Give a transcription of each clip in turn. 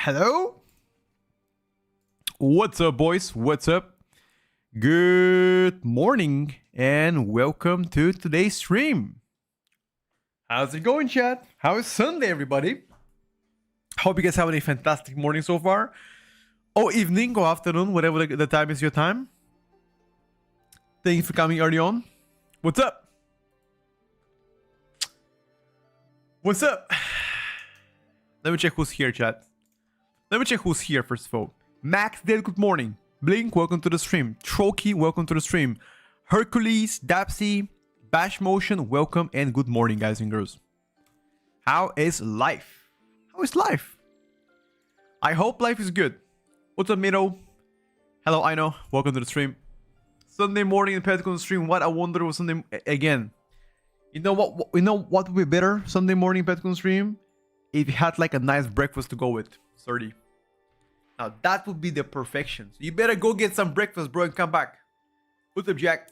Hello? What's up, boys? What's up? Good morning and welcome to today's stream. How's it going, chat? How is Sunday, everybody? Hope you guys having a fantastic morning so far. Or evening or afternoon, whatever the time is your time. Thank you for coming early on. What's up? What's up? Let me check who's here, chat. Let me check who's here first of all. Max Dale, good morning. Blink, welcome to the stream. Troki, welcome to the stream. Hercules, Dapsy, Bash Motion, welcome and good morning, guys and girls. How is life? How is life? I hope life is good. What's up, Mito? Hello, I know. Welcome to the stream. Sunday morning in Pentagon stream. What a wonderful Sunday again. You know what? You know what would be better Sunday morning Pentagon stream? If you had like a nice breakfast to go with. 30. Now that would be the perfection. So you better go get some breakfast, bro, and come back. What's up, Jack?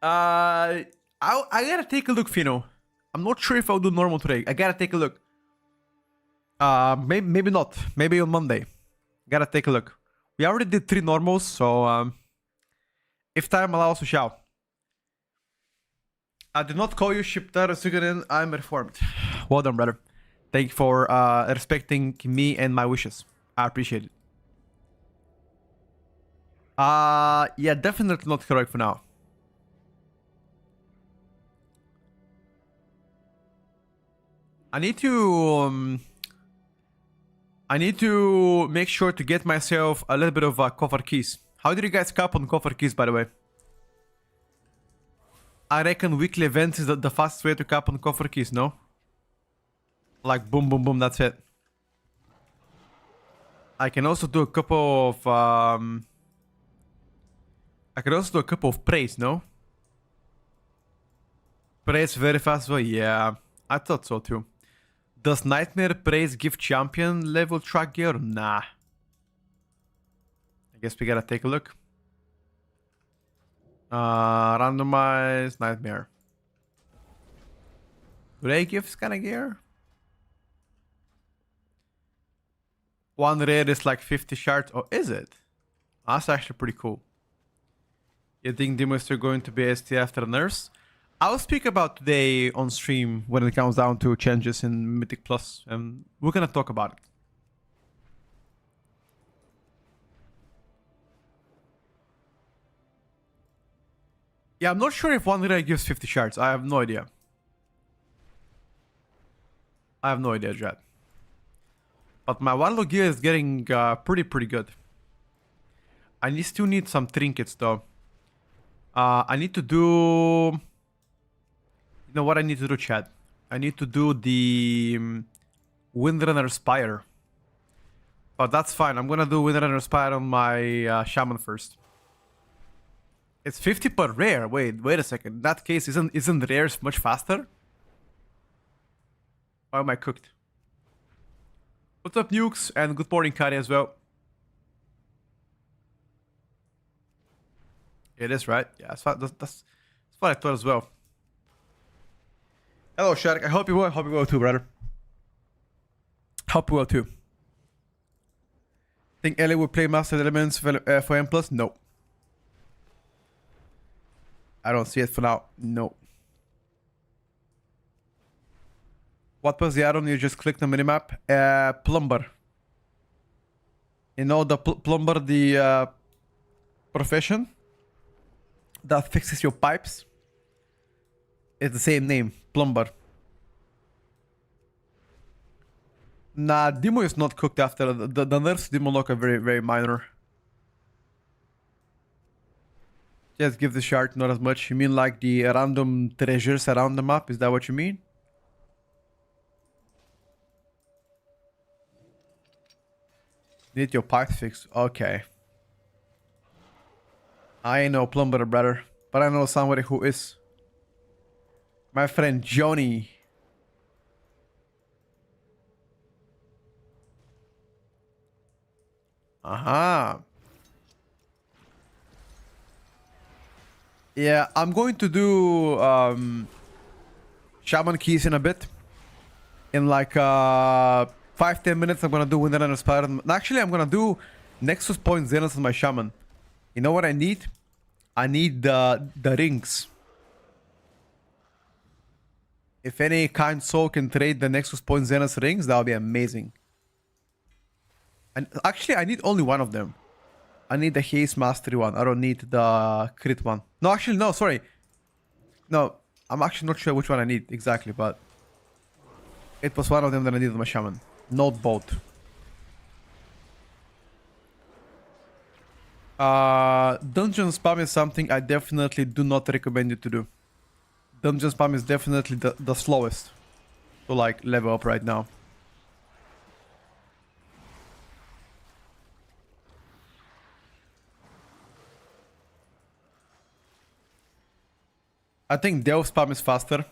I gotta take a look, Fino. I'm not sure if I'll do normal today. I gotta take a look. Maybe not. Maybe on Monday. Gotta take a look. We already did 3 normals, so if time allows, we shall. I did not call you Shiptar Sugarin. I'm reformed. Well done, brother. Thank you for respecting me and my wishes. I appreciate it. Yeah, definitely not correct for now. I need to make sure to get myself a little bit of coffer keys. How did you guys cap on coffer keys, by the way? I reckon weekly events is the fastest way to cap on coffer keys, no? Like boom, boom, boom, that's it. I can also do a couple of praise, no? Praise very fast, well, yeah. I thought so too. Does Nightmare Praise give champion level track gear? Nah. I guess we gotta take a look. Randomize Nightmare. Do they give scanner gear? One rare is like 50 shards. Oh, is it? That's actually pretty cool. You think Demons are going to be ST after Nurse? I'll speak about today on stream when it comes down to changes in Mythic Plus, and we're gonna talk about it. Yeah, I'm not sure if one rare gives 50 shards. I have no idea. I have no idea, Jad. But my Warlock gear is getting pretty good. I still need some trinkets though. I need to do... You know what I need to do, Chad? I need to do the Windrunner Spire. But that's fine. I'm gonna do Windrunner Spire on my Shaman first. It's 50 per rare. Wait a second. In that case, isn't rares much faster? Why am I cooked? What's up, Nukes? And good morning, Kari, as well. It is, right? Yeah, that's what I thought as well. Hello, Shark. I hope you well. Hope you well too, brother. Hope you well too. Think Ellie will play Master Elements for M+? No. I don't see it for now. No. What was the add-on you just clicked the minimap? Plumber. You know the plumber, the profession that fixes your pipes? It's the same name, plumber. Nah, demo is not cooked after the nurse demo lock are very minor. Just give the shard, not as much. You mean like the random treasures around the map? Is that what you mean? Need your pipe fixed. Okay. I ain't no plumber, brother. But I know somebody who is. My friend Johnny. Aha. Yeah, I'm going to do Shaman keys in a bit. In like 5-10 minutes I'm gonna do Winter and Spider. Actually, I'm gonna do Nexus Point Zenos on my Shaman. You know what I need? I need the rings. If any kind soul can trade the Nexus Point Zenos rings, that would be amazing. And actually, I need only one of them. I need the Haze Mastery one. I don't need the Crit one. No, actually, no, sorry. No, I'm actually not sure which one I need exactly, but it was one of them that I needed on my Shaman. Not both. Dungeon spam is something I definitely do not recommend you to do. Dungeon spam is definitely the slowest to like level up right now. I think Delve spam is faster.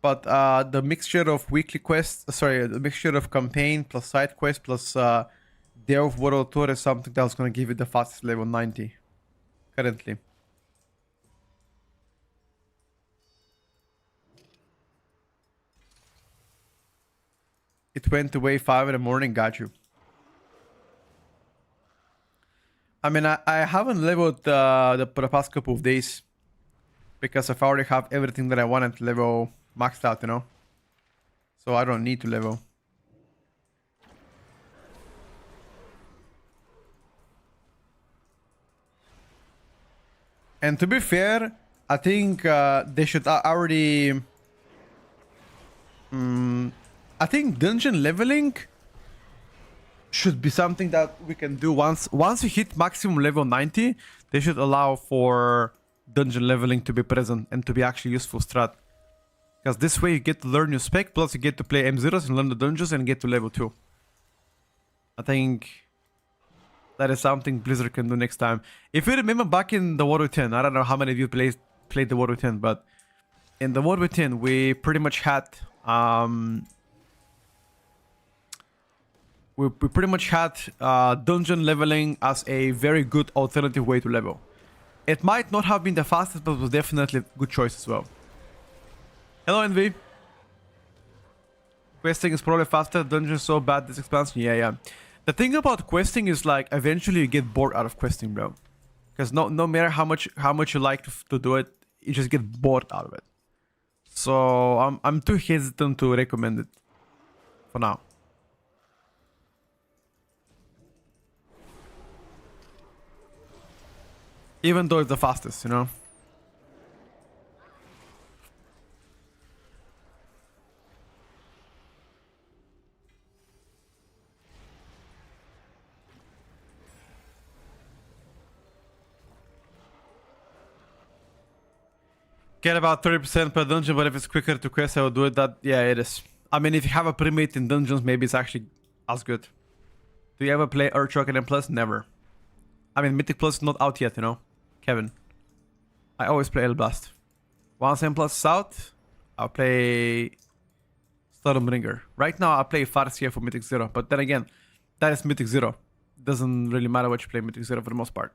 But the mixture of weekly quests, the mixture of campaign plus side quest plus Delve World Tour is something that's gonna give you the fastest level 90 currently. It went away 5 in the morning, got you. I mean, I haven't leveled the past couple of days because I've already have everything that I wanted to level maxed out, you know? So I don't need to level. And to be fair, I think they should already... I think dungeon leveling should be something that we can do once we hit maximum level 90. They should allow for dungeon leveling to be present and to be actually useful strat. Because this way you get to learn your spec, plus you get to play M0s and learn the dungeons and get to level 2. I think that is something Blizzard can do next time. If you remember back in the World 10, I don't know how many of you played the World 10, but in the World 10 we pretty much had dungeon leveling as a very good alternative way to level. It might not have been the fastest, but it was definitely a good choice as well. Hello, Envy. Questing is probably faster. Dungeon so bad this expansion. Yeah. The thing about questing is like eventually you get bored out of questing, bro. Because no matter how much you like to do it, you just get bored out of it. So I'm too hesitant to recommend it for now. Even though it's the fastest, you know. Get about 30% per dungeon, but if it's quicker to quest, I will do it. Yeah, it is. I mean, if you have a pre-mate in dungeons, maybe it's actually as good. Do you ever play Earthshock and M+? Never. I mean, Mythic Plus is not out yet, you know? Kevin. I always play Blast. Once M+ is out, I'll play Stormbringer. Right now, I play Farseer for Mythic 0, but then again, that is Mythic 0. Doesn't really matter what you play Mythic 0 for the most part.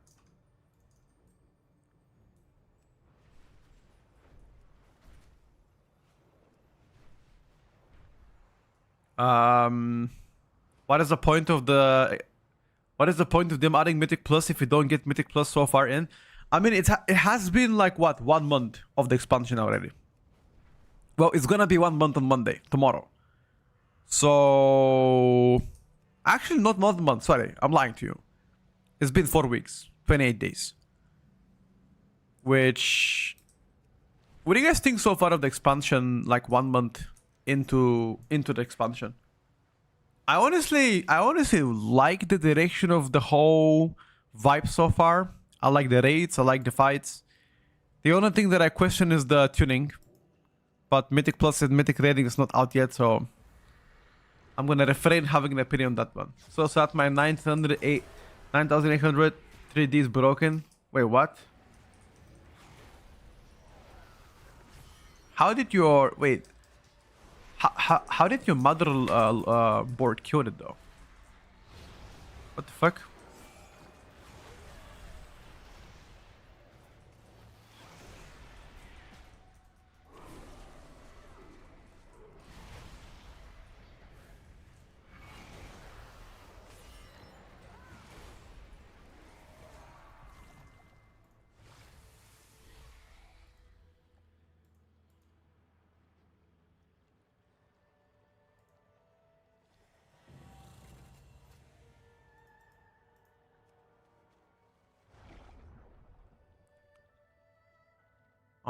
What is the point of them adding Mythic Plus if you don't get Mythic Plus so far in? I mean, it has been like what, 1 month of the expansion already. Well, it's gonna be 1 month on Monday, tomorrow. So actually not 1 month, sorry, I'm lying to you. It's been 4 weeks, 28 days. Which, what do you guys think so far of the expansion, like 1 month into the expansion? I honestly like the direction of the whole vibe so far. I like the raids, I like the fights. The only thing that I question is the tuning. But Mythic Plus and Mythic rating is not out yet, so I'm gonna refrain having an opinion on that one. So at my 9,800, 3D is broken. Wait, what? How did your... Wait. How did your mother board kill it though? What the fuck?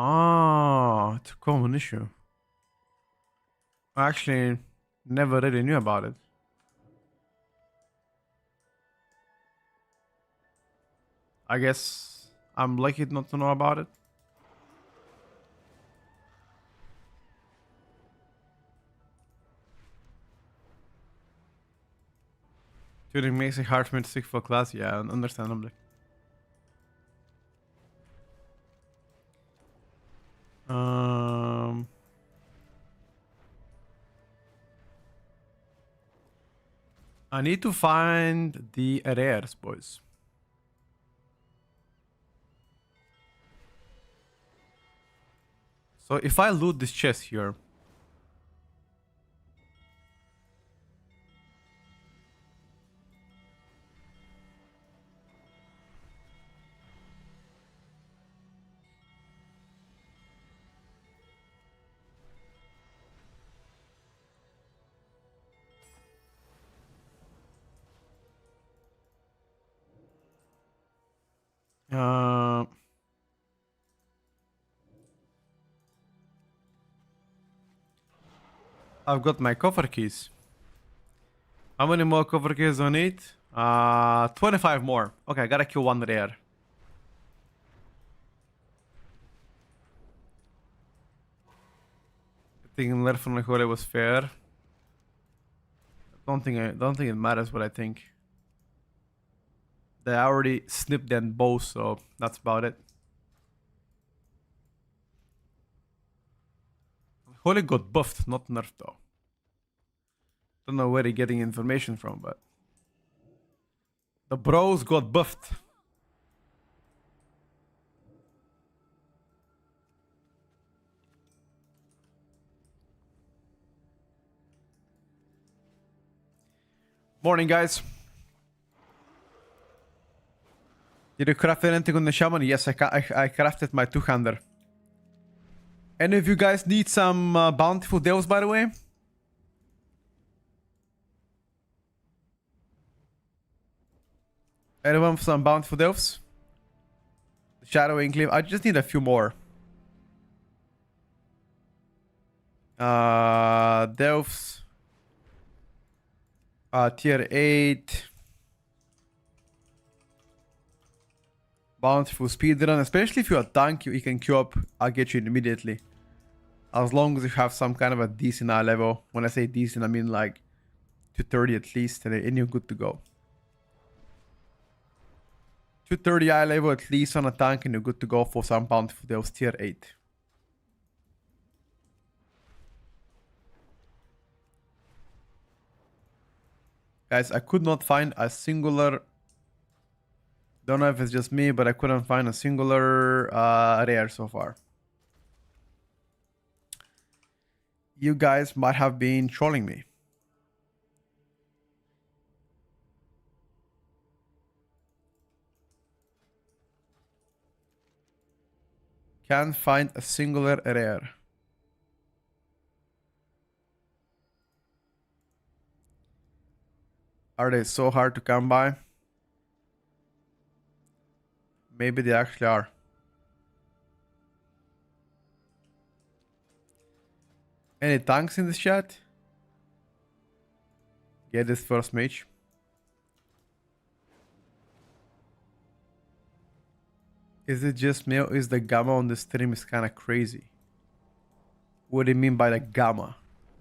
Ah, it's a common issue. I actually never really knew about it. I guess I'm lucky not to know about it. Tuning makes it hard for me to stick for class. Yeah, understandably. I need to find the rares, boys. So if I loot this chest here, uh, I've got my coffer keys. How many more coffer keys do I need? 25 more. Okay, I gotta kill one rare. I think Nerf on Hore was fair. Don't think it matters what I think. They already snipped them both, so that's about it. Holy got buffed, not nerfed though. Don't know where he getting information from, but the bros got buffed. Morning, guys. Did you craft anything on the shaman? Yes, I crafted my two-hander. Any of you guys need some bountiful deals, by the way? Anyone for some bountiful deals? Shadow Enclave. I just need a few more. Delphs. Tier 8. Bountiful speedrun. Especially if you're a tank, you can queue up. I'll get you immediately. As long as you have some kind of a decent eye level. When I say decent, I mean like 230 at least, and you're good to go. 230 eye level at least on a tank, and you're good to go for some bountiful deals tier 8. Guys, I could not find a singular... Don't know if it's just me, but I couldn't find a singular rare so far. You guys might have been trolling me. Can't find a singular rare. Are they so hard to come by? Maybe they actually are. Any tanks in this chat? Get this first mage. Is it just me or is the gamma on the stream is kind of crazy? What do you mean by the gamma?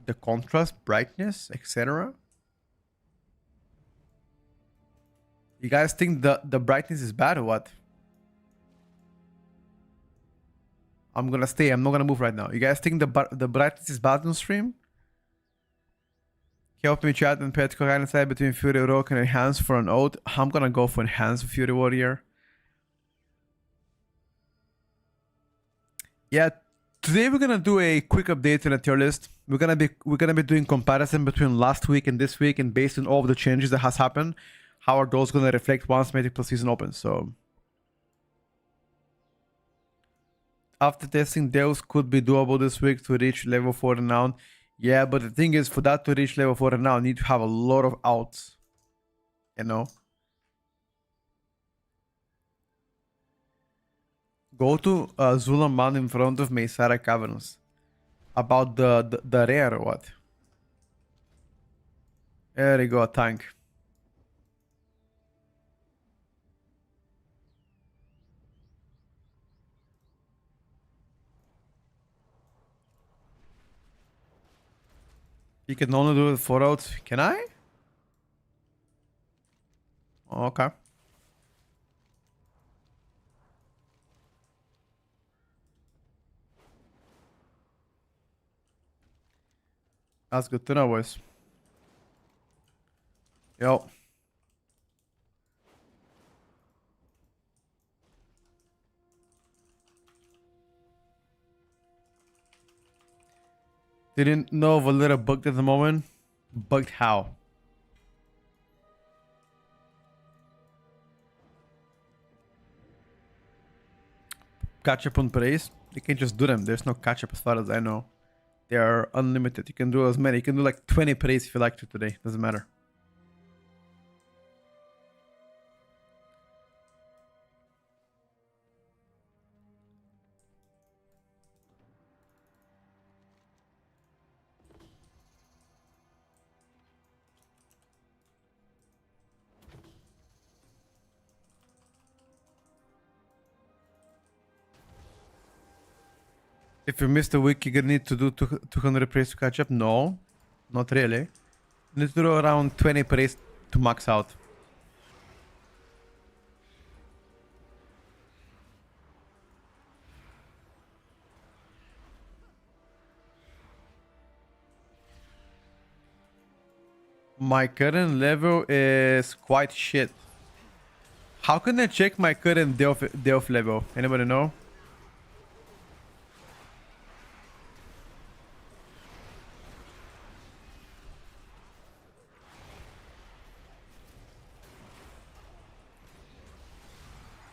The contrast, brightness, etc.? You guys think the brightness is bad or what? I'm gonna stay. I'm not gonna move right now. You guys think the brightness is bad on stream? Help me chat and pet can decide between Fury Rock and Enhance for an ode. I'm gonna go for Enhance Fury Warrior. Yeah, today we're gonna do a quick update on the tier list. We're gonna be doing comparison between last week and this week, and based on all of the changes that has happened, how are those gonna reflect once Mythic Plus season opens? So after testing, deals could be doable this week to reach level 4 renown. Yeah, but the thing is, for that to reach level 4 renown, you need to have a lot of outs. You know? Go to Zula Mound in front of Mesara Caverns. About the rare or what? There you go, tank. You can only do it 4 outs. Can I? Okay. That's good to know, boys. Yo. Didn't know Valera bugged at the moment. Bugged how? Catch up on praise. You can just do them. There's no catch up as far as I know. They are unlimited. You can do as many. You can do like 20 praise if you like to today. Doesn't matter. If you missed a week, you're gonna need to do 200 praise to catch up. No, not really. You need to do around 20 praise to max out. My current level is quite shit. How can I check my current Delph level? Anybody know?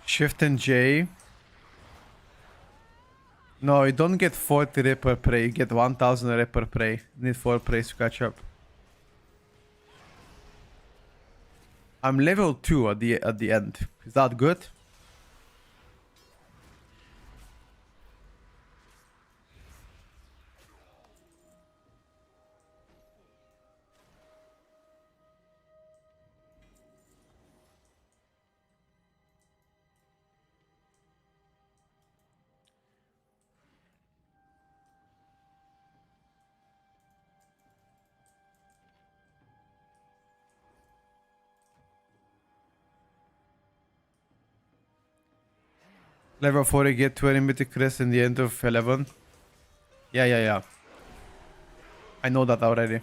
Shift and J. No, you don't get 40 rep per prey. You get 1000 rep per prey. You need 4 preys to catch up. I'm level 2 at the end. Is that good? Level 4 you get 20 mythic crest in the end of 11. Yeah. I know that already.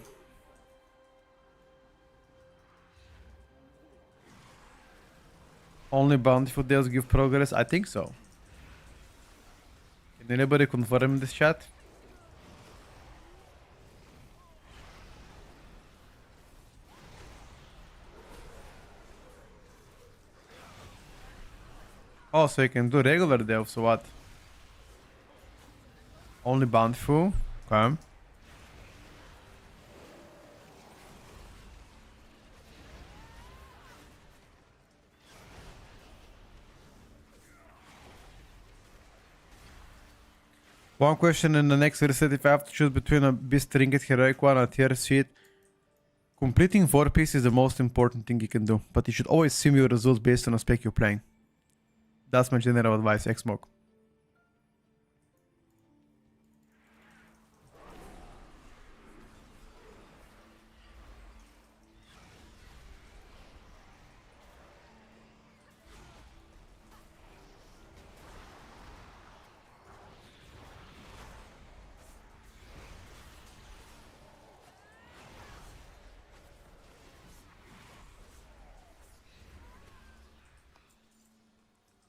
Only bountiful deals give progress? I think so. Can anybody confirm this chat? Oh, so you can do regular delves, so what? Only bountiful? Okay. One question in the next reset: if I have to choose between a Beast Trinket Heroic one and a tier sheet, completing 4 piece is the most important thing you can do, but you should always sim your results based on a spec you're playing. That's my general advice, X-Smoke.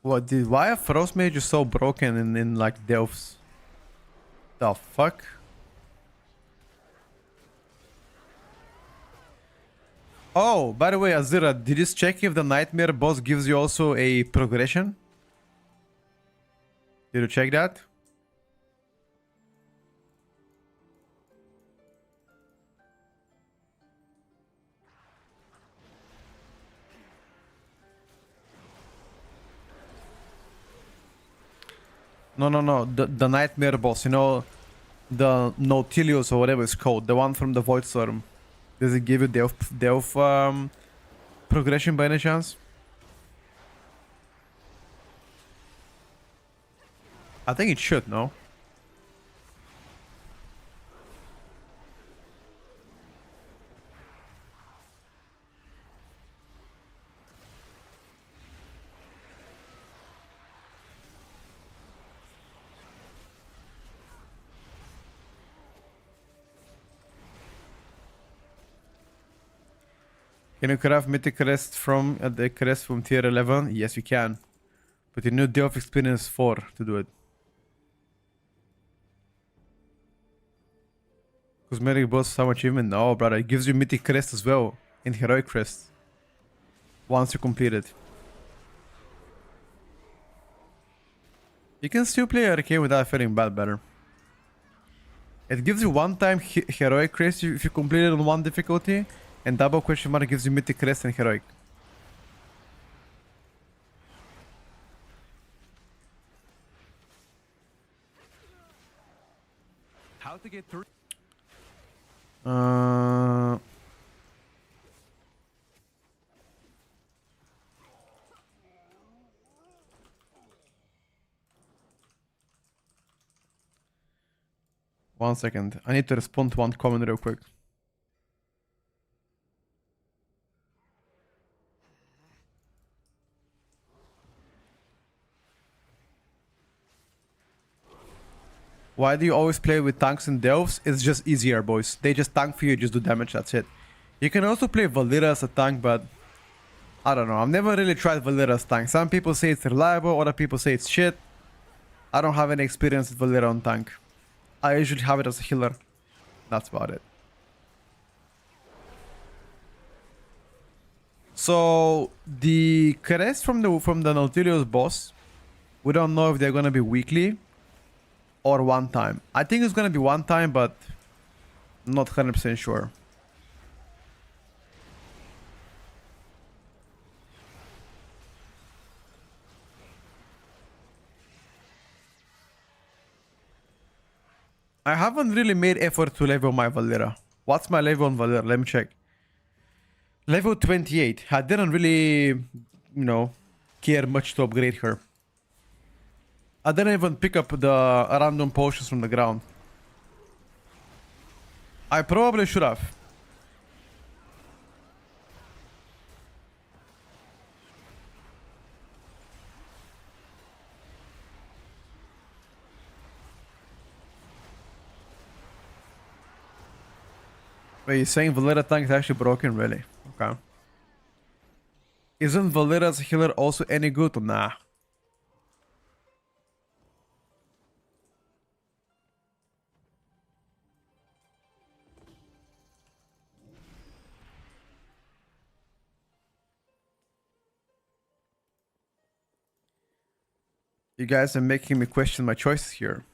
What did why are Frost Mages so broken in like Delphs? The fuck? Oh, by the way, Azira, did you check if the Nightmare boss gives you also a progression? Did you check that? No. The nightmare boss, you know, the Nautilus or whatever it's called, the one from the Void Storm. Does it give you delve progression by any chance? I think it should, no? Can you craft mythic crest from the crest from tier 11? Yes, you can. But you need delve experience 4 to do it. Cosmetic boss, some achievement? No, brother. It gives you mythic crest as well. And heroic crest. Once you complete it. You can still play arcane without feeling bad better. It gives you one time heroic crest if you complete it on one difficulty. And double question mark gives you mythic crest and heroic. How to get through? 1 second. I need to respond to one comment real quick. Why do you always play with tanks and delves? It's just easier, boys. They just tank for you, just do damage, that's it. You can also play Valera as a tank, but I don't know. I've never really tried Valera as tank. Some people say it's reliable, other people say it's shit. I don't have any experience with Valera on tank. I usually have it as a healer. That's about it. So the crest from the Nautilus boss, we don't know if they're gonna be weekly or one time. I think it's gonna be one time, but not 100% sure. I haven't really made effort to level my Valera. What's my level on Valera? Let me check. Level 28. I didn't really, you know, care much to upgrade her. I didn't even pick up the random potions from the ground. I probably should have. Wait, you're saying Valera tank is actually broken? Really? Okay. Isn't Valera's healer also any good? Nah. You guys are making me question my choices here.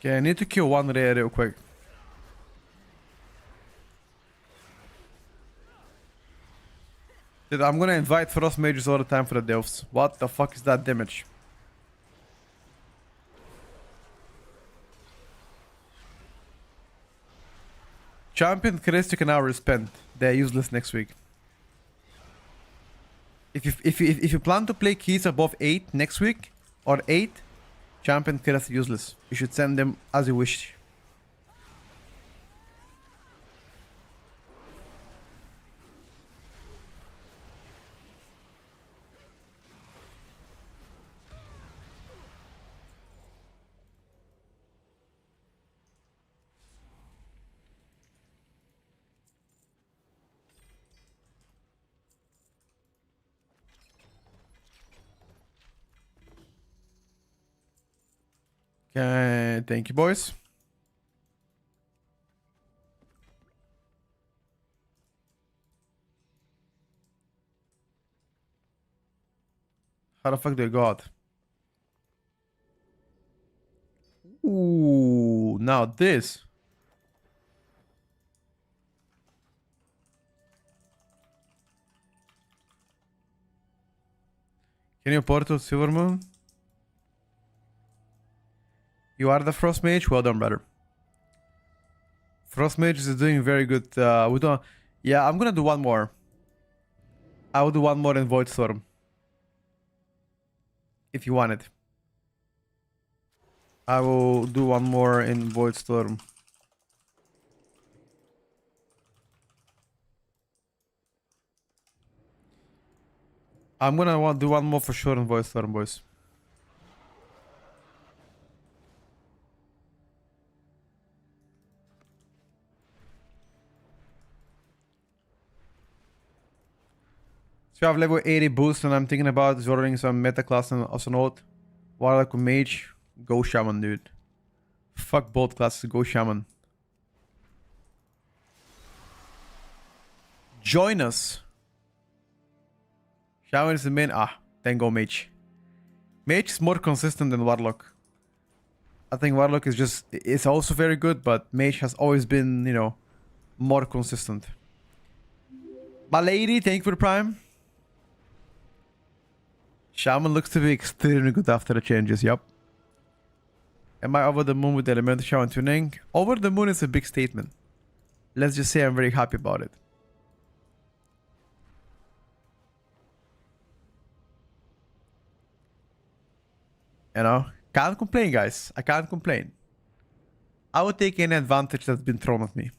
Okay, I need to kill one rare real quick. Dude, I'm gonna invite Frost Mages all the time for the Delphs. What the fuck is that damage? Champion crest you can now respend. They're useless next week. If you plan to play keys above 8 next week or 8, champion crest useless. You should send them as you wish. Okay, thank you, boys. How the fuck do I go out? Ooh, now this. Can you portal Silvermoon? You are the Frost Mage? Well done, brother. Frost Mage is doing very good. We don't... Yeah, I'm gonna do one more. I will do one more in Void Storm. If you want it. I will do one more in Void Storm. I'm gonna do one more for sure in Void Storm, boys. So I have level 80 boost and I'm thinking about ordering some meta class and Astronaut. Warlock with Mage. Go Shaman, dude. Fuck both classes, go Shaman. Join us. Shaman is the main. Then go Mage. Mage is more consistent than Warlock. I think Warlock is just... It's also very good, but Mage has always been, you know, more consistent. My lady, thank you for the prime. Shaman looks to be extremely good after the changes, yup. Am I over the moon with the elemental shaman tuning? Over the moon is a big statement. Let's just say I'm very happy about it. You know? Can't complain, guys. I can't complain. I would take any advantage that's been thrown at me.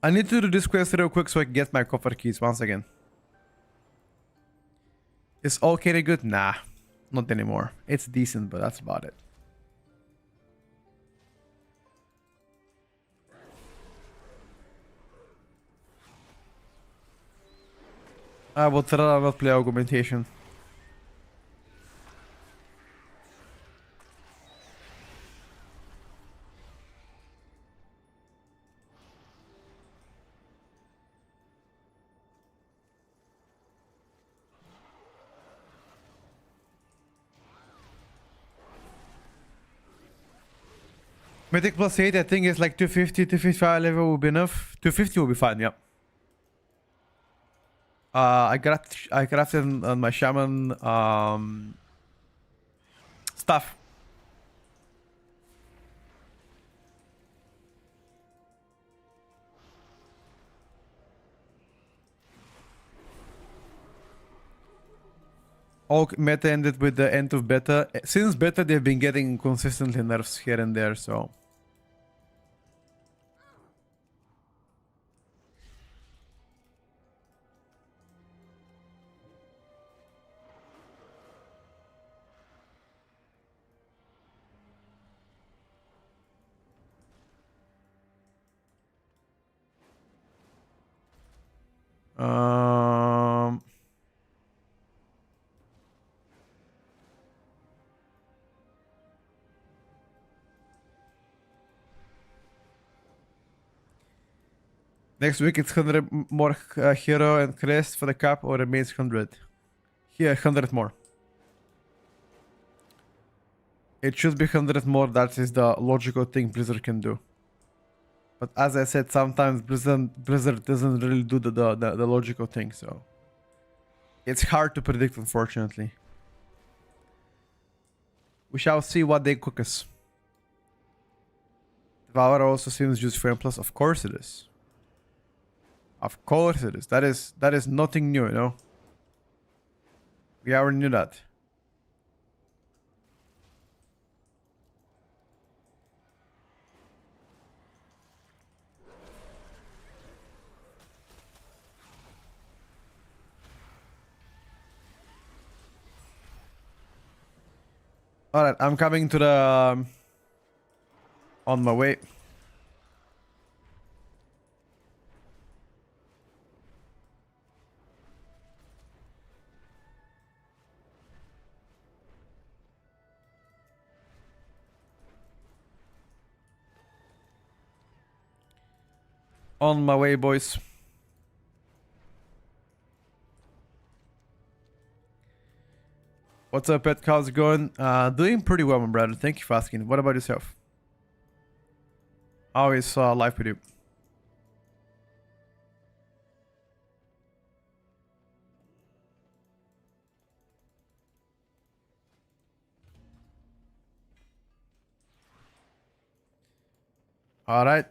I need to do this quest real quick so I can get my coffer keys once again. Is okay good? Nah, not anymore. It's decent, but that's about it. I would rather not play augmentation. Mythic plus 8, I think it's like 250, 255 level will be enough. 250 will be fine, yeah. I crafted on my shaman stuff. All meta ended with the end of beta. Since beta, they've been getting consistently nerfs here and there, so. Next week it's 100 more hero and crest for the cap, or remains 100. Here, 100 more. It should be 100 more. That is the logical thing Blizzard can do. But as I said, sometimes Blizzard doesn't really do the logical thing, so it's hard to predict, unfortunately. We shall see what they cook us. Devour also seems used for M+. Of course it is. Of course it is. That is nothing new, you know. We already knew that. Alright, I'm coming to the... on my way. On my way, boys. What's up, Pet? How's it going? Doing pretty well, my brother. Thank you for asking. What about yourself? Always life with you. All right.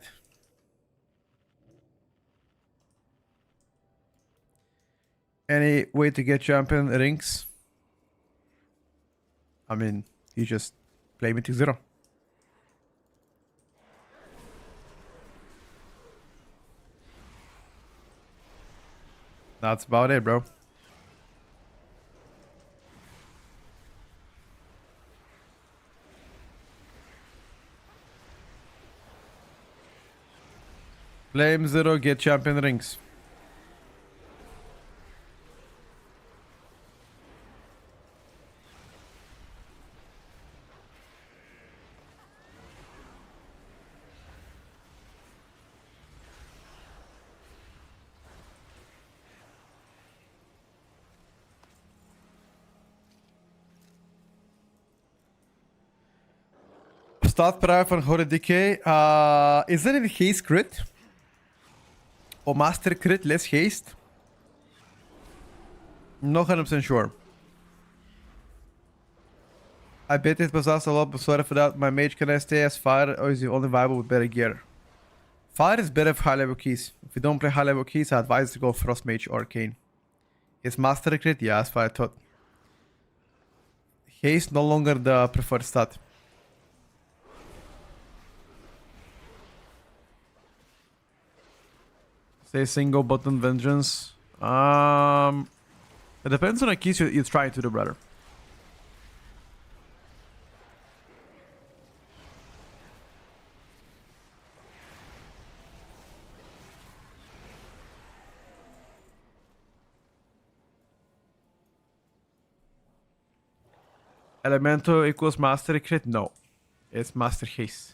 Any way to get champion rings? I mean, you just play Mythic 0. That's about it, bro. Flame 0, get champion rings. Start prior van Holy Decay. Isn't it haste crit? Or master crit less haste? Not 100% sure. I bet it was also a lot, but sorry for that. My mage, can I stay as fire or is it only viable with better gear? Fire is better for high level keys. If you don't play high level keys, I advise to go Frost Mage or Arcane. Is master crit? Yeah, that's what I thought. Haste no longer the preferred stat. Say single button vengeance. It depends on the keys you're trying to do, brother. Elemental equals master crit? No. It's master haste.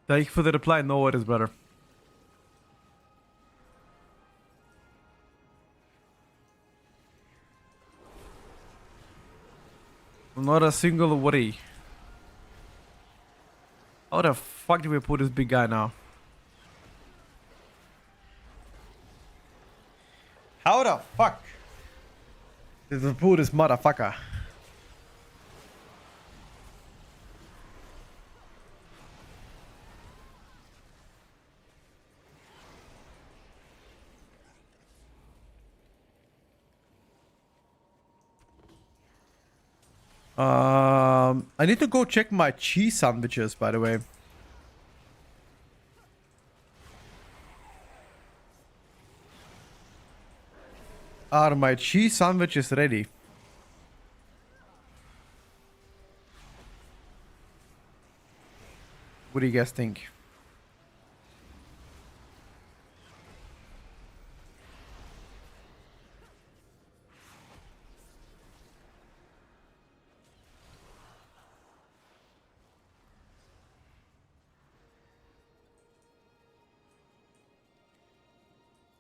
Thank you for the reply. No worries, brother. Not a single worry. How the fuck do we put this big guy now? How the fuck did we put this motherfucker? I need to go check my cheese sandwiches, by the way. Are my cheese sandwiches ready? What do you guys think?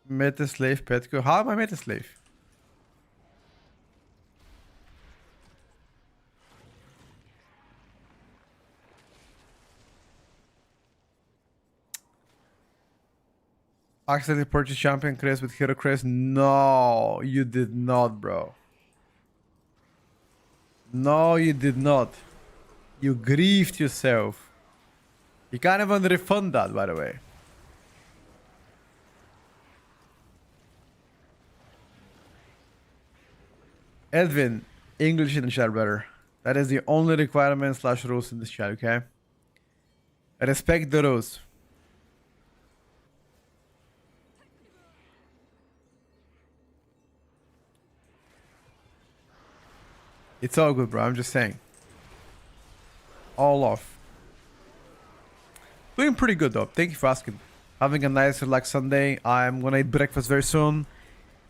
Meta slave Petco. How am I meta slave? Accidentally purchased champion crest with hero crest? No, you did not, bro. No, you did not. You griefed yourself. You can't even refund that, by the way. Edwin, English in the chat, brother. That is the only requirement / rules in this chat, okay? Respect the rules. It's all good, bro. I'm just saying. All off. Doing pretty good, though. Thank you for asking. Having a nice, relaxed Sunday. I'm gonna eat breakfast very soon.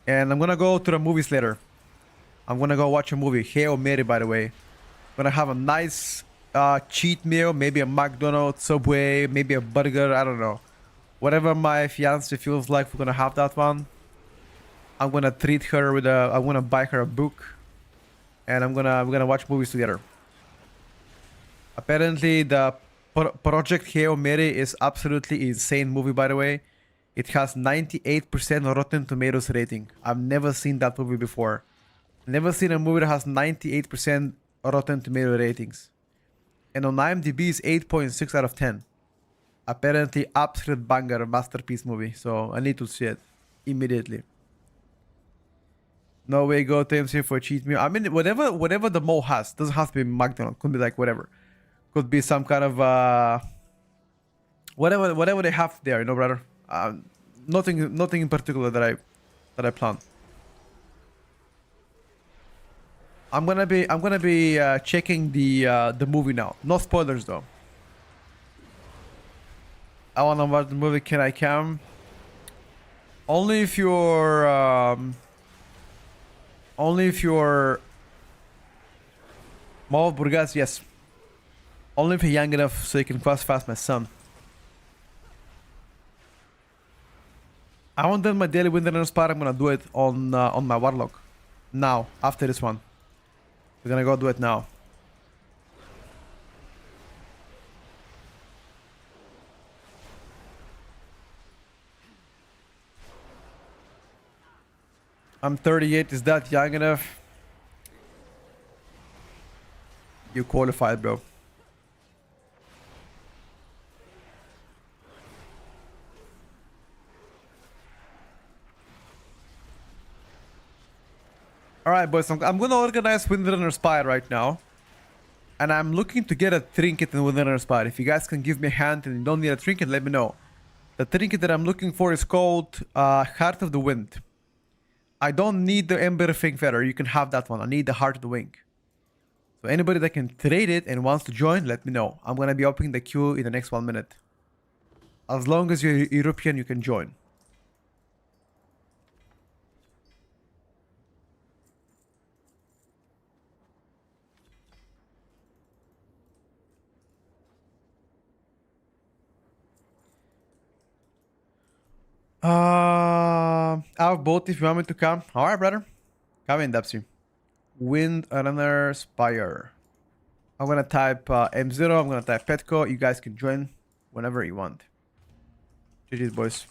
And I'm gonna go to the movies later. I'm gonna go watch a movie. Hail Mary, by the way. Gonna have a nice cheat meal. Maybe a McDonald's, Subway, maybe a burger. I don't know. Whatever my fiance feels like, we're gonna have that one. I'm gonna treat her with a... I'm gonna buy her a book. And we're gonna watch movies together. Apparently, the Project Hail Mary is absolutely insane movie, by the way. It has 98% Rotten Tomatoes rating. I've never seen that movie before. Never seen a movie that has 98% Rotten Tomato ratings. And on IMDb is 8.6 out of 10. Apparently, absolute banger, masterpiece movie. So I need to see it immediately. No way, go to MC for a cheat meal. I mean, whatever the mall has. Doesn't have to be McDonald's. Could be like whatever. Could be some kind of whatever they have there, you know, brother. Nothing in particular that I plan. I'm gonna be checking the movie now. No spoilers though. I wanna watch the movie. Can I come? Only if you're Mall Burgas, yes. Only if you're young enough so you can cross fast my son. I want to do my daily wilderness part. I'm gonna do it on my warlock. Now, after this one. We're gonna go do it now. I'm 38. Is that young enough? You qualified, bro. Alright, boys. I'm gonna organize Windrunner Spy right now. And I'm looking to get a trinket in Windrunner Spy. If you guys can give me a hand and you don't need a trinket, let me know. The trinket that I'm looking for is called Heart of the Wind. I don't need the Ember Fang Feather. You can have that one. I need the Heart of the Wing. So anybody that can trade it and wants to join, let me know. I'm gonna be opening the queue in the next 1 minute. As long as you're European, you can join. I have both if you want me to come. Alright, brother. Come in, Dapsy. Windrunner Spire. I'm gonna type M0. I'm gonna type Petco. You guys can join whenever you want. GG's, boys.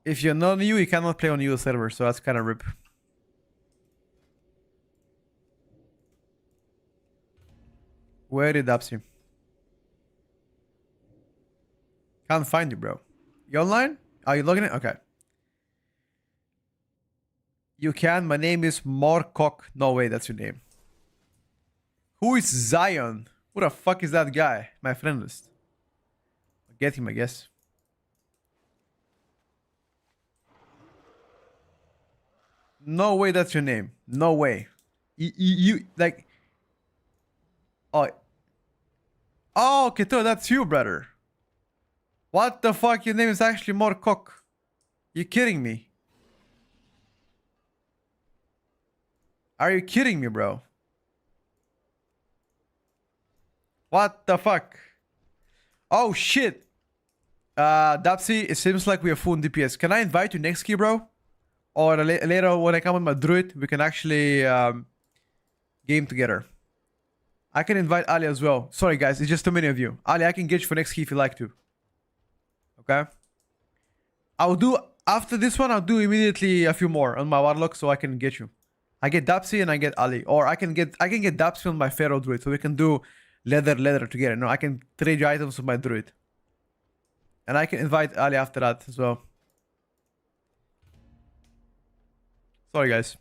If you're not new, you cannot play on EU server, so that's kind of rip. Where did Dapsy? Can't find you, bro. You online? Are you logging in? Okay. You can. My name is Morcock. No way, that's your name. Who is Zion? Who the fuck is that guy? My friend list. Get him, I guess. No way that's your name. No way. You like... Oh, okay, so that's you, brother. What the fuck? Your name is actually Morcock. You kidding me? Are you kidding me, bro? What the fuck? Oh, shit. Dapsy, it seems like we are full in DPS. Can I invite you next key, bro? Or later when I come with my druid, we can actually game together. I can invite Ali as well. Sorry, guys. It's just too many of you. Ali, I can get you for next key if you like to. Okay? I'll do... After this one, I'll do immediately a few more on my warlock so I can get you. I get Dapsy and I get Ali. Or I can get Dapsy on my Pharaoh druid. So we can do leather together. No, I can trade your items with my druid. And I can invite Ali after that as well. Sorry, guys.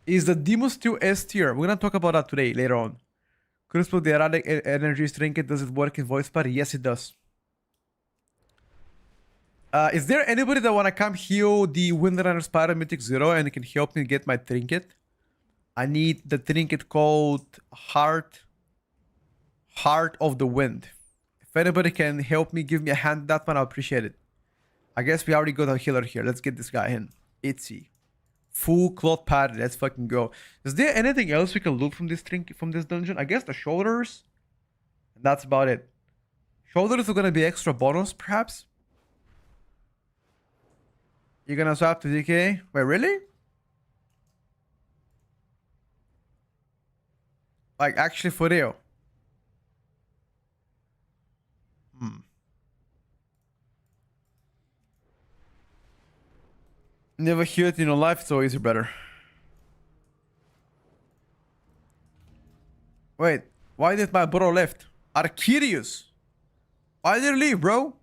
Is the demo still S tier? We're gonna talk about that today, later on. Crispo, the erratic energy trinket, does it work in voice party? Yes, it does. Is there anybody that wanna come heal the Windrunner Spider Mythic 0 and can help me get my trinket? I need the trinket called Heart of the Wind. If anybody can help me, give me a hand that one, I'll appreciate it. I guess we already got a healer here. Let's get this guy in. Itzy. Full cloth party. Let's fucking go. Is there anything else we can loot from this dungeon? I guess the shoulders. And that's about it. Shoulders are gonna be extra bonus, perhaps? You're gonna swap to DK? Wait, really? Like, actually for real? Never hear it in your life, it's always better. Wait, why did my bro left? Arcurius. Why did he leave, bro?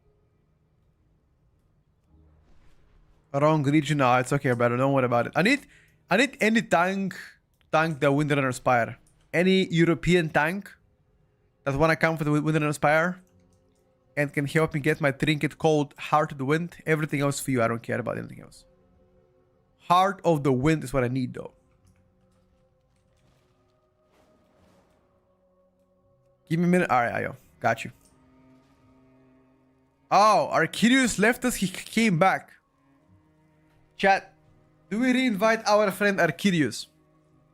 Wrong region. No, it's okay, brother. Don't worry about it. I need any tank the Windrunner Spire. Any European tank that wanna come for the Windrunner Spire and can help me get my trinket called Heart of the Wind. Everything else for you. I don't care about anything else. Heart of the Wind is what I need, though. Give me a minute. Alright, Ayo. Got you. Oh, Arcurius left us. He came back. Chat. Do we re-invite our friend Arcurius?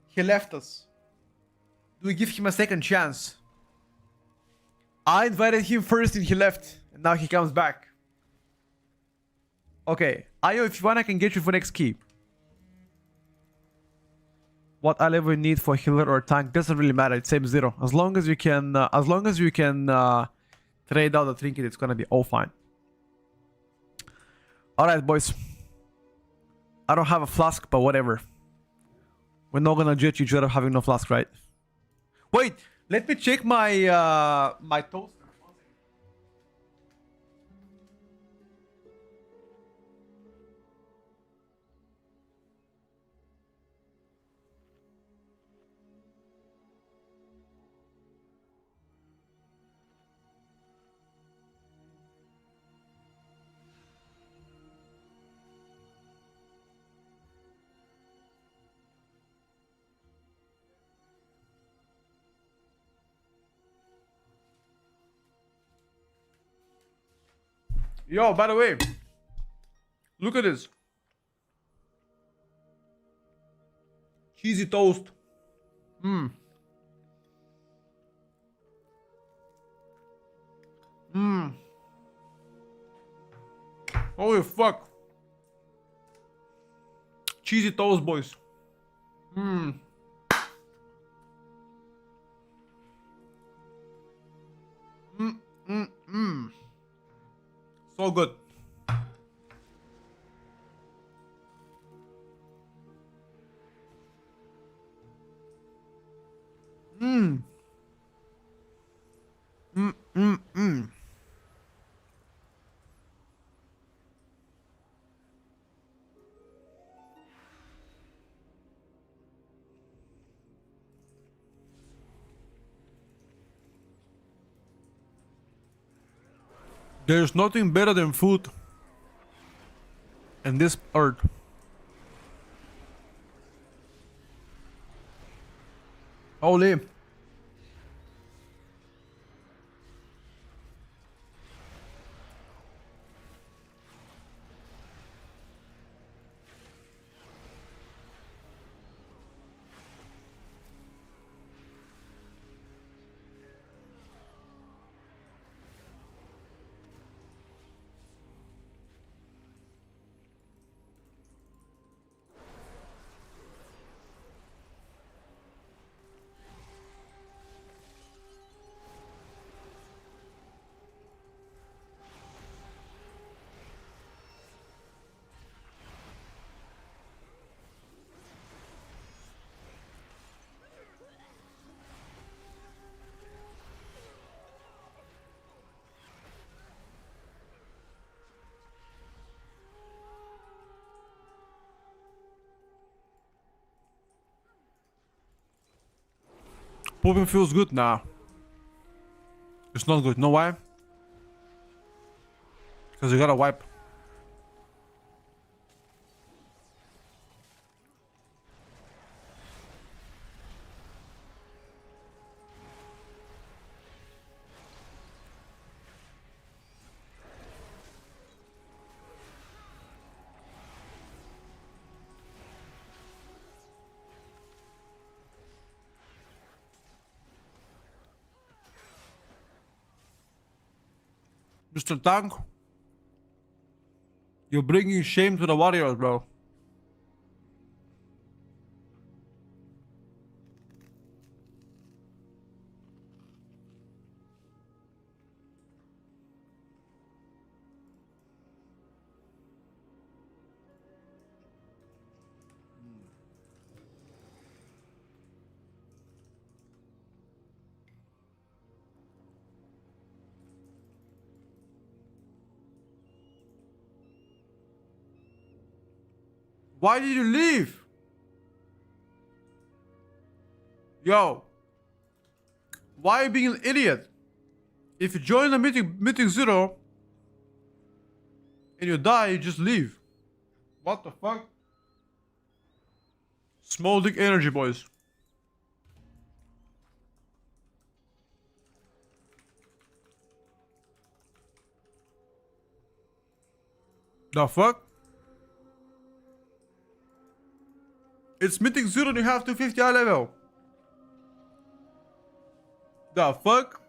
He left us. Do we give him a second chance? I invited him first and he left. And now he comes back. Okay. Ayo, if you want, I can get you for next key. What I ever need for healer or tank doesn't really matter. It's same 0. As long as you can trade out the trinket, it's gonna be all fine. Alright, boys. I don't have a flask, but whatever. We're not gonna judge each other having no flask, right? Wait, let me check my my toaster. Yo, by the way, look at this. Cheesy toast. Mmm. Mmm. Holy fuck. Cheesy toast, boys. Mmm. Mmm. Mmm. Mmm. So good. Mmm. Mmm. Mmm. Mmm. There's nothing better than food in this earth. Holy. Pooping feels good? Nah. It's not good. Know why? Because you gotta wipe. Mr. Tank, you're bringing shame to the warriors, bro. Why did you leave? Yo. Why are you being an idiot? If you join the mythic 0 and you die, you just leave. What the fuck? Small dick energy, boys. The fuck? It's mythic 0 and you have 250 eye level. The fuck?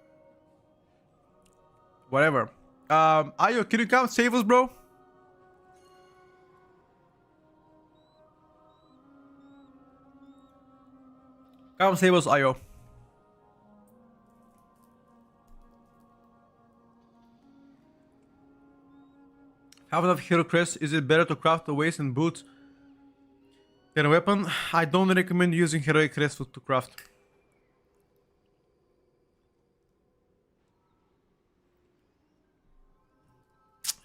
Whatever. Ayo, can you come save us, bro? Come save us, Ayo. Have enough hero crests. Is it better to craft the waist and boots than a weapon? I don't recommend using heroic crests to craft.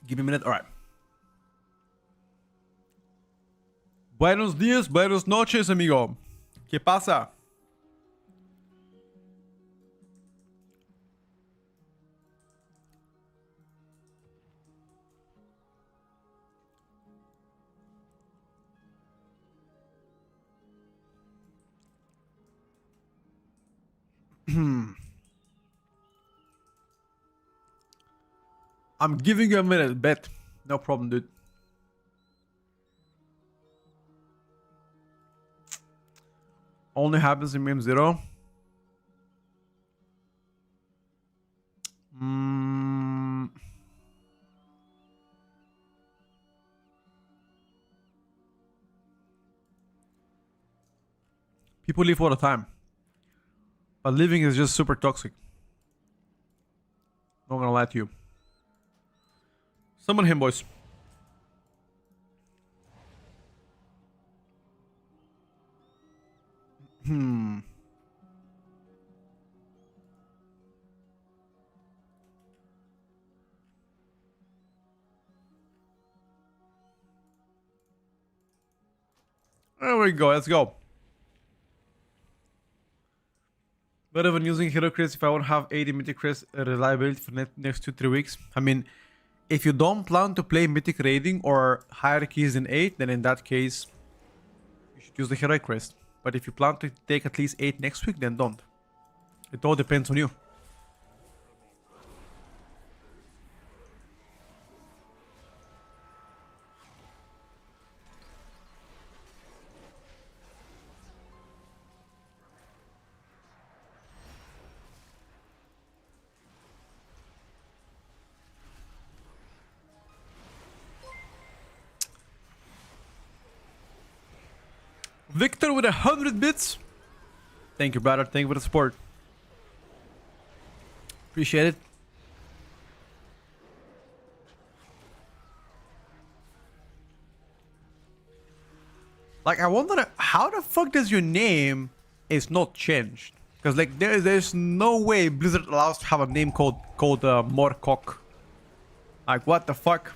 Give me a minute. Alright. Buenos días, buenas noches, amigo. ¿Qué pasa? I'm giving you a minute, bet. No problem, dude. Only happens in meme 0. People leave all the time. But living is just super toxic. Not gonna lie to you. Summon him, boys. There we go, let's go. Better than using hero crests if I won't have 80 mythic crests reliability for next 2-3 weeks. I mean, if you don't plan to play mythic raiding or hierarchies in 8, then in that case, you should use the heroic crest. But if you plan to take at least 8 next week, then don't. It all depends on you. Victor with 100 bits. Thank you, brother. Thank you for the support. Appreciate it. Like, I wonder how the fuck does your name is not changed? Because like there's no way Blizzard allows to have a name called Morcock. Like, what the fuck?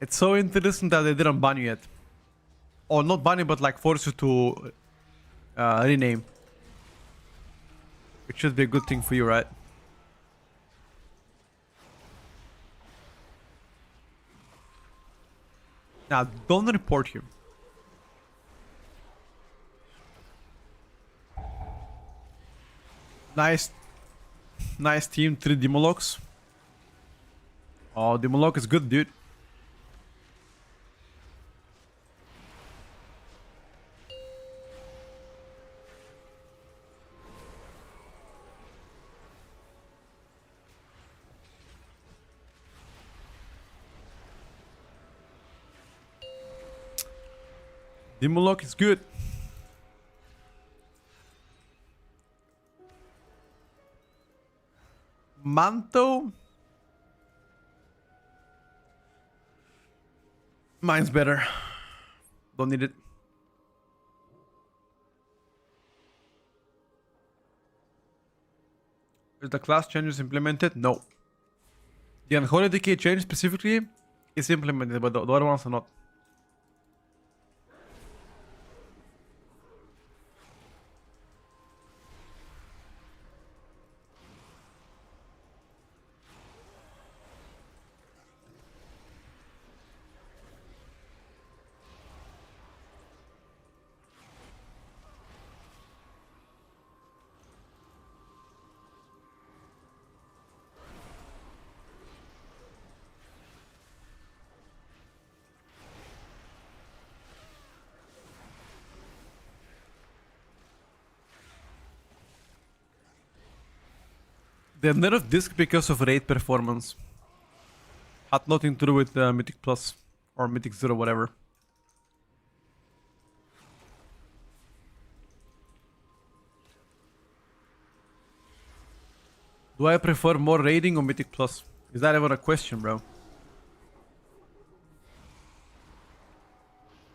It's so interesting that they didn't ban you yet. Or not ban you, but like force you to rename. should be a good thing for you, right? Now, don't report him. Nice. Nice team, 3 Demologs. Oh, Demolog is good, dude. Demolog is good. Manto. Mine's better. Don't need it. Is the class changes implemented? No. The Unholy Decay change specifically is implemented, but the other ones are not. They nerfed disc because of raid performance. Had nothing to do with Mythic Plus or Mythic Zero, whatever. Do I prefer more raiding or Mythic Plus? Is that even a question, bro?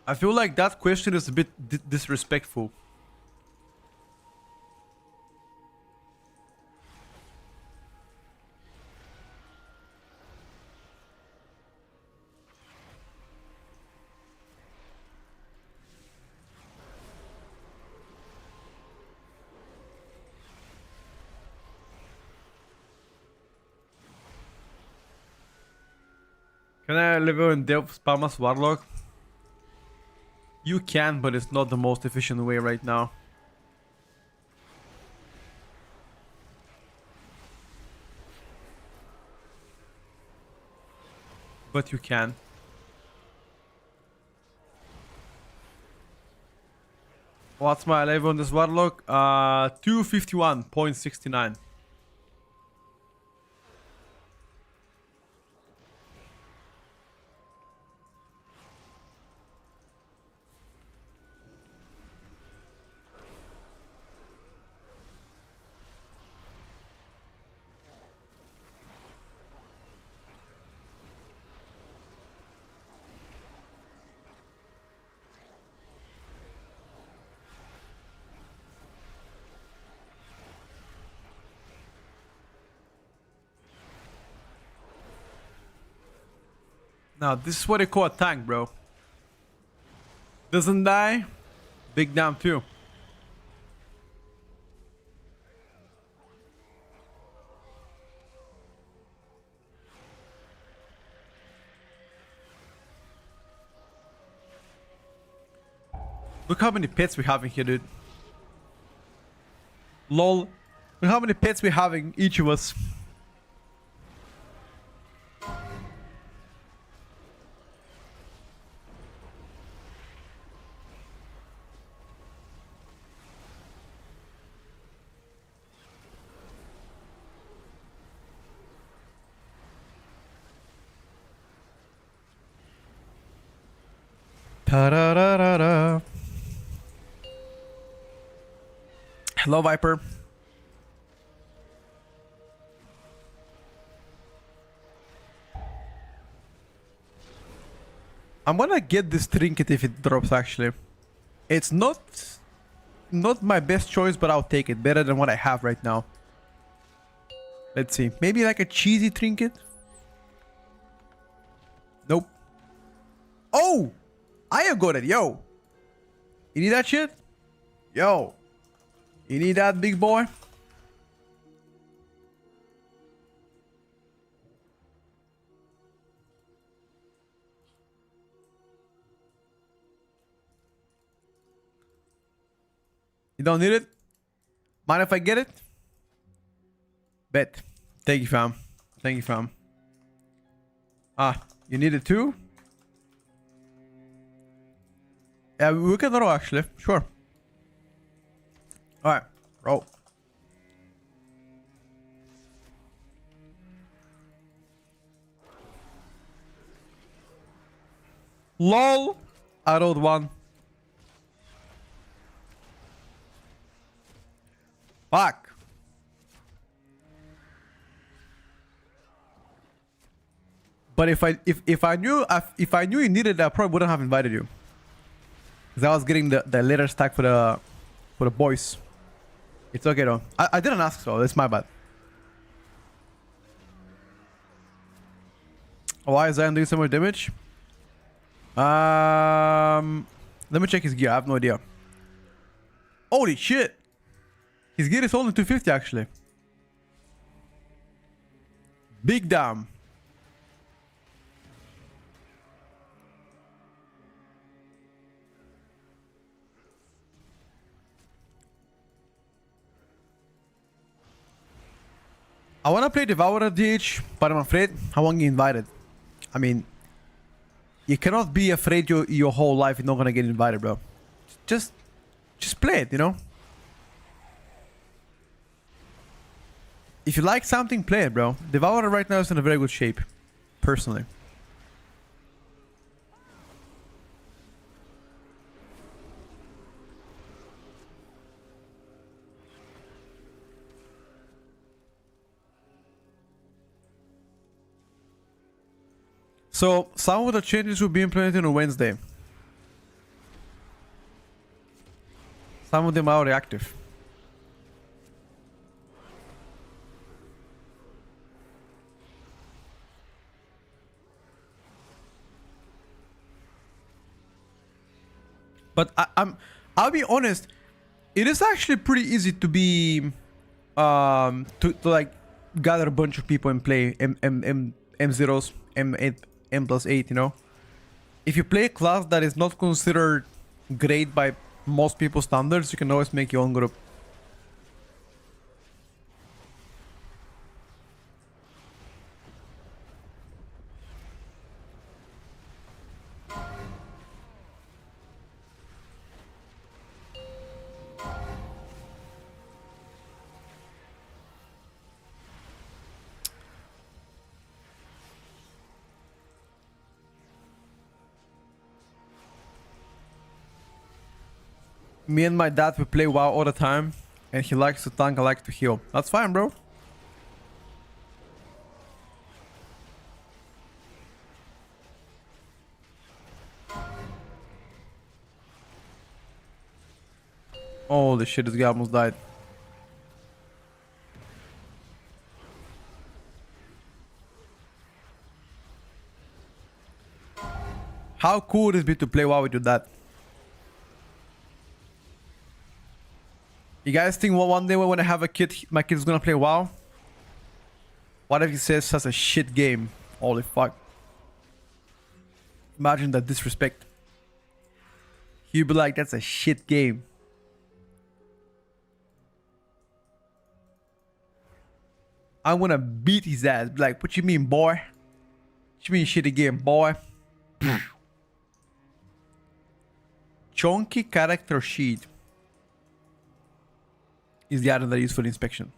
I feel like that question is a bit disrespectful. Can I level in depth spam as Warlock? You can, but it's not the most efficient way right now. But you can. What's my level on this Warlock? 251.69. Now, this is what they call a tank, bro. Doesn't die, big damn too. Look how many pets we have in here, dude. Lol. Look how many pets we having, each of us. Ta-da-da-da-da. Hello, Viper. I'm gonna get this trinket if it drops, actually. It's not my best choice, but I'll take it. Better than what I have right now. Let's see. Maybe like a cheesy trinket? Nope. Oh! I got it, yo. You need that shit? Yo. You need that, big boy? You don't need it? Mind if I get it? Bet. Thank you, fam. Thank you, fam. Ah, you need it too? Yeah, we can roll actually. Sure. Alright, roll. LOL! I rolled one. Fuck. But if I knew you needed it, I probably wouldn't have invited you. Cause I was getting the later stack for the boys. It's okay though. I didn't ask so. It's my bad. Why is Zion doing so much damage? Let me check his gear. I have no idea. Holy shit! His gear is only 250 actually. Big damn. I wanna play Devourer DH, but I'm afraid I won't get invited. I mean, you cannot be afraid your whole life you're not gonna get invited, bro. Just play it, you know? If you like something, play it, bro. Devourer right now is in a very good shape, personally. So, some of the changes will be implemented on Wednesday. Some of them are already active. But I'll be honest, it is actually pretty easy to be to like gather a bunch of people and play M0s, M8, M+8, you know? If you play a class that is not considered great by most people's standards, you can always make your own group. Me and my dad, we play WoW all the time, and he likes to tank, I like to heal. That's fine, bro. Holy shit, this guy almost died. How cool would it be to play WoW with your dad? You guys think one day when I have a kid, my kid's gonna play WoW? What if he says such a shit game? Holy fuck. Imagine that disrespect. He'd be like, that's a shit game. I'm gonna beat his ass. Be like, what you mean, boy? What you mean shitty game, boy? Chunky character sheet is the item that I use for inspection.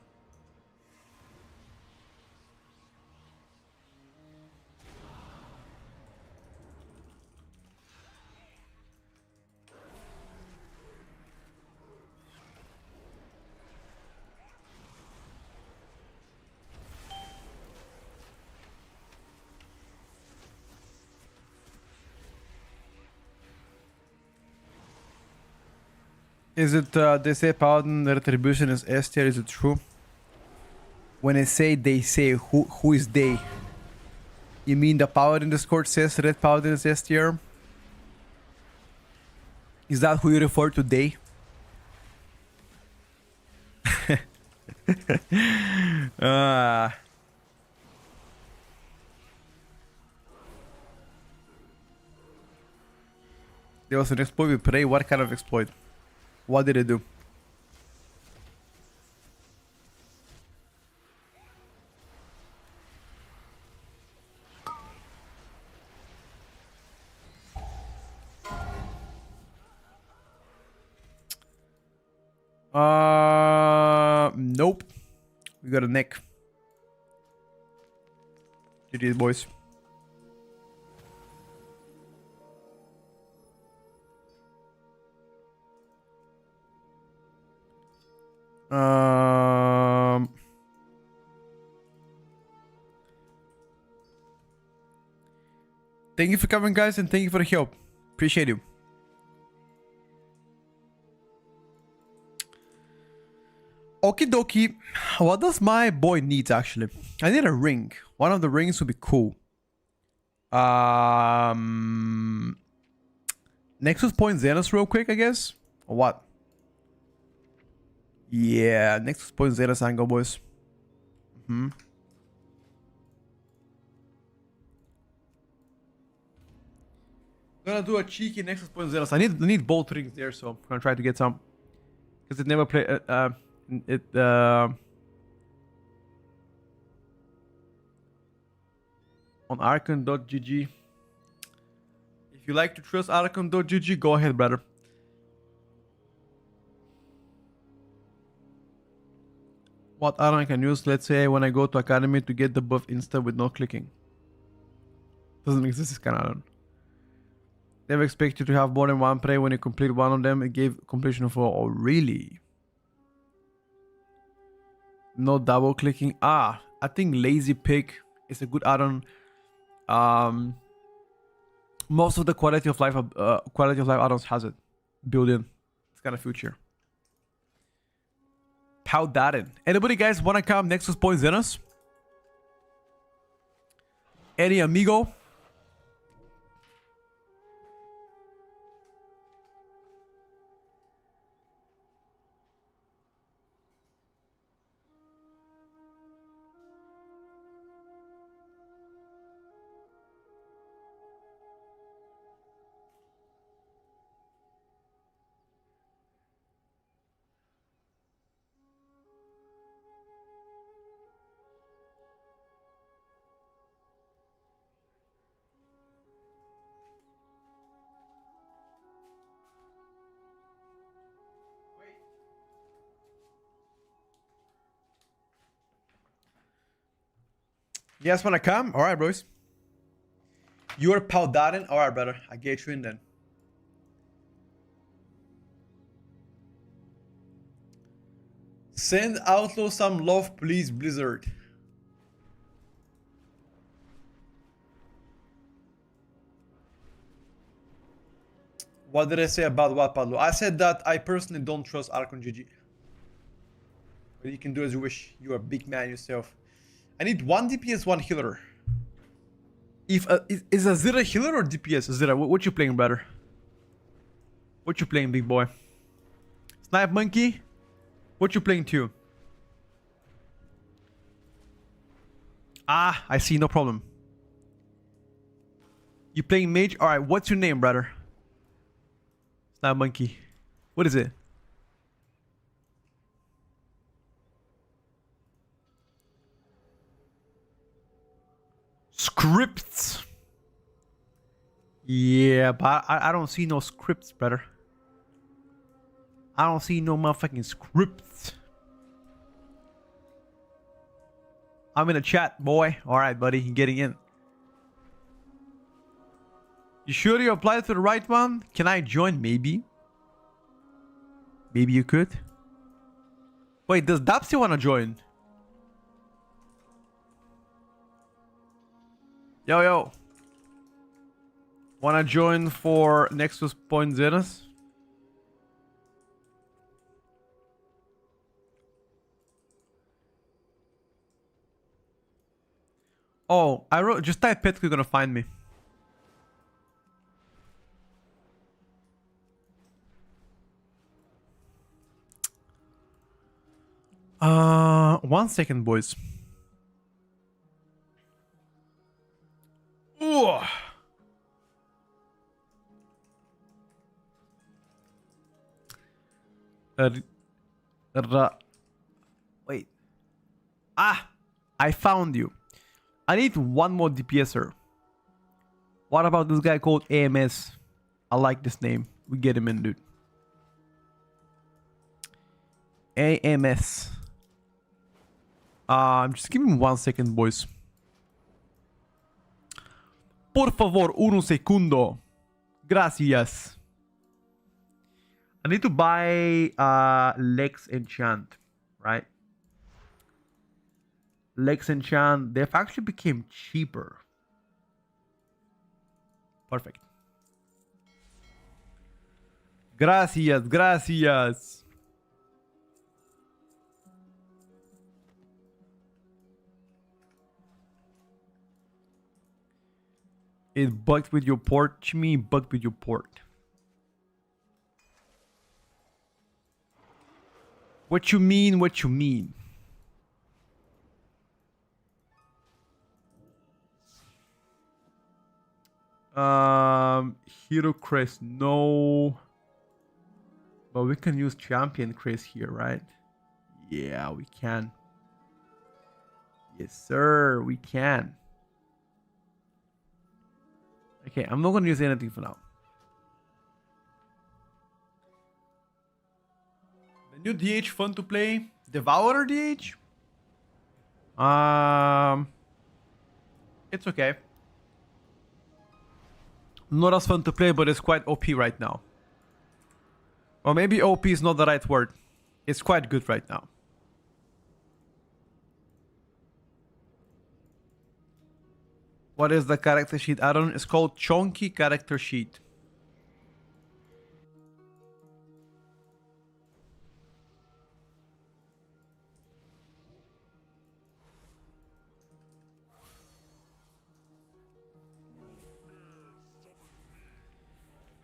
Is it, they say Paladin Retribution is S tier, is it true? When I say they say, who is they? You mean the Paladin Discord says Red Paladin is S tier? Is that who you refer to, they? There was an exploit with Prey. What kind of exploit? What did it do? Nope. We got a neck. GG's, boys. Thank you for coming, guys, and thank you for the help. Appreciate you. Okie dokie. What does my boy need, actually? I need a ring. One of the rings would be cool. Nexus Point Xenos real quick, I guess? Or what? Yeah, Nexus Point Xenos angle, boys. Gonna do a cheeky Nexus Point Xenos. I need both rings there, so I'm gonna try to get some. Because it never play on Archon.gg. If you like to trust Archon.gg, go ahead, brother. What add-on I can use, let's say when I go to Academy to get the buff insta with no clicking. Doesn't exist this kind of add-on. Never expect you to have more than one prey when you complete one of them. It gave completion of all. Oh, really? No double clicking. I think Lazy Pig is a good add-on. Most of the quality of life add-ons has it built in. It's kind of future. Addon. Anybody guys wanna come Nexus Point Xenos? Any amigo? You guys wanna come? Alright, bros. You're Addon? Alright, brother. I get you in then. Send Outlaw some love, please, Blizzard. What did I say about what, Pablo? I said that I personally don't trust Archon GG. But you can do as you wish. You're a big man yourself. I need one DPS, one healer. If is Azira healer or DPS? Azira, what you playing, brother? What you playing, big boy? Snipe Monkey? What you playing too? I see, no problem. You playing mage? Alright, what's your name, brother? Snipe Monkey. What is it? Scripts. Yeah, but I don't see no scripts, brother. I don't see no motherfucking scripts. I'm in a chat, boy. Alright, buddy. You're getting in. You sure you applied to the right one? Can I join? Maybe. Maybe you could. Wait, does Dapsy want to join? Yo. Wanna join for Nexus Point Xenos? Oh, I wrote, just type pet, you're gonna find me. One second, boys. Ooh. Wait. I found you. I need one more DPSer. What about this guy called AMS? I like this name. We get him in, dude. AMS. Just give me 1 second, boys. Por favor, un segundo. Gracias. I need to buy Lex Enchant, right? Lex Enchant, they've actually became cheaper. Perfect. Gracias, gracias. It bugged with your port. Chimmy bugged with your port. What you mean? What you mean? Hero Crest, no. But we can use Champion Crest here, right? Yeah, we can. Yes, sir, we can. Okay, I'm not gonna use anything for now. The new DH fun to play. Devourer DH? It's okay. Not as fun to play, but it's quite OP right now. Or maybe OP is not the right word. It's quite good right now. What is the character sheet add-on? It's called Chonky Character Sheet.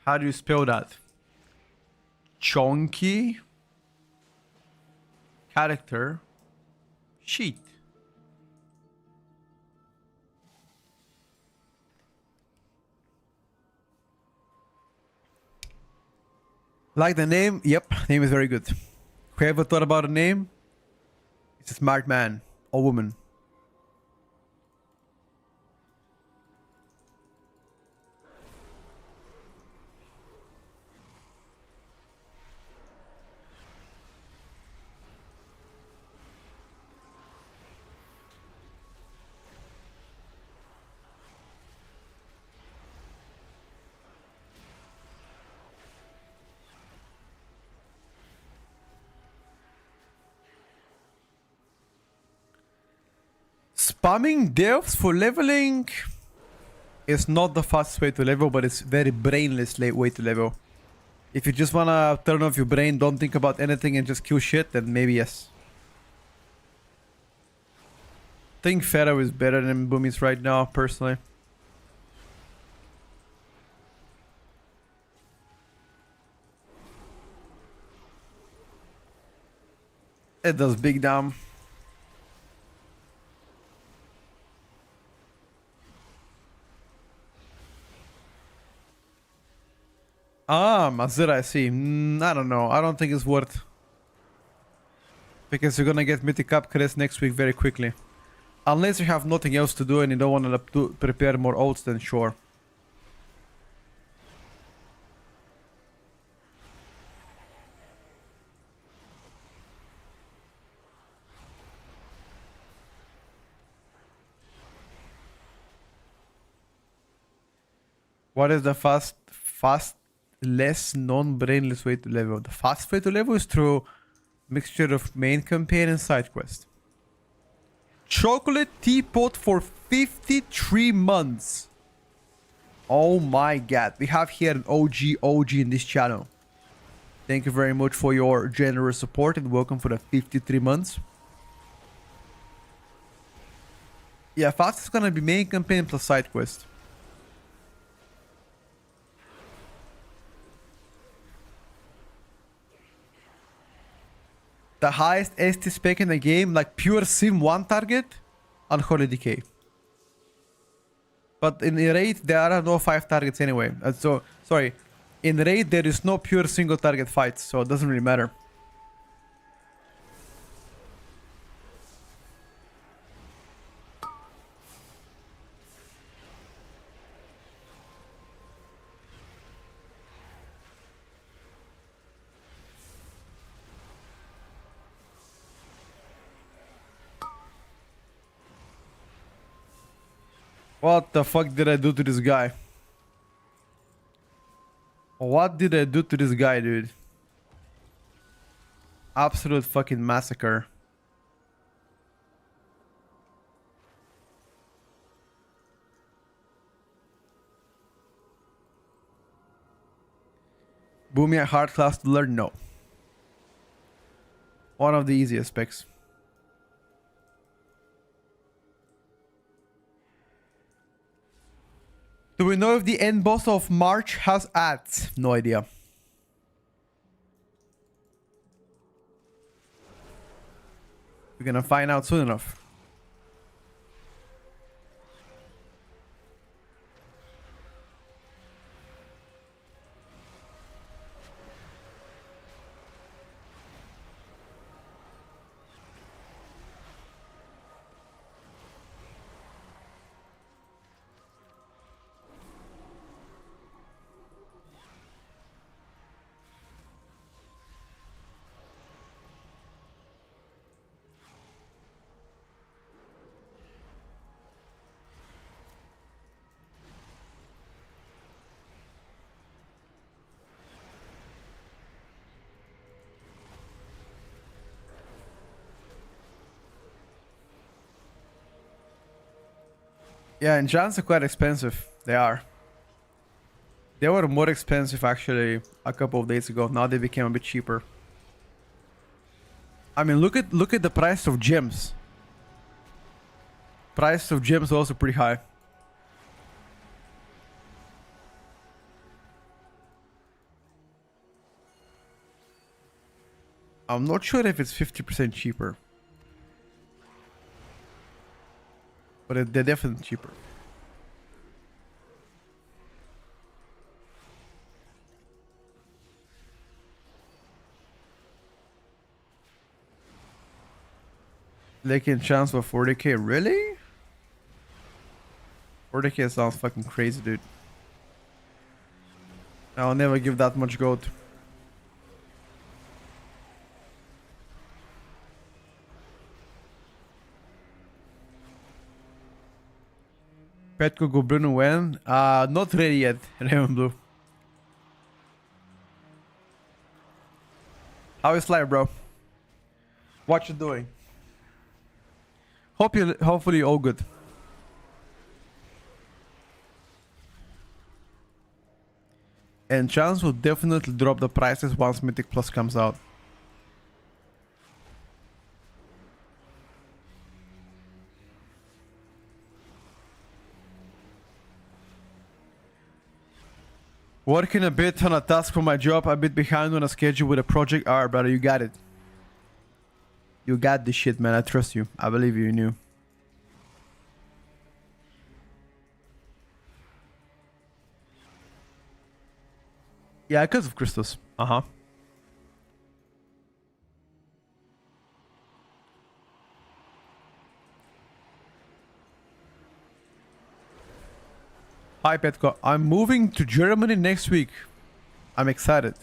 How do you spell that? Chonky Character Sheet. Like the name? Yep, name is very good. Whoever thought about a name? It's a smart man or woman. Spamming devs for leveling is not the fastest way to level, but it's very brainless way to level. If you just wanna turn off your brain, don't think about anything and just kill shit, then maybe yes. I think Pharaoh is better than Boomies right now, personally. It does big damn. Mazir, I see. I don't know. I don't think it's worth. Because you're gonna get Mythic Cup Crest next week very quickly. Unless you have nothing else to do and you don't want to prepare more ults, then sure. What is the less non-brainless way to level? The fast way to level is through mixture of main campaign and side quest. Chocolate teapot for 53 months. Oh my god. We have here an OG in this channel. Thank you very much for your generous support and welcome for the 53 months. Yeah, fast is gonna be main campaign plus side quest. The highest ST spec in the game, like pure sim 1 target, Unholy Decay. But in the raid, there are no 5 targets anyway. Sorry. In raid, there is no pure single target fights, so it doesn't really matter. What the fuck did I do to this guy? What did I do to this guy, dude? Absolute fucking massacre. Boomy hard class to learn? No. One of the easiest specs. Do we know if the end boss of March has ads? No idea. We're gonna find out soon enough. Yeah, enchants are quite expensive. They are. They were more expensive actually a couple of days ago. Now they became a bit cheaper. I mean, look at the price of gems. Price of gems also pretty high. I'm not sure if it's 50% cheaper. But they're definitely cheaper. Like in chance for 40k, really? 40k sounds fucking crazy, dude. I'll never give that much gold. Petco go Bruno when? Not ready yet, Raymond Blue. How is life, bro? What you doing? Hopefully all good. And Chance will definitely drop the prices once Mythic Plus comes out. Working a bit on a task for my job, a bit behind on a schedule with a project. Alright, brother, you got it. You got this shit, man. I trust you. I believe you knew. Yeah, because of crystals. Uh-huh. Hi, Petko. I'm moving to Germany next week. I'm excited.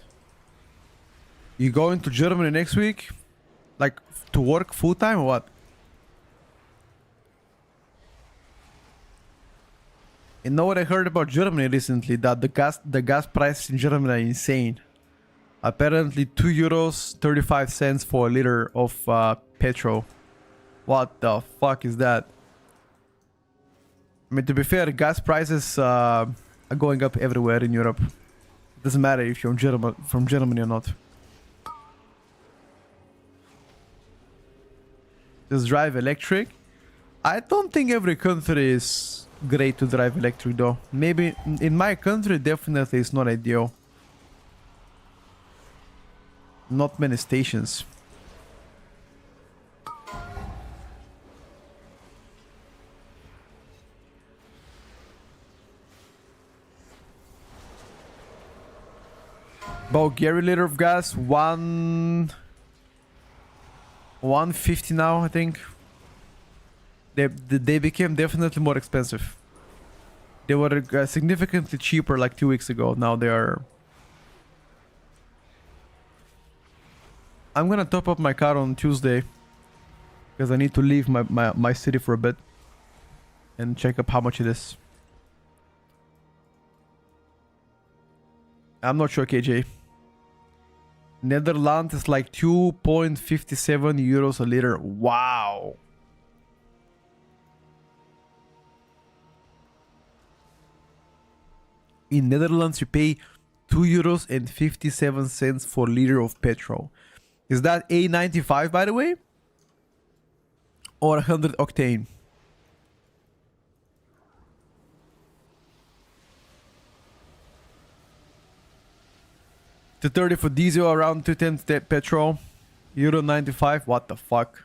You going to Germany next week? Like, to work full-time or what? You know what I heard about Germany recently? That the gas prices in Germany are insane. Apparently 2 euros 35 cents for a liter of petrol. What the fuck is that? I mean, to be fair, gas prices are going up everywhere in Europe. It doesn't matter if you're from Germany or not. Just drive electric. I don't think every country is great to drive electric though. Maybe in my country, definitely it's not ideal. Not many stations. Bulgaria liter of gas, 150 now, I think. They became definitely more expensive. They were significantly cheaper like 2 weeks ago. Now they are. I'm gonna top up my car on Tuesday because I need to leave my city for a bit. and check up how much it is. I'm not sure, KJ. Netherlands is like 2.57 euros a liter. Wow. In Netherlands, you pay 2 euros and 57 for a liter of petrol. Is that A95, by the way? Or 100 octane? $230 for diesel, around 210 petrol. Euro 95, what the fuck?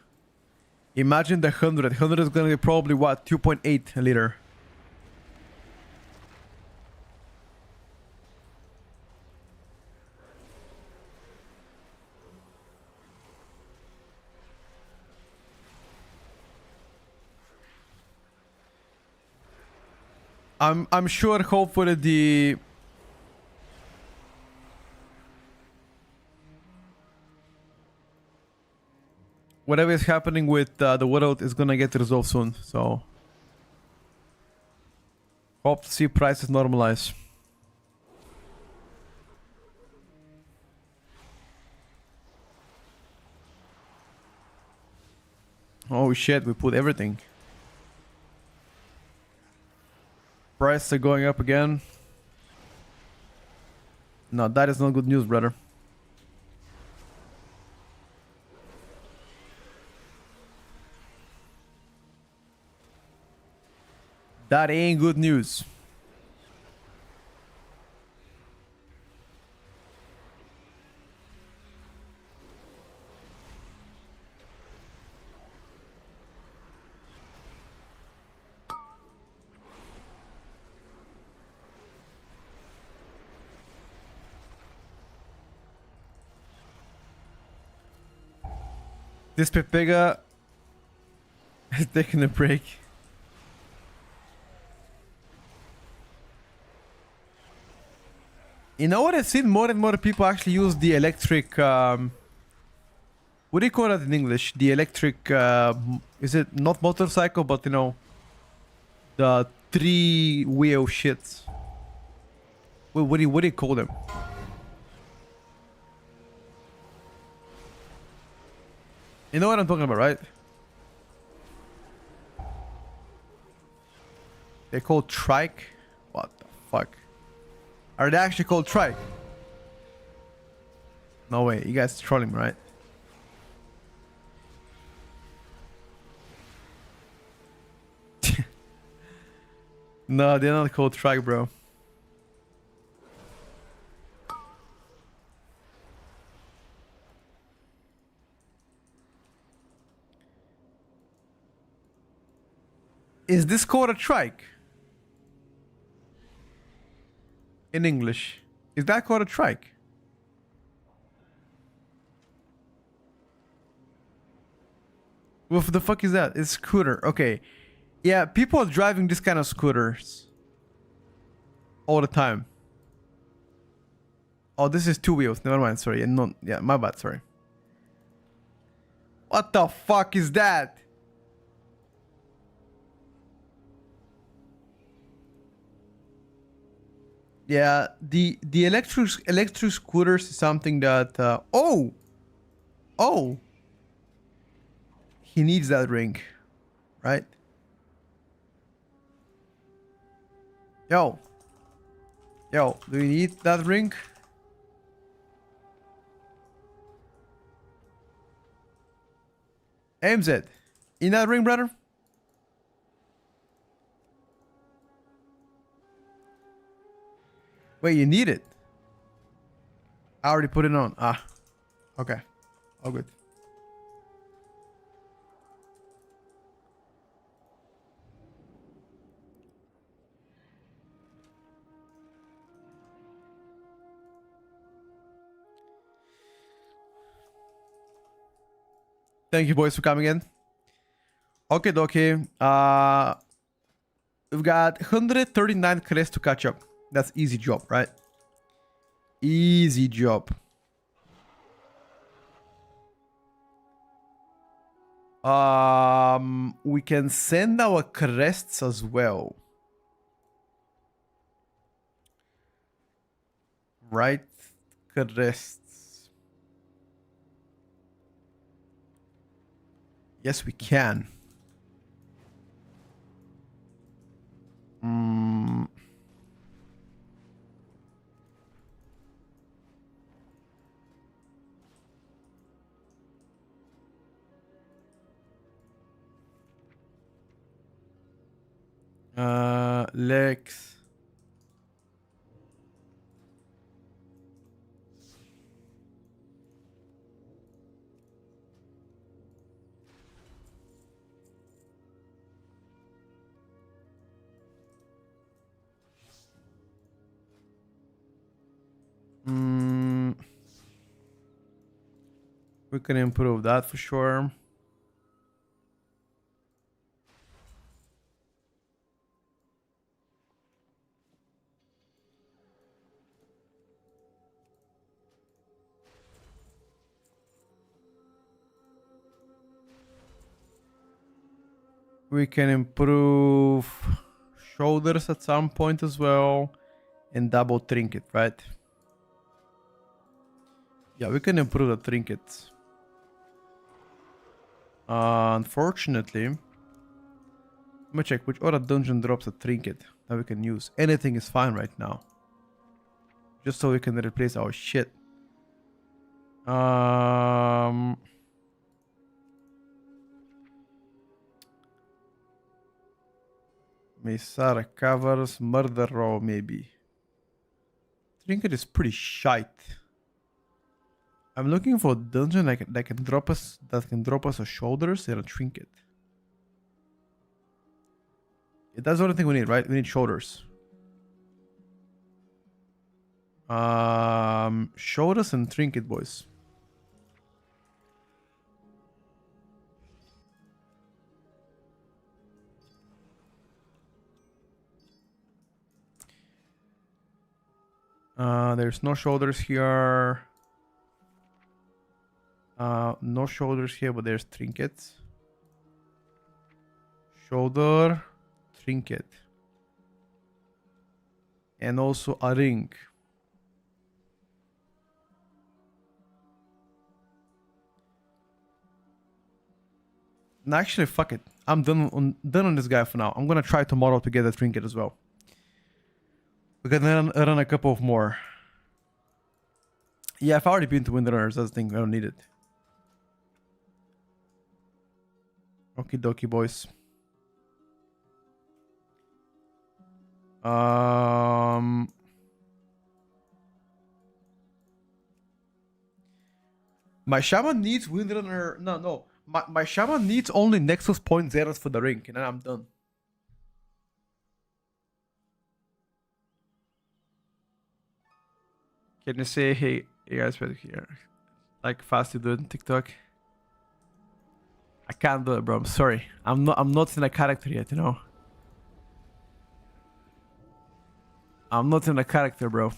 Imagine the 100. 100 is gonna be probably what? 2.8 a liter. I'm sure hopefully the whatever is happening with the world is gonna get resolved soon, so hope to see prices normalize. Oh shit, we put everything. Prices are going up again. No, that is not good news, brother. That ain't good news. This Pepega is taking a break. You know what? I've seen more and more people actually use the electric. What do you call it in English? The electric. Is it not motorcycle, but you know, the three-wheel shits. What do you call them? You know what I'm talking about, right? They're called trike. What the fuck? Are they actually called trike? No way, you guys trolling me, right? No, they're not called trike, bro. Is this called a trike? In English. Is that called a trike? What the fuck is that? It's scooter. Okay. Yeah, people are driving this kind of scooters all the time. Oh, this is two wheels. Never mind. Sorry. No, yeah, my bad. Sorry. What the fuck is that? Yeah, the electric scooters is something that oh, he needs that ring, right? Yo, do you need that ring? AMZ, in that ring, brother? Wait, you need it? I already put it on. Ah, okay. All good. Thank you, boys, for coming in. Okay, dokie. We've got 139 credits to catch up. That's easy job, right? Easy job. We can send our crests as well. Right? Crests. Yes, we can. Legs. We can improve that for sure. We can improve shoulders at some point as well. And double trinket, right? Yeah, we can improve the trinkets. Unfortunately, let me check which other dungeon drops a trinket that we can use. Anything is fine right now. Just so we can replace our shit. Mesara covers, murder row maybe. Trinket is pretty shite. I'm looking for a dungeon that can drop us a shoulders and a trinket. Yeah, that's the only thing we need, right? We need shoulders. Shoulders and trinket, boys. There's no shoulders here. No shoulders here, but there's trinkets. Shoulder, trinket. And also a ring. No, actually, fuck it. I'm done on this guy for now. I'm gonna try tomorrow to get a trinket as well. We can run a couple of more. Yeah, I've already been to Windrunners. That's the thing. I don't need it. Okie dokie, boys. My shaman needs Windrunner. No. My shaman needs only Nexus point zeros for the ring, and then I'm done. Can you say, hey guys, right here? Like fast you do it on TikTok? I can't do it, bro. I'm sorry. I'm not in a character yet, you know? I'm not in a character, bro.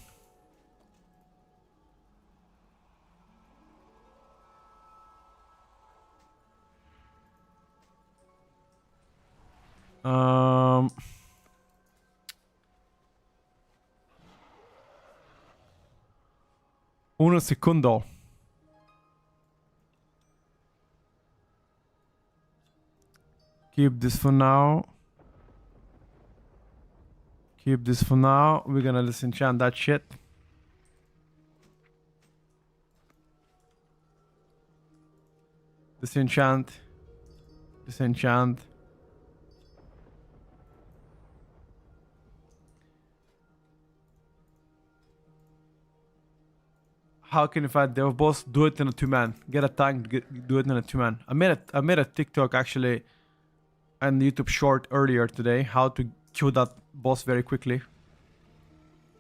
Uno segundo. Keep this for now. Keep this for now. We're gonna disenchant that shit. Disenchant. Disenchant. How can you fight Dev Boss? Do it in a 2-man. Get a tank, do it in a 2-man. I made a TikTok actually and YouTube short earlier today how to kill that boss very quickly.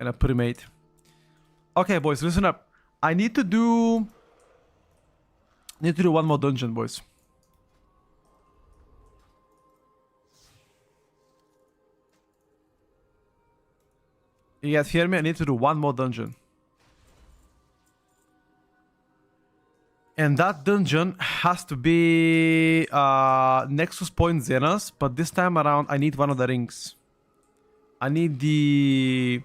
And I put him 8. Okay, boys, listen up. I need to do one more dungeon, boys. You guys hear me? I need to do one more dungeon. And that dungeon has to be Nexus Point Xenos, but this time around I need one of the rings. I need the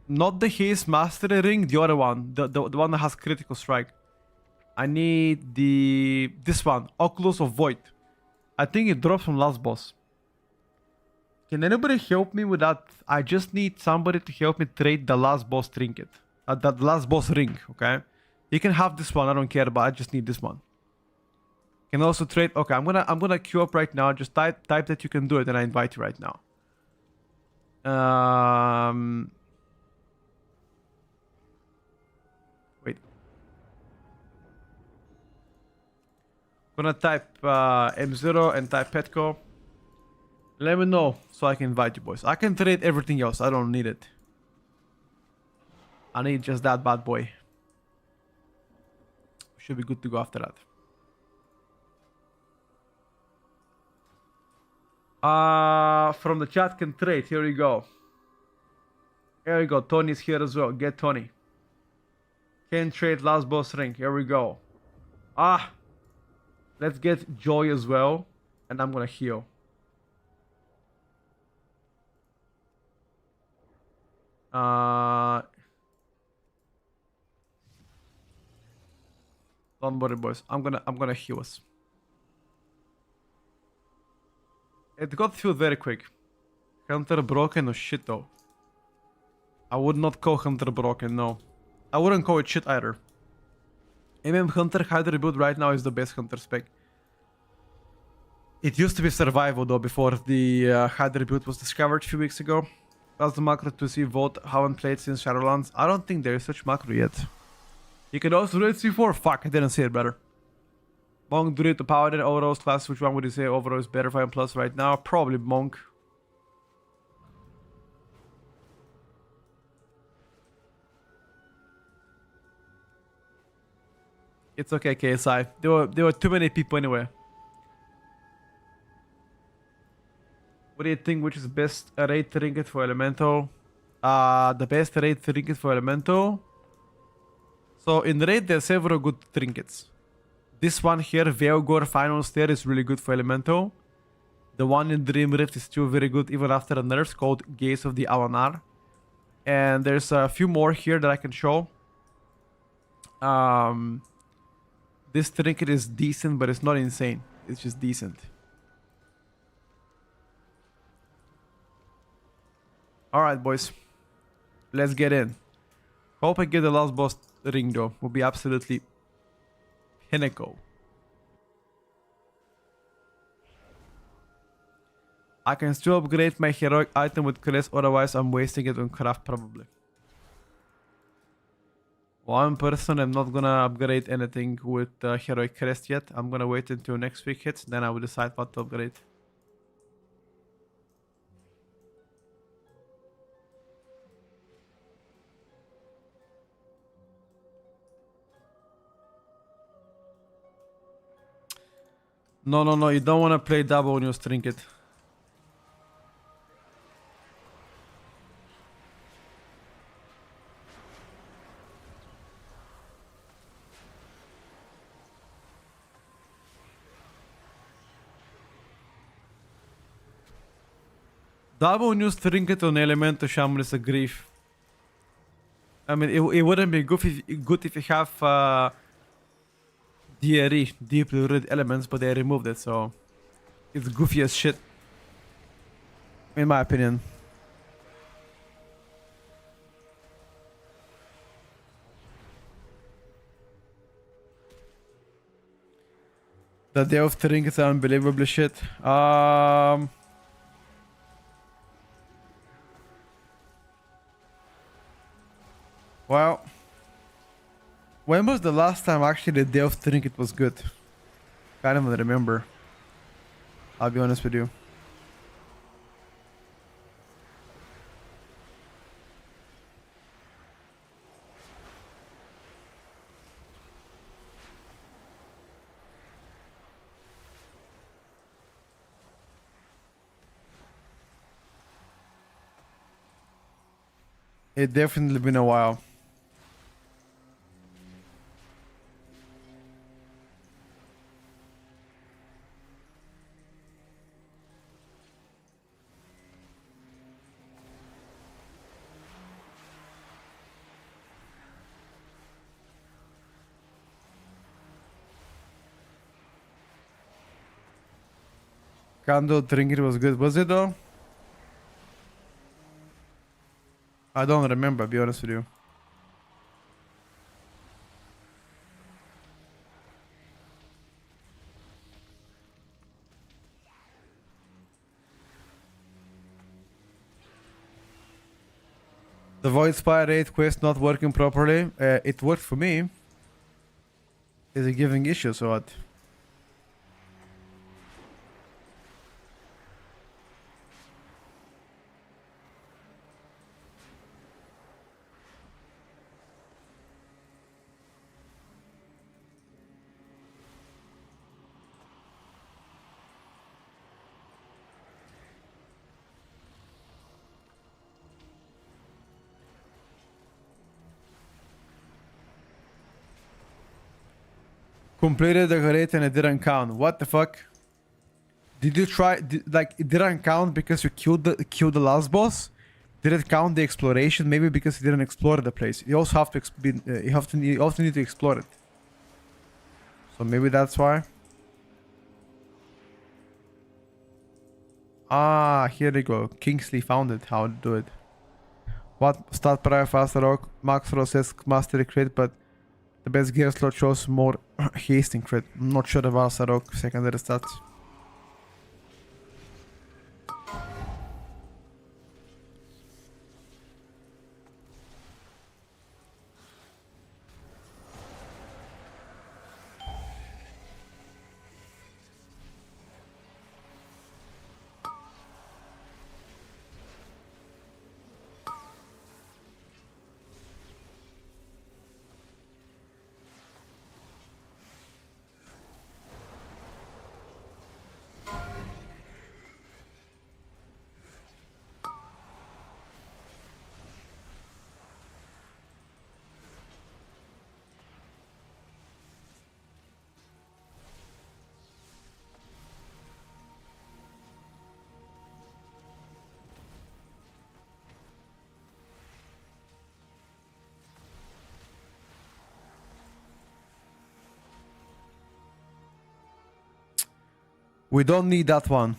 not the Haste Mastery ring, the other one, the one that has critical strike. I need this one, Oculus of Void. I think it drops from last boss. Can anybody help me with that? I just need somebody to help me trade the last boss trinket. The last boss ring, okay? You can have this one, I don't care, but I just need this one. Can also trade. Okay, I'm gonna queue up right now. Just type that you can do it, and I invite you right now. Wait. Gonna type M0 and type Petco. Let me know so I can invite you, boys. I can trade everything else. I don't need it. I need just that bad boy. Should be good to go after that. From the chat can trade. Here we go. Here we go. Tony's here as well. Get Tony. Can trade last boss ring. Here we go. Let's get Joy as well. And I'm gonna heal. Don't worry, boys. I'm gonna heal us. It got filled very quick. Hunter broken or shit though. I would not call Hunter broken, no. I wouldn't call it shit either. Hunter Hydra build right now is the best Hunter spec. It used to be survival though before the Hydra build was discovered a few weeks ago. That's the macro to see vote. Haven't played since Shadowlands. I don't think there is such macro yet. You can also do it C4. Fuck, I didn't see it better. Monk, Druid, Paladin, Overall's class. Which one would you say overall is better for him plus right now? Probably Monk. It's okay, KSI. There were too many people anyway. What do you think? Which is the best raid trinket for Elemental? The best raid trinket for Elemental. So in raid there's several good trinkets. This one here, Veilgore Final Stair, is really good for Elemental. The one in Dream Rift is still very good even after the nerfs, called Gaze of the Alanar. And there's a few more here that I can show. This trinket is decent, but it's not insane. It's just decent. Alright, boys. Let's get in. Hope I get the last boss ring though. Will be absolutely pinnacle. I can still upgrade my heroic item with crest, otherwise I'm wasting it on craft probably. One person, I'm not gonna upgrade anything with heroic crest yet. I'm gonna wait until next week hits, then I will decide what to upgrade. No, you don't want to play double on your trinket. Double news trinket on Elemental Shaman is a grief. I mean, it wouldn't be good if you have DRE, deeply rooted elements, but they removed it, so it's goofy as shit, in my opinion. The day of trinkets are unbelievably shit. Well, when was the last time actually the day of trinket was good? Can't even remember. I'll be honest with you. It definitely been a while. Candle drinking was good. Was it though? I don't remember, to be honest with you. The Void Spire 8 quest not working properly. It worked for me. Is it giving issues or what? Completed the raid and it didn't count. What the fuck? Did you try? Like it didn't count because you killed the last boss? Did it count the exploration? Maybe because you didn't explore the place. You also have to you also need to explore it. So maybe that's why. Ah, here they go. Kingsley found it. How to do it. What start prior faster rock? Max Ross says mastery crit, but the best gear slot shows more hasting crit. I'm not sure about Sarok secondary stats. We don't need that one.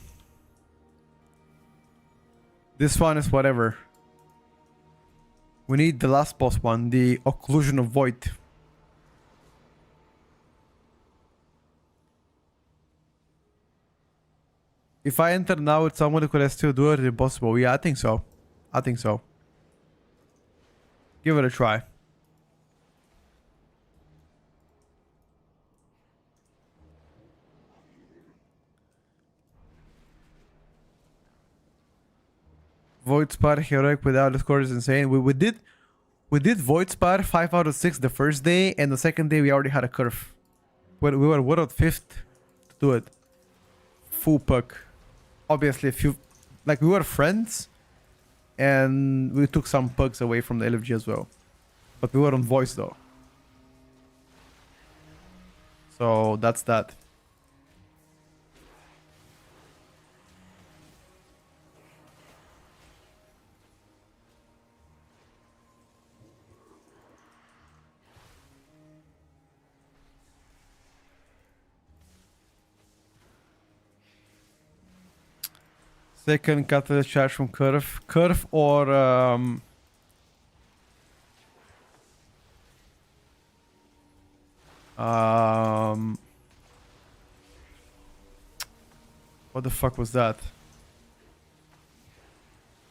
This one is whatever. We need the last boss one, the Occlusion of Void. If I enter now with someone who could still do it, impossible. Yeah, I think so. I think so. Give it a try. Void Spire heroic without the score is insane. We did Void Spire 5 out of 6 the first day, and the second day we already had a curve. We were 1 out of 5th to do it. Full puck. Obviously, if you like, we were friends, and we took some pucks away from the LFG as well, but we were on voice though. So that's that. Second catalyst charge from curve. Curve or what the fuck was that?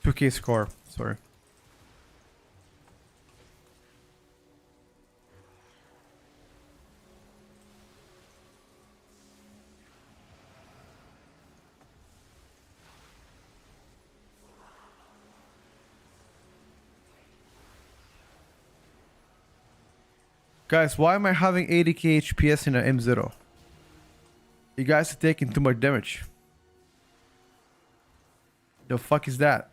2k score, sorry. Guys, why am I having 80k HPS in an M0? You guys are taking too much damage. The fuck is that?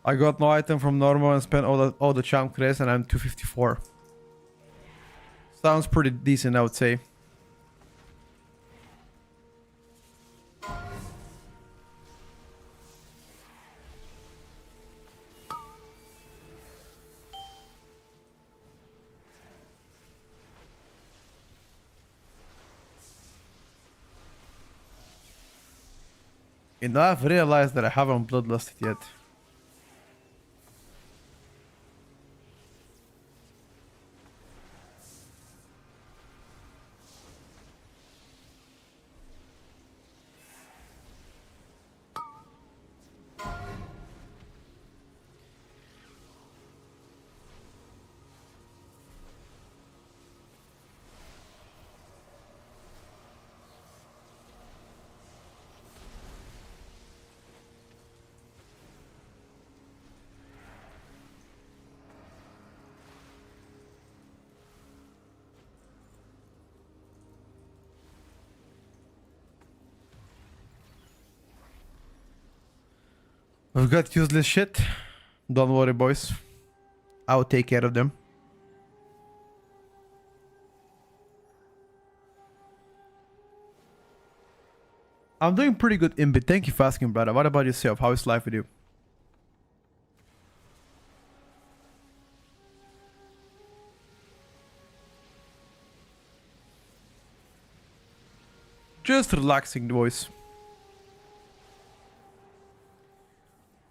I got no item from normal and spent all the champ credits and I'm 254. Sounds pretty decent, I would say. You know, I've realized that I haven't bloodlusted yet. We've got useless shit. Don't worry, boys. I'll take care of them. I'm doing pretty good, Imbi. Thank you for asking, brother. What about yourself? How is life with you? Just relaxing, boys.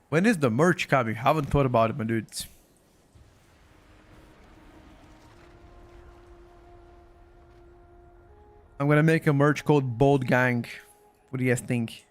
When is the merch coming? Haven't thought about it, my dudes. I'm gonna make a merch called Bold Gang. What do you guys think?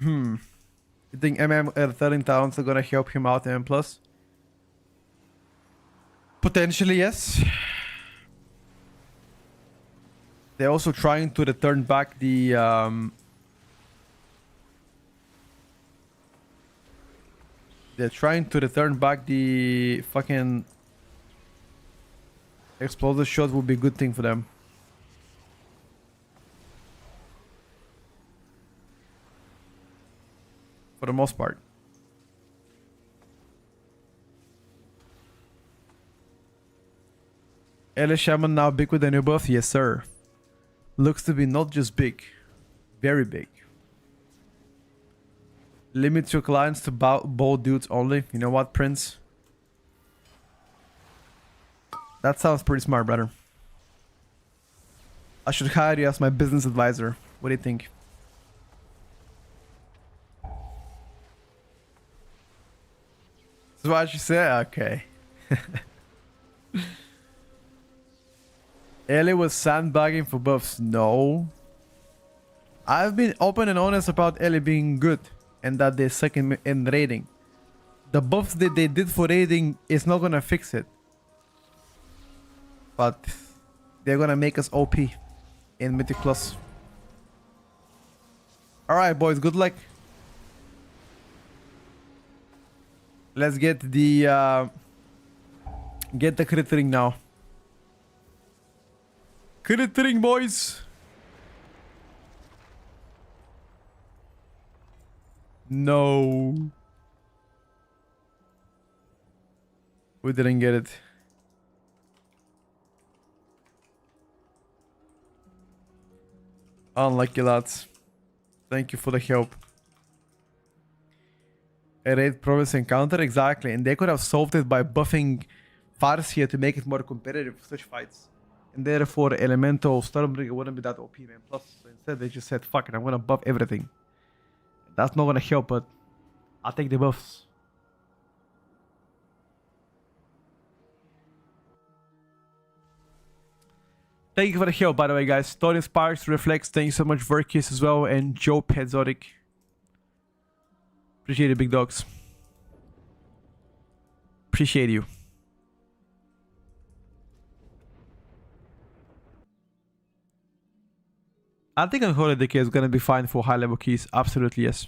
You think MM 13 towns are gonna help him out M+? Potentially, yes. They're also trying to return back the they're trying to return back the fucking explosive shot. Would be a good thing for them. For the most part. LA Shaman now big with the new buff? Yes, sir. Looks to be not just big, very big. Limit your clients to bold dudes only. You know what, Prince? That sounds pretty smart, brother. I should hire you as my business advisor. What do you think? That's what you said? Okay. Ellie was sandbagging for buffs. No. I've been open and honest about Ellie being good and that they suck in raiding. The buffs that they did for raiding is not gonna fix it. But they're gonna make us OP in Mythic Plus. Alright, boys, good luck. Let's get the crittering now. Crittering, boys. No. We didn't get it. Unlucky, lads. Thank you for the help. A raid province encounter, exactly, and they could have solved it by buffing Farsia to make it more competitive for such fights. And therefore, Elemental Stormbringer wouldn't be that OP, man. Plus, instead they just said, fuck it, I'm gonna buff everything. That's not gonna help, but I'll take the buffs. Thank you for the help, by the way, guys. Tony Sparks, Reflex, thank you so much, Verkis as well, and Joe Pedzotic. Appreciate it, big dogs. Appreciate you. I think Unholy Decay is gonna be fine for high level keys. Absolutely yes.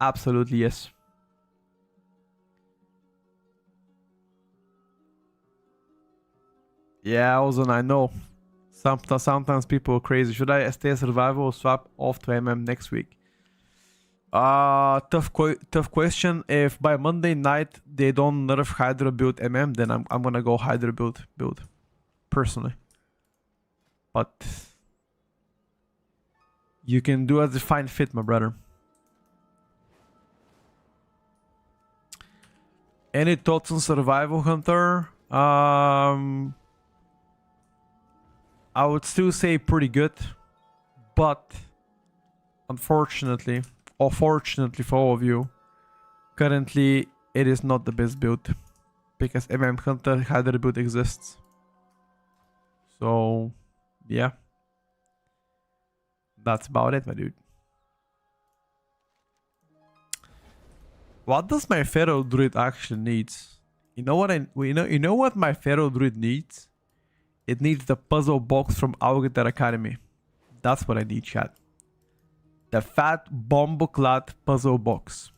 Absolutely yes. Yeah, Ozone, I know. Sometimes people are crazy. Should I stay survival or swap off to MM next week? Tough question. If by Monday night they don't nerf Hydra build MM, then I'm gonna go Hydra build personally. But you can do as you find fit, my brother. Any thoughts on Survival Hunter? I would still say pretty good, but unfortunately, or fortunately for all of you, currently it is not the best build because Hunter Hydra build exists. So, yeah, that's about it, my dude. What does my Feral Druid actually needs? You know what my Feral Druid needs? It needs the puzzle box from Augeter Academy. That's what I need, chat. The fat bombo-clad puzzle box.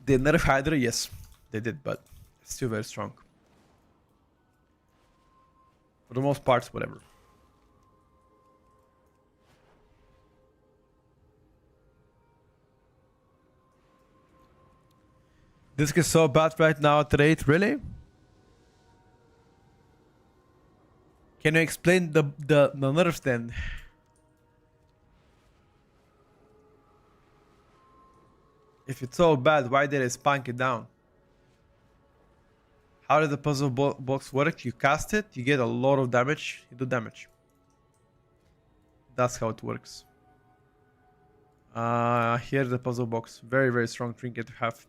They nerf Hydra? Yes, they did, but it's still very strong. For the most part, whatever. This is so bad right now at rate, really? Can you explain the nerfs then? If it's so bad, why did it spunk it down? How did the puzzle box work? You cast it, you get a lot of damage, you do damage. That's how it works. Here's the puzzle box. Very, very strong trinket to have.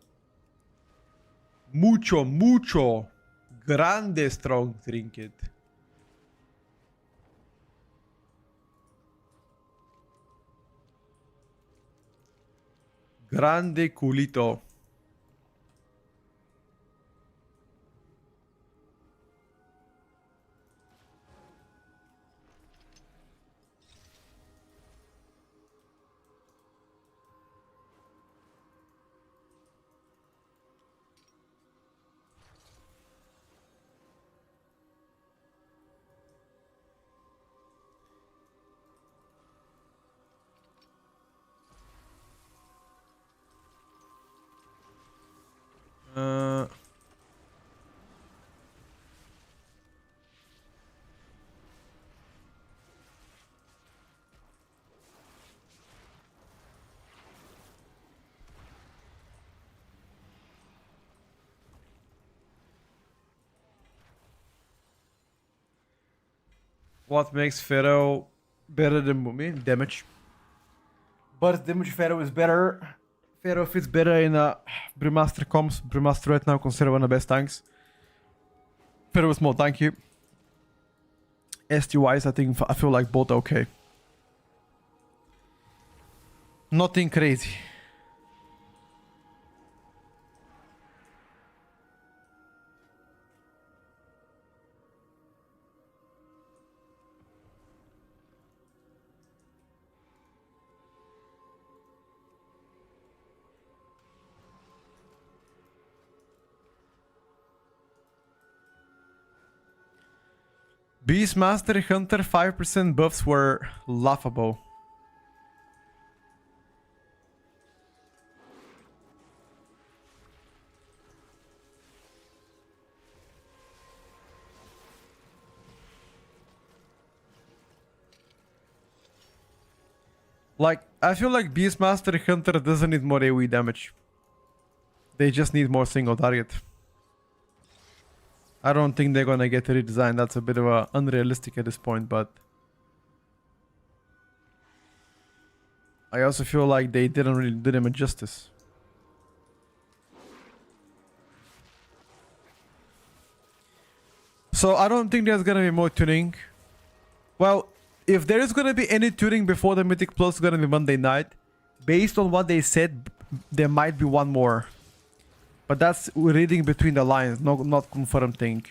Mucho grande strong trinket. Grande culito. What makes Pharaoh better than Mummy? Damage. But damage Pharaoh is better. Pharaoh fits better in Brewmaster comps. Brewmaster right now considered one of the best tanks. Pharaoh is more tanky. ST wise, I feel like both are okay. Nothing crazy. Beastmaster Hunter 5% buffs were laughable. Like, I feel like Beastmaster Hunter doesn't need more AoE damage. They just need more single target. I don't think they're gonna get redesigned. That's a bit of unrealistic at this point, but I also feel like they didn't really do him a justice. So I don't think there's gonna be more tuning. Well, if there is gonna be any tuning before the Mythic Plus, it's gonna be Monday night. Based on what they said, there might be one more. But that's reading between the lines, not confirmed thing.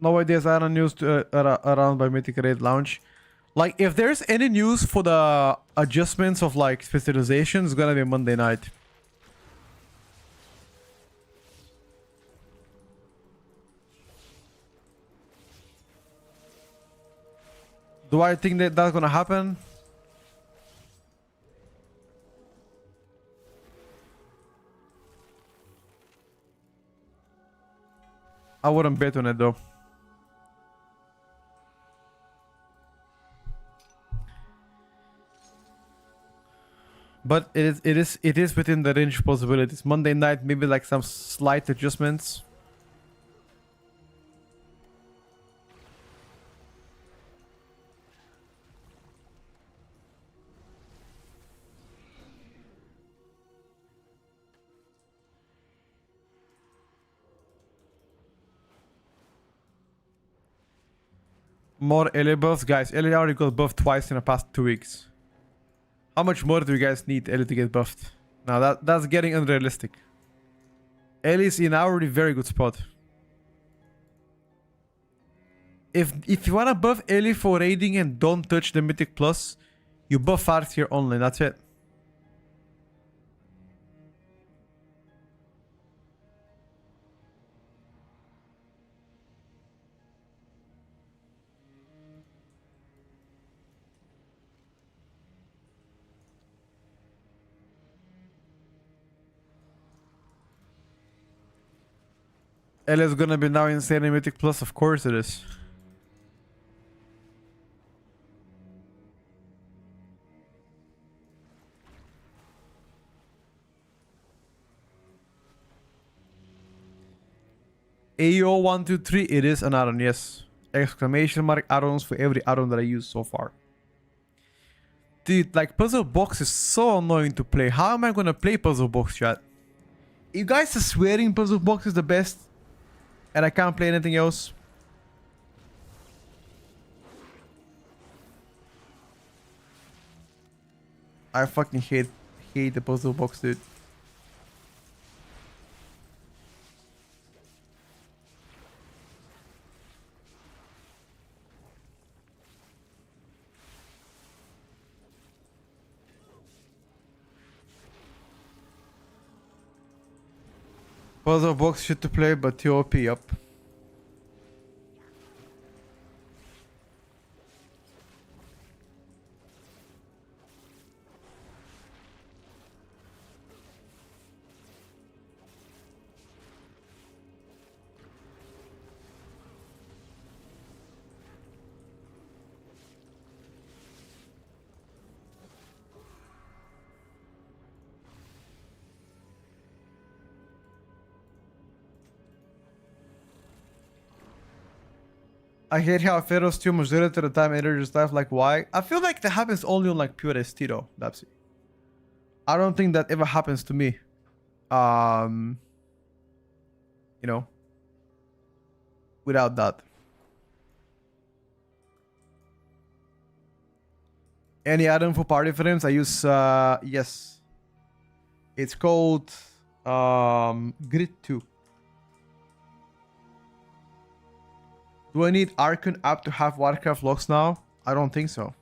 Nowadays, I don't news to, around by Mythic Raid launch. Like, if there's any news for the adjustments of like specialization, it's gonna be Monday night. Do I think that that's gonna happen? I wouldn't bet on it though. But it is within the range of possibilities. Monday night, maybe like some slight adjustments. More Ellie buffs, guys. Ellie already got buffed twice in the past 2 weeks. How much more do you guys need Ellie to get buffed? Now that's getting unrealistic. Ellie's in already very good spot. If you wanna buff Ellie for raiding and don't touch the Mythic Plus, you buff Farseer only, that's it. Ellie is gonna be now insane in Mythic Plus, of course it is. AO123, it is an addon, yes. Exclamation mark addons for every addon that I use so far. Dude, like Puzzle Box is so annoying to play. How am I gonna play Puzzle Box, chat? You guys are swearing Puzzle Box is the best and I can't play anything else. I fucking hate the Puzzle Box, dude. Puzzle Box shit to play, but TOP up. I hate how Pharaoh's too majority of the time energy stuff, like why? I feel like that happens only on like pure ST though, Dapsy. I don't think that ever happens to me. You know, without that. Any add-on for party frames? I use yes. It's called Grid 2. Do I need Archon app to have Warcraft logs now? I don't think so.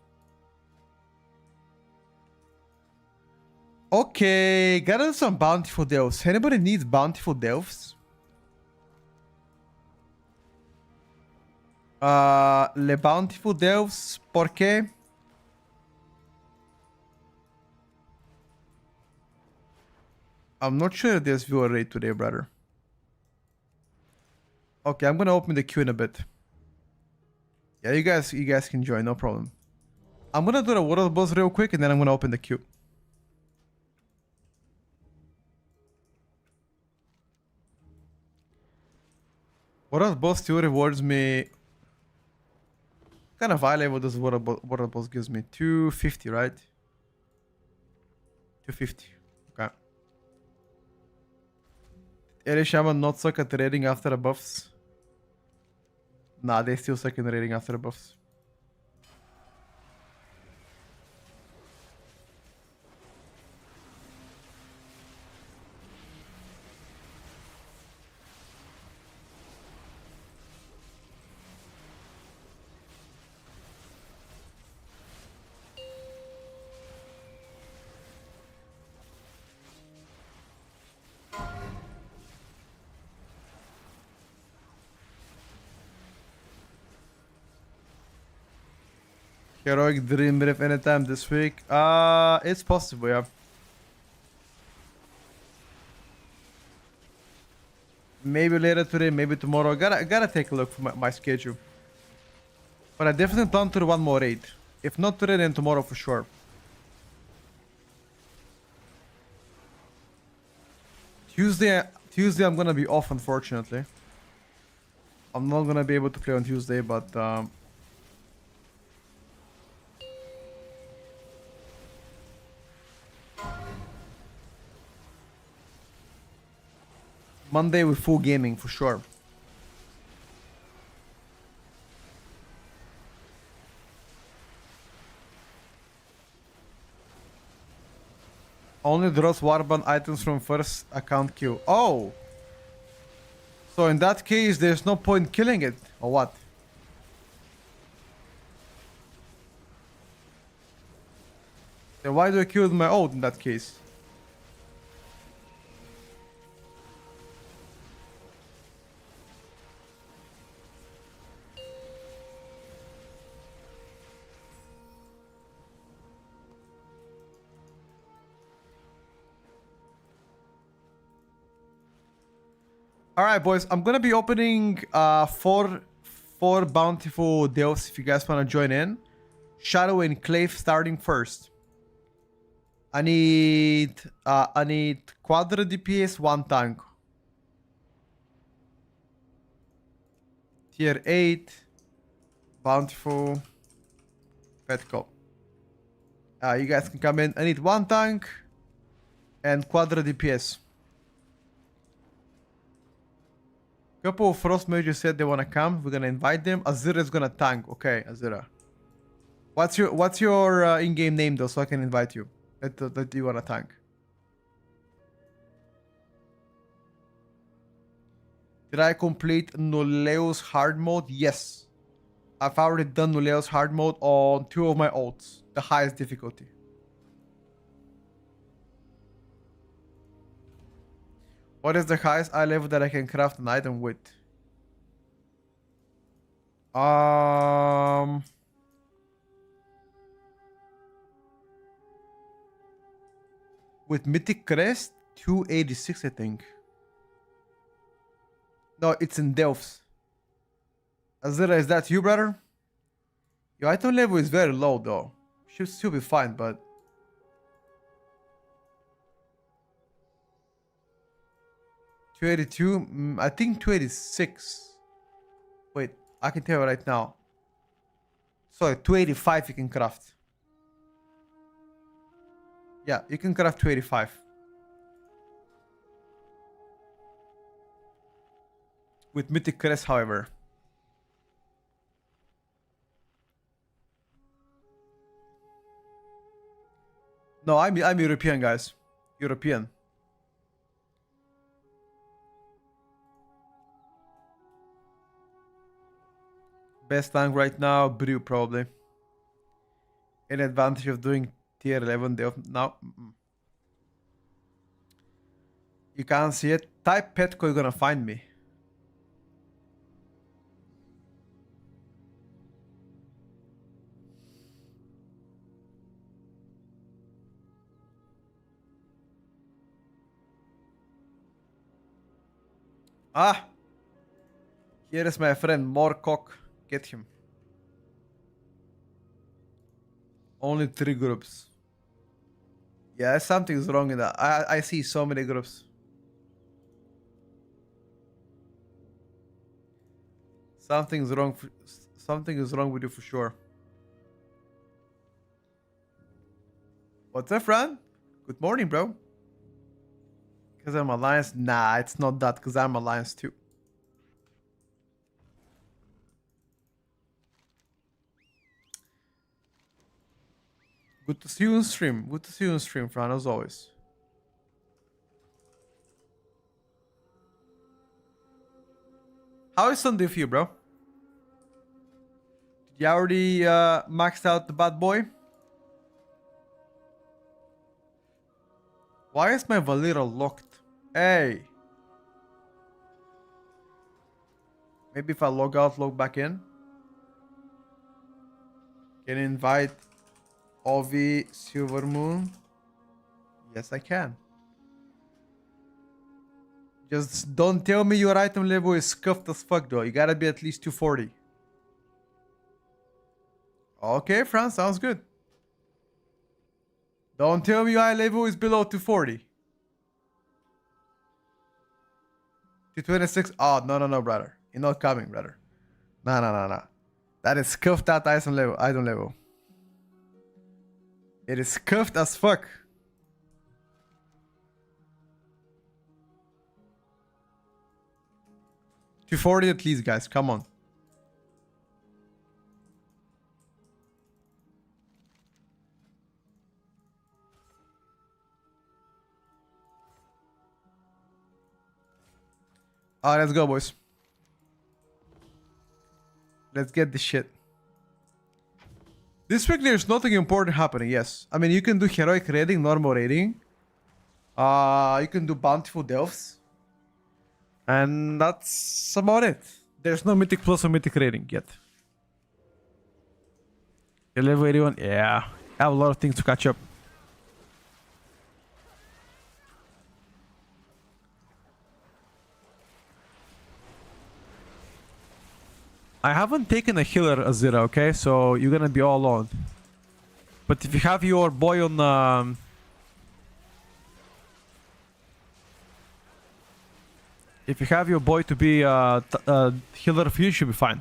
Okay, got some bountiful delves. Anybody needs bountiful delves? Le Bountiful Delves, ¿por qué? I'm not sure if there's viewer rate today, brother. Okay, I'm gonna open the queue in a bit. Yeah, you guys can join, no problem. I'm gonna do the water boss real quick and then I'm gonna open the queue. Water boss still rewards me. What kind of high level does water boss gives me? 250, right? 250. Okay. Ere Shaman not suck at raiding after the buffs. Nah, they still suck in raiding after the buffs. Heroic Dream Brief anytime this week. It's possible, yeah. Maybe later today, maybe tomorrow. Gotta take a look for my schedule. But I definitely plan to do one more raid. If not today, then tomorrow for sure. Tuesday I'm gonna be off, unfortunately. I'm not gonna be able to play on Tuesday, but Monday with full gaming for sure. Only draws warband items from first account queue. Oh! So in that case, there's no point killing it, or what? Then why do I kill my old in that case? Alright, boys, I'm gonna be opening four bountiful deals if you guys wanna join in. Shadow and Clave starting first. I need quadra DPS, 1 tank. Tier 8, bountiful, Petco. You guys can come in. I need 1 tank and quadra DPS. Couple of Frost Mages said they wanna come. We're gonna invite them. Azira is gonna tank. Okay, Azira. What's your in-game name though, so I can invite you? That you wanna tank. Did I complete Nuleo's hard mode? Yes. I've already done Nuleo's hard mode on 2 of my ults. The highest difficulty. What is the highest eye level that I can craft an item with? With Mythic Crest, 286, I think. No, it's in Delphs. Azira, is that you, brother? Your item level is very low, though. Should still be fine, but... 282? I think 286. Wait, I can tell you right now. Sorry, 285 you can craft. Yeah, you can craft 285. With Mythic Crest, however. No, I'm European, guys. European. Best tank right now, Brew probably. Any advantage of doing tier 11 day of now? You can't see it. Type Petco, you're gonna find me. Ah! Here is my friend, more cock. Get him. Only 3 groups. Yeah, something's wrong in that. I see so many groups. Something's wrong. Something is wrong with you for sure. What's up, Fran? Good morning, bro. Because I'm Alliance? Nah, it's not that. Because I'm Alliance too. Good to see you on stream. Good to see you on stream, Fran, as always. How is Sunday for you, bro? Did you already maxed out the bad boy? Why is my Valera locked? Hey. Maybe if I log out, log back in. Can you invite Ovi Silvermoon? Yes, I can. Just don't tell me your item level is scuffed as fuck though. You gotta be at least 240. Okay, Fran, sounds good. Don't tell me your level is below 240. 226? Oh, no, brother. You're not coming, brother. No. That is scuffed at item level. It is scuffed as fuck. $240 at least, guys. Come on. Alright, let's go, boys. Let's get this shit. This week there's nothing important happening, yes. I mean, you can do heroic raiding, normal raiding. You can do bountiful delves. And that's about it. There's no mythic plus or mythic raiding yet. You level 81? Yeah. I have a lot of things to catch up. I haven't taken a healer Azira, okay? So you're gonna be all alone. But if you have your boy on if you have your boy to be healer for you, should be fine.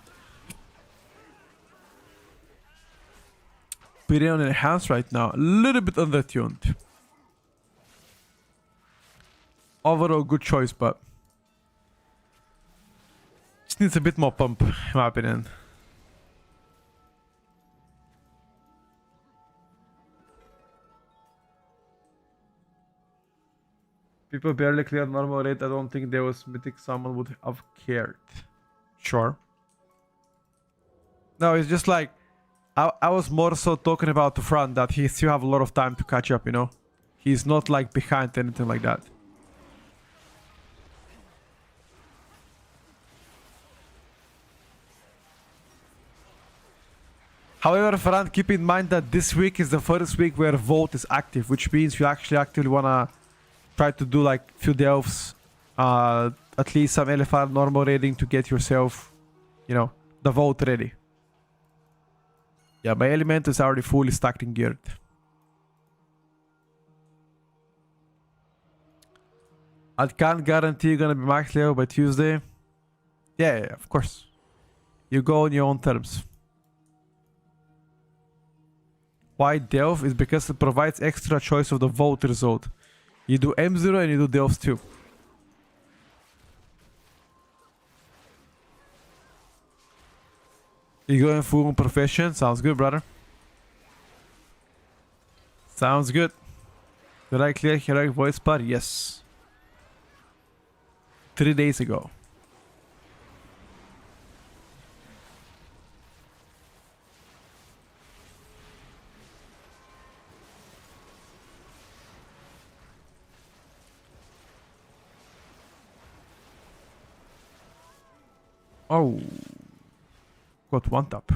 Put it on enhance right now. A little bit undertuned. Overall good choice, but just needs a bit more pump, in my opinion. People barely cleared normal rate. I don't think there was mythic someone would have cared. Sure. No, it's just like I was more so talking about the front that he still have a lot of time to catch up, you know? He's not like behind anything like that. However, Farhan, keep in mind that this week is the first week where Vault is active, which means you actually actively wanna try to do like few delves, at least some LFR normal raiding to get yourself, you know, the Vault ready. Yeah, my element is already fully stacked and geared. I can't guarantee you're gonna be max level by Tuesday. Yeah, of course. You go on your own terms. Why Delve is because it provides extra choice of the Vault result. You do M0 and you do Delves too. You going full profession? Sounds good, brother. Sounds good. Did I clear heroic voice part? Yes. 3 days ago. Oh. Got one tap.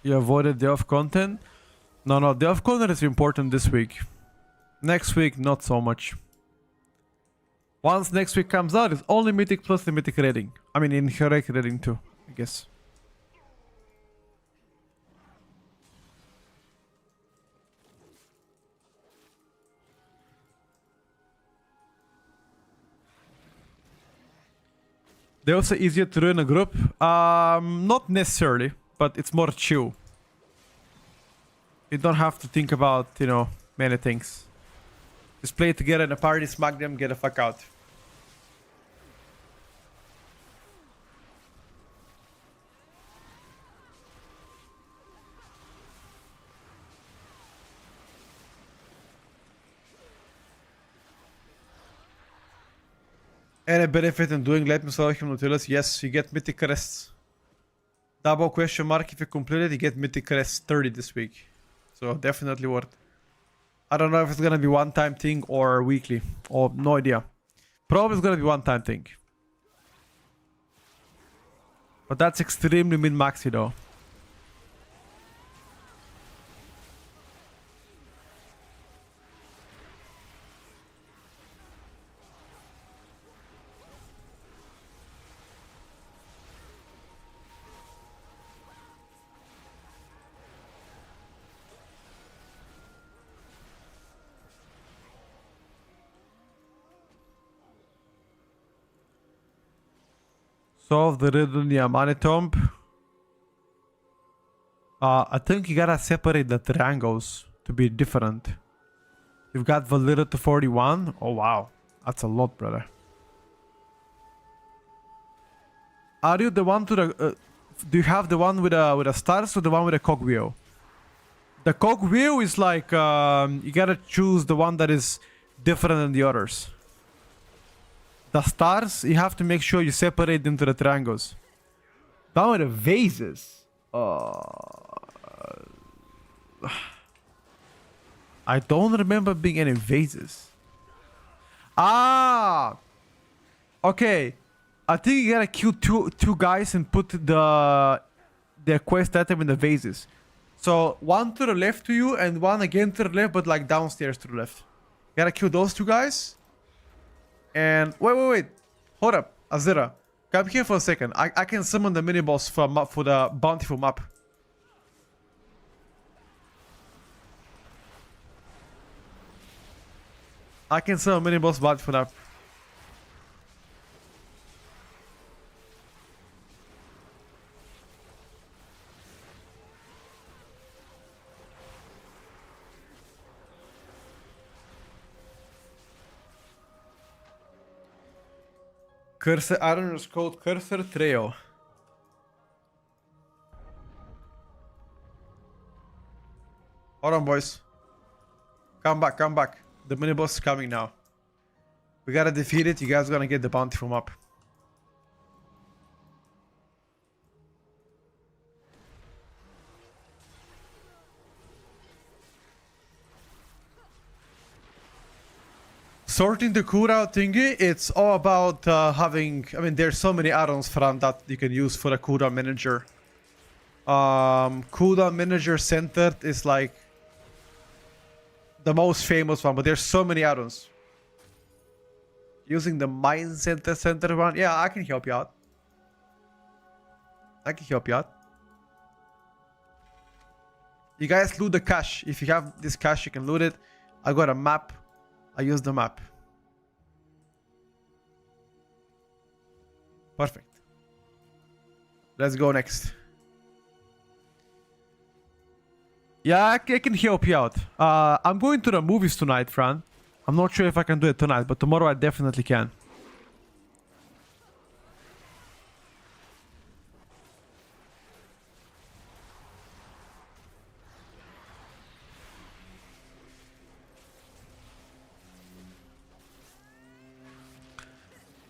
You avoided Delve content? No, Delve content is important this week. Next week, not so much. Once next week comes out, it's only mythic plus the mythic rating. I mean, in heroic rating too, I guess. They're also easier to do in a group. Not necessarily, but it's more chill. You don't have to think about, you know, many things. Just play together in a party, smack them, get the fuck out. Any benefit in doing Let Me Solve Him Nautilus? Yes, you get mythic crests. Double question mark if you complete it, you get mythic crests 30 this week. So definitely worth. I don't know if it's gonna be one-time thing or weekly. Or no idea. Probably it's gonna be one-time thing. But that's extremely min-maxy though. Solve the riddle in the Amani Tomb. I think you gotta separate the triangles to be different. You've got Valera to 41. Oh wow, that's a lot, brother. Are you the one to the? Do you have the one with a stars or the one with a cogwheel? The cogwheel is like you gotta choose the one that is different than the others. The stars, you have to make sure you separate into the triangles. Down with the vases. I don't remember being any vases. Ah! Okay. I think you gotta kill two guys and put the quest item in the vases. So one to the left to you and one again to the left, but like downstairs to the left. You gotta kill those two guys. And wait. Hold up, Azira. Come here for a second. I can summon the mini boss for the bountiful map. I can summon mini boss bountiful map. Cursor, Addon is called Cursor Trail. Hold on, boys. Come back. The mini boss is coming now. We gotta defeat it. You guys are gonna get the bounty from up. Sorting the cooldown thingy, it's all about having... I mean, there's so many add-ons from that you can use for the cooldown manager. Cooldown manager centered is like the most famous one, but there's so many add-ons. Using the mind center one, yeah, I can help you out. You guys loot the cache. If you have this cache, you can loot it. I got a map. I use the map. Perfect. Let's go next. Yeah, I can help you out. I'm going to the movies tonight, Fran. I'm not sure if I can do it tonight, but tomorrow I definitely can.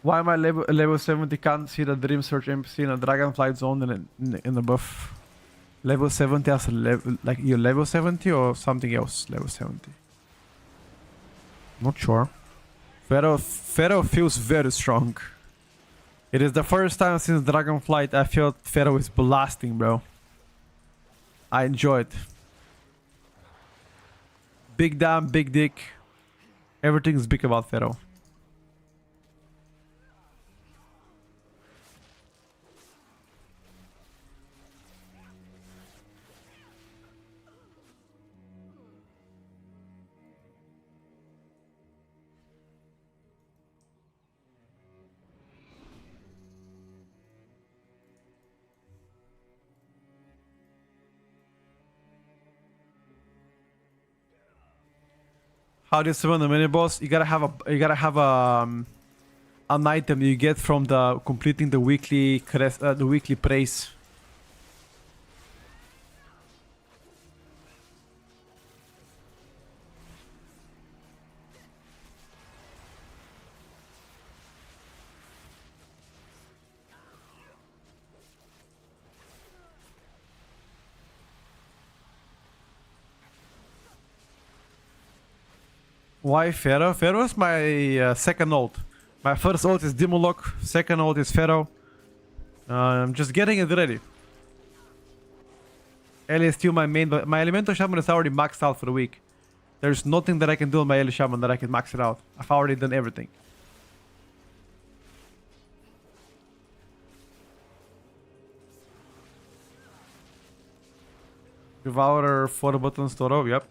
Why my level 70 can't see the Dream Search NPC in a Dragonflight zone in the buff? Level 70 as a level, like you're level 70 or something else level 70? Not sure. Pharaoh feels very strong. It is the first time since Dragonflight I felt Pharaoh is blasting, bro. I enjoy it. Big damn, big dick. Everything's big about Pharaoh. How do you summon the mini boss? You gotta have an item you get from the completing the weekly praise. Why Pharaoh? Pharaoh is my second ult. My first ult is Demon Lock, second ult is Pharaoh. I'm just getting it ready. Ellie is still my main, but my Elemental Shaman is already maxed out for the week. There's nothing that I can do on my Ellie Shaman that I can max it out. I've already done everything. Devourer, 4 buttons, Toro, yep.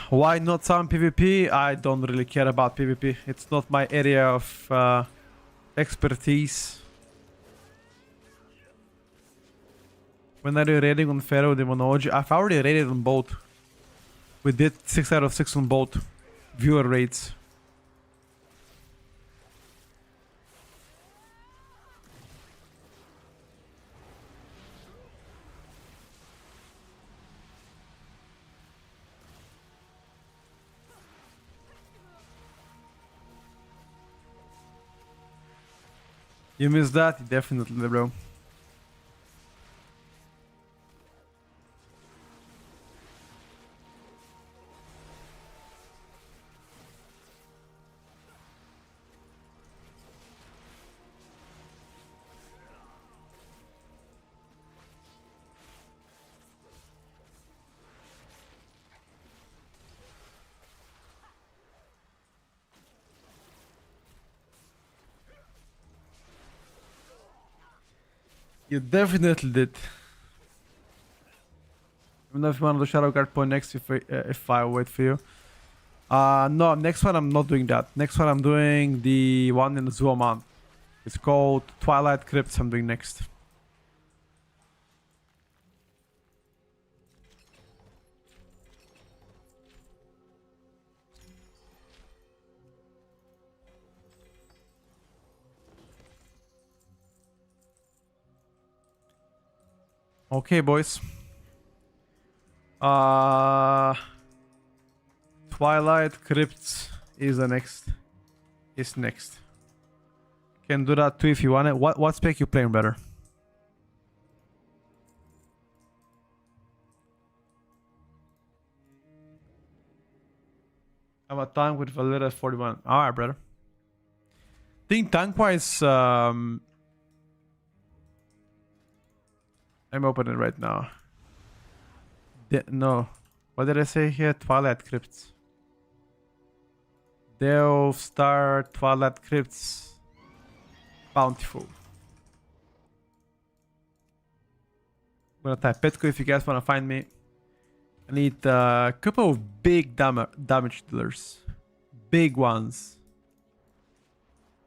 Why not some PvP? I don't really care about PvP. It's not my area of expertise. When are you raiding on Pharaoh Demonology? I've already raided on both. We did 6 out of 6 on both viewer raids. You missed that? Definitely, bro. You definitely did. I don't know if you want to do Shadow Guard point next if I wait for you. No, next one I'm not doing that. Next one I'm doing the one in the Zuaman. It's called Twilight Crypts I'm doing next. Okay, boys. Twilight Crypts is the next. Is next. Can do that too if you want it. What spec you playing better? I'm a tank with Valera 41. Alright, brother. Think tank wise, I'm opening right now. No. What did I say here? Twilight Crypts. Delve Star Twilight Crypts. Bountiful. I'm gonna type Petco if you guys wanna find me. I need a couple of big damage dealers. Big ones.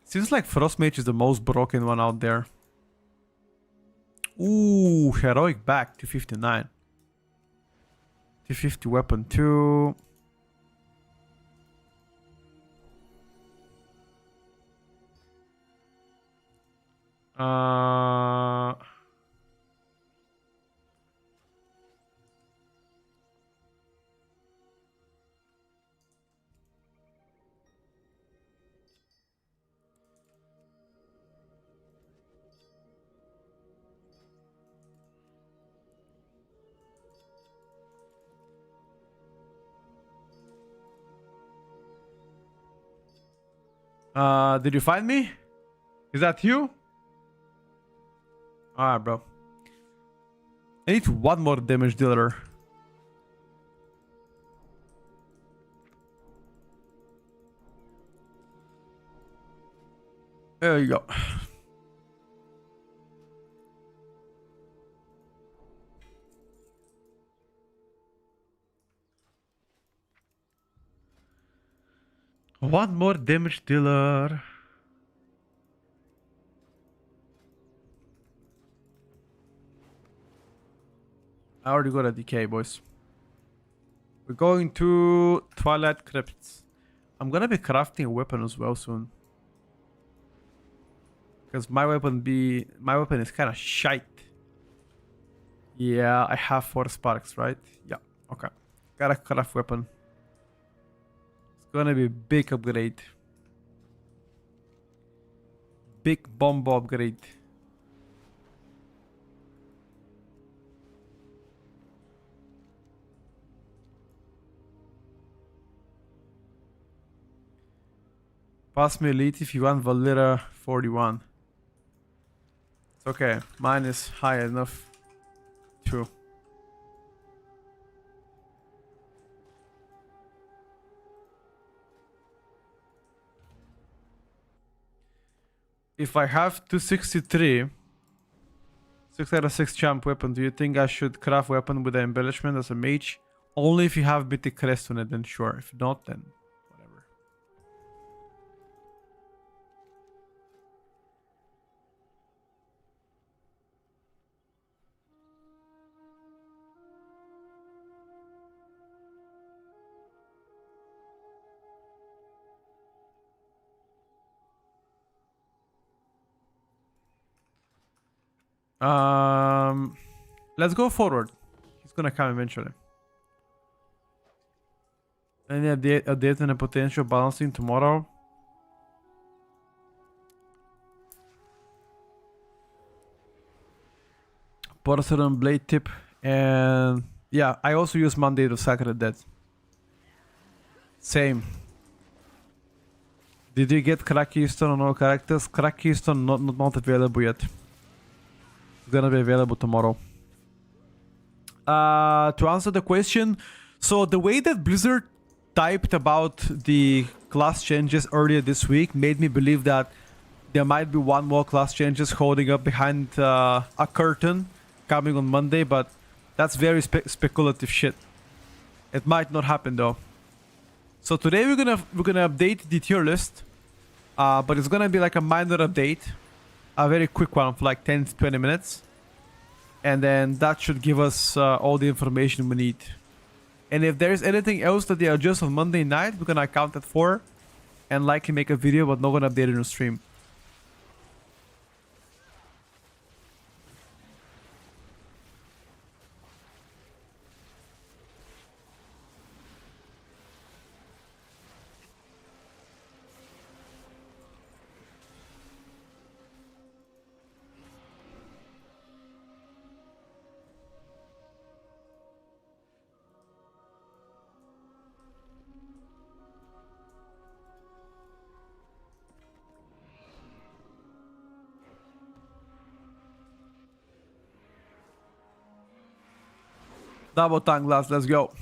Seems like Frost Mage is the most broken one out there. Ooh, Heroic back to 59. 250 weapon 2. Did you find me? Is that you? Alright, bro. I need one more damage dealer. There you go. One more damage dealer. I already got a decay, boys. We're going to Twilight Crypts. I'm gonna be crafting a weapon as well soon. Because my weapon is kind of shite. Yeah, I have 4 sparks, right? Yeah, okay. Gotta craft weapon. It's gonna be big upgrade. Big bomb upgrade. Pass me elite if you want Valera 41. It's okay. Mine is high enough too. If I have 263, 6 out of 6 champ weapon, do you think I should craft weapon with the embellishment as a mage? Only if you have mythic crest on it, then sure. If not, then whatever. Let's go forward. He's gonna come eventually. Any update on a potential balancing tomorrow? Porcelain blade tip, and yeah, I also use Monday to Sacred Dead. Same. Did you get crack keystone on all characters? Crack keystone not available yet. It's gonna be available tomorrow. To answer the question, so the way that Blizzard typed about the class changes earlier this week made me believe that there might be one more class changes holding up behind a curtain coming on Monday, but that's very speculative shit. It might not happen though. So today we're gonna update the tier list, but it's gonna be like a minor update, a very quick one for like 10 to 20 minutes, and then that should give us all the information we need. And if there's anything else that they adjust on Monday night, we're gonna account it for and likely make a video, but not gonna update it on stream. Double tongue glass, let's go.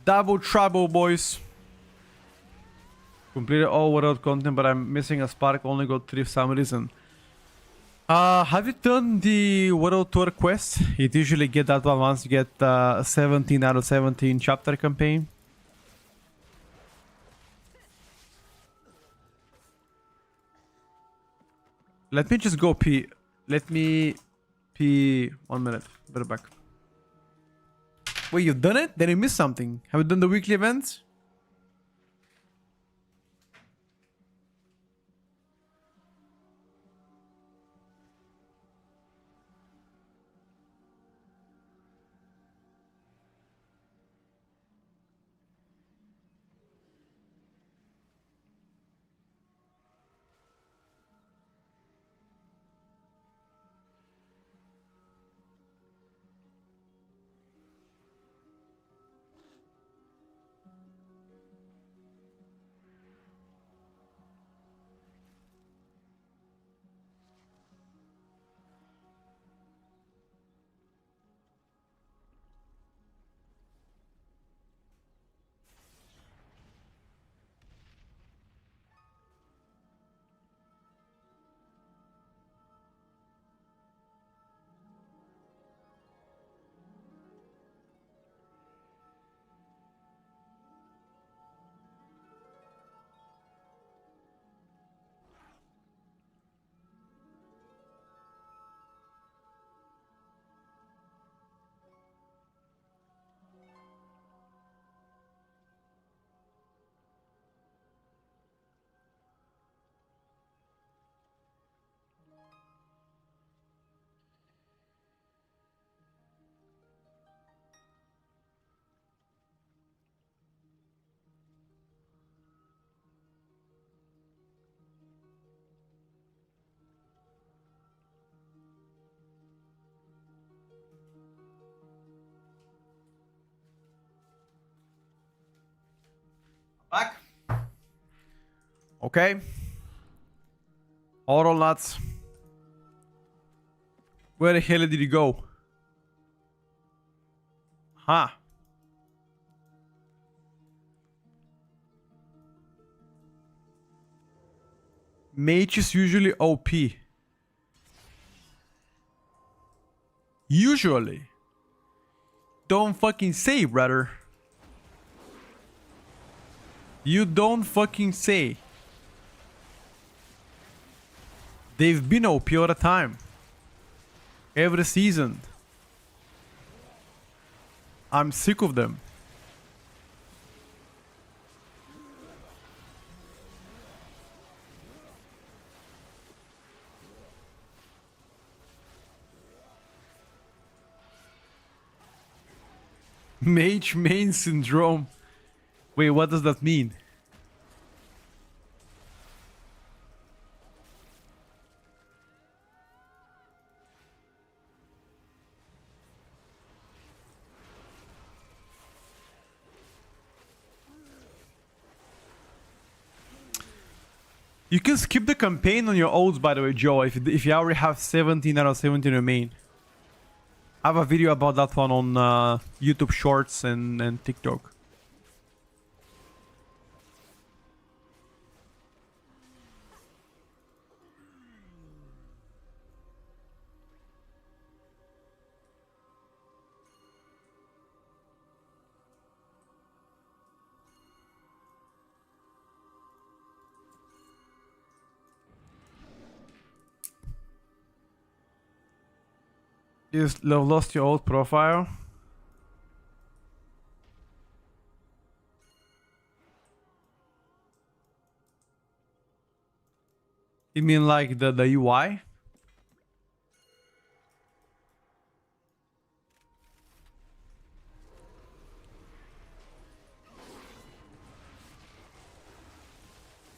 Double trouble, boys. Completed all world content, but I'm missing a spark. Only got 3 for some reason. Have you done the world tour quest? You usually get that one once you get 17 out of 17 chapter campaign. Let me just go pee. Let me pee 1 minute. Better back. Wait, you've done it? Then you missed something. Have you done the weekly events? Back. Okay. Auto nuts. Where the hell did he go? Huh. Mage is usually OP. Usually. Don't fucking say, brother. You don't fucking say. They've been OP all the time. Every season. I'm sick of them. Mage main syndrome. Wait, what does that mean? You can skip the campaign on your ults, by the way, Joe, if you already have 17 out of 17 in your main. I have a video about that one on YouTube Shorts and TikTok. You lost your old profile? You mean like the UI?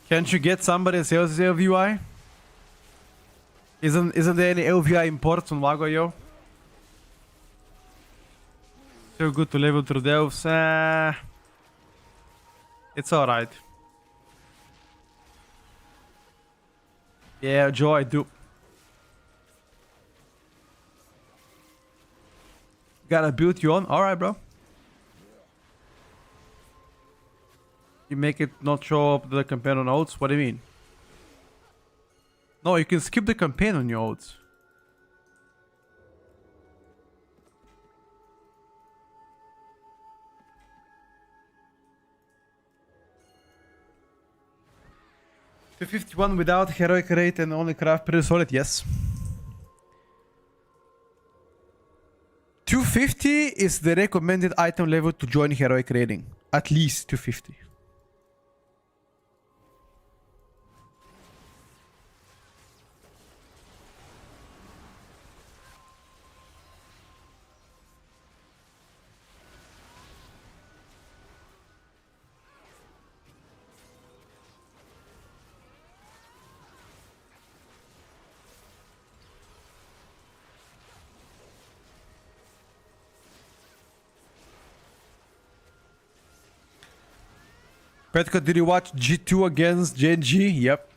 Can't you get somebody that sells the LVI? Isn't there any LVI imports on Wago? Still good to level through delves. It's alright. Yeah, Joe, I do. Gotta build you on? Alright, bro. You make it not show up the campaign on oats? What do you mean? No, you can skip the campaign on your oats. To 51 without heroic rate and only craft pretty solid, yes. 250 is the recommended item level to join heroic rating. At least 250. Petko, did you watch G2 against Genji? Yep.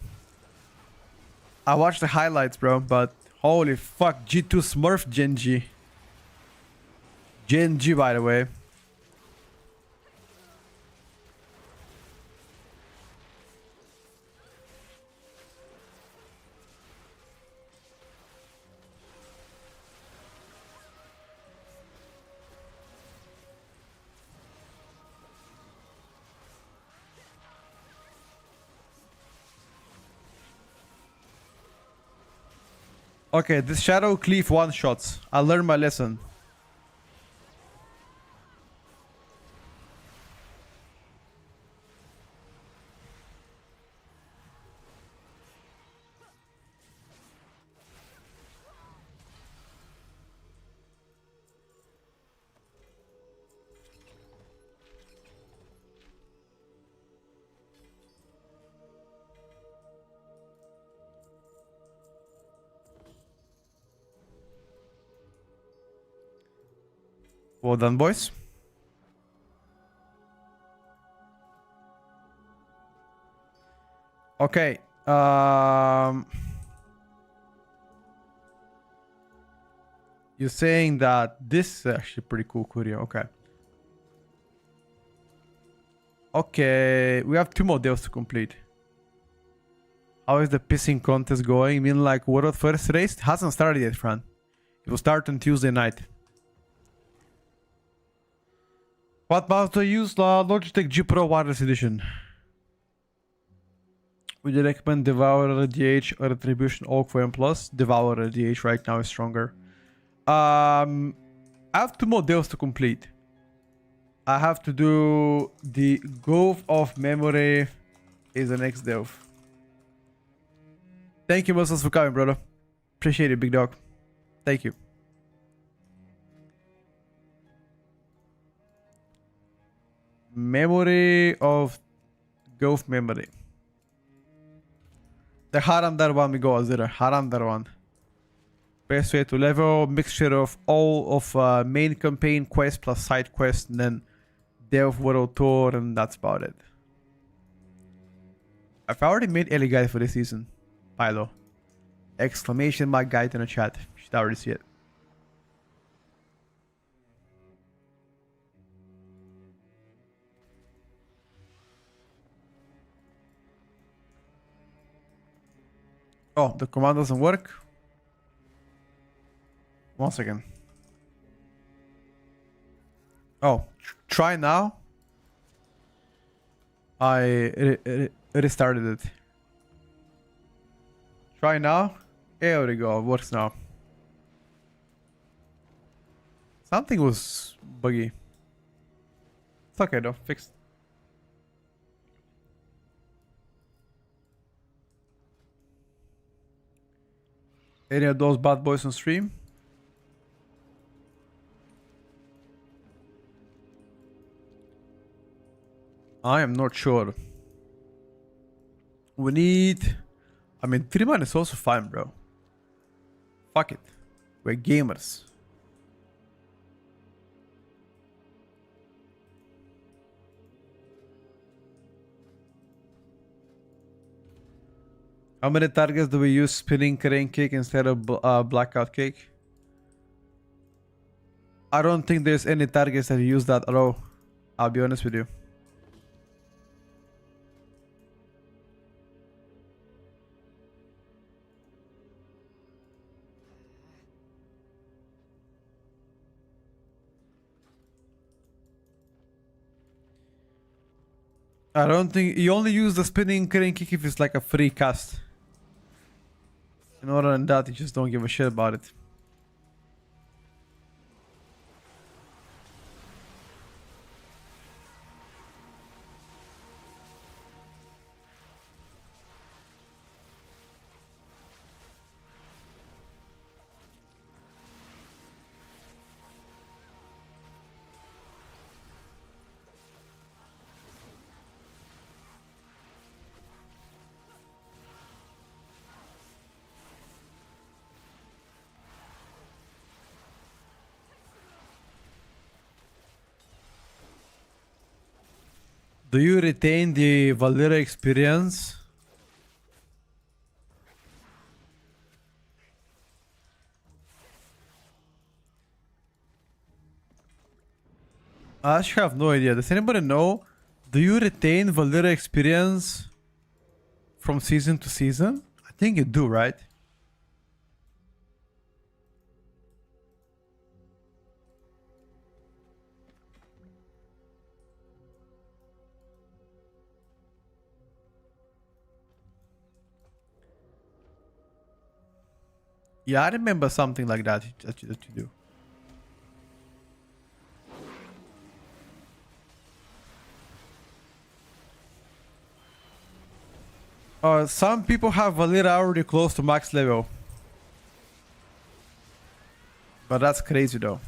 I watched the highlights, bro, but holy fuck, G2 smurfed Genji. Genji, by the way. Okay, this Shadow Cleave one-shots. I learned my lesson. Well done, boys. Okay. You're saying that this is actually pretty cool, Kurio. Okay. Okay, we have 2 more deals to complete. How is the pissing contest going? You mean like World First race? It hasn't started yet, friend. It will start on Tuesday night. What mouse do I use? Logitech G Pro Wireless Edition. Would you recommend Devour DH or Retribution Oak for M+? Devour DH right now is stronger. I have 2 more deals to complete. I have to do the Grove of Memory is the next deal. Thank you, Muscles, for coming, brother. Appreciate it, big dog. Thank you. Memory of Grove Memory. The Haramdar one we go, Azira. Haramdar one. Best way to level, mixture of all of main campaign quest plus side quest, and then Delve World Tour, and that's about it. I've already made Ellie guide for this season. Pilo. Exclamation mark guide in the chat. You should already see it. Oh, the command doesn't work. 1 second. Oh, try now. I restarted it. Try now. There we go. It works now. Something was buggy. It's okay though. Fixed. Any of those bad boys on stream? I am not sure. We need... I mean, 3 man is also fine, bro. Fuck it. We're gamers. How many targets do we use spinning crane kick instead of blackout kick? I don't think there's any targets that use that at all. I'll be honest with you. I don't think you only use the spinning crane kick if it's like a free cast. And other than that, you just don't give a shit about it. Do you retain the Valera experience? I actually have no idea. Does anybody know? Do you retain Valera experience from season to season? I think you do, right? Yeah, I remember something like that that you do. Some people have Valera already close to max level. But that's crazy though.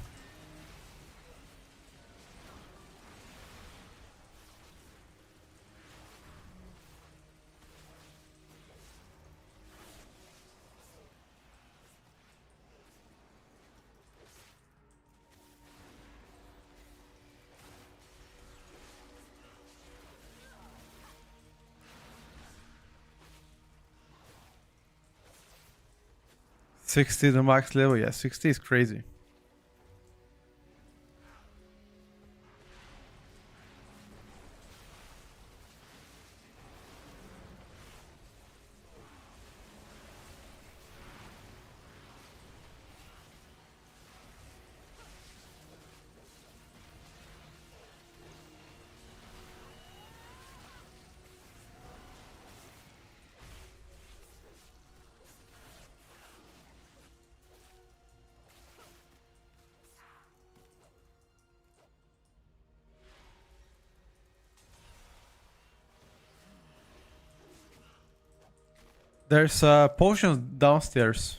60 the max level. Yeah, 60 is crazy. There's potions downstairs.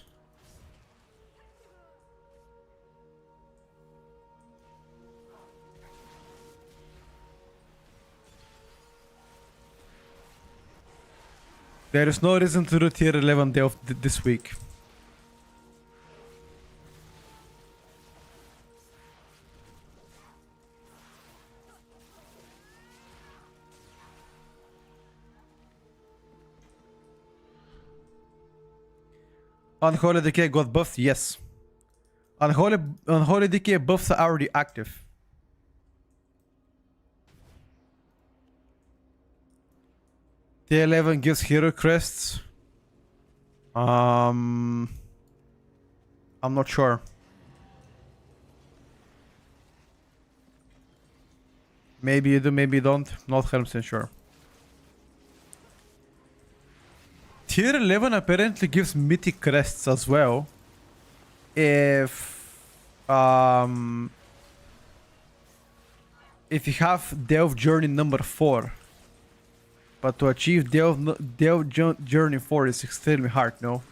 There is no reason to do tier 11 day of this week. Unholy Decay got buffed? Yes. Unholy Decay buffs are already active. Tier 11 gives hero crests. I'm not sure. Maybe you do, maybe you don't. Not 100% sure. Tier 11 apparently gives mythic crests as well. If you have Delve Journey number 4. But to achieve Delve Journey 4 is extremely hard, no?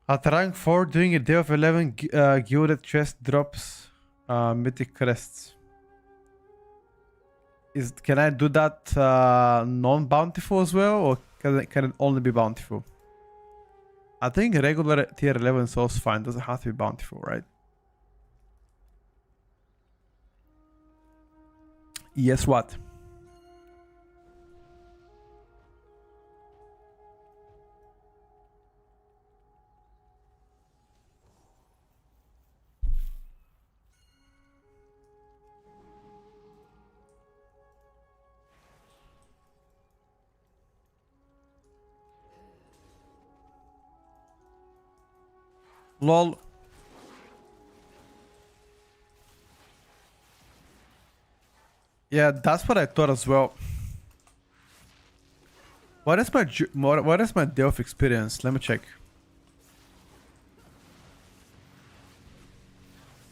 At rank 4, doing a day of 11 gilded chest drops mythic crests. Can I do that non-bountiful as well, or can it only be bountiful? I think regular tier 11 is also fine. Doesn't have to be bountiful, right? Yes, what? Lol. Yeah, that's what I thought as well. What is my Delph experience? Let me check.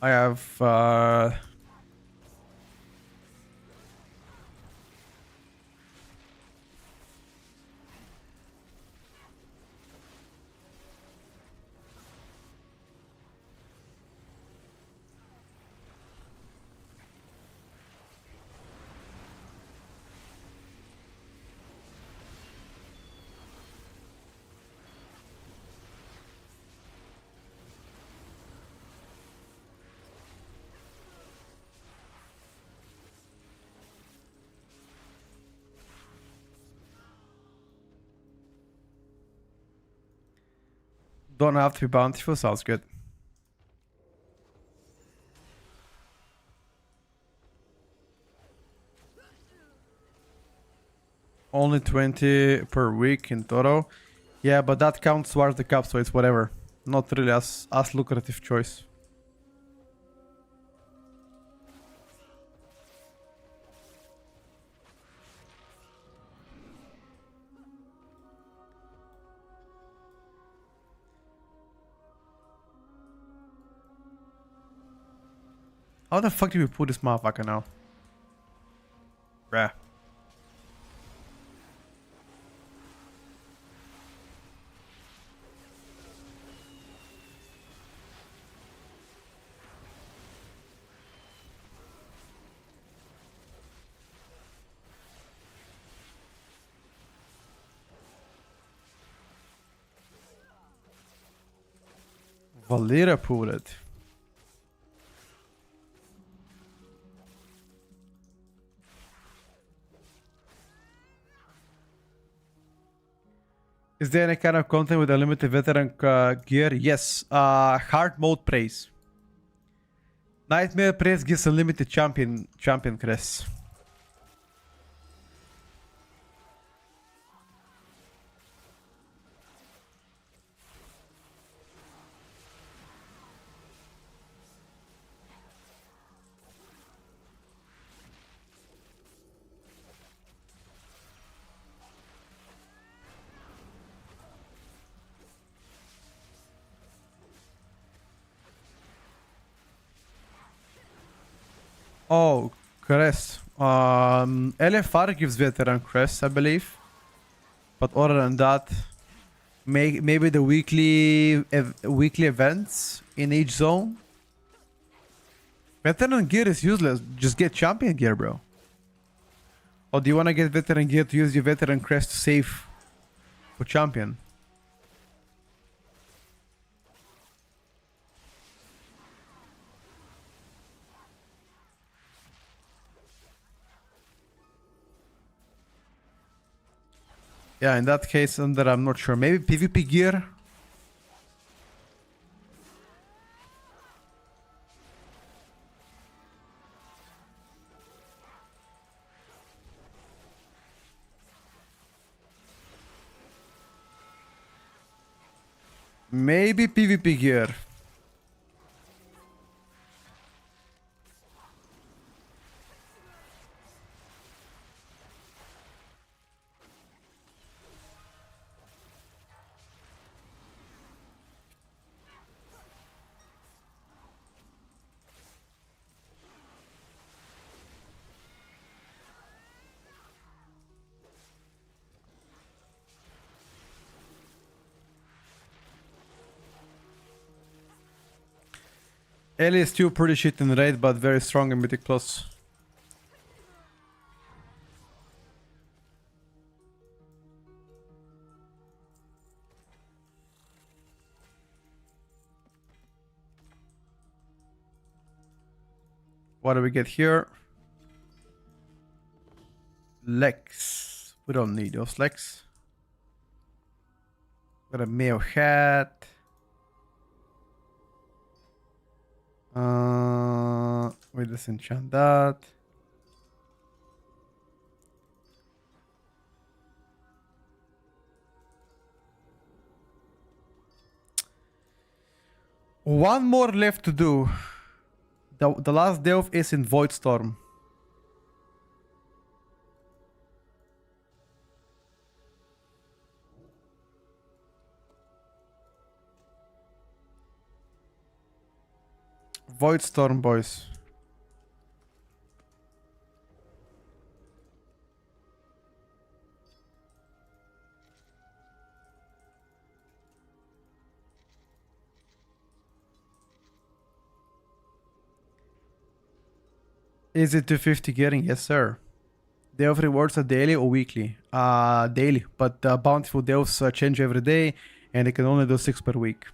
I have don't have to be bountiful, sounds good. Only 20 per week in total. Yeah, but that counts towards the cap, so it's whatever. Not really as lucrative choice. How the fuck do we put this motherfucker now? Bruh. Valera pulled it. Is there any kind of content with a limited veteran gear? Yes. Hard mode praise. Nightmare praise gives a limited champion crest. Oh, crest. LFR gives veteran crest, I believe. But other than that, maybe the weekly events in each zone. Veteran gear is useless. Just get champion gear, bro. Or do you want to get veteran gear to use your veteran crest to save for champion? Yeah, in that case, I'm not sure. Maybe PvP gear. Maybe PvP gear. Ellie is still pretty shit in raid, but very strong in Mythic Plus. What do we get here? Legs. We don't need those legs. Got a male hat. We disenchant that. One more left to do. The last delve is in Void Storm. Void Storm, boys. Is it 250 getting? Yes, sir. Delve rewards are daily or weekly? Daily, but bountiful delves change every day, and you can only do 6 per week.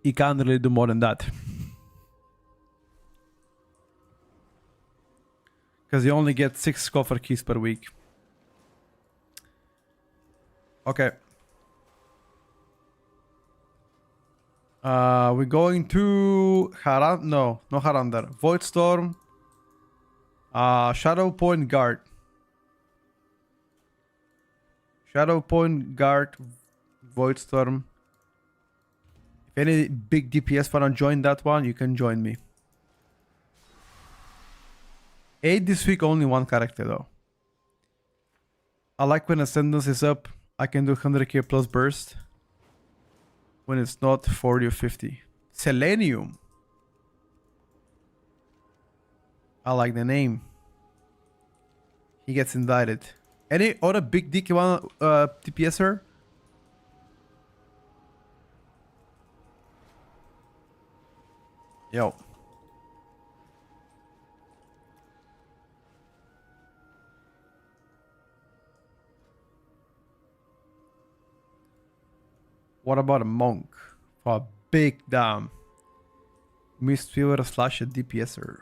You can't really do more than that. Because you only get 6 coffer keys per week. Okay. We're going to no Harandar. Void Storm. Shadow Point Guard. Shadow Point Guard. Void Storm. If any big DPS wanna join that one, you can join me. 8 this week, only 1 character though. I like when Ascendance is up, I can do 100k plus burst. When it's not 40 or 50. Selenium. I like the name. He gets indicted. Any other big dick you wanna TPSer? Yo. What about a monk? For a big damn. Mistweaver slash a DPSer.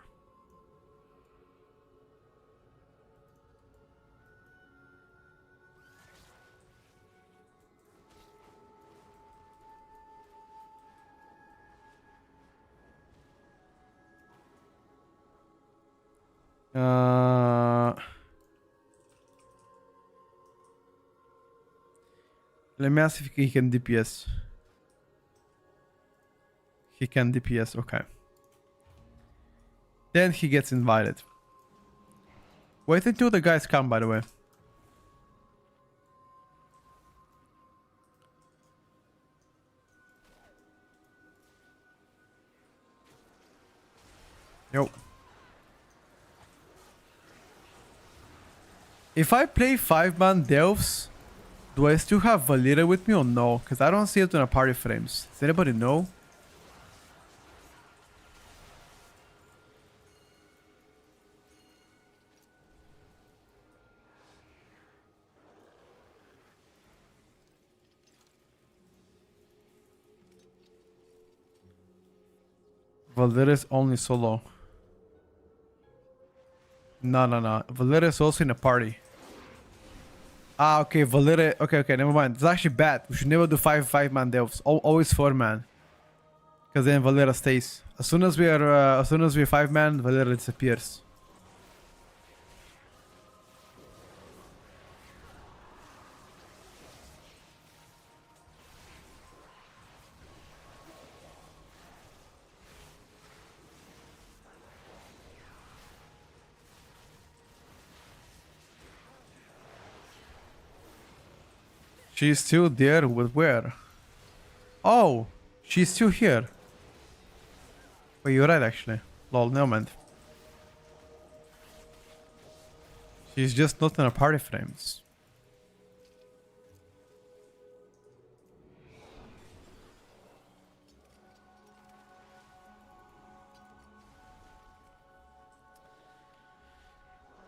Let me ask if he can DPS. He can DPS, okay. Then he gets invited. Wait until the guys come, by the way. Yo. If I play 5-man Delphs, do I still have Valera with me or no? Because I don't see it in the party frames. Does anybody know? Valera is only solo. No. Valera is also in a party. Ah, okay, Valera. Okay, never mind. It's actually bad. We should never do 5-man Delphs. Always 4-man. Because then Valera stays. As soon as we're 5-man, Valera disappears. She's still there with where? Oh, she's still here. Wait, you're right actually. Lol, no man. She's just not in our party frames.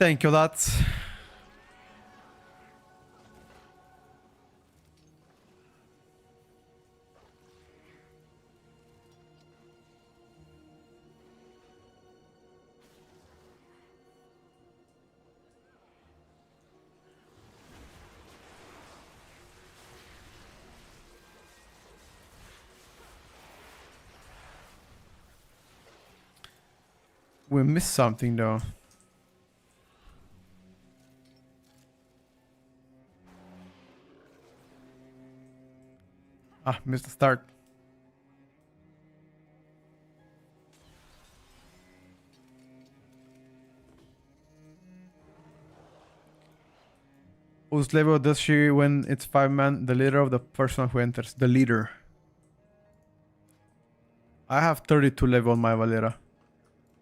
Thank you, lads. We missed something though. Ah, missed the start. Whose level does she when it's 5-man? The leader of the person who enters. The leader. I have 32 level on my Valera.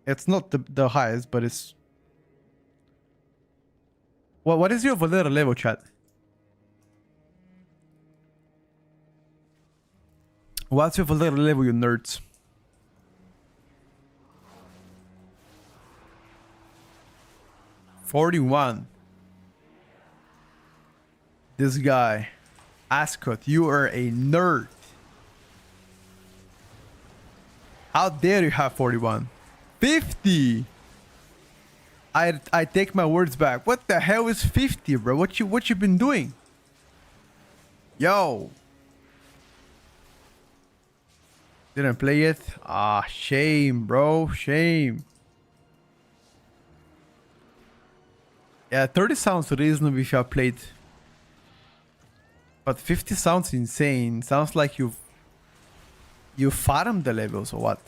It's not the highest, but it's... What is your Valera level, chat? What's your Valera level, you nerds? $41. This guy. Ascot, you are a nerd. How dare you have 41? 50! I take my words back. What the hell is 50, bro? What you been doing? Yo. Didn't play it? Ah, shame, bro. Shame. Yeah, 30 sounds reasonable if you played. But 50 sounds insane. Sounds like you farmed the levels or what?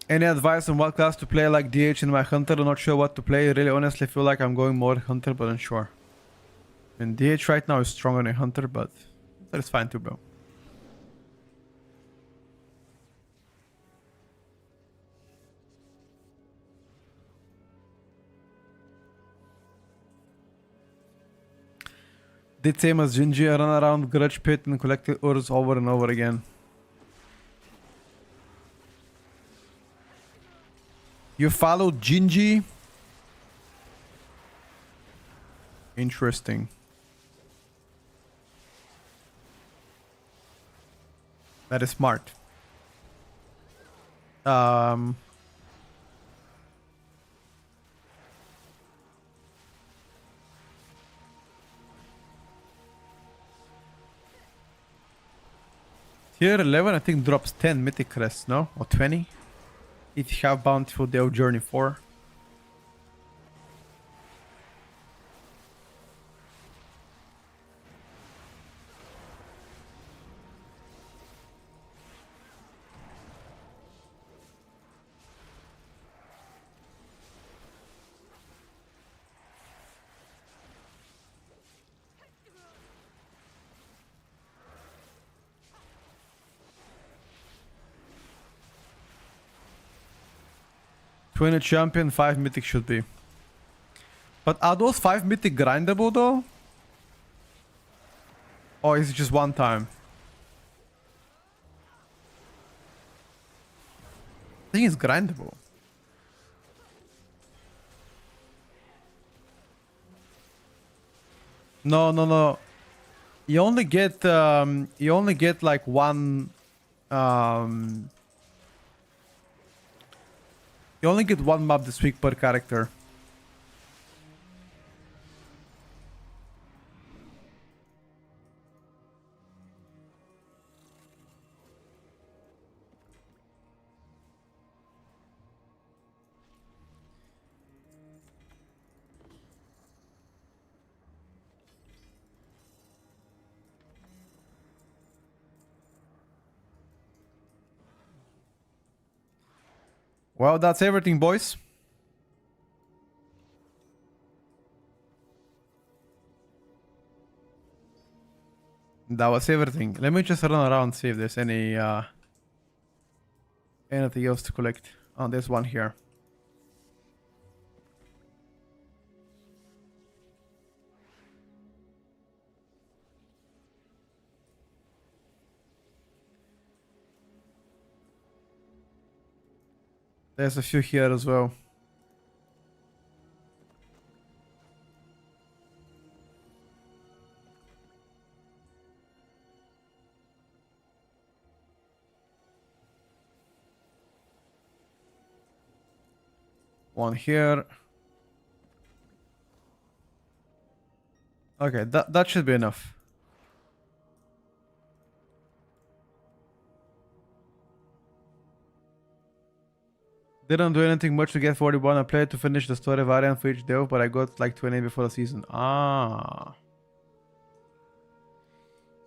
Any advice on what class to play like DH in my Hunter? I'm not sure what to play. Really honestly feel like I'm going more Hunter, but unsure. And DH right now is stronger than Hunter, but that is fine too, bro. Did same as Gingy, run around Grudge Pit and collect ores over and over again. You followed Gingy? Interesting. That is smart. Tier 11 I think drops 10 mythic crests, no? Or 20? If you have Bountiful Dale Journey 4. Twin champion, 5 mythic should be. But are those 5 mythic grindable though? Or is it just one time? I think it's grindable. No. You only get like one you only get one map this week per character. Well, that's everything, boys. That was everything. Let me just run around, see if there's any anything else to collect. Oh, there's one here. There's a few here as well. One here. Okay, that should be enough. Didn't do anything much to get 41. I played to finish the story variant for each delve, but I got like 20 before the season. Ah.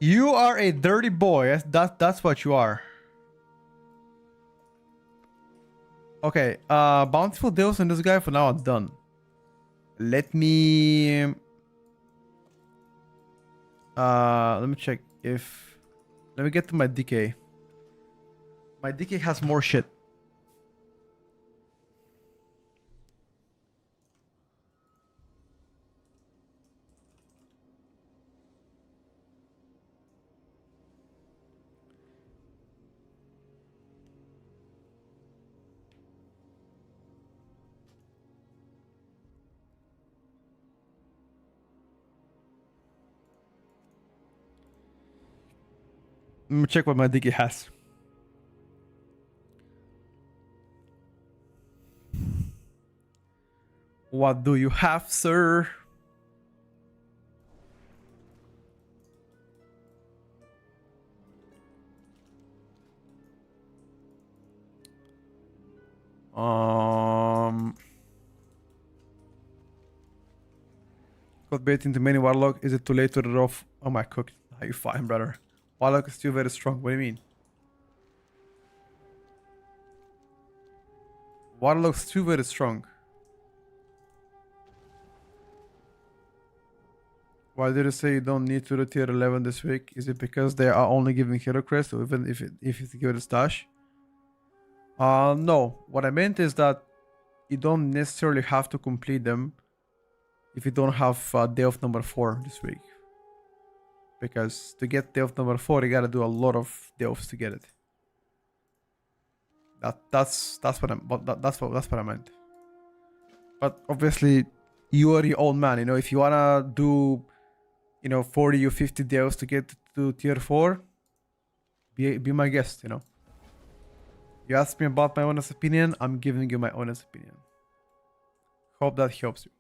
You are a dirty boy. That's what you are. Okay, Bountiful Deals and this guy for now are done. Let me check if... Let me get to my DK. My DK has more shit. Let me check what my DK has. What do you have, sir? Got bait into many Warlock. Is it too late to read off? Oh my cook. How you fine, brother? Warlock is still very strong. What do you mean? Warlock's still very strong. Why did you say you don't need to do tier 11 this week? Is it because they are only giving hero crest, or even if it's give it a stash? No. What I meant is that you don't necessarily have to complete them if you don't have day of number 4 this week. Because to get delve number 4, you gotta do a lot of delves to get it. That's what I meant. But obviously, you are your own man. You know, if you wanna do, 40 or 50 delves to get to tier 4, be my guest. You know. You asked me about my honest opinion. I'm giving you my honest opinion. Hope that helps you.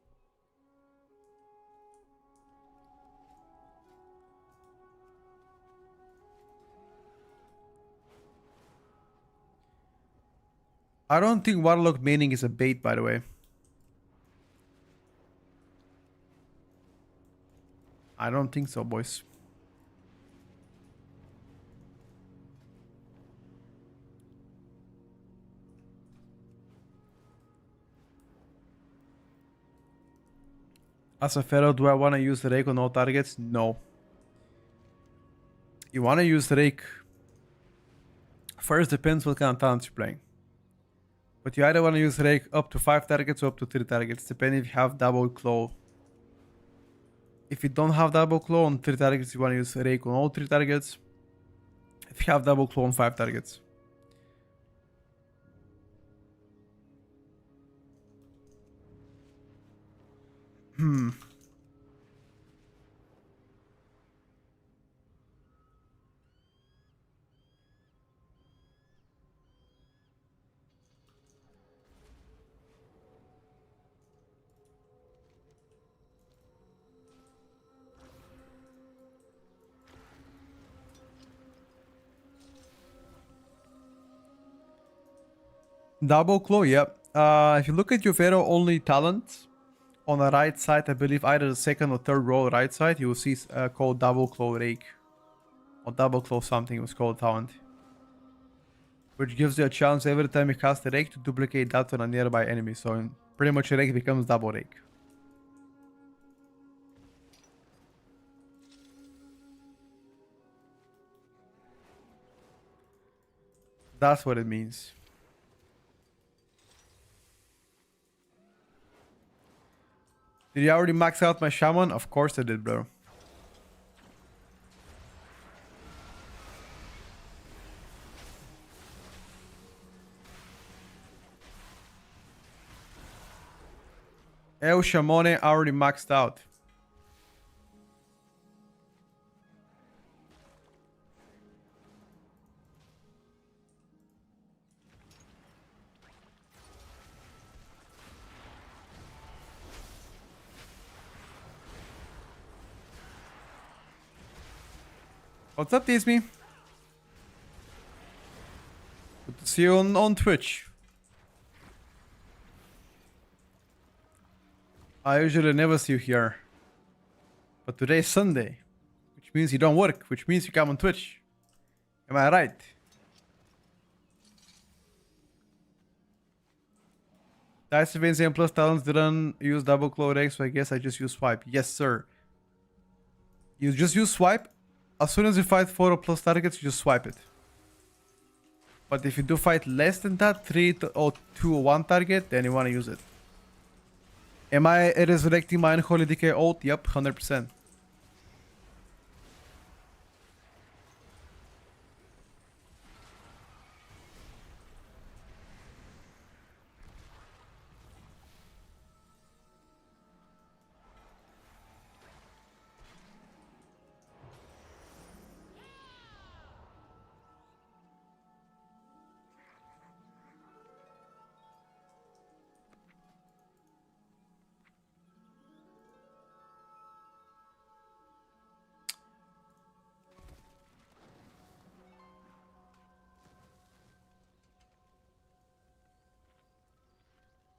I don't think Warlock maining is a bait, by the way. I don't think so, boys. As a fellow, do I want to use the rake on all targets? No. You want to use the rake. First, depends what kind of talents you're playing. But you either want to use rake up to 5 targets or up to 3 targets, depending if you have double claw. If you don't have double claw on 3 targets, you want to use rake on all 3 targets. If you have double claw on 5 targets. Double claw, yeah. If you look at your Vero only talent, on the right side, I believe either the second or third row right side, you will see called double claw rake. Or double claw something, it was called talent. Which gives you a chance every time you cast a rake to duplicate that on a nearby enemy. So pretty much a rake becomes double rake. That's what it means. Did you already max out my shaman? Of course I did, bro. El Shamone already maxed out. What's up, Disney? Good to see you on Twitch. I usually never see you here. But today is Sunday, which means you don't work, which means you come on Twitch. Am I right? Dice Events and Plus Talents didn't use double claw rake, so I guess I just use swipe. Yes, sir. You just use swipe. As soon as you fight 4 or plus targets, you just swipe it. But if you do fight less than that, 3 or 2 or 1 target, then you want to use it. Am I resurrecting my Unholy Decay ult? Yep, 100%.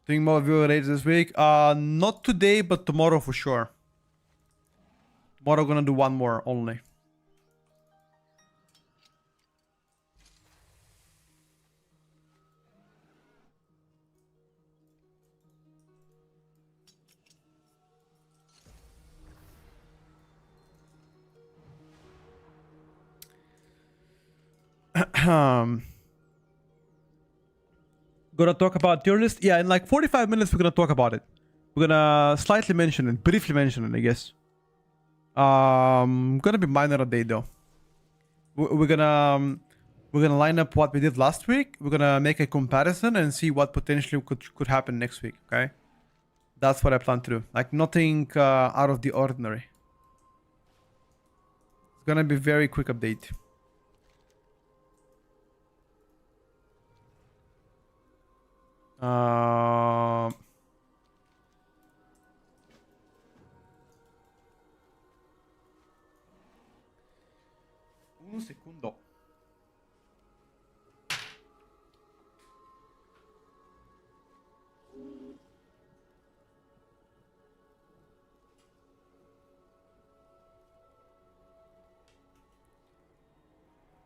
Doing more viewer raids this week? Not today, but tomorrow for sure. Tomorrow gonna do 1 more only. Gonna talk about tier list? Yeah, in like 45 minutes we're gonna talk about it. We're gonna slightly mention it, briefly mention it, I guess. Gonna be minor update though. We're gonna line up what we did last week. We're gonna make a comparison and see what potentially could happen next week. Okay, that's what I plan to do. Like nothing out of the ordinary. It's gonna be very quick update. Un segundo.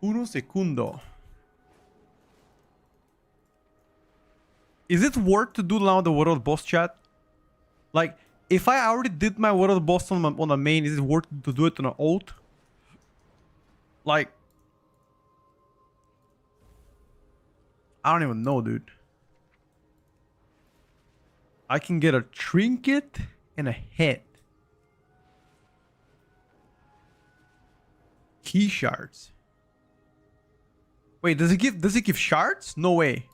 Uno segundo. Is it worth to do now the world boss chat? Like, if I already did my world boss on a main, is it worth to do it on an ult? Like, I don't even know, dude. I can get a trinket and a head. Key shards. Wait, does it give shards? No way.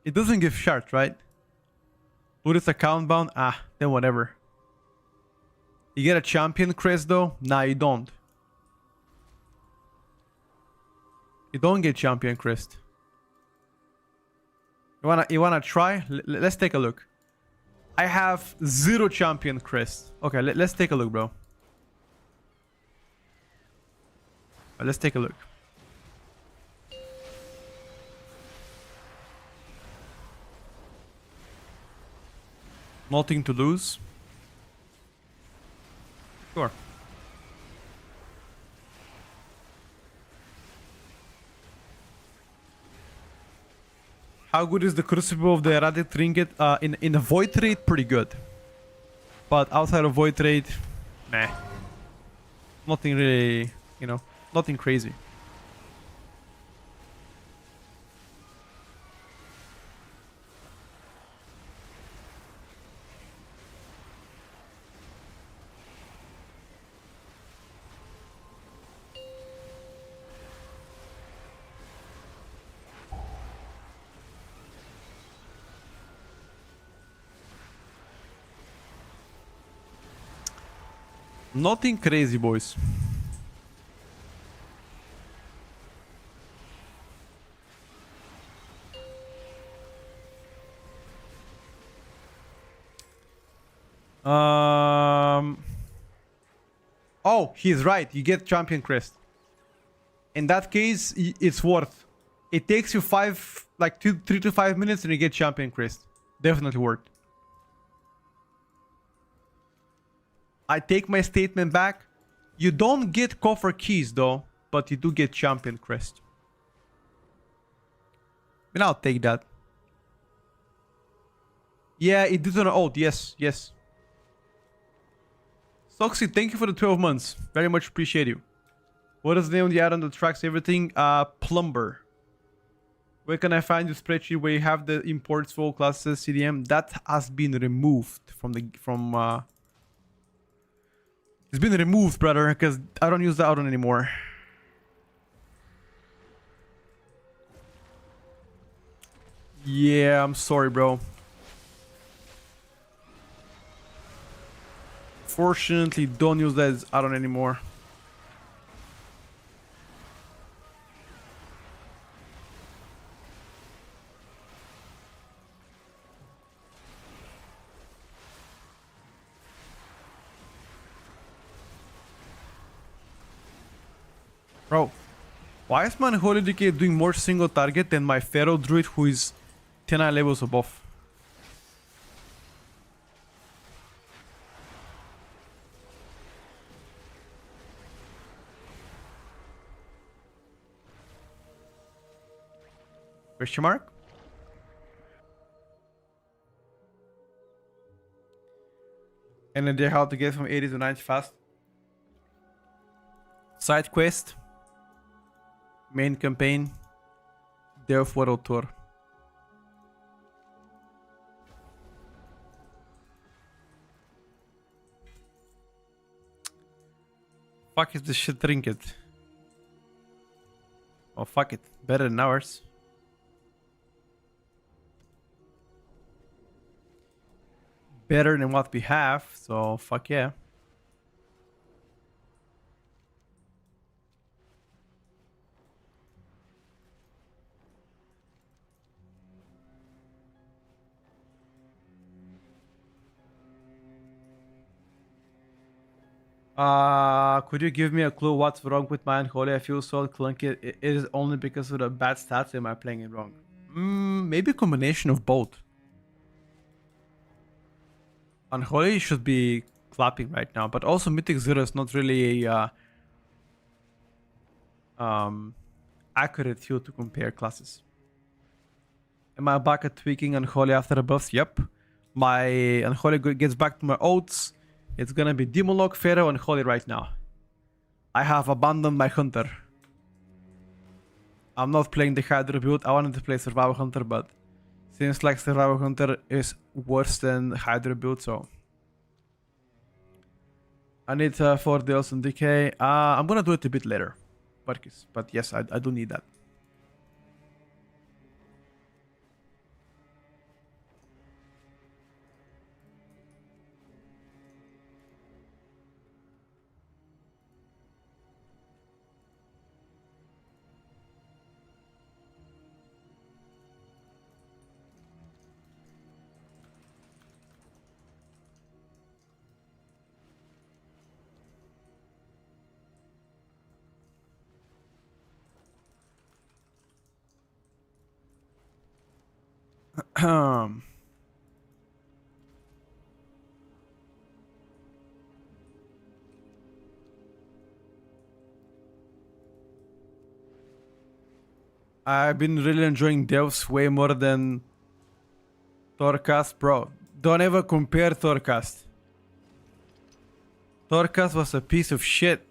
It doesn't give shards, right? But it's account bound? Ah, then whatever. You get a champion crest though? Nah, you don't. You don't get champion crest. You wanna try? Let's take a look. I have 0 champion crest. Okay, let's take a look, bro. Let's take a look. Nothing to lose. Sure. How good is the Crucible of the Erratic Trinket? In the Void Trade, pretty good. But outside of Void Trade, nah. Nothing really, you know, nothing crazy. Nothing crazy, boys. Oh, he's right. You get champion crest. In that case, it's worth. It takes you 3 to 5 minutes, and you get champion crest. Definitely worth. I take my statement back. You don't get coffer keys though, but you do get champion crest. And I'll take that. Yeah, it did on an ult. Yes, yes. Soxy, thank you for the 12 months. Very much appreciate you. What is the name of the add-on that tracks everything? Plumber. Where can I find the spreadsheet where you have the imports for all classes CDM? That has been removed It's been removed, brother, because I don't use the add-on anymore. Yeah, I'm sorry, bro. Fortunately, don't use that as add-on anymore. Bro, why is my Holy Decay doing more single target than my Pharaoh Druid who is 10 levels above? Question mark? Any idea how to get from 80 to 90 fast? Side quest. Main campaign. Death World Tour. Fuck is this shit trinket? Oh fuck it. Better than ours. Better than what we have, so fuck yeah. Could you give me a clue what's wrong with my Unholy? I feel so clunky. It is only because of the bad stats. Am I playing it wrong? Maybe a combination of both. Unholy should be clapping right now, but also Mythic Zero is not really a accurate tool to compare classes. Am I back at tweaking Unholy after the buffs? Yep. My Unholy gets back to my oats. It's gonna be Demolog, Pharaoh, and Holy right now. I have abandoned my Hunter. I'm not playing the Hydra build. I wanted to play Survival Hunter, but seems like Survival Hunter is worse than Hydra build, so I need 4 deals on DK. I'm gonna do it a bit later, but yes, I do need that. I've been really enjoying Devs way more than Torcast, bro. Don't ever compare Torcast. Torcast was a piece of shit.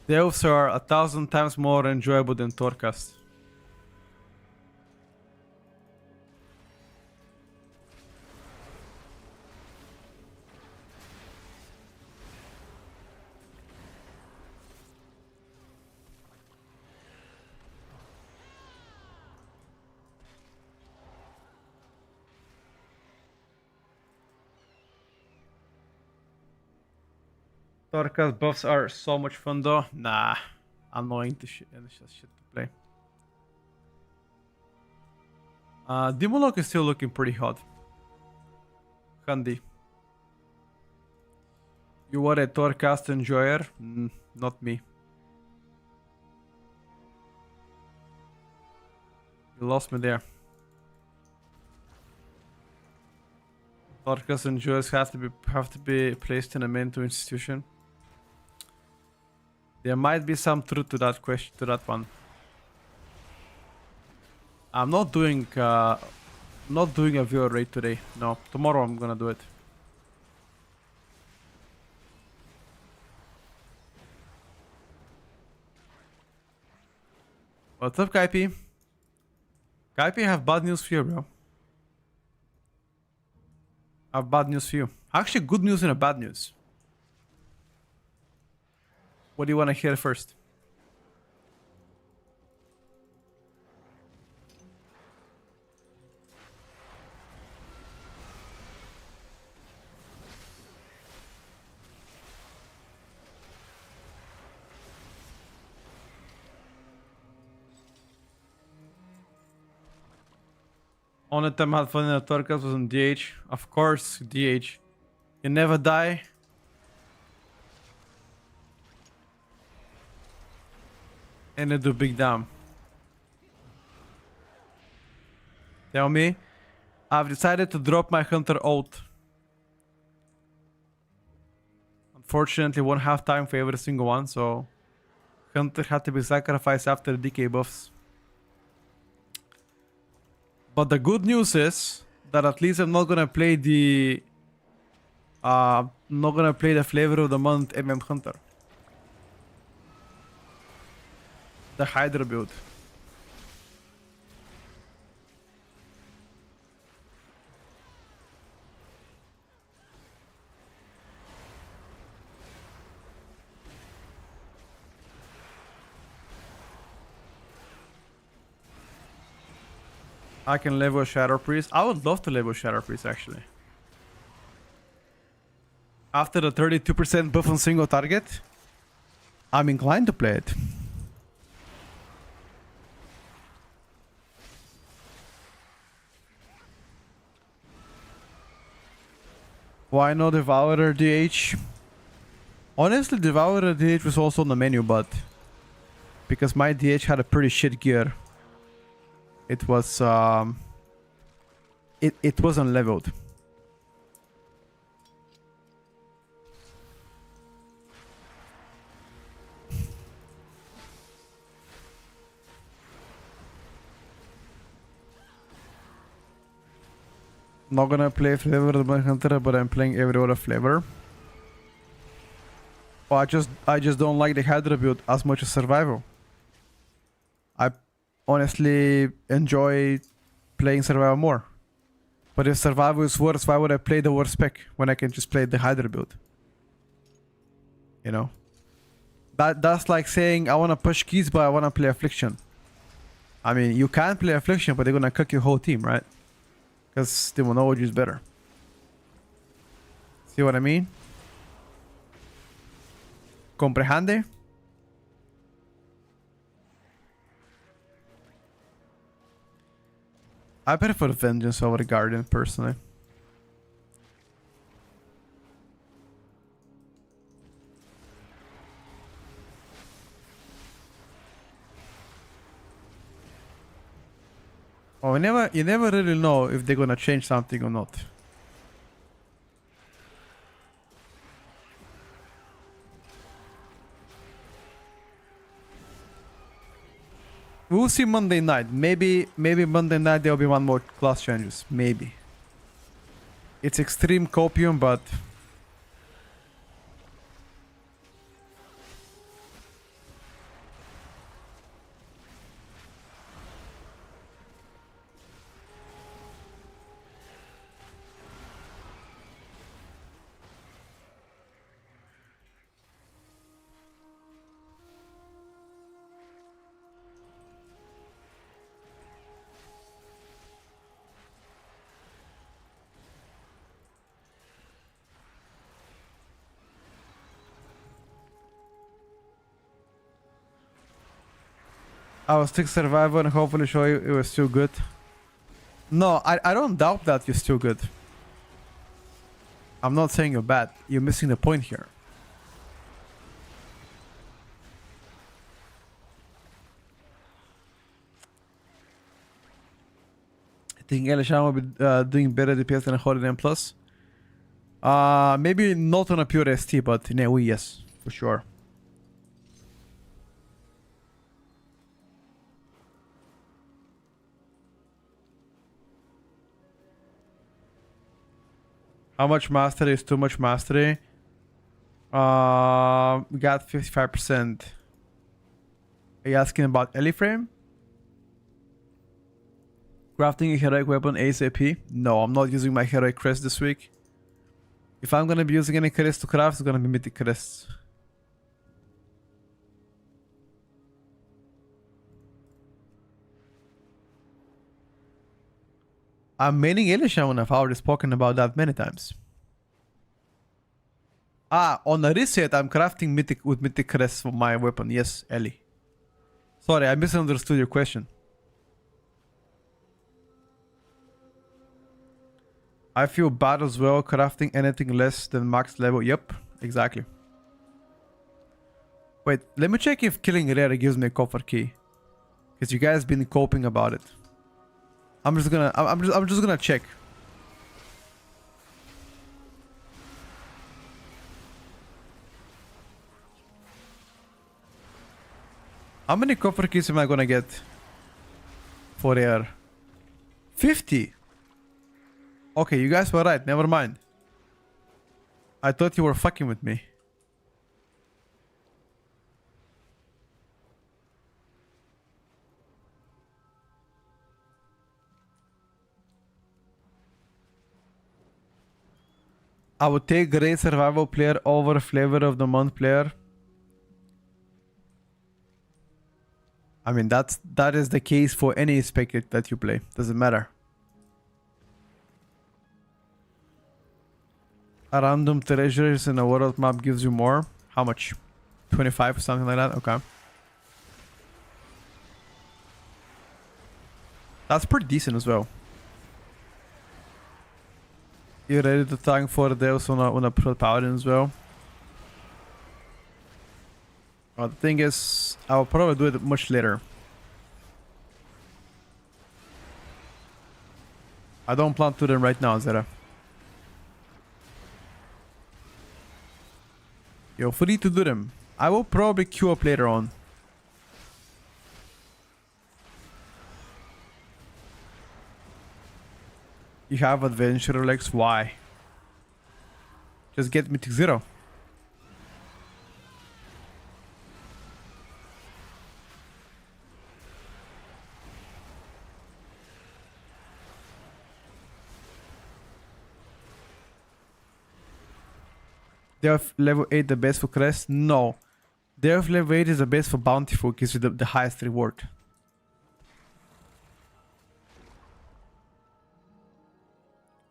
Devs are 1,000 times more enjoyable than Torcast. Torcast buffs are so much fun though. Nah, annoying to shit. It's just shit to play. Demolog is still looking pretty hot. Handy. You were a Torcast enjoyer? Not me. You lost me there. Torcast enjoyers have to be placed in a mental institution. There might be some truth to that question, to that one. I'm not doing a viewer raid today. No, tomorrow I'm gonna do it. What's up, Kaipi? Kaipi, I have bad news for you, bro. I have bad news for you. Actually, good news and a bad news. What do you want to hear first? Only time I had fun in the Torcast was on DH. Of course, DH. You never die. And they do big damn. Tell me. I've decided to drop my Hunter ult. Unfortunately, won't have time for every single one, so Hunter had to be sacrificed after the DK buffs. But the good news is that at least I'm not gonna play the flavor of the month Hunter. The Hydra build. I can level Shadow Priest. I would love to level Shadow Priest actually. After the 32% buff on single target, I'm inclined to play it. Why no Devourer DH? Honestly, Devourer DH was also on the menu, but because my DH had a pretty shit gear, it was it wasn't leveled. Not gonna play Flavor of the Hunter, but I'm playing every other flavor. Oh, I just don't like the Hydra build as much as Survival. I honestly enjoy playing Survival more. But if Survival is worse, why would I play the worst spec when I can just play the Hydra build? You know? That's like saying I wanna push keys but I wanna play Affliction. I mean, you can play Affliction, but they're gonna cook your whole team, right? Because Demonology is better. See what I mean? Comprehende? I prefer Vengeance over Guardian, personally. Oh, you never really know if they're gonna change something or not. We'll see Monday night. Maybe Monday night there'll be one more class changes. Maybe. It's extreme copium, but I will stick Survivor and hopefully show you it was still good. No, I don't doubt that you're still good. I'm not saying you're bad. You're missing the point here. I think Elishan will be doing better DPS than Holiday and Plus. Maybe not on a pure ST, but in AoE, yes, for sure. How much mastery is too much mastery? We got 55%. Are you asking about Eliframe? Crafting a heroic weapon ASAP? No, I'm not using my heroic crest this week. If I'm gonna be using any crest to craft, it's gonna be mythic crests. I'm maining Elishan. I've already spoken about that many times. On the reset, I'm crafting mythic with mythic crests for my weapon. Yes, Ellie. Sorry, I misunderstood your question. I feel bad as well crafting anything less than max level. Yep, exactly. Wait, let me check if killing rare gives me a coffer key. Because you guys been coping about it. I'm just gonna check. How many coffer keys am I gonna get for air? 50. Okay, you guys were right. Never mind. I thought you were fucking with me. I would take Great Survival player over Flavor of the Month player. I mean, that is the case for any spec that you play. Doesn't matter. A random treasures in a world map gives you more. How much? 25 or something like that? Okay. That's pretty decent as well. You ready to tank for the Deus on a Pro Paladin as well? The thing is, I'll probably do it much later. I don't plan to do them right now, Zera. You're free to do them. I will probably queue up later on. You have adventure legs, why? Just get mythic 0. They have level 8 the best for crest? No. They have level 8 is the best for bountiful, gives you the highest reward.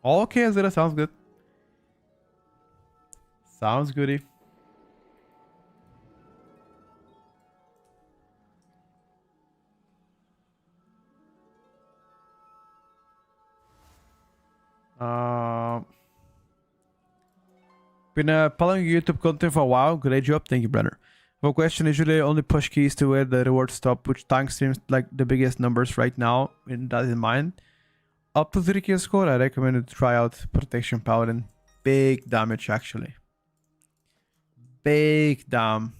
Okay, Azera, sounds good. Sounds goody. Been following YouTube content for a while. Great job. Thank you, brother. One question, usually only push keys to where the rewards stop, which tank seems like the biggest numbers right now, with that in mind. Up to 3k score, I recommend you to try out Protection Paladin. Big damage, actually. Big damn.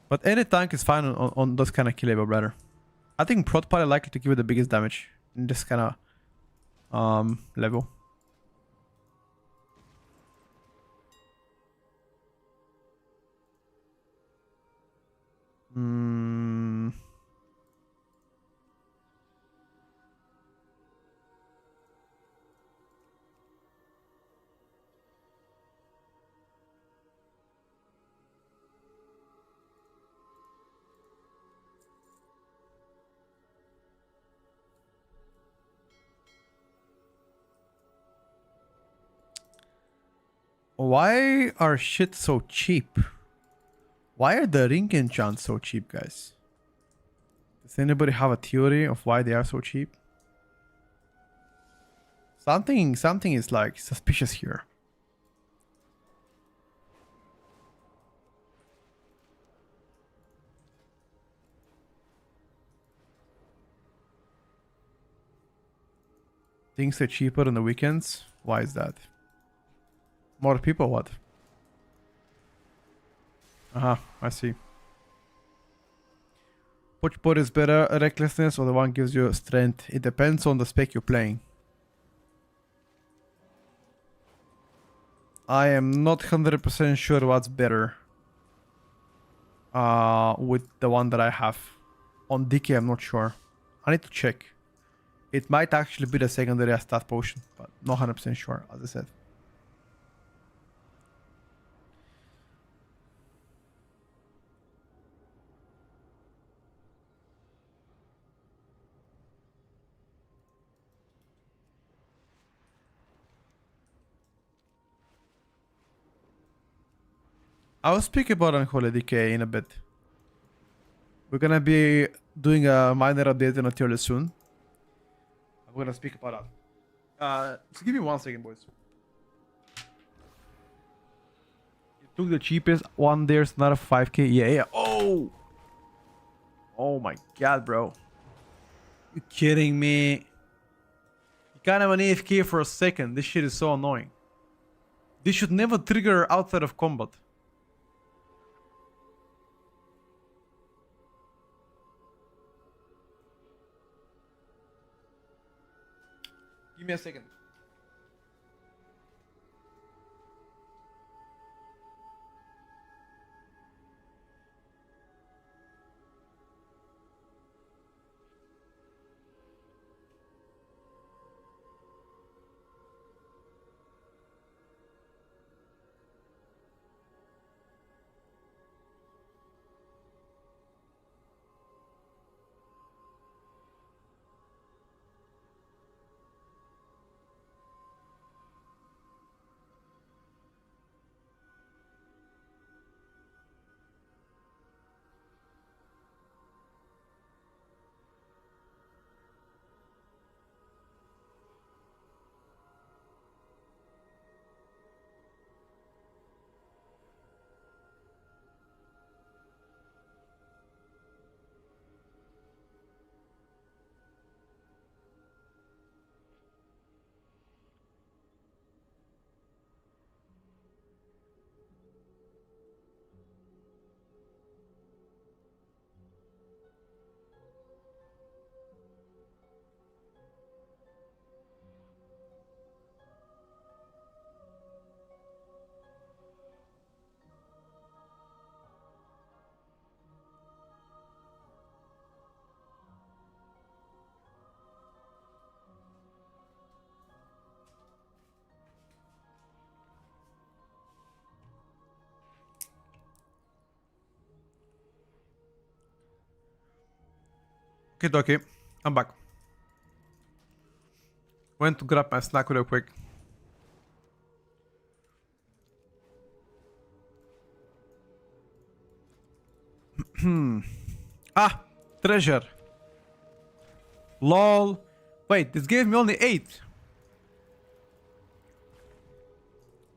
But any tank is fine on those kind of kill level, brother. I think Prot Pilot likely to give you the biggest damage in this kind of level. Why are shit so cheap? Why are the ring enchants so cheap, guys? Does anybody have a theory of why they are so cheap? Something is like suspicious here. Things are cheaper on the weekends. Why is that? More people, what? I see. Which board is better, recklessness or the one gives you strength? It depends on the spec you're playing. I am not 100% sure what's better. With the one that I have. On DK, I'm not sure. I need to check. It might actually be the secondary stat potion, but not 100% sure, as I said. I'll speak about Unholy Decay in a bit. We're gonna be doing a minor update on a Tierlist soon. I'm gonna speak about that. So give me 1 second, boys. You took the cheapest one, there's not a 5k. Yeah. Oh! Oh my god, bro. You kidding me? You kind of an AFK for a second. This shit is so annoying. This should never trigger outside of combat. Give me a second. Okay, I'm back. Went to grab my snack real quick. Ah, treasure. Lol. Wait, this gave me only 8.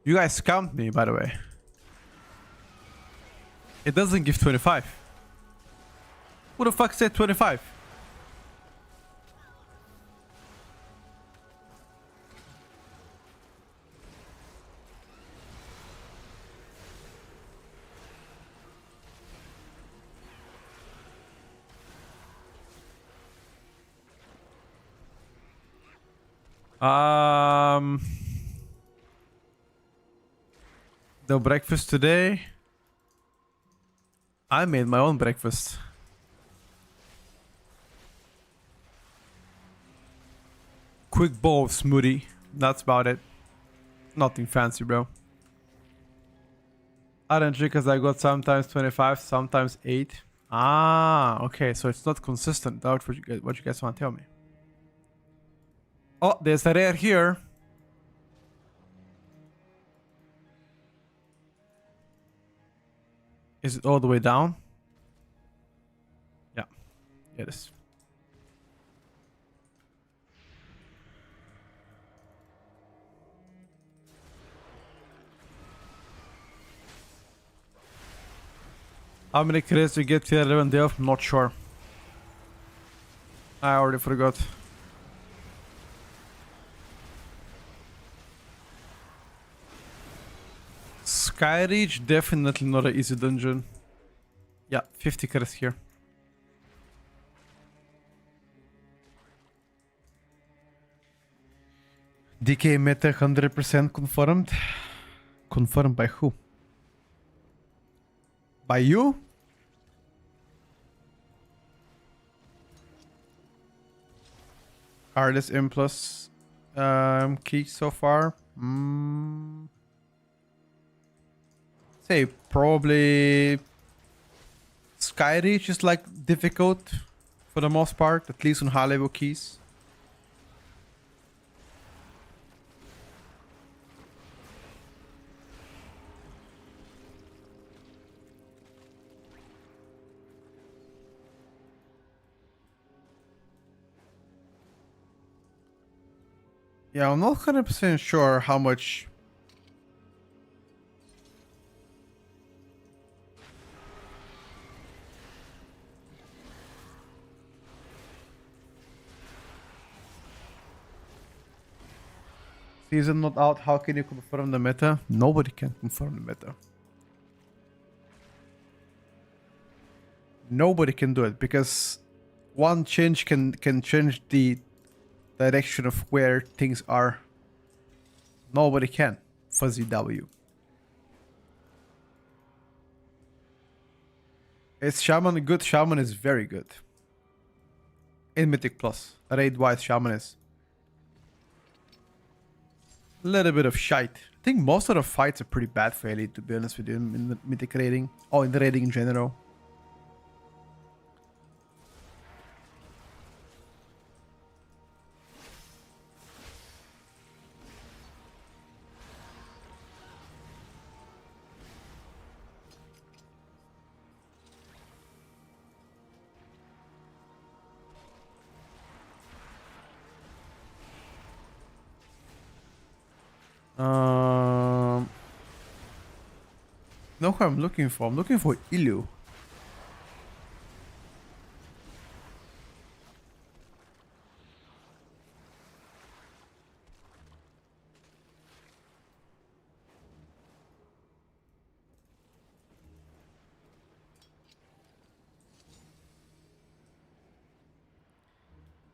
You guys scammed me, by the way. It doesn't give 25. Who the fuck said 25? The breakfast today. I made my own breakfast. Quick bowl of smoothie. That's about it. Nothing fancy, bro. I don't drink because I got sometimes 25, sometimes 8. Ah, okay. So it's not consistent. That's what you guys want to tell me. Oh, there's a rare here. Is it all the way down? Yeah, it is. How many credits do you get to 11 day off? Not sure. I already forgot. Skyreach, definitely not an easy dungeon. Yeah, 50 credits here. DK meta 100% confirmed. Confirmed by who? By you? Hardest M plus key so far. Say probably Skyreach is like difficult for the most part, at least on high level keys. Yeah, I'm not 100% sure how much. Season not out, how can you confirm the meta? Nobody can confirm the meta. Nobody can do it because one change can change the direction of where things are. Nobody can. Fuzzy W. Is Shaman good? Shaman is very good. In Mythic Plus. Raid-wise, Shaman is. A little bit of shite. I think most of the fights are pretty bad for Elite, to be honest with you, in the Mythic raiding. Or in the raiding in general. Know who I'm looking for? I'm looking for Ilu.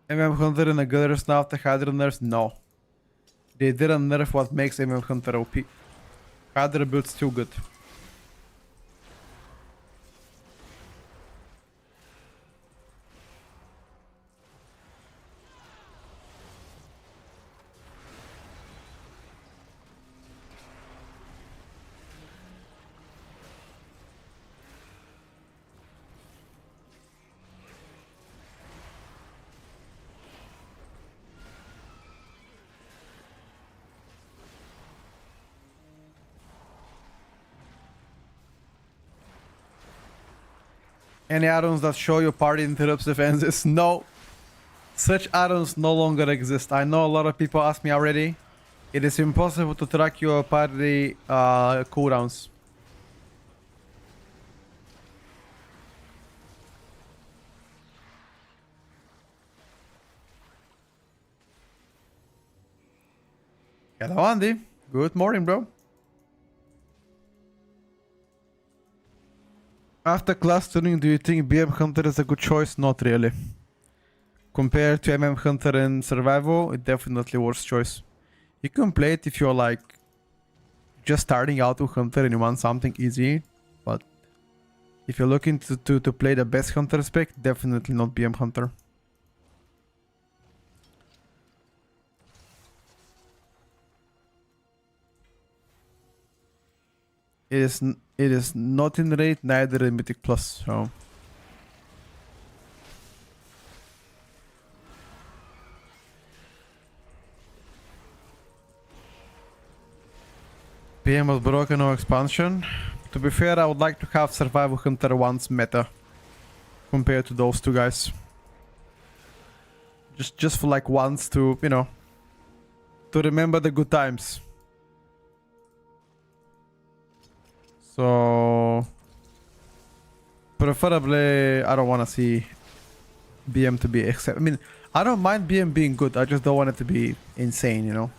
MM100 and a good now after Hydra nerfs? No. They didn't nerf what makes MM100 OP. Hydra build's too good. Any add-ons that show your party interrupts defenses? No. Such add-ons no longer exist. I know a lot of people ask me already. It is impossible to track your party cooldowns. Hello Andy. Good morning, bro. After class tuning, do you think BM Hunter is a good choice? Not really. Compared to MM Hunter and Survival, it definitely worse choice. You can play it if you're like just starting out with Hunter and you want something easy, but if you're looking to play the best Hunter spec, definitely not BM Hunter. It is not in raid, neither in Mythic Plus, so. PM was broken, no expansion. To be fair, I would like to have Survival Hunter once meta compared to those two guys. Just for like once to, you know, to remember the good times. So preferably, I don't want to see BM to be I mean, I don't mind BM being good. I just don't want it to be insane, you know.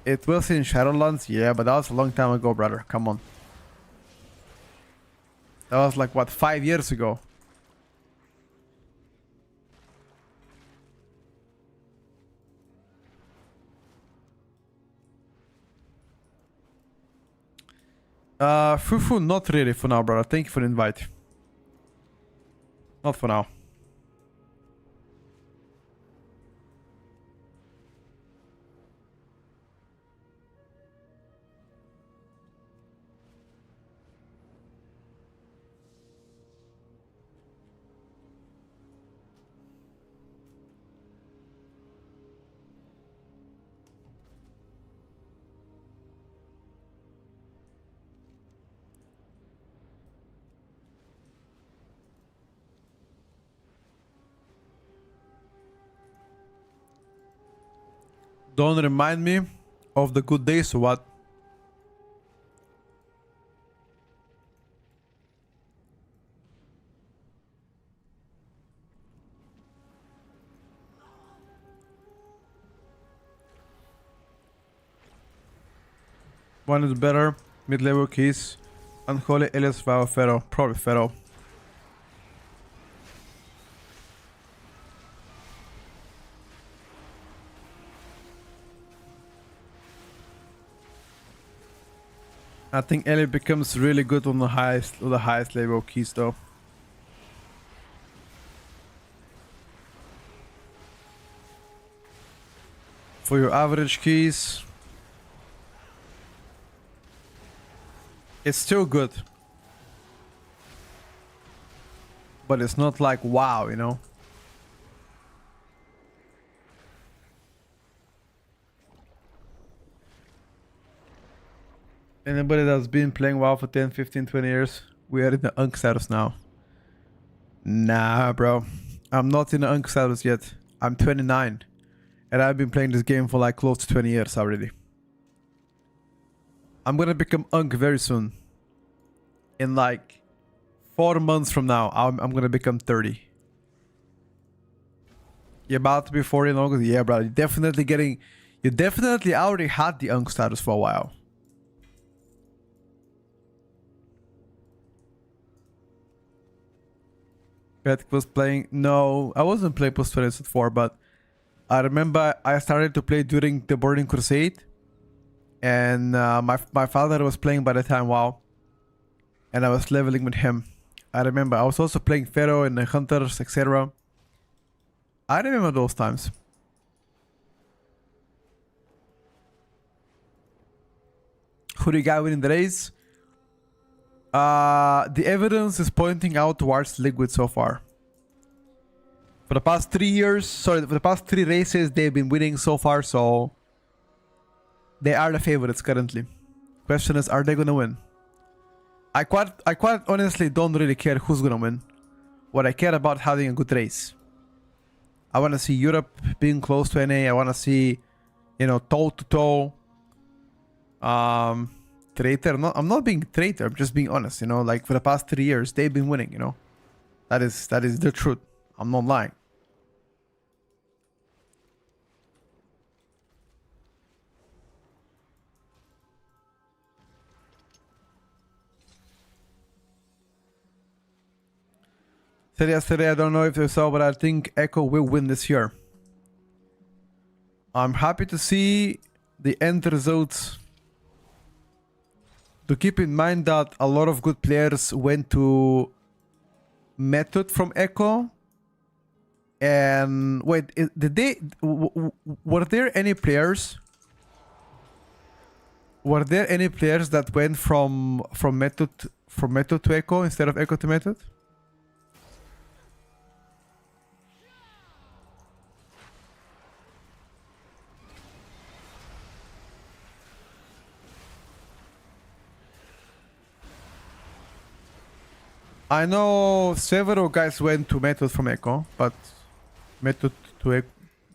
It will see in Shadowlands, yeah, but that was a long time ago, brother. Come on. That was like what, 5 years ago. Fufu, not really for now, brother. Thank you for the invite. Not for now. Don't remind me of the good days or what? One is better, mid-level keys, Unholy Elias Vow Pharaoh, probably Pharaoh. I think Ellie becomes really good on the highest level keys though. For your average keys, it's still good. But it's not like wow, you know? Anybody that's been playing WoW for 10, 15, 20 years, we are in the Unk status now. Nah, bro. I'm not in the Unk status yet. I'm 29. And I've been playing this game for like close to 20 years already. I'm gonna become Unk very soon. In like 4 months from now, I'm gonna become 30. You're about to be 40 in August? Yeah, bro. You definitely already had the Unk status for a while. Patrick was playing. No, I wasn't playing post 2004, but I remember I started to play during the Burning Crusade, and my father was playing by the time WoW, and I was leveling with him. I remember I was also playing Pharaoh and the Hunters, etc. I remember those times. Who do you got winning the race? The evidence is pointing out towards Liquid so far. For the past 3 years, for the past 3 races, they've been winning so far, so they are the favorites currently. Question is, are they gonna win? I quite honestly don't really care who's gonna win. What I care about having a good race. I wanna see Europe being close to NA. I wanna see, you know, toe to toe. Traitor. No, I'm not being traitor. I'm just being honest. You know, like for the past 3 years, they've been winning. You know, that is the truth. I'm not lying. Said yesterday, I don't know if you saw, but I think Echo will win this year. I'm happy to see the end results. To keep in mind that a lot of good players went to Method from Echo. And wait, did they? Were there any players? Were there any players that went from Method to Echo instead of Echo to Method? I know several guys went to Method from Echo, but Method to Echo,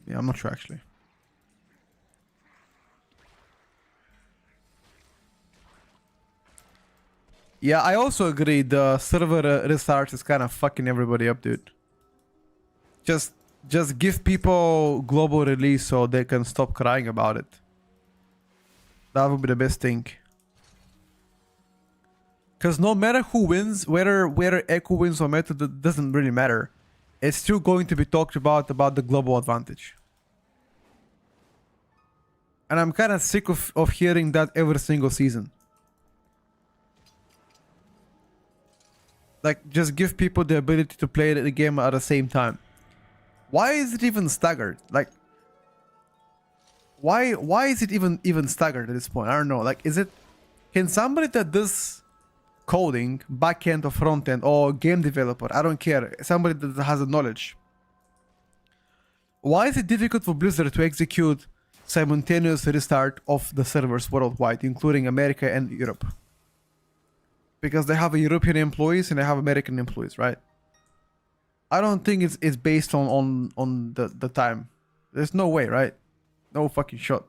yeah, I'm not sure actually. Yeah, I also agree. The server restart is kind of fucking everybody up, dude. Just give people global release so they can stop crying about it. That would be the best thing. Because no matter who wins, whether Echo wins or Method, it doesn't really matter. It's still going to be talked about the global advantage. And I'm kind of sick of hearing that every single season. Like, just give people the ability to play the game at the same time. Why is it even staggered? Like, why is it even staggered at this point? I don't know. Like, is it... Can somebody that does coding, backend or frontend, or game developer, I don't care, somebody that has the knowledge, why is it difficult for Blizzard to execute simultaneous restart of the servers worldwide, including America and Europe? Because they have European employees and they have American employees, right? I don't think it's based on the time. There's no way, right? No fucking shot.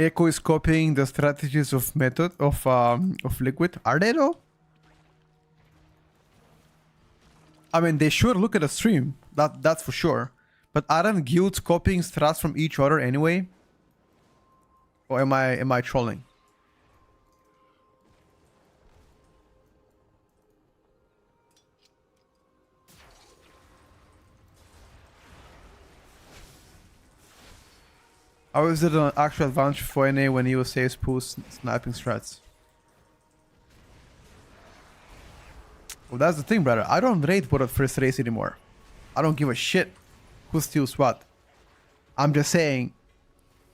Echo is copying the strategies of Method of Liquid. Are they though? I mean, they sure look at the stream. That's for sure. But aren't guilds copying strats from each other anyway? Or am I trolling? How is it an actual advantage for NA when he saves pools sniping strats? Well, that's the thing, brother. I don't rate World First Race anymore. I don't give a shit who steals what. I'm just saying,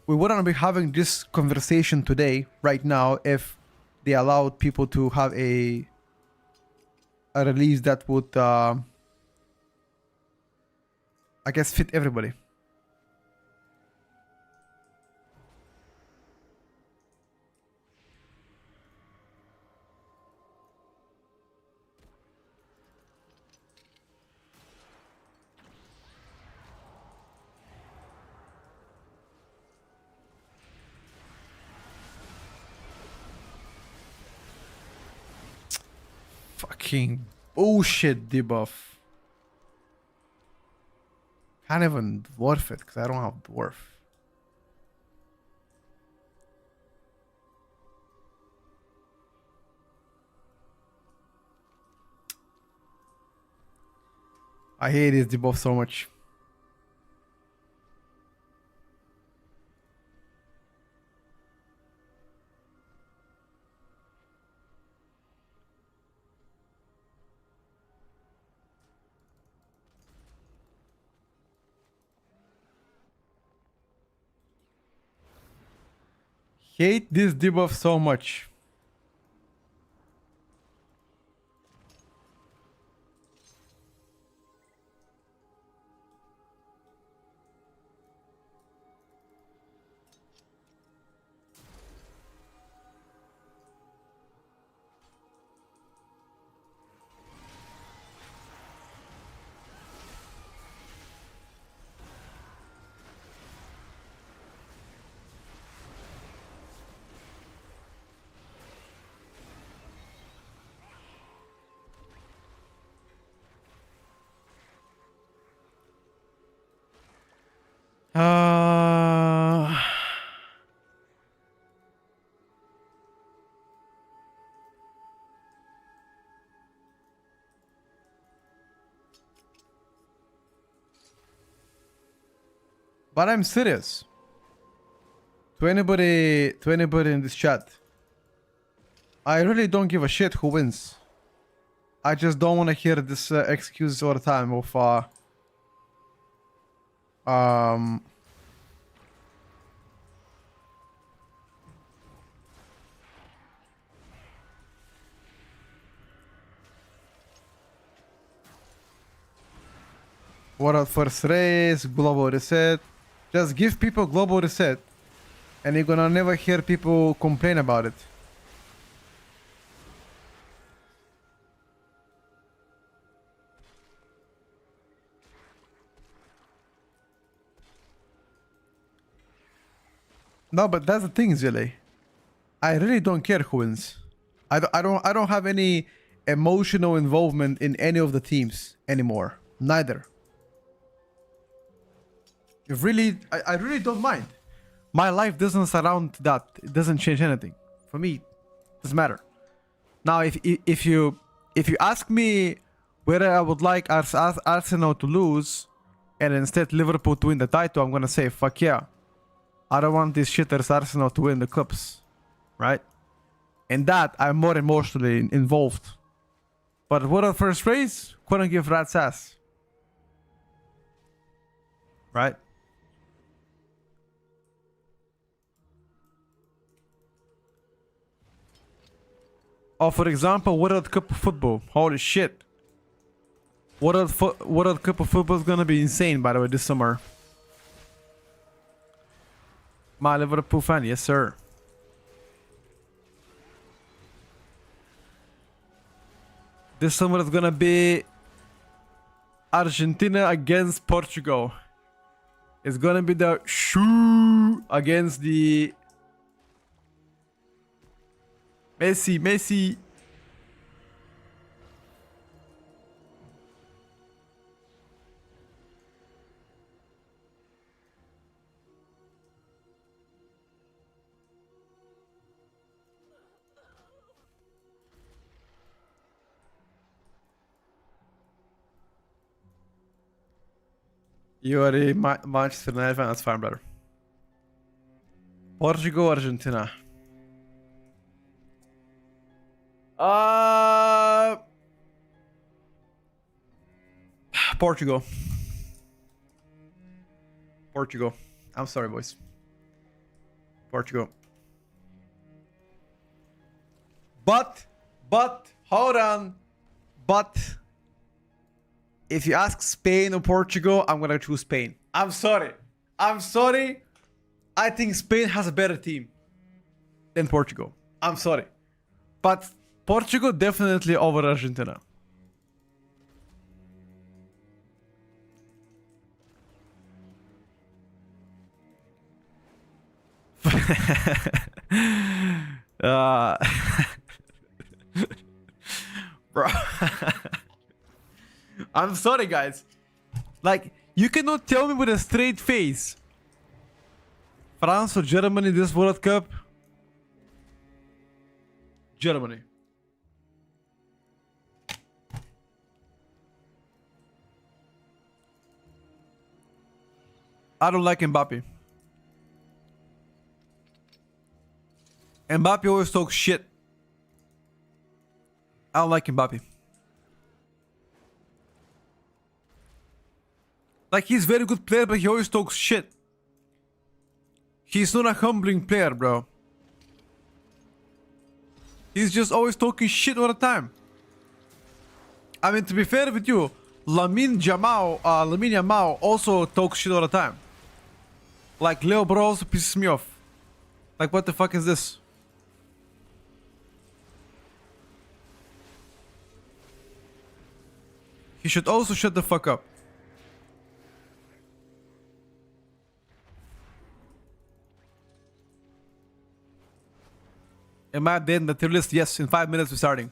we wouldn't be having this conversation today, right now, if they allowed people to have a release that would, I guess, fit everybody. Fucking bullshit debuff. Can't even dwarf it because I don't have dwarf. I hate this debuff so much. Hate this debuff so much. But I'm serious. To anybody in this chat, I really don't give a shit who wins. I just don't want to hear this excuses all the time of World First Race, Global Reset. Just give people Global Reset and you're gonna never hear people complain about it. No, but that's the thing, Zile. I really don't care who wins. I don't have any emotional involvement in any of the teams anymore. Neither. I really don't mind. My life doesn't surround that. It doesn't change anything. For me, it doesn't matter. Now, if you ask me whether I would like Arsenal to lose and instead Liverpool to win the title, I'm gonna say fuck yeah. I don't want this shitters Arsenal to win the cups, right? In that, I'm more emotionally involved. But what a first race, couldn't give rat's ass, right? Or for example, World Cup of Football. Holy shit. World Cup of Football is gonna be insane, by the way, this summer. My Liverpool fan, yes sir. This summer is gonna be Argentina against Portugal. It's gonna be the shoo against the Messi. You are a Manchester United fan. That's fine, brother. Portugal, Argentina. Portugal. Portugal. I'm sorry, boys. Portugal. But, hold on. But, if you ask Spain or Portugal, I'm gonna choose Spain. I'm sorry. I think Spain has a better team than Portugal. I'm sorry. But Portugal definitely over Argentina. Bro. I'm sorry, guys. Like, you cannot tell me with a straight face France or Germany this World Cup. Germany. I don't like Mbappe. Mbappe always talks shit. I don't like Mbappe. Like, he's a very good player, but he always talks shit. He's not a humbling player, bro. He's just always talking shit all the time. I mean, to be fair with you, Lamine Yamal also talks shit all the time. Like, Leo Bro also pisses me off. Like, what the fuck is this? He should also shut the fuck up. Am I updating the tier list? Yes, in 5 minutes we're starting.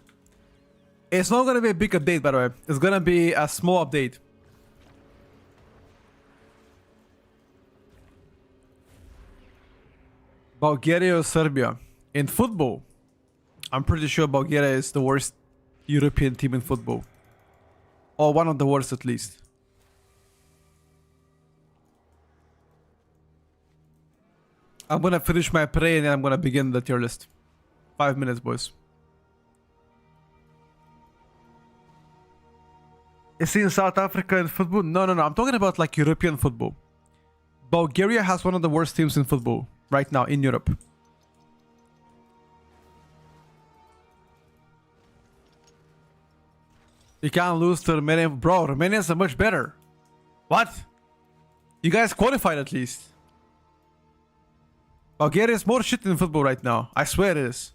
It's not gonna be a big update, by the way. It's gonna be a small update. Bulgaria or Serbia? In football, I'm pretty sure Bulgaria is the worst European team in football. Or one of the worst at least. I'm gonna finish my prey and then I'm gonna begin the tier list. 5 minutes, boys. Is he in South Africa in football? No. I'm talking about like European football. Bulgaria has one of the worst teams in football right now in Europe. You can't lose to Romania. Bro, Romanians are much better. What? You guys qualified at least. Bulgaria is more shit in football right now. I swear it is.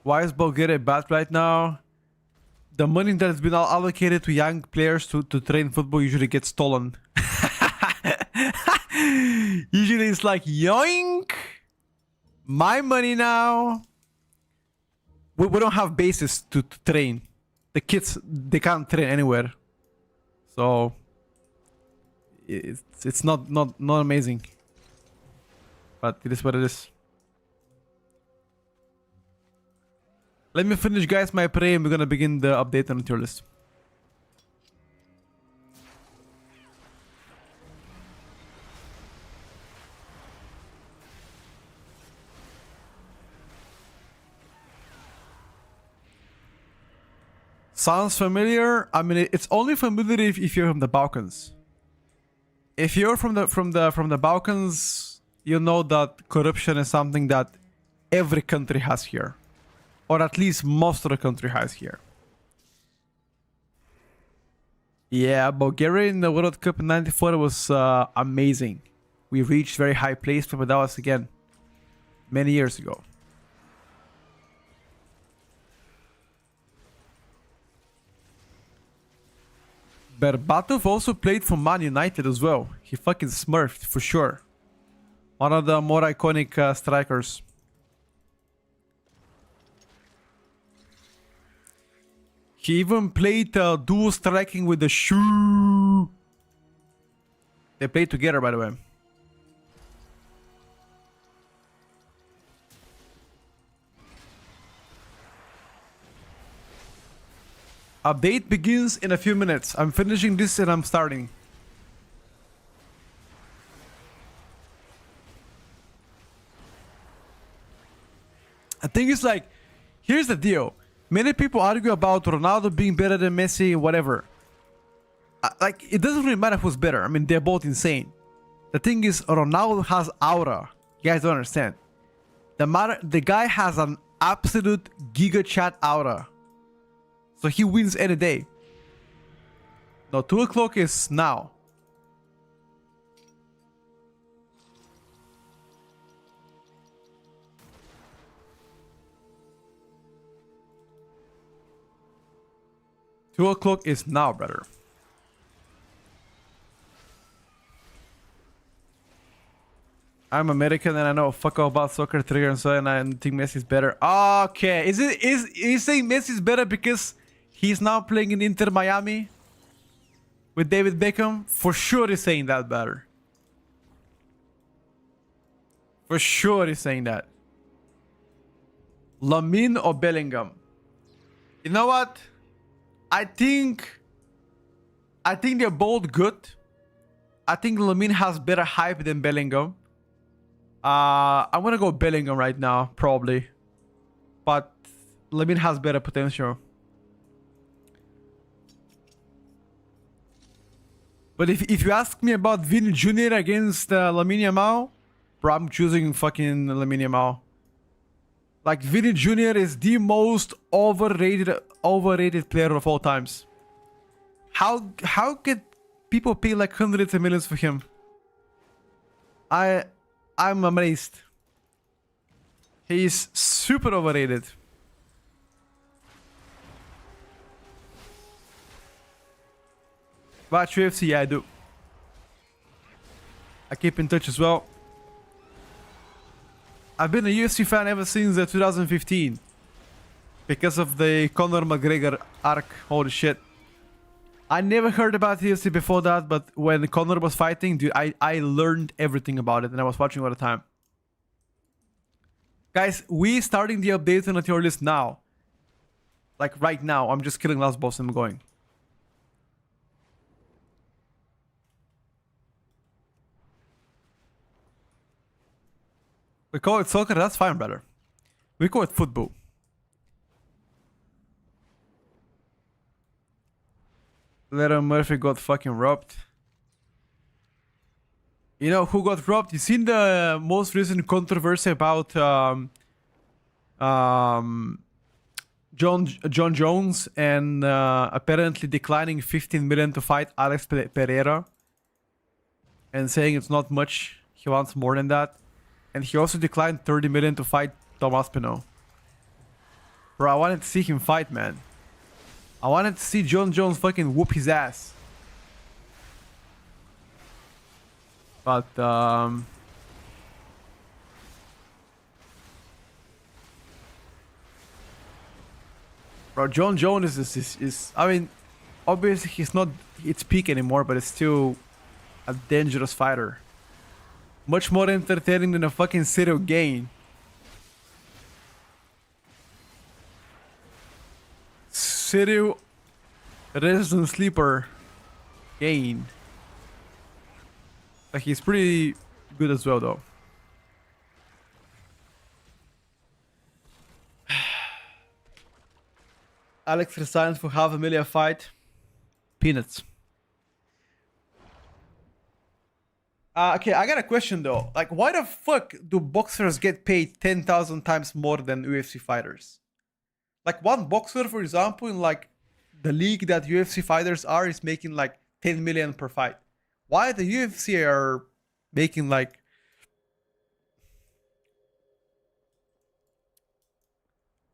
Why is Bulgaria bad right now? The money that has been allocated to young players to train football usually gets stolen. Usually it's like, yoink! My money now. We don't have bases to train. The kids, they can't train anywhere. So it's not amazing. But it is what it is. Let me finish, guys, my prey and we're gonna begin the update on the tier list. Sounds familiar? I mean, it's only familiar if you're from the Balkans. If you're from the Balkans, you know that corruption is something that every country has here. Or at least most of the country has here. Yeah, Bulgaria in the World Cup in '94 was amazing. We reached very high place, but that was again many years ago. Berbatov also played for Man United as well. He fucking smurfed for sure. One of the more iconic strikers. He even played dual striking with the shoe. They played together, by the way. Update begins in a few minutes. I'm finishing this and I'm starting. I think it's like, here's the deal. Many people argue about Ronaldo being better than Messi, whatever. Like, it doesn't really matter who's better. I mean, they're both insane. The thing is, Ronaldo has aura. You guys don't understand. The guy has an absolute giga chat aura. So he wins any day. No, 2 o'clock is now. Two o'clock is now, brother. I'm American and I know fuck all about soccer, trigger and so on, and I think Messi's better. Okay, is he saying Messi's better because he's now playing in Inter Miami with David Beckham? For sure he's saying that better. For sure he's saying that. Lamine or Bellingham? You know what? I think they're both good. I think Lamine has better hype than Bellingham. I'm gonna go Bellingham right now, probably. But Lamine has better potential. But if you ask me about Vini Jr. against Lamine Yamal, bro, I'm choosing fucking Lamine Yamal. Like, Vini Jr. is the most overrated player of all times. How could people pay like hundreds of millions for him? I'm amazed. He's super overrated. Watch UFC, yeah, I do. I keep in touch as well. I've been a UFC fan ever since 2015. Because of the Conor McGregor arc. Holy shit. I never heard about UFC before that, but when Conor was fighting, dude, I learned everything about it and I was watching all the time. Guys, we starting the updates on the tier list now. Like right now. I'm just killing last boss and I'm going. We call it soccer, that's fine, brother. We call it football. Little Murphy got fucking robbed. You know who got robbed? You seen the most recent controversy about John Jones and apparently declining 15 million to fight Alex Pereira and saying it's not much. He wants more than that. And he also declined 30 million to fight Thomas Pinot. Bro, I wanted to see him fight, man. I wanted to see John Jones fucking whoop his ass. But, bro, John Jones is I mean, obviously he's not its peak anymore, but it's still a dangerous fighter. Much more entertaining than a fucking Cyril Gain. Cyril Resident Sleeper Gain. Like, he's pretty good as well, though. Alex resigns for $500,000 fight. Peanuts. Okay, I got a question though. Like, why the fuck do boxers get paid 10,000 times more than UFC fighters? Like, one boxer, for example, in like the league that UFC fighters are, is making like 10 million per fight. Why the UFC are making like...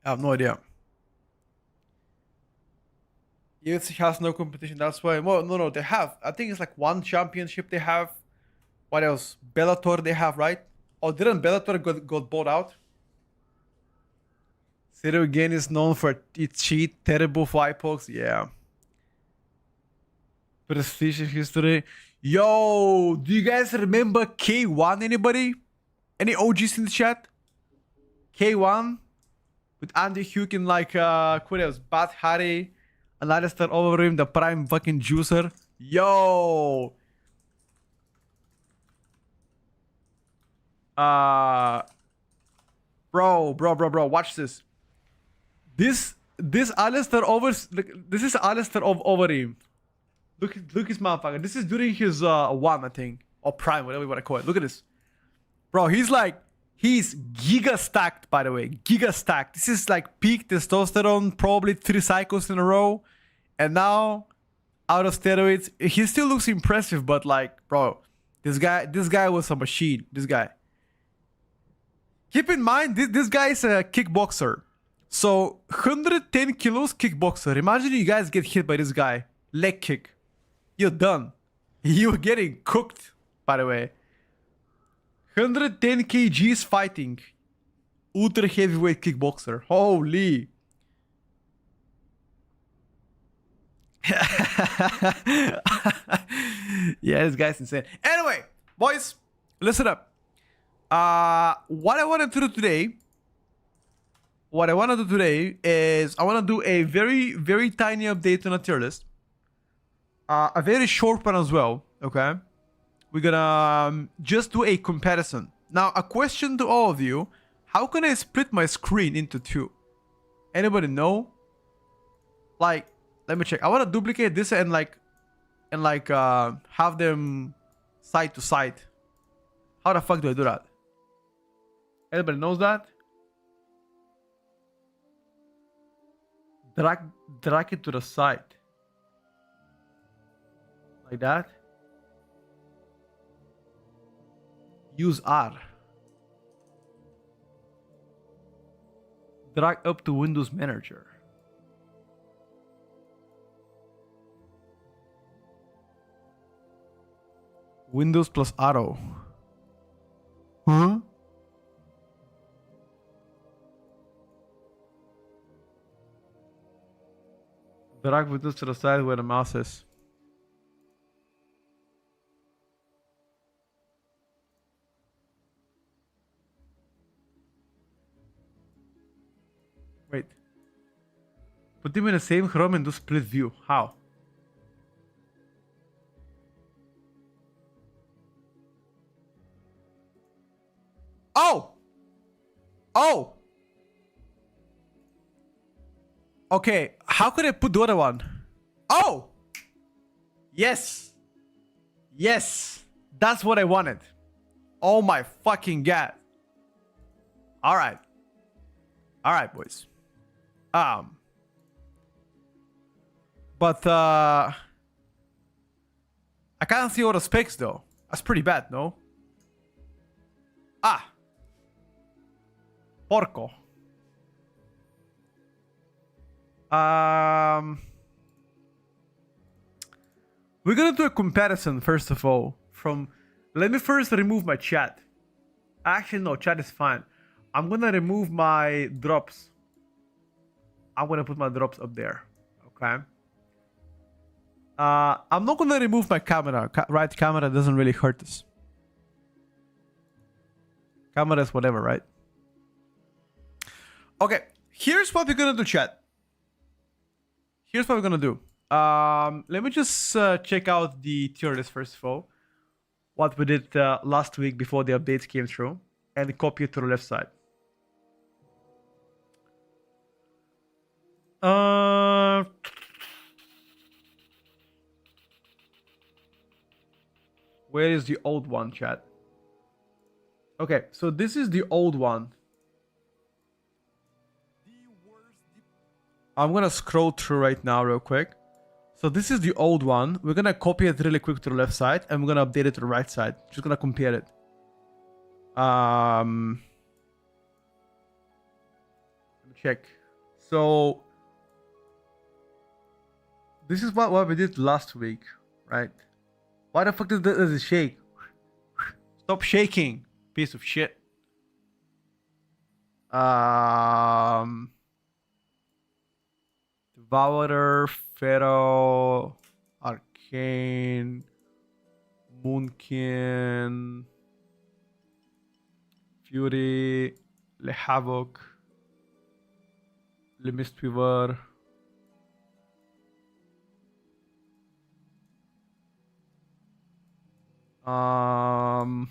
I have no idea. UFC has no competition, that's why. Well, no, they have. I think it's like one championship they have. What else? Bellator they have, right? Oh, didn't Bellator got bought out? Cyril Gain is known for its cheat, terrible fight pokes. Yeah. Prestigious history. Yo, do you guys remember K1? Anybody? Any OGs in the chat? K1? With Andy Hugh and like, what else? Bat Harry, Alistair Overeem, the prime fucking juicer. Yo! Bro, watch this. This Alistair this is Alistair Overeem. Look his motherfucker. This is during his one, I think. Or prime, whatever you want to call it. Look at this. Bro, he's giga stacked, by the way. Giga stacked. This is like peak testosterone, probably 3 cycles in a row. And now, out of steroids, he still looks impressive, but like, bro, this guy was a machine. This guy. Keep in mind, this guy is a kickboxer. So, 110 kilos kickboxer. Imagine you guys get hit by this guy. Leg kick. You're done. You're getting cooked, by the way. 110 kgs fighting. Ultra heavyweight kickboxer. Holy. Yeah, this guy's insane. Anyway, boys, listen up. What I want to do today is I want to do a very, very tiny update on a tier list. A very short one as well, okay? We're gonna just do a comparison. Now, a question to all of you. How can I split my screen into 2? Anybody know? Like, let me check. I want to duplicate this and have them side to side. How the fuck do I do that? Anybody knows that? Drag it to the side. Like that. Use R. Drag up to Windows Manager. Windows plus arrow. Huh? Drag Windows to the side where the mouse is. Wait. Put them in the same Chrome and do split view. How? Oh! Oh! Okay, how could I put the other one? Oh! Yes! Yes! That's what I wanted. Oh my fucking god. Alright. Alright, boys. But I can't see all the specs though. That's pretty bad, no? Ah. Porco. We're gonna do a comparison first of all from. Let me first remove my chat. Actually, no, chat is fine. I'm gonna remove my drops. I'm gonna put my drops up there. Okay. I'm not gonna remove my camera. Right, camera doesn't really hurt us. Camera is whatever, right? Okay. Here's what we're gonna do, chat. Here's what we're gonna do. Let me just check out the tier list first of all. What we did last week before the updates came through, and copy it to the left side. Where is the old one, chat? Okay, so this is the old one. I'm gonna scroll through right now real quick. So this is the old one. We're gonna copy it really quick to the left side, and we're gonna update it to the right side. Just gonna compare it. Let me check. So this is what we did last week, right? Why the fuck does it shake? Stop shaking, piece of shit. Devourer, Pharaoh, Arcane, Moonkin, Fury, Le Havoc, Le Mistweaver, Um,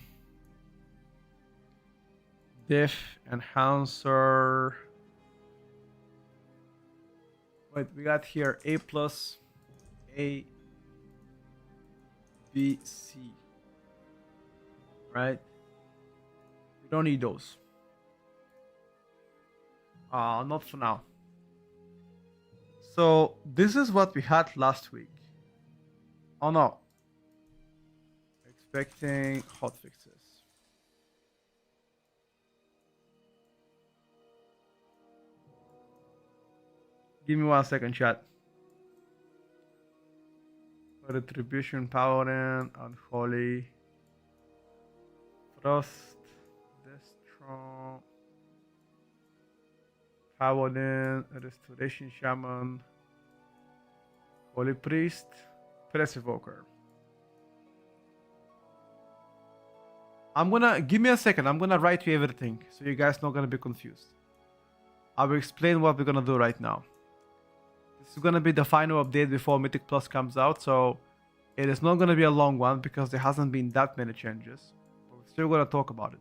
diff enhancer. Wait, we got here A plus, A, B, C. Right? We don't need those. Not for now. So this is what we had last week. Oh no. Expecting hotfixes. Give me 1 second, chat. Retribution, Paladin, Unholy, Frost, Destro, Paladin, Restoration Shaman, Holy Priest, Press Evoker. Give me a second, I'm gonna write you everything so you guys not gonna be confused. I will explain what we're gonna do right now. This is gonna be the final update before Mythic Plus comes out, so it is not gonna be a long one because there hasn't been that many changes. But we're still gonna talk about it.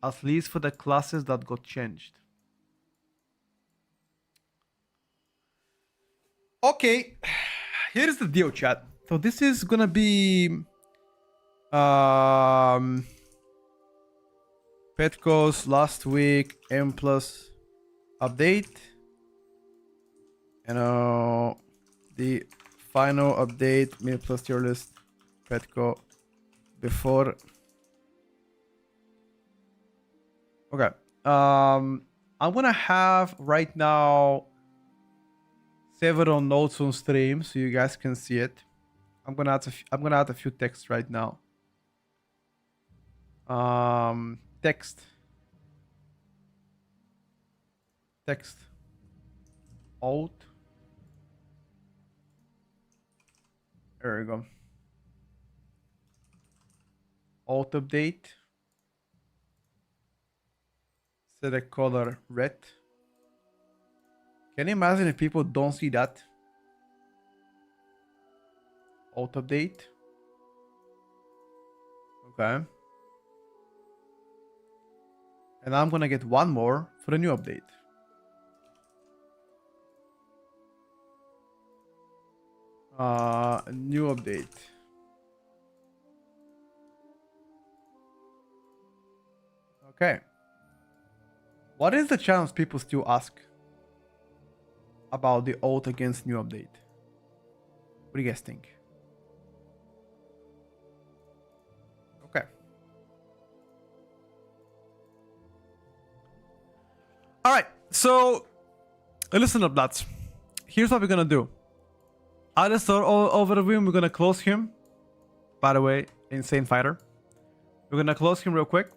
At least for the classes that got changed. Okay, here's the deal, chat. So this is gonna be Petco's last week M plus update. The final update Mid plus tier list Petco before. Okay. I'm gonna have right now several notes on stream so you guys can see it. I'm gonna add a few texts right now. Text. Alt. There we go. Alt update. Select color red. Can you imagine if people don't see that? Alt update. Okay. And I'm gonna get one more for the new update. New update. Okay. What is the chance people still ask about the alt against new update? What do you guys think? Okay. All right. So listen up, lads. Here's what we're gonna do. I'll start over the room. We're gonna close him. By the way, insane fighter. We're gonna close him real quick,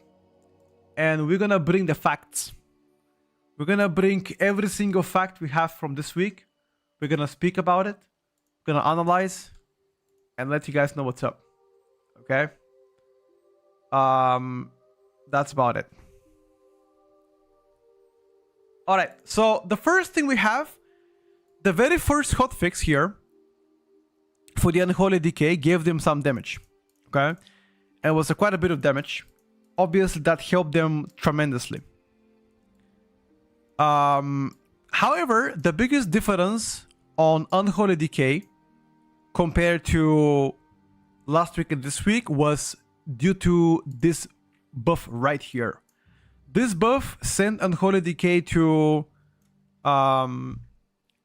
and we're gonna bring the facts. We're gonna bring every single fact we have from this week. We're gonna speak about it. We're gonna analyze and let you guys know what's up. Okay? That's about it. Alright, so the first thing we have, the very first hotfix here for the Unholy Decay gave them some damage. Okay? And it was quite a bit of damage. Obviously, that helped them tremendously. However, the biggest difference on Unholy Decay compared to last week and this week was due to this buff right here. This buff sent Unholy Decay to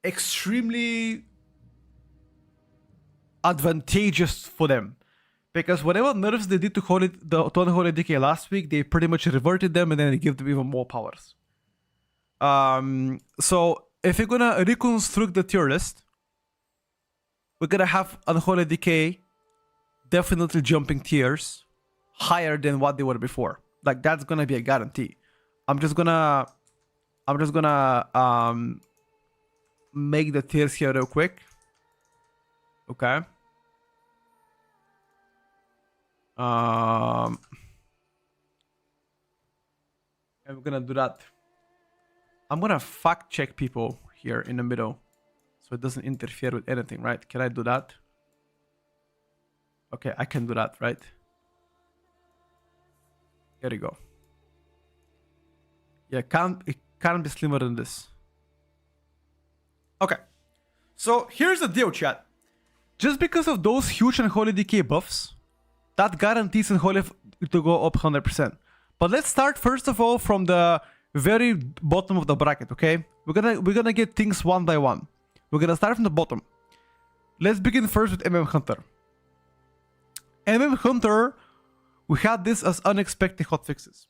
extremely advantageous for them. Because whatever nerfs they did to Unholy Decay last week, they pretty much reverted them and then they give them even more powers. So if you're gonna reconstruct the tier list, we're gonna have Unholy Decay definitely jumping tiers higher than what they were before. Like that's gonna be a guarantee. I'm just gonna make the tiers here real quick. Okay. And we're gonna do that. I'm gonna fact check people here in the middle so it doesn't interfere with anything, right? Can I do that? Okay, I can do that, right? Here we go. Yeah, it can't be slimmer than this. Okay. So here's the deal, chat. Just because of those huge Unholy Decay buffs, that guarantees Unholy to go up 100%. But let's start first of all from the very bottom of the bracket, okay? We're gonna get things one by one. We're gonna start from the bottom. Let's begin first with Hunter. Hunter, we had this as unexpected hotfixes.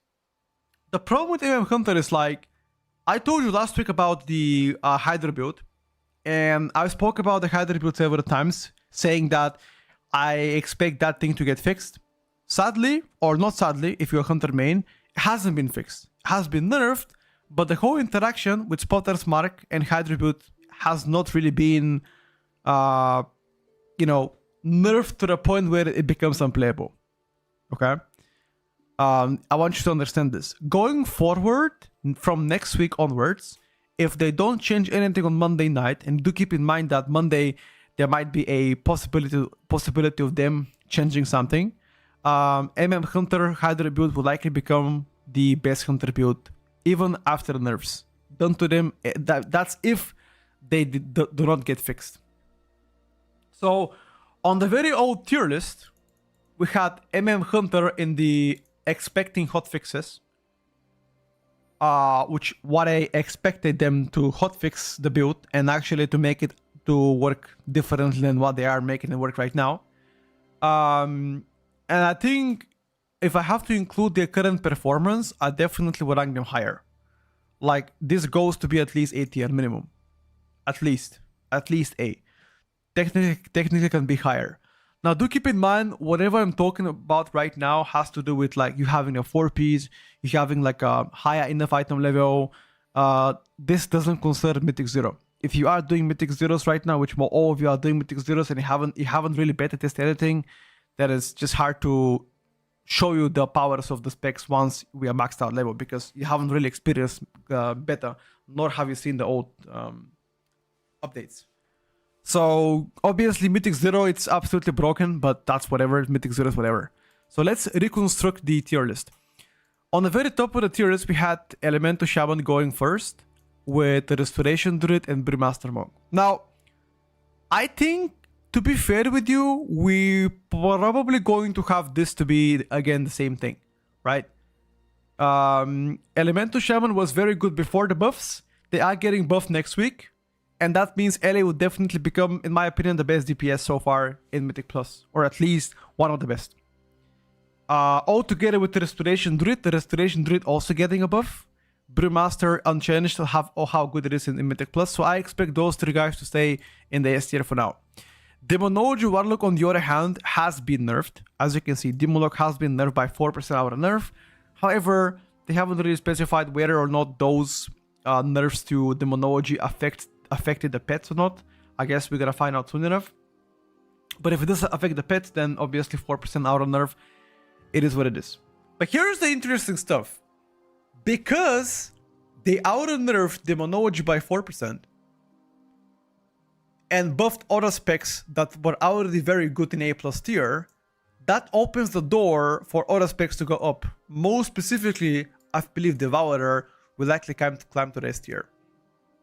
The problem with Hunter is like, I told you last week about the Hydra build, and I spoke about the Hydra build several times, saying that I expect that thing to get fixed. Sadly, or not sadly, if you're a Hunter main, it hasn't been fixed. It has been nerfed, but the whole interaction with Spotter's Mark and Hydra build has not really been, nerfed to the point where it becomes unplayable. Okay? I want you to understand this. Going forward, from next week onwards, if they don't change anything on Monday night, and do keep in mind that Monday there might be a possibility of them changing something, Hunter Hydra build will likely become the best Hunter build, even after the nerfs done to them. That's if they do not get fixed. So, on the very old tier list, we had Hunter in the expecting hotfixes, which what I expected them to hotfix the build and actually to make it to work differently than what they are making it work right now. And I think if I have to include their current performance, I definitely would rank them higher. Like, this goes to be at least A tier minimum. At least A. Technically can be higher. Now, do keep in mind, whatever I'm talking about right now has to do with like you having a 4-piece, you having like a higher enough item level. This doesn't concern Mythic Zero. If you are doing Mythic Zeros right now, which all of you are doing Mythic Zeros and you haven't really beta tested anything, that is just hard to show you the powers of the specs once we are maxed out level, because you haven't really experienced beta, nor have you seen the old updates. So obviously Mythic Zero, it's absolutely broken, but that's whatever. Mythic Zero is whatever. So let's reconstruct the tier list. On the very top of the tier list, we had Elemental Shaman going first with the Restoration Druid and Brewmaster Monk. Now, I think, to be fair with you, we probably going to have this to be, again, the same thing, right? Elemental Shaman was very good before the buffs. They are getting buffed next week. And that means LA will definitely become, in my opinion, the best DPS so far in Mythic Plus. Or at least one of the best. All together with the Restoration Druid also getting a buff. Brewmaster unchanged to have how good it is in Mythic Plus. So I expect those three guys to stay in the S tier for now. Demonology Warlock, on the other hand, has been nerfed. As you can see, Demolock has been nerfed by 4% out of nerf. However, they haven't really specified whether or not those nerfs to Demonology affected the pets or not. I guess we're gonna find out soon enough. But if it doesn't affect the pets, then obviously 4% out of nerf, it is what it is. But here's the interesting stuff. Because they out-nerfed Demonology by 4% and buffed other specs that were already very good in A+ tier, that opens the door for other specs to go up. Most specifically, I believe Devourer will likely climb to the S tier.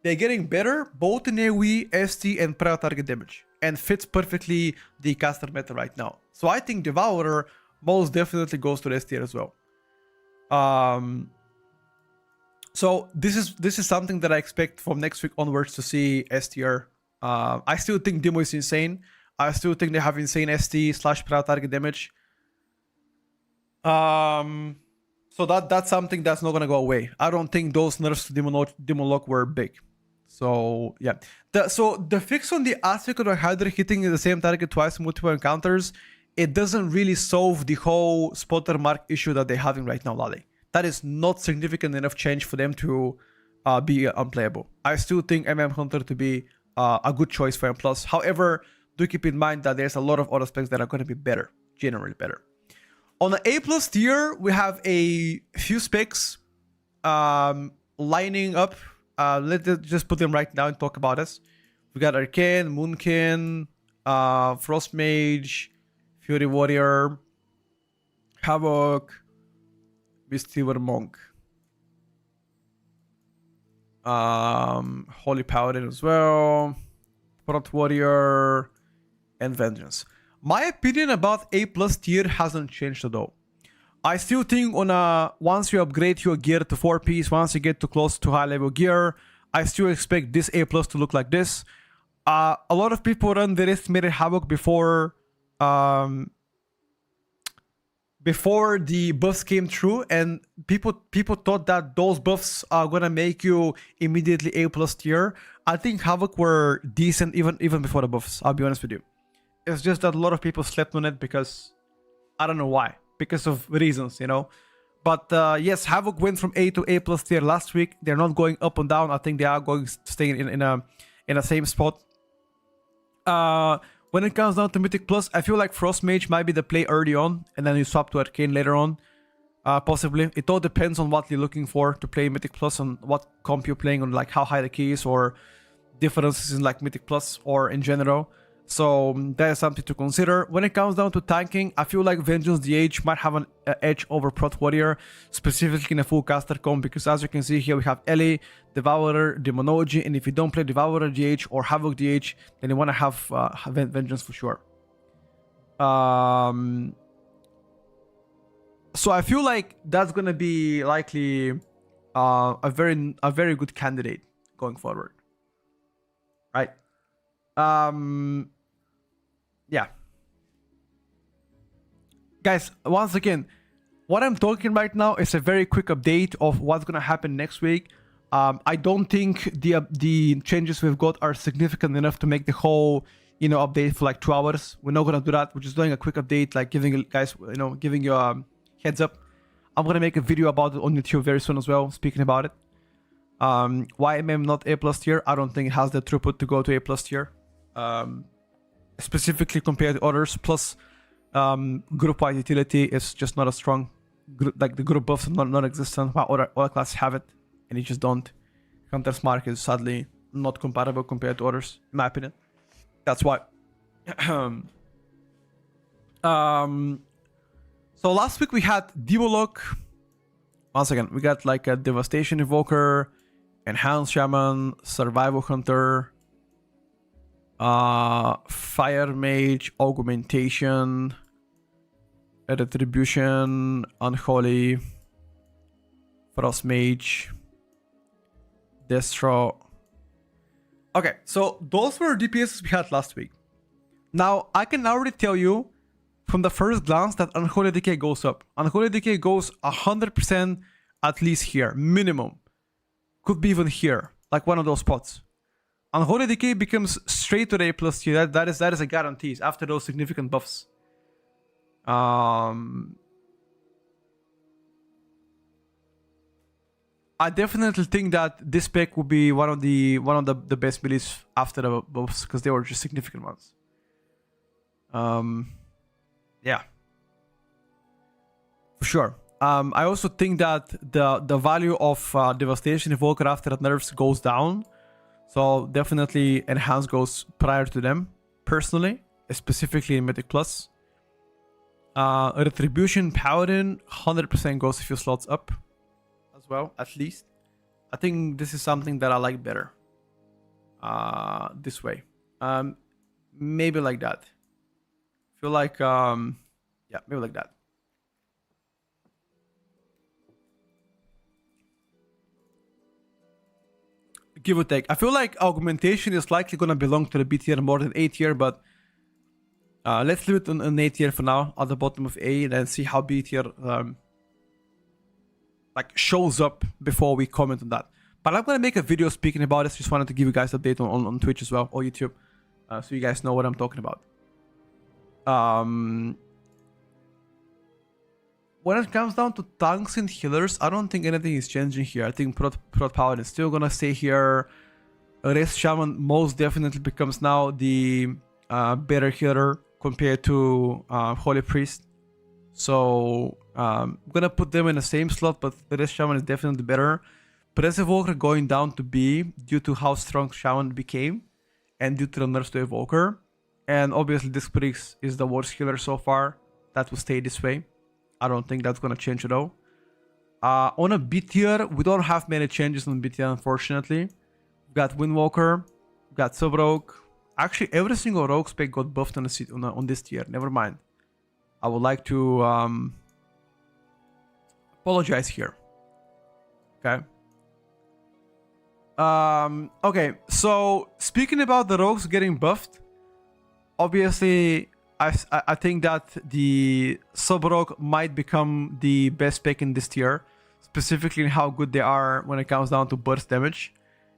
They're getting better both in AoE, ST, and prior target damage, and fits perfectly the caster meta right now. So I think Devourer most definitely goes to the S tier as well. So this is something that I expect from next week onwards to see S tier. I still think Demo is insane. I still think they have insane ST/prior target damage. So that's something that's not gonna go away. I don't think those nerfs to Demolock were big. So yeah. The fix on the aspect of the Hydra hitting the same target twice in multiple encounters, it doesn't really solve the whole spotter mark issue that they're having right now, Lale. That is not significant enough change for them to be unplayable. I still think Hunter to be a good choice for M+. However, do keep in mind that there's a lot of other specs that are going to be better, generally better. On the A+ tier, we have a few specs lining up. Let's just put them right now and talk about this. We got Arcane, Moonkin, Frost Mage, Fury Warrior, Havoc, Beastweaver Monk, Holy Paladin as well, Prot Warrior, and Vengeance. My opinion about A+ tier hasn't changed at all. I still think once you upgrade your gear to 4-piece, once you get too close to high level gear, I still expect this A+ to look like this. A lot of people underestimated Havoc before the buffs came through, and people thought that those buffs are gonna make you immediately A+ tier. I think Havoc were decent even before the buffs, I'll be honest with you. It's just that a lot of people slept on it because I don't know why, because of reasons, you know. But yes, Havoc went from A to A+ tier last week. They're not going up and down. I think they are going to stay in a same spot. When it comes down to Mythic Plus, I feel like Frost Mage might be the play early on, and then you swap to Arcane later on. Possibly. It all depends on what you're looking for to play Mythic Plus, and what comp you're playing on, like how high the key is, or differences in like Mythic Plus or in general. So that is something to consider. When it comes down to tanking, I feel like Vengeance DH might have an edge over Prot Warrior, specifically in a full caster comp, because as you can see here, we have Ellie, Devourer, Demonology, and if you don't play Devourer DH or Havoc DH, then you want to have Vengeance for sure. So I feel like that's gonna be likely a very good candidate going forward, right? Yeah, guys, once again, what I'm talking right now is a very quick update of what's gonna happen next week. I don't think the changes we've got are significant enough to make the whole, you know, update for like 2 hours. We're not gonna do that. We're just doing a quick update, like giving you guys, you know, giving you a heads up. I'm gonna make a video about it on YouTube very soon as well, speaking about it. Why MM not A+ tier? I don't think it has the throughput to go to A+ tier. Specifically compared to others, plus group-wide utility is just not as strong. Like the group buffs are non-existent, while other classes have it, and you just don't. Counter's mark is sadly not comparable compared to others, in my opinion. That's why. So last week we had Devolock. Once again, we got like a Devastation Evoker, Enhanced Shaman, Survival Hunter, Fire Mage, Augmentation, Retribution, Unholy, Frost Mage, Destro. Okay, so those were DPSs we had last week. Now, I can already tell you from the first glance that Unholy Decay goes up. Unholy Decay goes 100% at least here, minimum. Could be even here, like one of those spots. Unholy Decay becomes straight to the A+ tier. That is a guarantee after those significant buffs. I definitely think that this spec will be one of the best builds after the buffs, because they were just significant ones. Yeah, for sure. I also think that the value of Devastation Evoker after that nerfs goes down. So definitely Enhance goes prior to them, personally, specifically in Mythic Plus. Retribution Paladin 100% goes a few slots up as well, at least. I think this is something that I like better. This way. Maybe like that. Feel like, yeah, maybe like that. Give or take. I feel like Augmentation is likely gonna belong to the B tier more than A tier, but let's leave it on A tier for now, at the bottom of A, and then see how B tier like shows up before we comment on that. But I'm gonna make a video speaking about this. Just wanted to give you guys an update on Twitch as well, or YouTube, so you guys know what I'm talking about. When it comes down to tanks and healers, I don't think anything is changing here. I think Prot Paladin is still gonna stay here. Rest Shaman most definitely becomes now the better healer compared to Holy Priest. So I'm gonna put them in the same slot, but the Rest Shaman is definitely better. Press Evoker going down to B due to how strong Shaman became, and due to the nerfs to Evoker. And obviously Disc is the worst healer so far. That will stay this way. I don't think that's gonna change at all. On a B tier, we don't have many changes on B tier, unfortunately. We've got Windwalker, we've got Sub-Rogue. Actually, every single rogue spec got buffed on this tier. Never mind. I would like to apologize here. Okay. Okay, so speaking about the rogues getting buffed, obviously, I think that the Sub-Rogue might become the best spec in this tier, specifically in how good they are when it comes down to burst damage.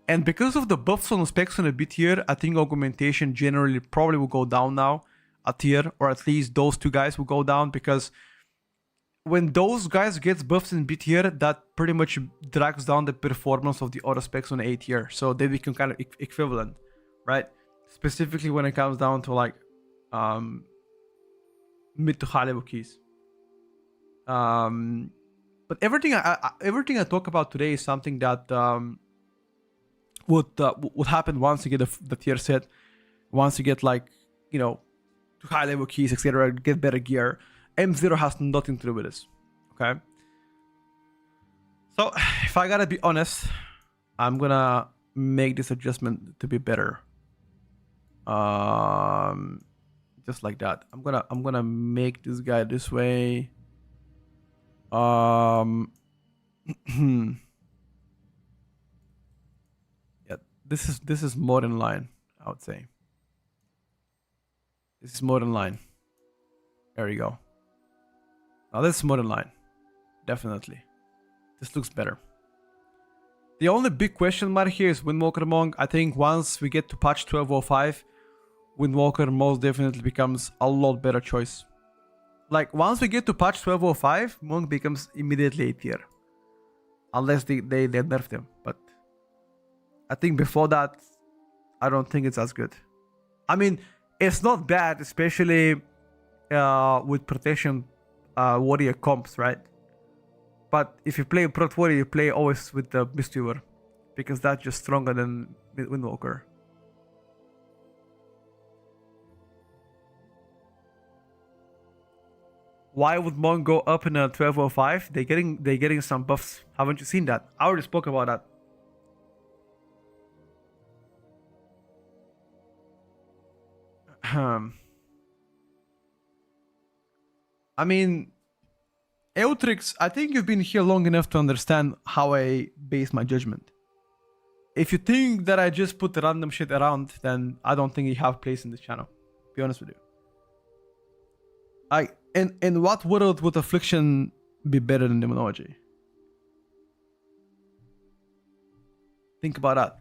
And because of the buffs on specs on the B tier, I think augmentation generally probably will go down now a tier, or at least those two guys will go down, because when those guys get buffs in B tier, that pretty much drags down the performance of the other specs on A tier, so they become kind of equivalent, right? Specifically when it comes down to like mid to high level keys. But everything I talk about today is something that would happen once you get the tier set, once you get, like, you know, to high level keys, etc., get better gear. M0 has nothing to do with this. Okay. So if I gotta be honest, I'm gonna make this adjustment to be better. Just like that. I'm gonna make this guy this way. Yeah, this is more in line, I would say. This is more in line. There you go. Now this is more in line. Definitely. This looks better. The only big question mark here is Windwalker Monk. I think once we get to patch 12.05, Windwalker most definitely becomes a lot better choice. Like, once we get to patch 12.05, Monk becomes immediately A tier. Unless they nerf them. But I think before that, I don't think it's as good. I mean, it's not bad, especially with protection warrior comps, right? But if you play Prot Warrior, you play always with the Mistweaver, because that's just stronger than Windwalker. Why would Monk go up in a 12.05? They're getting some buffs. Haven't you seen that? I already spoke about that. I mean, Eutrix, I think you've been here long enough to understand how I base my judgment. If you think that I just put random shit around, then I don't think you have a place in this channel. Be honest with you. In what world would Affliction be better than Demonology? Think about that.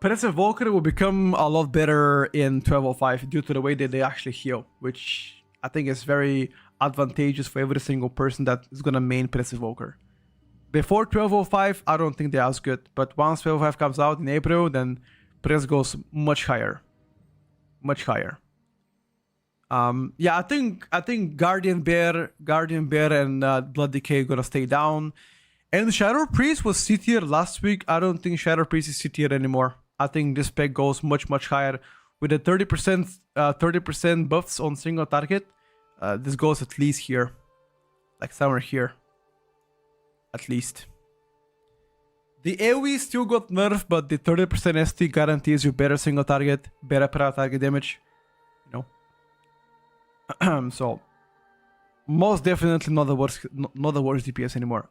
Penetrative Walker will become a lot better in 12.05 due to the way that they actually heal, which I think is very advantageous for every single person that is gonna main Penetrative Walker. Before 12.05, I don't think they're as good, but once 12.05 comes out in April, then Press goes much higher. Much higher. Yeah, I think Guardian Bear and Blood Decay are gonna stay down. And Shadow Priest was C tier last week. I don't think Shadow Priest is C tier anymore. I think this spec goes much higher. With the 30% buffs on single target, this goes at least here. Like somewhere here. At least. The AoE still got nerfed, but the 30% ST guarantees you better single target, better per target damage. You know? So, most definitely not the worst DPS anymore.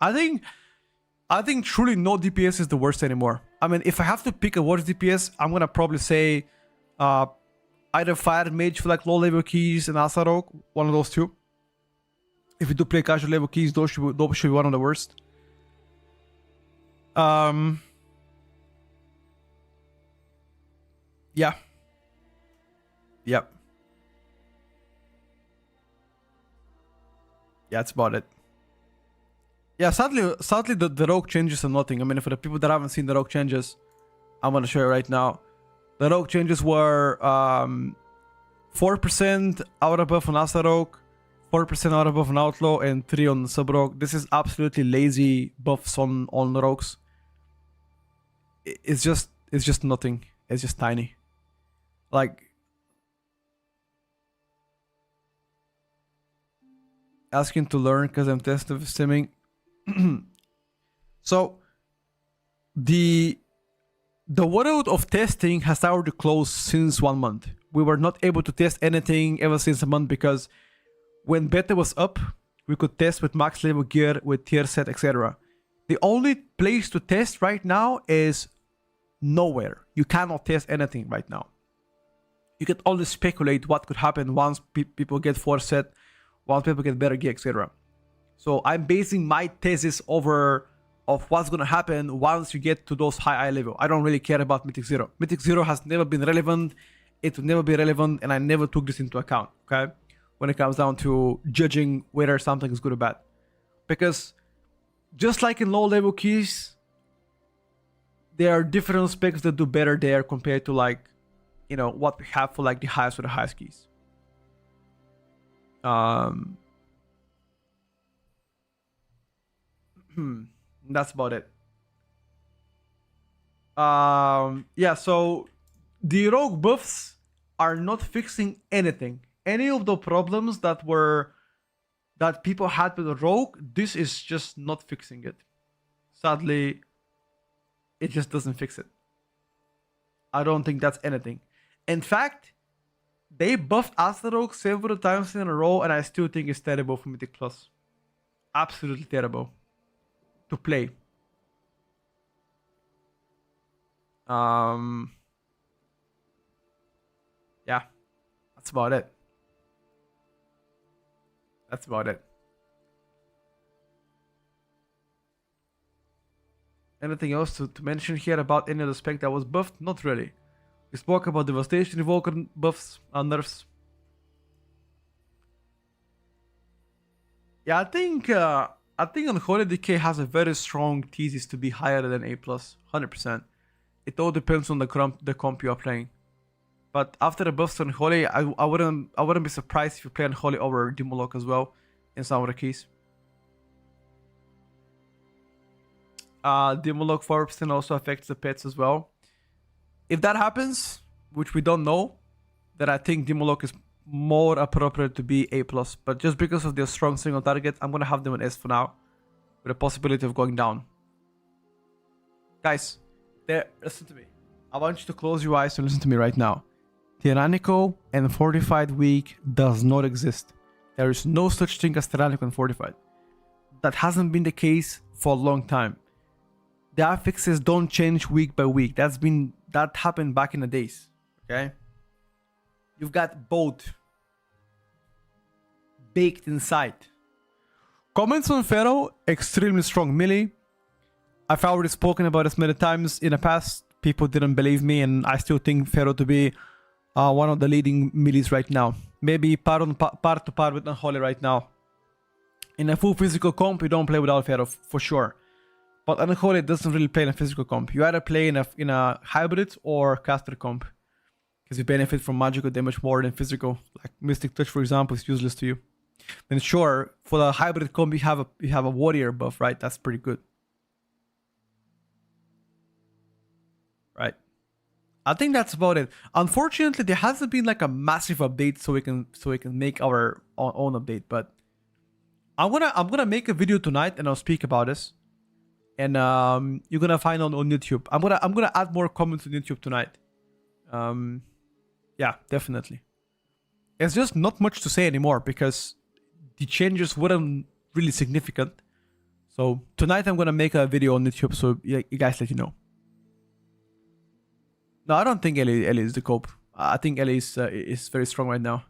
I think truly no DPS is the worst anymore. I mean, if I have to pick a worst DPS, I'm gonna probably say either Fire Mage for like low level keys and Asarok, one of those two. If you do play casual level keys, those should be one of the worst. Yeah. Yep. Yeah, that's about it. Yeah, sadly the rogue changes are nothing. I mean, for the people that haven't seen the rogue changes, I'm gonna show you right now. The rogue changes were 4% aura buff on Asa Rogue, 4% auto buff on Outlaw and 3 on Sub-Rogue. This is absolutely lazy buffs on Rogues. It's just nothing. It's just tiny. Like, asking to learn because I'm testing stimming. So the world of testing has already closed since 1 month. We were not able to test anything ever since a month because when beta was up, we could test with max level gear, with tier set, etc. The only place to test right now is nowhere. You cannot test anything right now. You can only speculate what could happen once people get force set, once people get better gear, etc. So I'm basing my thesis of what's gonna happen once you get to those high level. I don't really care about Mythic 0. Mythic 0 has never been relevant. It will never be relevant, and I never took this into account, okay? When it comes down to judging whether something is good or bad. Because just like in low level keys, there are different specs that do better there compared to, like, you know, what we have for like the highest or the highest keys. That's about it. Yeah, so the rogue buffs are not fixing anything. Any of the problems that people had with the rogue, this is just not fixing it. Sadly, it just doesn't fix it. I don't think that's anything. In fact, they buffed Asta Rogue several times in a row, and I still think it's terrible for Mythic Plus. Absolutely terrible to play. Yeah, that's about it. That's about it. Anything else to mention here about any of the spec that was buffed? Not really. We spoke about Devastation Evoker buffs and nerfs. Yeah, I think Unholy Decay has a very strong thesis to be higher than A+, 100%. It all depends on the comp you are playing. But after the buffs on Unholy, I wouldn't be surprised if you play Unholy over Demolock as well in some of the keys. Demolock 4% also affects the pets as well. If that happens, which we don't know, then I think Demolock is more appropriate to be A+. But just because of their strong single target, I'm going to have them on S for now, with a possibility of going down. Guys, listen to me. I want you to close your eyes and listen to me right now. Tyrannical and Fortified week does not exist. There is no such thing as Tyrannical and Fortified. That hasn't been the case for a long time. The affixes don't change week by week. That happened back in the days. Okay? You've got both baked inside. Comments on Pharaoh, extremely strong melee. I've already spoken about this many times in the past. People didn't believe me, and I still think Pharaoh to be one of the leading melees right now. Maybe par to par with Unholy right now. In a full physical comp, you don't play without Pharaoh for sure. But Unholy doesn't really play in a physical comp. You either play in a hybrid or caster comp, because you benefit from magical damage more than physical. Like Mystic Touch, for example, is useless to you. Then sure, for the hybrid comp, you have a warrior buff, right? That's pretty good. Right. I think that's about it. Unfortunately, there hasn't been like a massive update so we can make our own update. But I'm gonna make a video tonight and I'll speak about this. And you're gonna find on YouTube. I'm gonna add more comments on YouTube tonight. Yeah, definitely. It's just not much to say anymore because the changes weren't really significant. So tonight I'm gonna make a video on YouTube so you guys let you know. No, I don't think Ellie is the cope. I think Ellie is very strong right now.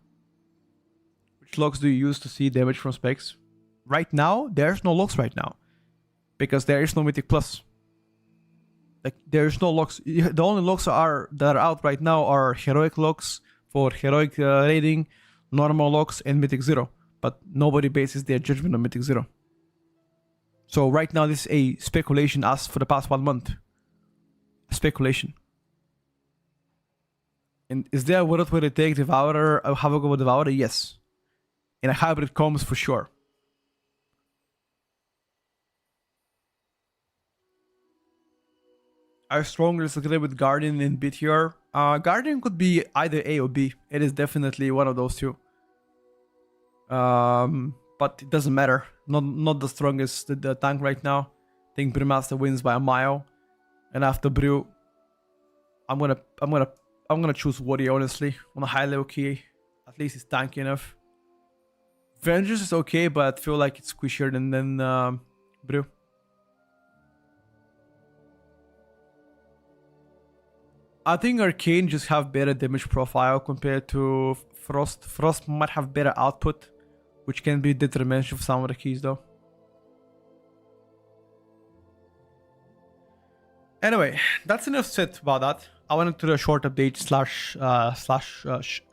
Which locks do you use to see damage from specs? Right now, there's no locks right now. Because there is no Mythic Plus. Like, there's no locks. The only locks that are out right now are Heroic locks for Heroic raiding, normal locks, and Mythic 0. But nobody bases their judgment on Mythic 0. So right now, this is a speculation as for the past 1 month. A speculation. And is there a world where they take Devourer, have a go with Devourer? Yes. in a hybrid comms for sure. I strongly disagree with Guardian in BTR. Guardian could be either A or B. It is definitely one of those two. But it doesn't matter. Not the strongest the tank right now. I think Brewmaster wins by a mile. And after Brew, I'm gonna choose Woody honestly on a high level key. At least it's tanky enough. Vengeance is okay, but I feel like it's squishier than Brew. I think Arcane just have better damage profile compared to Frost. Frost might have better output, which can be detrimental for some of the keys though. Anyway, that's enough said about that. I wanted to do a short update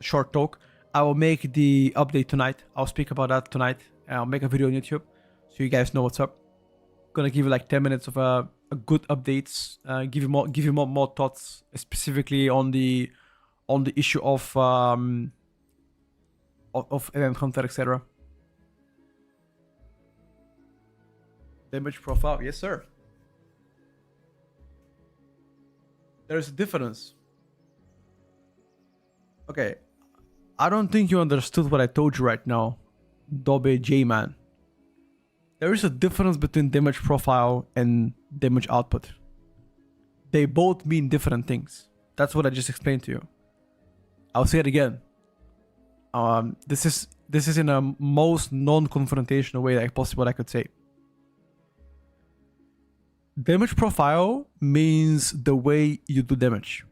/ short talk. I will make the update tonight. I'll speak about that tonight. I'll make a video on YouTube so you guys know what's up. Gonna give you like 10 minutes of a good updates. Give you more thoughts specifically on the issue of MM Hunter, etc. Damage profile, yes sir. There's a difference. Okay, I don't think you understood what I told you right now, Dobe J-Man. There is a difference between damage profile and damage output. They both mean different things. That's what I just explained to you. I'll say it again. This is in a most non-confrontational way like possible I could say. Damage profile means the way you do damage,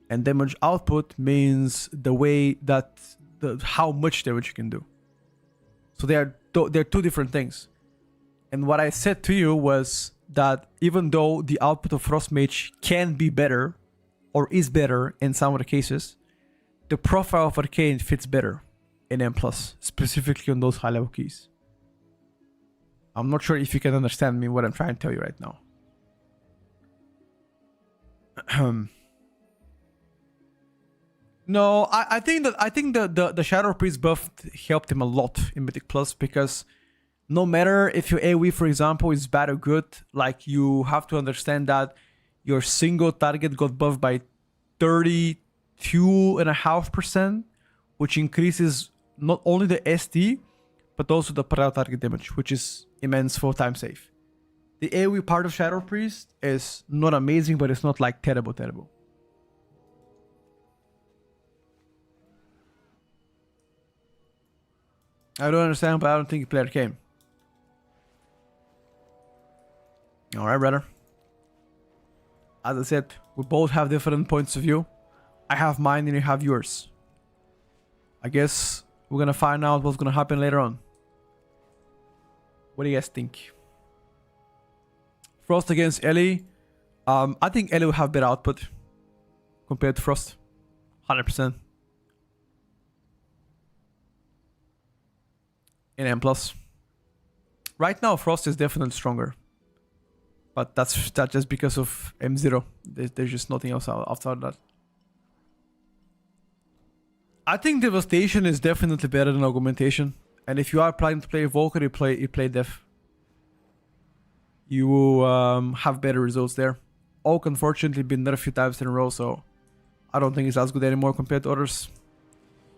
and damage output means the way that how much damage you can do. So they're two different things. And what I said to you was that even though the output of Frost Mage can be better, or is better in some of the cases, the profile of Arcane fits better in M+, specifically on those high level keys. I'm not sure if you can understand me what I'm trying to tell you right now. No, I think the Shadow Priest buff helped him a lot in Mythic Plus, because no matter if your AoE, for example, is bad or good, like you have to understand that your single target got buffed by 32.5%, which increases not only the ST, but also the per target damage, which is immense for time save. The AoE part of Shadow Priest is not amazing, but it's not like terrible. I don't understand, but I don't think you play Arcane. Alright, brother. As I said, we both have different points of view. I have mine and you have yours. I guess we're gonna find out what's gonna happen later on. What do you guys think? Frost against Ellie. I think Ellie will have better output compared to Frost. 100%. In M+. Right now, Frost is definitely stronger. But that's just because of M0. There's just nothing else outside of that. I think Devastation is definitely better than Augmentation. And if you are planning to play Evoker, you play Def. You will have better results there. Oak unfortunately been nerfed a few times in a row, so I don't think it's as good anymore compared to others.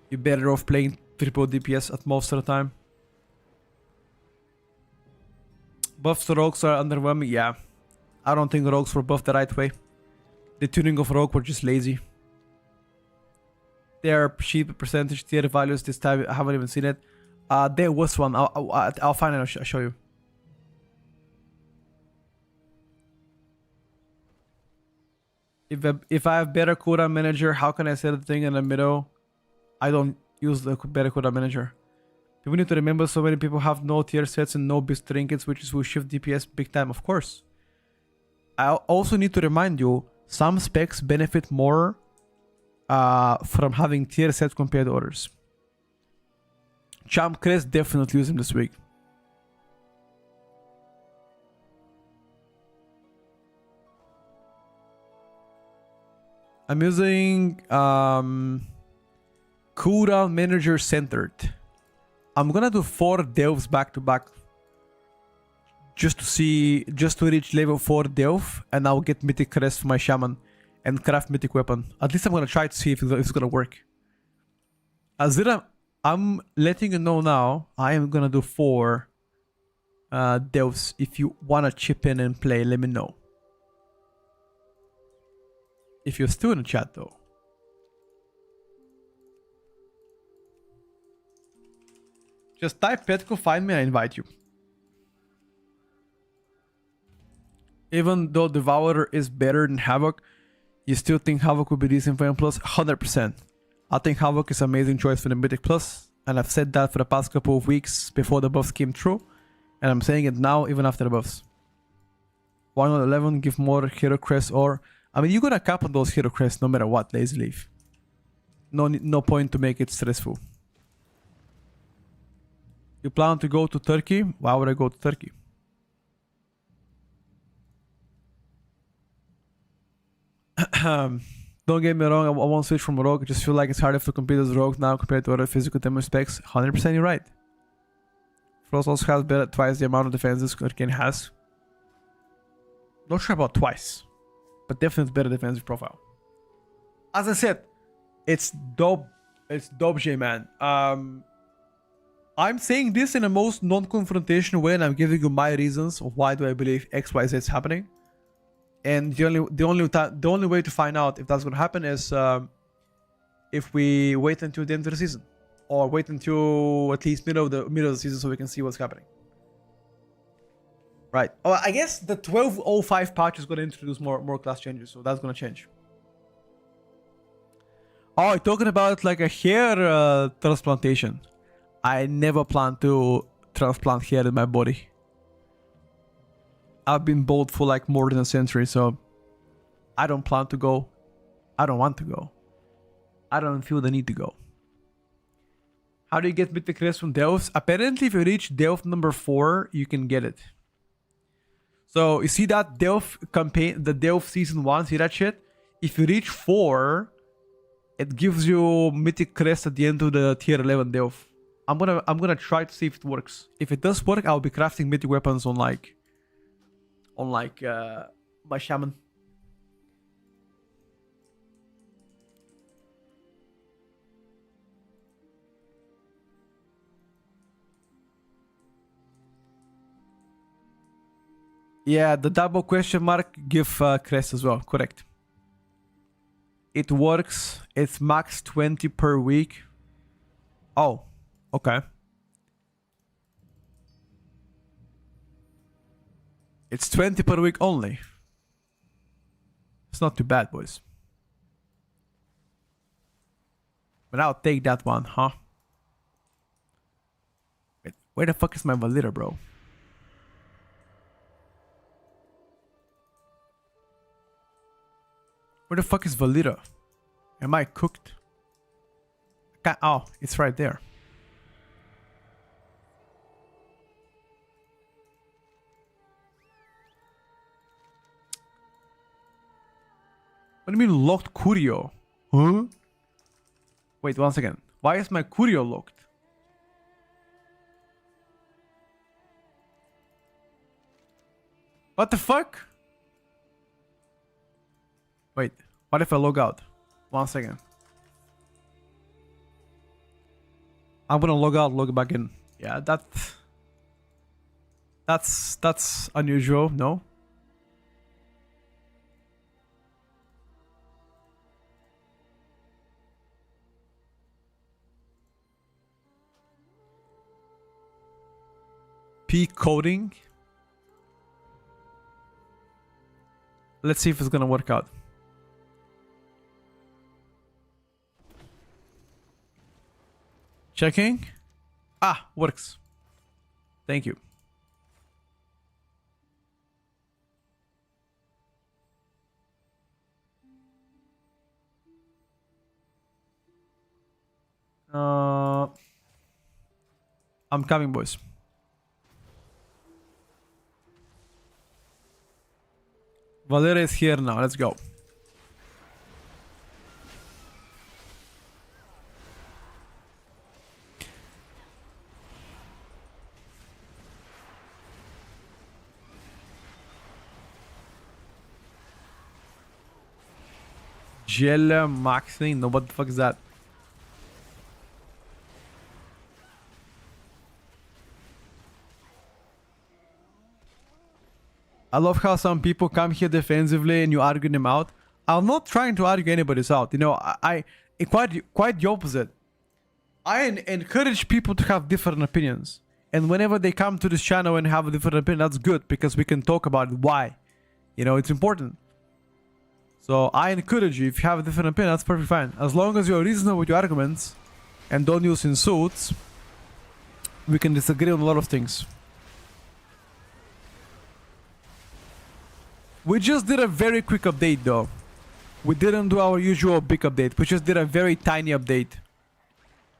You're better off playing triple DPS at most of the time. Buffs to rogues are underwhelming, yeah. I don't think rogues were buffed the right way. The tuning of rogue were just lazy. There are cheap percentage tier values this time. I haven't even seen it. There was one. I'll find it. I'll show you. If I have better cooldown manager, how can I set the thing in the middle? I don't use the better cooldown manager. People need to remember so many people have no tier sets and no beast trinkets, which will shift DPS big time, of course. I also need to remind you, some specs benefit more from having tier sets compared to others. Champ Crest definitely use him this week. I'm using cooldown manager centered. I'm gonna do 4 delves back to back. Just to reach level 4 delve, and I'll get mythic crest for my shaman and craft mythic weapon. At least I'm gonna try to see if it's gonna work. Azira, I'm letting you know now, I am gonna do 4 delves. If you wanna chip in and play, let me know. If you're still in the chat though. Just type Petco, find me, and I invite you. Even though Devourer is better than Havoc, you still think Havoc would be decent for M+? 100%. I think Havoc is an amazing choice for the Mythic Plus, and I've said that for the past couple of weeks before the buffs came through, and I'm saying it now even after the buffs. 111, give more Hero Crest, or... I mean, you're gonna cap on those Hero Crests no matter what, Lazy Leaf. No point to make it stressful. You plan to go to Turkey? Why would I go to Turkey? Don't get me wrong, I won't switch from Rogue. I just feel like it's harder to compete as Rogue now compared to other physical damage specs. 100% you're right. Frost also has better twice the amount of defenses Arcane has. Not sure about twice, but definitely better defensive profile. As I said, it's dope. It's dope, J man. I'm saying this in the most non-confrontational way, and I'm giving you my reasons of why do I believe X, Y, Z is happening. And the only way to find out if that's gonna happen is if we wait until the end of the season, or wait until at least middle of the season so we can see what's happening. Right. Oh, I guess the 12.05 patch is gonna introduce more class changes, so that's gonna change. Oh, you're talking about like a hair transplantation. I never plan to transplant hair in my body. I've been bald for like more than a century, so I don't plan to go. I don't want to go. I don't feel the need to go. How do you get mythic crest from delves? Apparently, if you reach delve number 4, you can get it. So you see that delve campaign, the delve season 1, see that shit? If you reach 4, it gives you mythic crest at the end of the tier 11 delve. I'm gonna try to see if it works. If it does work, I'll be crafting mythic weapons on my shaman. Yeah, the double question mark give crest as well. Correct. It works. It's max 20 per week. Oh, okay. It's 20 per week only. It's not too bad, boys. But I'll take that one, huh? Wait, where the fuck is my Valida, bro? Where the fuck is Valida? Am I cooked? I can't, oh, it's right there. What do you mean locked Curio? Huh? Wait, one second. Why is my Curio locked? What the fuck? Wait, what if I log out? 1 second. I'm gonna log out, log back in. Yeah, that's unusual, no? P coding. Let's see if it's gonna work out. Checking. Ah, works. Thank you. I'm coming, boys. Valera is here now. Let's go. Gel maxing? No, what the fuck is that? I love how some people come here defensively and you argue them out. I'm not trying to argue anybody's out. You know, I quite the opposite. I encourage people to have different opinions. And whenever they come to this channel and have a different opinion, that's good because we can talk about why. You know, it's important. So I encourage you, if you have a different opinion, that's perfectly fine. As long as you're reasonable with your arguments and don't use insults, we can disagree on a lot of things. We just did a very quick update though. We didn't do our usual big update. We just did a very tiny update.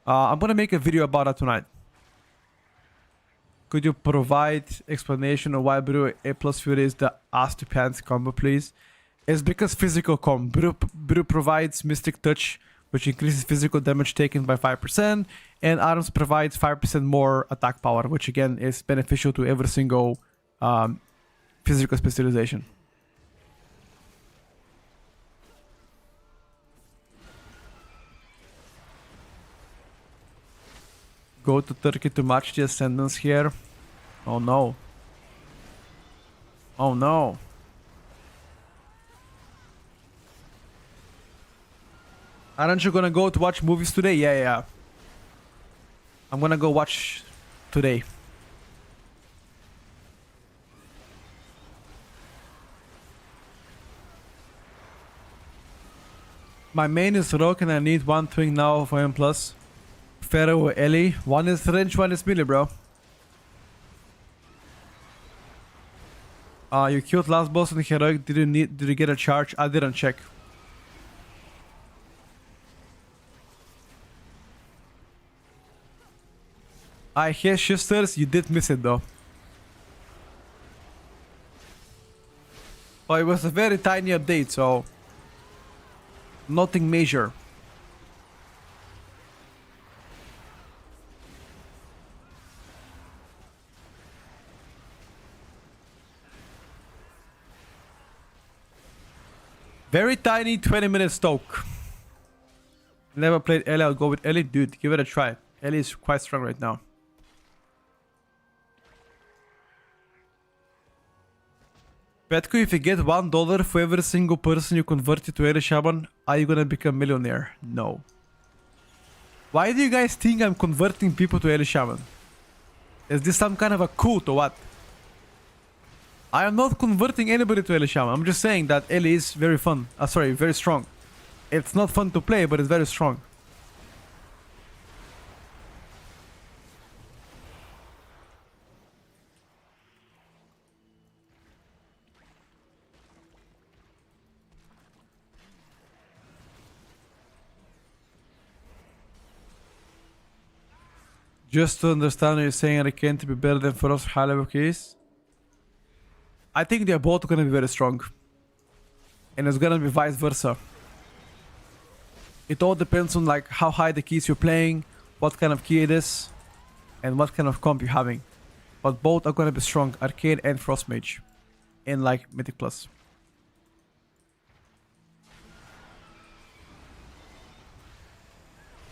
I'm gonna make a video about that tonight. Could you provide explanation of why Brew A plus Fury is the ass to pants combo, please? It's because physical combo. Brew provides Mystic Touch, which increases physical damage taken by 5%, and Arms provides 5% more attack power, which again is beneficial to every single physical specialization. Go to Turkey to match the Ascendants here. Oh no. Oh no. Aren't you gonna go to watch movies today? Yeah. I'm gonna go watch today. My main is Rock and I need one twin now for M+. Pharaoh or Ellie. One is range, one is melee, bro. You killed last boss in Heroic. Did you get a charge? I didn't check. I hear shifters, you did miss it though. But it was a very tiny update, so nothing major. Very tiny 20-minute stoke. Never played Ellie, I'll go with Ellie. Dude, give it a try. Ellie is quite strong right now. Petko, if you get $1 for every single person you convert to Ellie Shaman, are you gonna become a millionaire? No. Why do you guys think I'm converting people to Ellie Shaman? Is this some kind of a cult or what? I am not converting anybody to Ellie Shaman. I'm just saying that Ellie is very fun. Sorry, very strong. It's not fun to play, but it's very strong. Just to understand what you're saying, I can't be better than for us high level keys. I think they're both gonna be very strong. And it's gonna be vice versa. It all depends on like how high the keys you're playing, what kind of key it is, and what kind of comp you're having. But both are gonna be strong, Arcane and Frost Mage. In like Mythic Plus.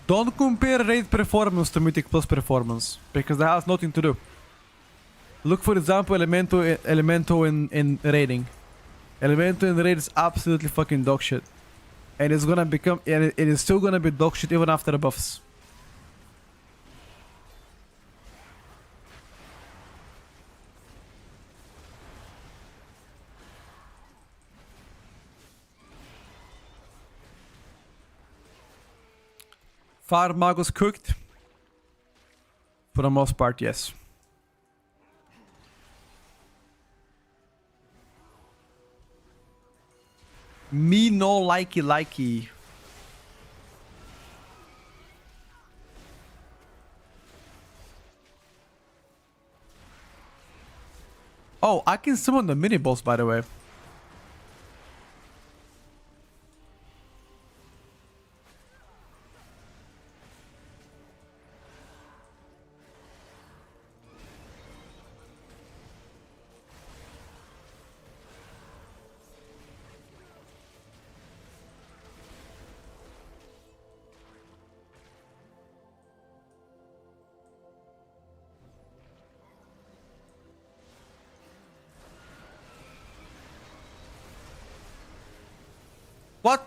Don't compare raid performance to Mythic Plus performance, because that has nothing to do. Look for example Elemento in raiding. Elemento in raid is absolutely fucking dog shit. And it's gonna become, and it is still gonna be dog shit even after the buffs. Fire Magos cooked? For the most part, yes. Me no likey. Oh, I can summon the mini boss, by the way. What?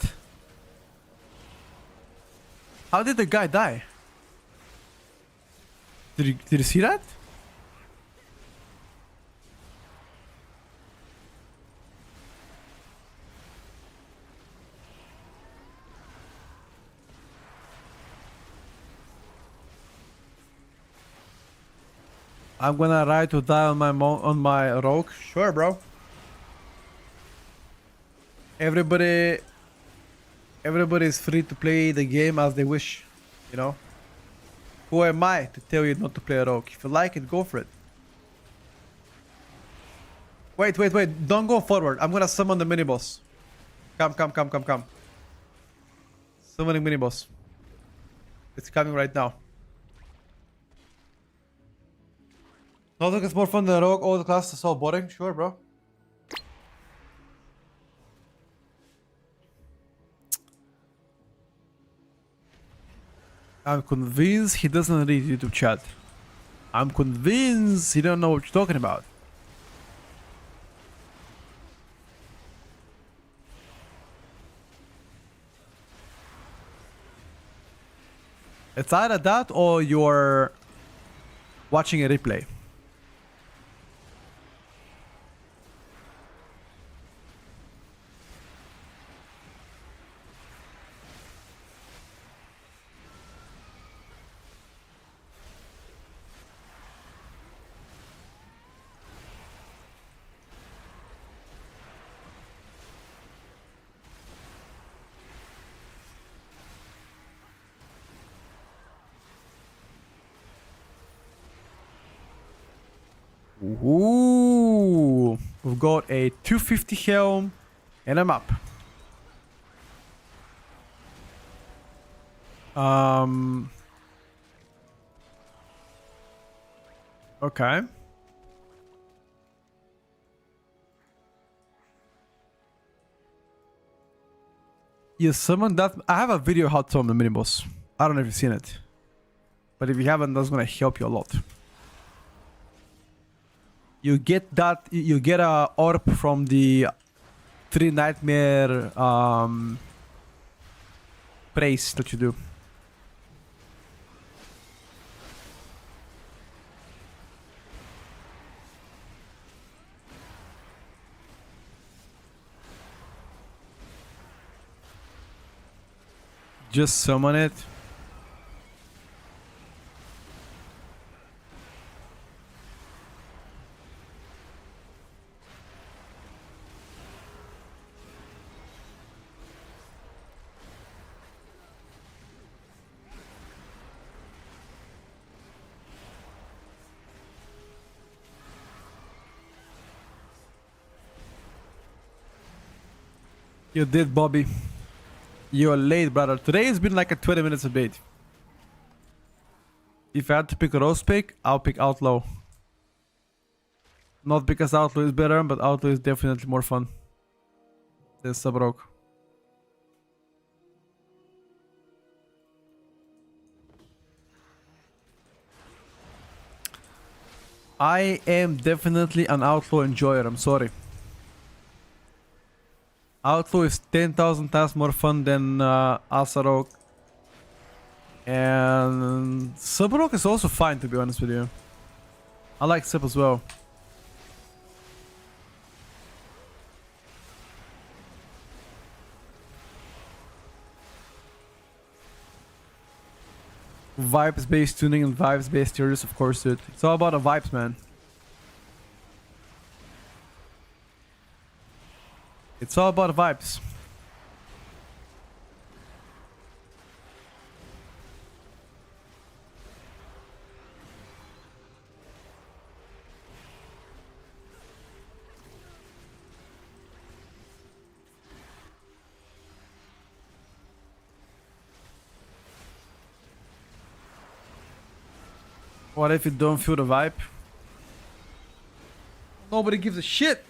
How did the guy die? Did you see that? I'm gonna ride to die on my rogue. Sure, bro. Everybody is free to play the game as they wish, you know? Who am I to tell you not to play a rogue? If you like it, go for it. Wait. Don't go forward. I'm gonna summon the mini boss. Come. Summoning mini boss. It's coming right now. No, look, it's more fun than rogue. All the classes are so boring. Sure, bro. I'm convinced he doesn't read YouTube chat. I'm convinced he don't know what you're talking about. It's either that or you're watching a replay. Ooh, we've got a 250 helm and I'm up. Okay. You summoned that. I have a video how to summon the mini boss. I don't know if you've seen it, but if you haven't, that's gonna help you a lot. You get that. You get a orb from the 3 nightmare praise that you do. Just summon it. You did, Bobby. You're late, brother. Today has been like a 20 minutes of bait. If I had to pick a roast pick, I'll pick Outlaw. Not because Outlaw is better, but Outlaw is definitely more fun than Sub-Rogue. I am definitely an Outlaw enjoyer, I'm sorry. Outlaw is 10,000 times more fun than Asa-Rogue. And Sub-Rogue is also fine, to be honest with you. I like Sub as well. Vibes-based tuning and vibes-based Tierlist, of course, dude. It's all about the vibes, man. It's all about vibes. What if you don't feel the vibe? Nobody gives a shit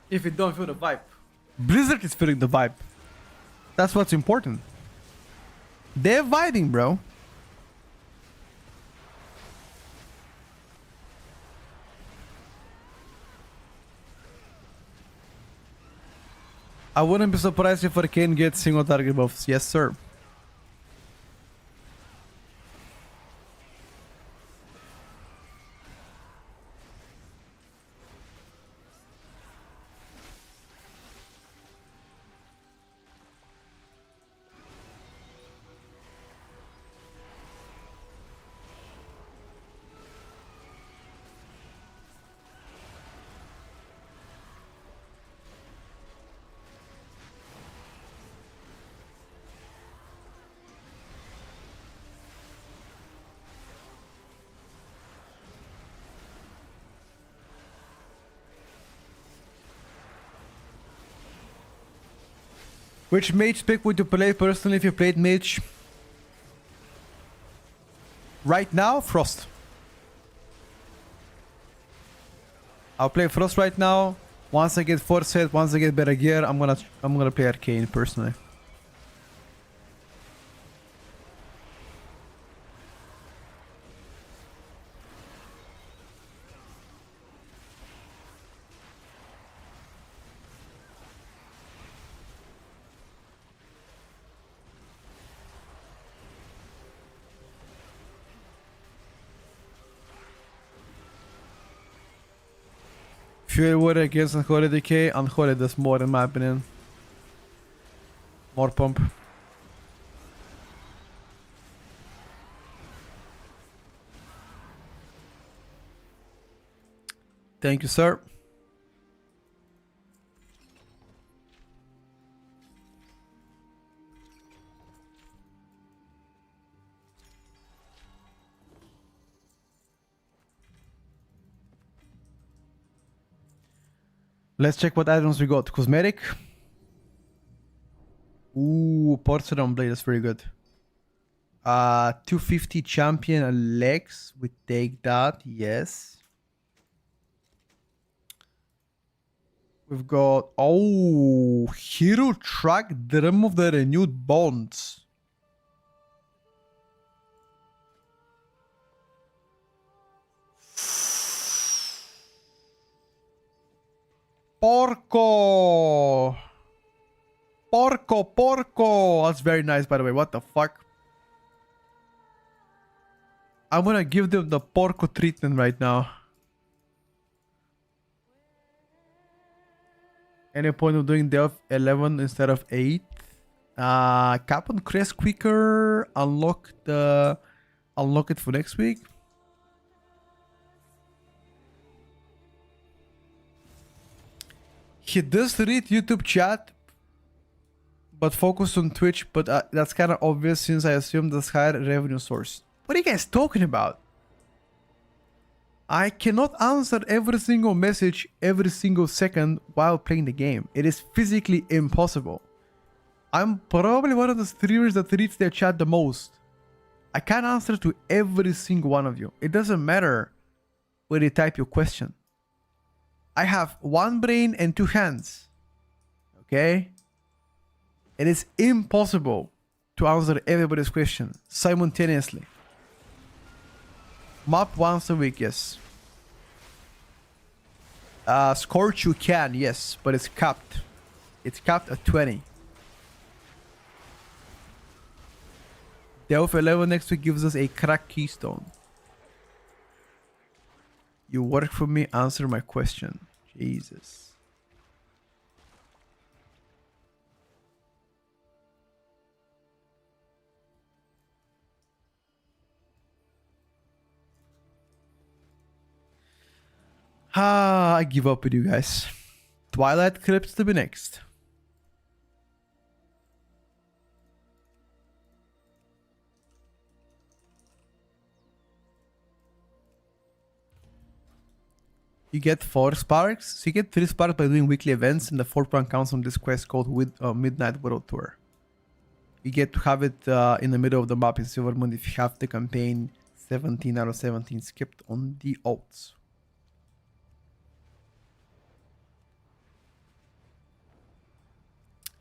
if you don't feel the vibe. Blizzard is feeling the vibe. That's what's important. They're vibing, bro. I wouldn't be surprised if Arcane gets single target buffs. Yes, sir. Which mage spec would you play personally if you played mage? Right now, Frost. I'll play Frost right now. Once I get Foresight, once I get better gear, I'm gonna play Arcane personally. Fury Warrior against Unholy Decay. Unholy does more in my opinion. More pump. Thank you, sir. Let's check what add-ons we got. Cosmetic. Ooh, Porcelain Blade, that's very good. 250 champion and legs. We take that, yes. We've got, oh, Hero Track, the remove the renewed bonds. Porco! Porco! That's very nice, by the way. What the fuck? I'm gonna give them the Porco treatment right now. Any point of doing Delve 11 instead of 8? Cap on Crest quicker. Unlock it for next week. He does read YouTube chat, but focus on Twitch. But that's kind of obvious since I assume that's higher revenue source. What are you guys talking about? I cannot answer every single message every single second while playing the game. It is physically impossible. I'm probably one of the streamers that reads their chat the most. I can't answer to every single one of you. It doesn't matter where you type your question. I have one brain and two hands. Okay? It is impossible to answer everybody's question simultaneously. Map once a week, yes. Scorch you can, yes, but it's capped. It's capped at 20. Delve 11 next week gives us a crack keystone. You work for me, answer my question. Jesus. I give up with you guys. Twilight Crypt to be next. You get 4 sparks. So you get 3 sparks by doing weekly events, and the 4th one counts on this quest called Midnight World Tour. You get to have it in the middle of the map in Silvermoon if you have the campaign 17 out of 17 skipped on the alts.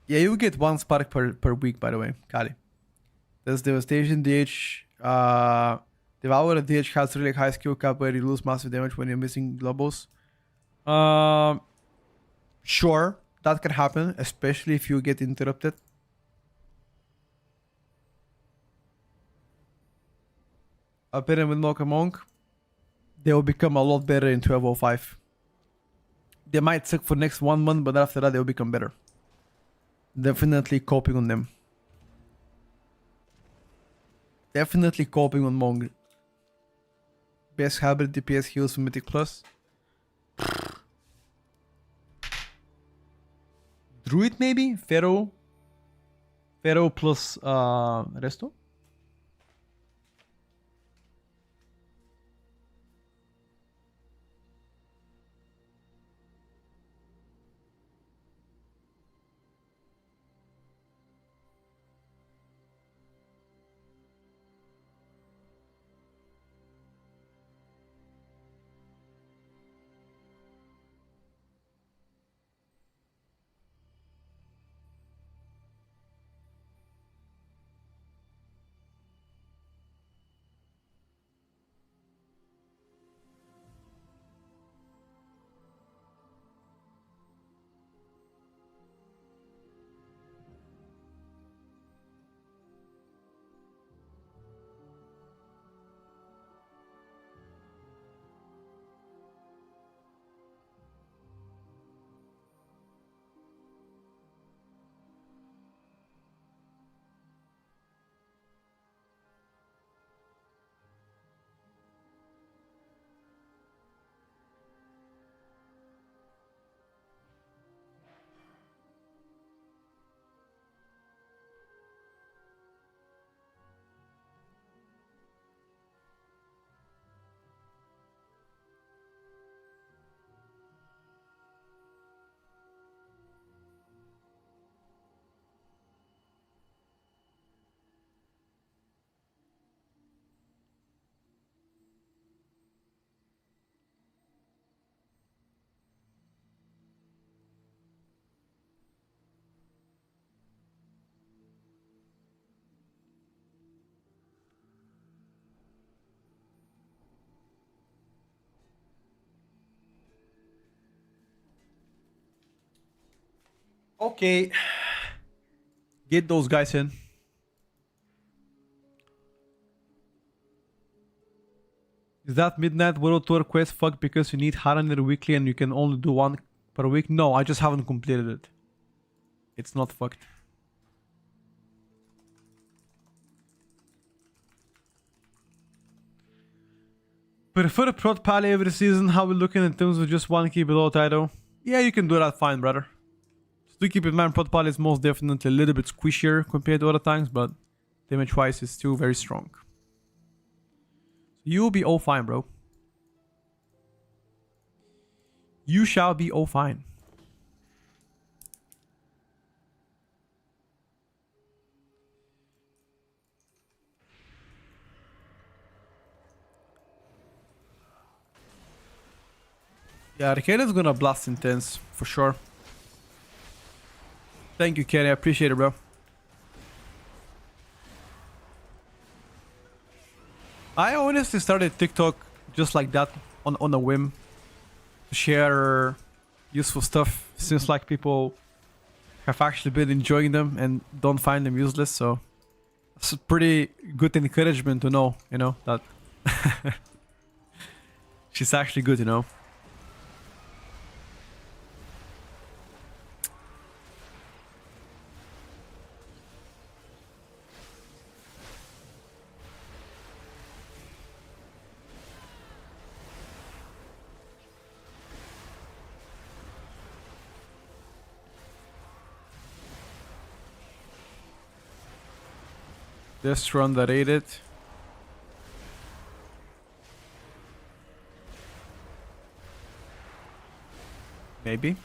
Yeah, you get 1 spark per week, by the way, Kali. There's Devastation DH. Devour DH has really high skill cap where you lose massive damage when you're missing globals. Sure. That can happen, especially if you get interrupted. I bet him with Mocha Monk. They will become a lot better in 1205. They might suck for next 1 month, but after that they will become better. Definitely coping on them. Definitely coping on Monk. Best hybrid DPS heals for Mythic Plus. Druid maybe? Pharaoh plus Resto? Okay. Get those guys in. Is that Midnight World Tour quest fucked because you need Harrander weekly and you can only do one per week? No, I just haven't completed it. It's not fucked. Prefer prod pally every season. How we looking in terms of just one key below title? Yeah, you can do that fine, brother. Still keep in mind, prod pally is most definitely a little bit squishier compared to other times, but damage wise is still very strong. You'll be all fine, bro. You shall be all fine. Yeah, Arcane's gonna blast intense, for sure. Thank you, Kenny. I appreciate it, bro. I honestly started TikTok just like that, on a whim. To share useful stuff, since like people have actually been enjoying them and don't find them useless, so it's a pretty good encouragement to know, you know, that she's actually good, you know. This run that ate it. Maybe.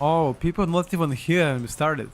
Oh, people not even here and we started.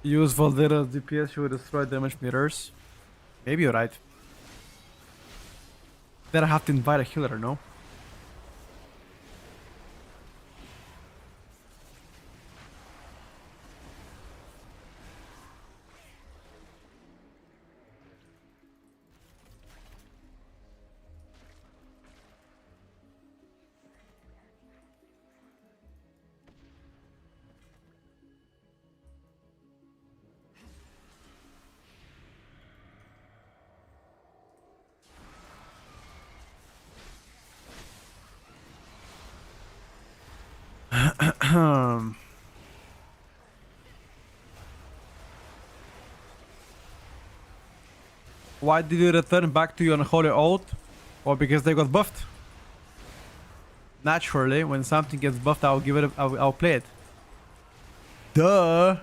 Use Valdera's DPS, you will destroy damage meters. Maybe you're right. Then I have to invite a healer, no? Why did you return back to your unholy oath? Or because they got buffed? Naturally, when something gets buffed, I'll give it. I'll play it. Duh.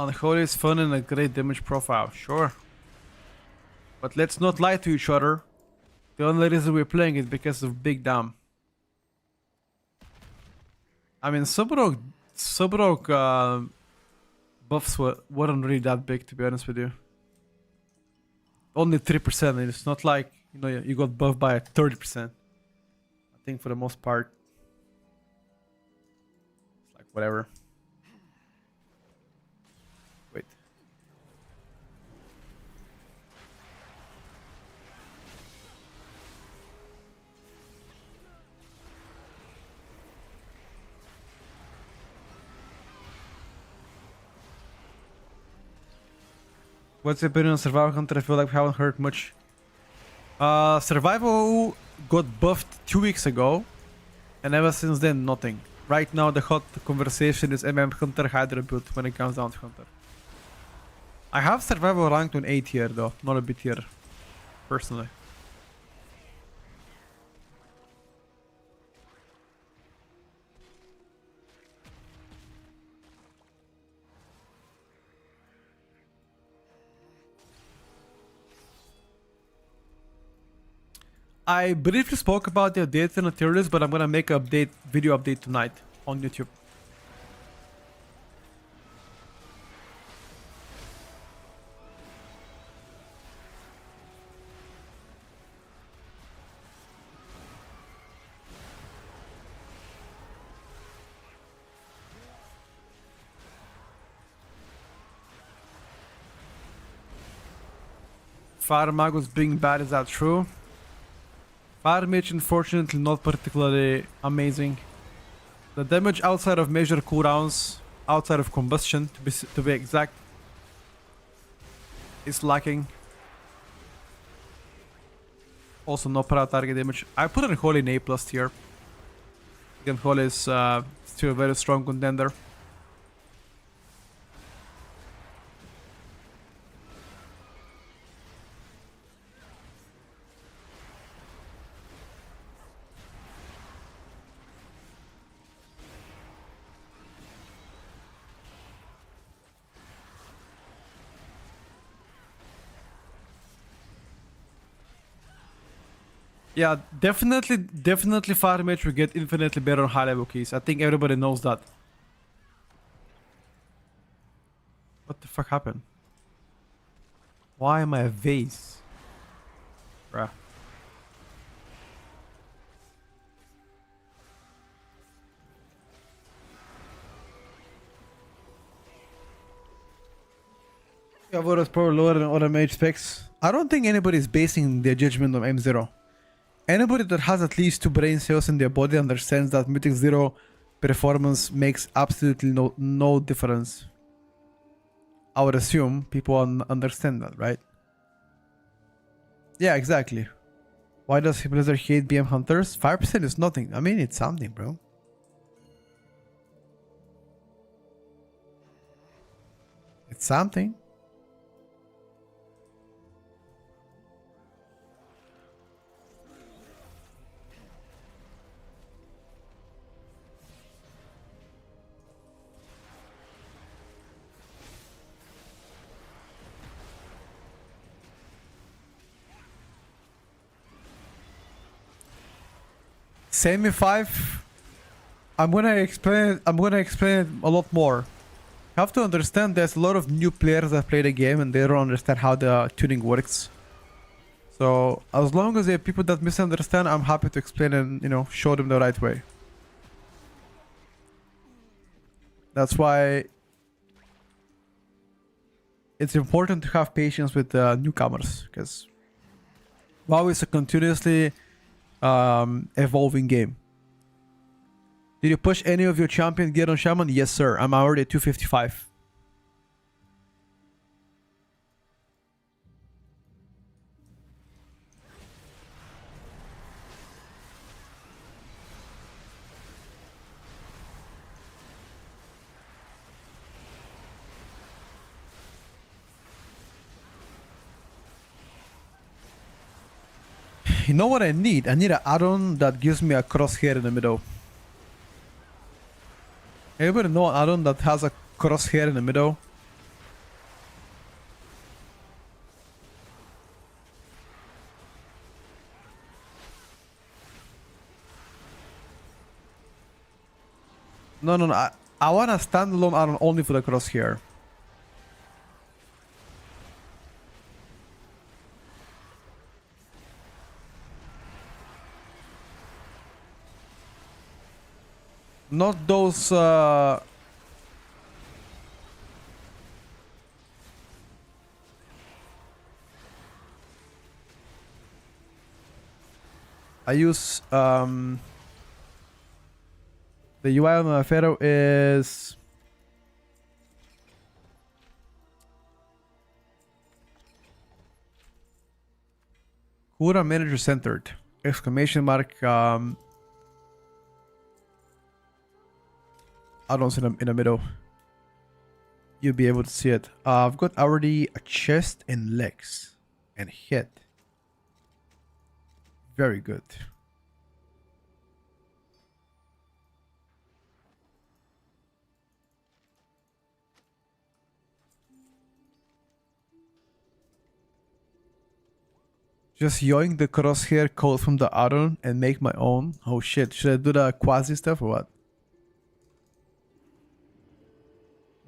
Unholy is fun and a great damage profile, sure. But let's not lie to each other. The only reason we're playing is because of Big Dam. I mean, Subrok buffs weren't really that big, to be honest with you. Only 3%, and it's not like, you know, you got buffed by 30%. I think for the most part. It's like, whatever. Wait. What's your opinion on Survival Hunter? I feel like we haven't heard much. Survival got buffed 2 weeks ago, and ever since then, nothing. Right now, the hot conversation is Hunter Hydra build when it comes down to Hunter. I have Survival ranked on A tier though, not a B tier, personally. I briefly spoke about the update in the tier list, but I'm gonna make a video update tonight on YouTube. Fire Magus being bad, is that true? Fire Mage, unfortunately, not particularly amazing. The damage outside of major cooldowns, outside of combustion, to be exact, is lacking. Also, no para target damage. I put Unholy in A+ tier. Unholy is still a very strong contender. Yeah, definitely Fire Mage will get infinitely better on high level keys. I think everybody knows that. What the fuck happened? Why am I a vase? Bruh. Yeah, what is probably lower than other mage specs? I don't think anybody is basing their judgment on M0. Anybody that has at least 2 brain cells in their body understands that Mythic 0 performance makes absolutely no difference. I would assume people understand that, right? Yeah, exactly. Why does Blizzard hate BM Hunters? 5% is nothing. I mean, it's something, bro. It's something. Semi 5. I'm gonna explain it a lot more. You have to understand there's a lot of new players that play the game and they don't understand how the tuning works. So as long as there are people that misunderstand, I'm happy to explain and, you know, show them the right way. That's why it's important to have patience with newcomers, because WoW is a continuously evolving game. Did you push any of your champion gear on Shaman? Yes, sir. I'm already at 255. You know what I need? I need an add-on that gives me a crosshair in the middle. Anybody know an add-on that has a crosshair in the middle? No. I want a standalone add-on only for the crosshair. Not those I use the UI on my Pharaoh is Cura Manager Centered! Exclamation mark add-ons in the middle. You'll be able to see it. I've got already a chest and legs and head. Very good. Just yoink the crosshair code from the add-on and make my own. Oh shit, should I do the quasi stuff or what?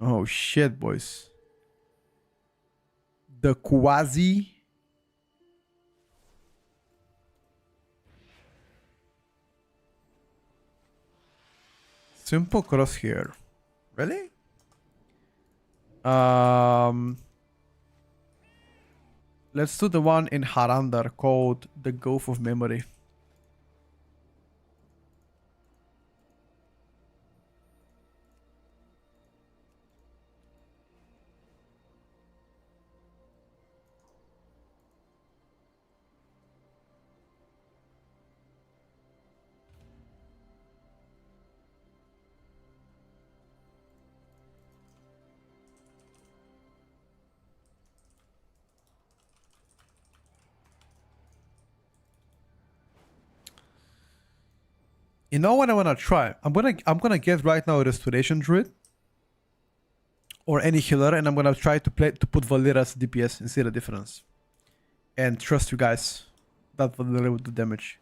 Oh shit, boys. The quasi. Simple crosshair. Really? Let's do the one in Harandar called the Gulf of Memory. You know what I wanna try? I'm gonna get right now a Restoration Druid or any healer, and I'm gonna try to put Valera as DPS and see the difference. And trust you guys, that Valera would do damage.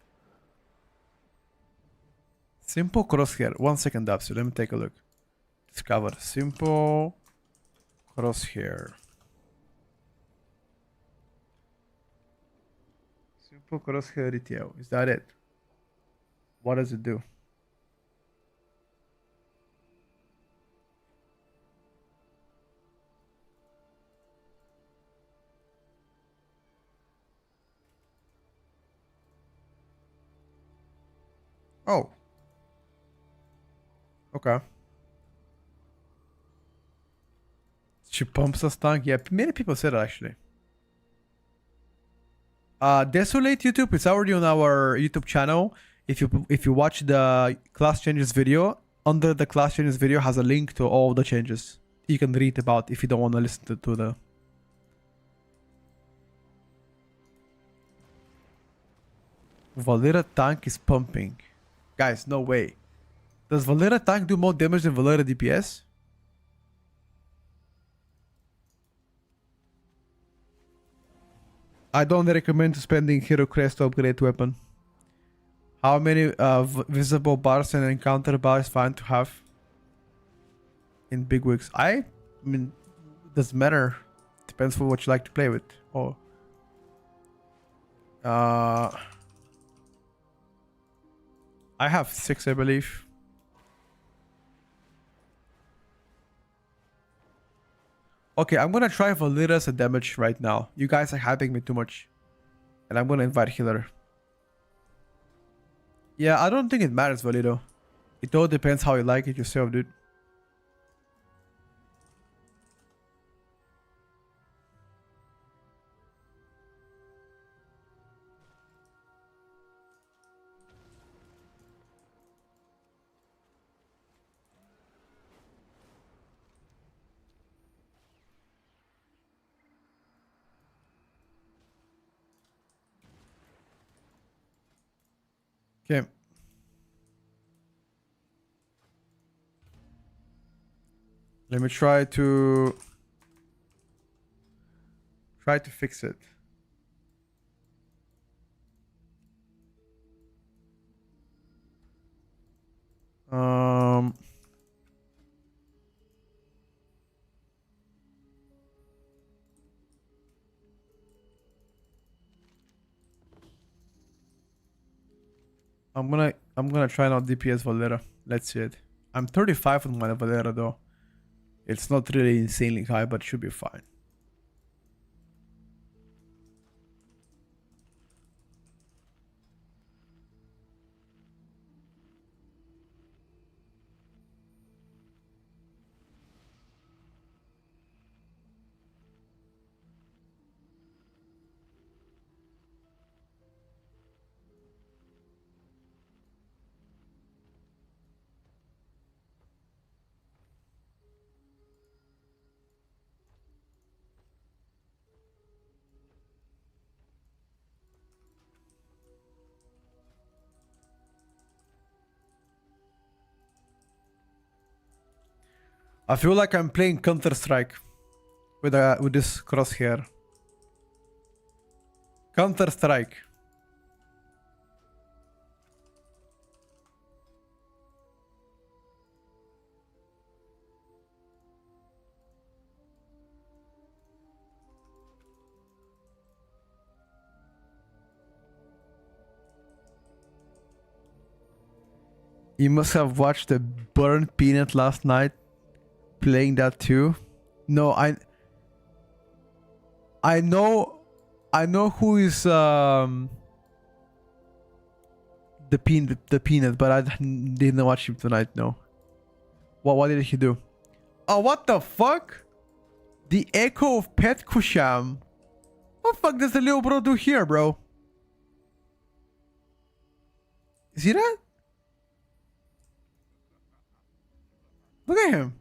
Simple crosshair. 1 second, Dapsy. Let me take a look. Discover simple crosshair. Simple crosshair retail. Is that it? What does it do? Oh. Okay. She pumps us tank. Yeah, many people said it actually. Desolate YouTube, it's already on our YouTube channel. If you watch the class changes video, under the class changes video has a link to all the changes you can read about if you don't want to listen to the... Valera tank is pumping. Guys, no way. Does Valera tank do more damage than Valera DPS? I don't recommend spending Hero Crest to upgrade weapon. How many visible bars and encounter bars fine to have in big wigs? I mean, it doesn't matter. Depends on what you like to play with. Oh. I have 6, I believe. Okay, I'm gonna try Valera as a damage right now. You guys are hyping me too much. And I'm gonna invite healer. Yeah, I don't think it matters, Valido. It all depends how you like it yourself, dude. Okay. Let me try to fix it. I'm gonna try now DPS Valera. Let's see it. I'm 35 on my Valera though. It's not really insanely high, but should be fine. I feel like I'm playing Counter-Strike with this crosshair. Counter-Strike. You must have watched the Burnt Peanut last night. Playing that too. No, I know who is the peanut, but I didn't watch him tonight. No. What did he do? Oh, what the fuck? The Echo of Pet Kusham. What the fuck does the little bro do here, bro? See that? Look at him.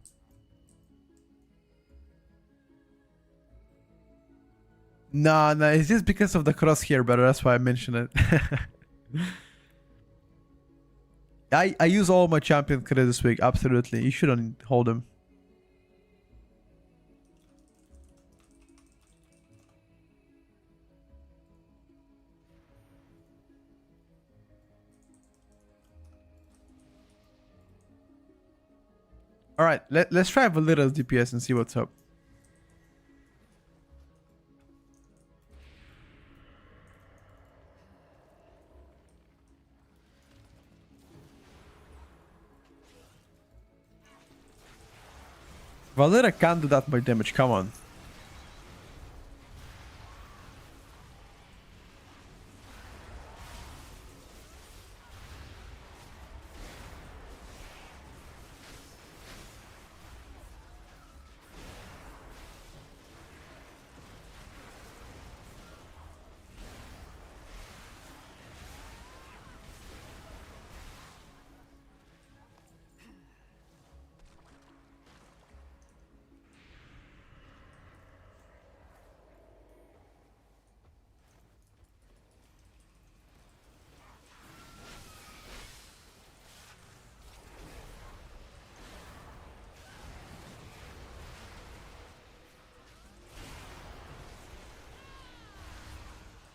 No, it's just because of the crosshair, brother. That's why I mentioned it. I use all my champion credits this week. Absolutely. You shouldn't hold them. Alright, let's try Valera's DPS and see what's up. Valera can't do that much damage, come on.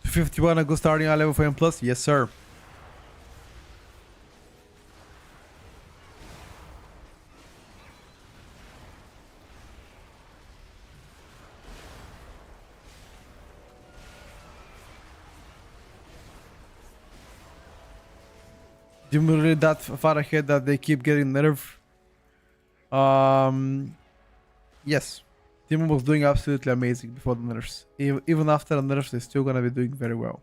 $51 a good starting at level 4 plus? Yes, sir. Demon really that far ahead that they keep getting nerfed. Yes. Demon was doing absolutely amazing before the nerfs. Even after the nerfs, they're still gonna be doing very well.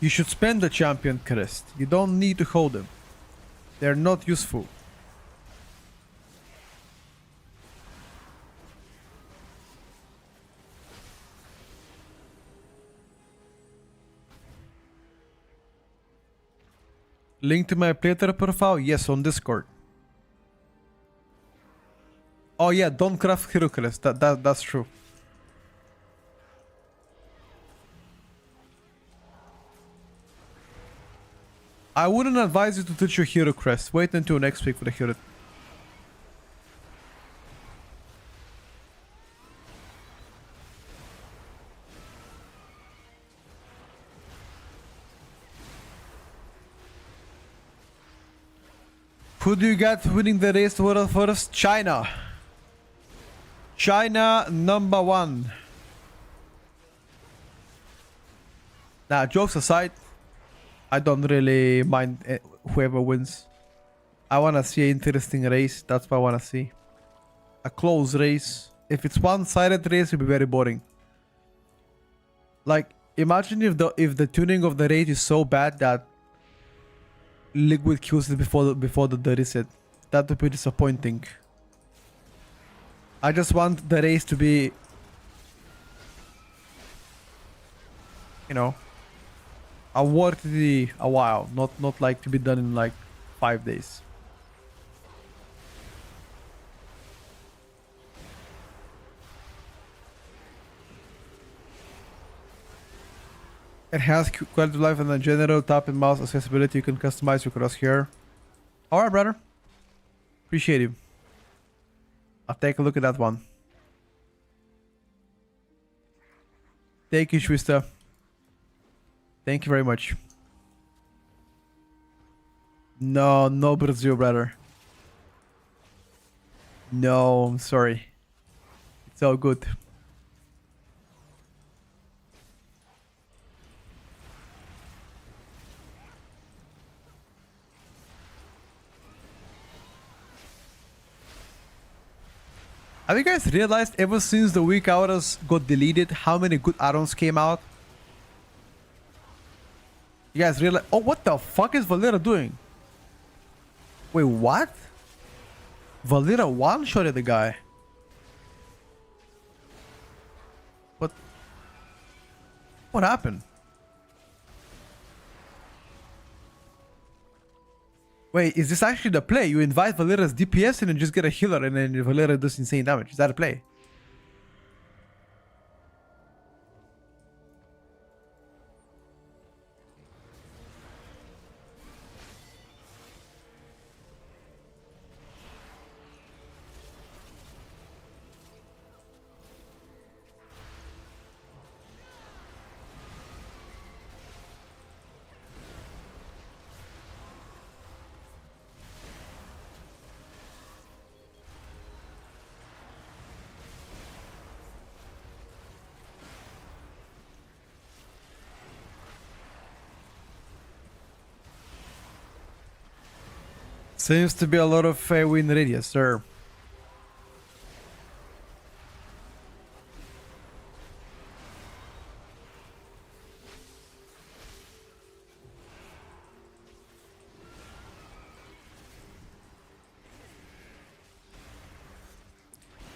You should spend the champion crest. You don't need to hold them. They're not useful. Link to my playthrough profile? Yes, on Discord. Oh yeah, don't craft hero crest. That's true. I wouldn't advise you to touch your hero crest. Wait until next week for the hero. Who do you got winning the race world first? China. China number 1. Nah, jokes aside, I don't really mind whoever wins. I wanna see an interesting race. That's what I wanna see. A close race. If it's one-sided race, it'll be very boring. Like, imagine if the tuning of the race is so bad that Liquid kills it before the reset. That would be disappointing. I just want the race to be, you know, worthy a while, not like to be done in like 5 days. It has quality of life and a general tap and mouse accessibility. You can customize your crosshair. Alright, brother. Appreciate you. I'll take a look at that one. Thank you, Shwista. Thank you very much. No Brazil, brother. No, I'm sorry. It's all good. Have you guys realized ever since the weak auras got deleted, how many good add-ons came out? You guys realize? Oh, what the fuck is Valera doing? Wait, what? Valera one-shotted the guy. What happened? Wait, is this actually the play? You invite Valera's DPS and then just get a healer and then Valera does insane damage. Is that a play? Seems to be a lot of win radius, sir.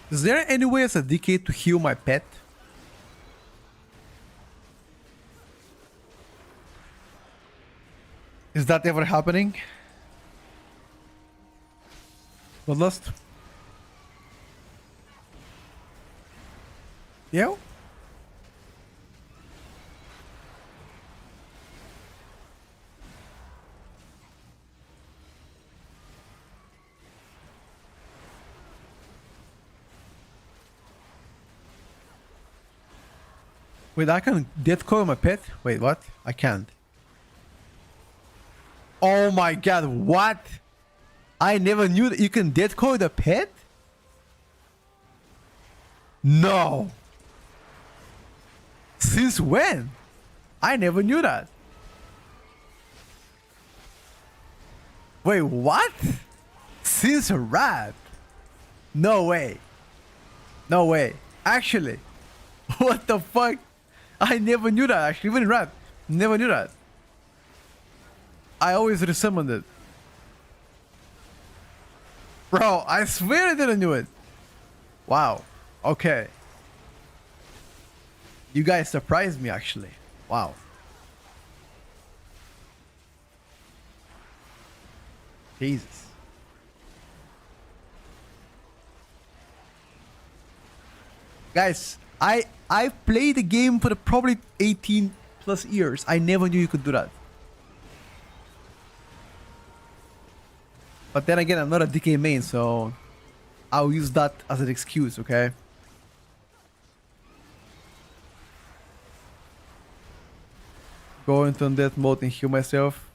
Is there any way as a DK to heal my pet? Is that ever happening? Bloodlust? Yeah? Wait, I can death coil my pet? Wait, what? I can't. Oh my god, what? I never knew that you can death coil the pet? No. Since when? I never knew that. Wait, what? Since a rat? No way. No way. Actually. What the fuck? I never knew that actually. Even rat. Never knew that. I always resummoned it. Bro, I swear I didn't know it. Wow. Okay. You guys surprised me actually. Wow. Jesus. Guys, I played the game for probably 18 plus years. I never knew you could do that. But then again, I'm not a DK main, so I'll use that as an excuse, okay? Go into undeath mode and heal myself.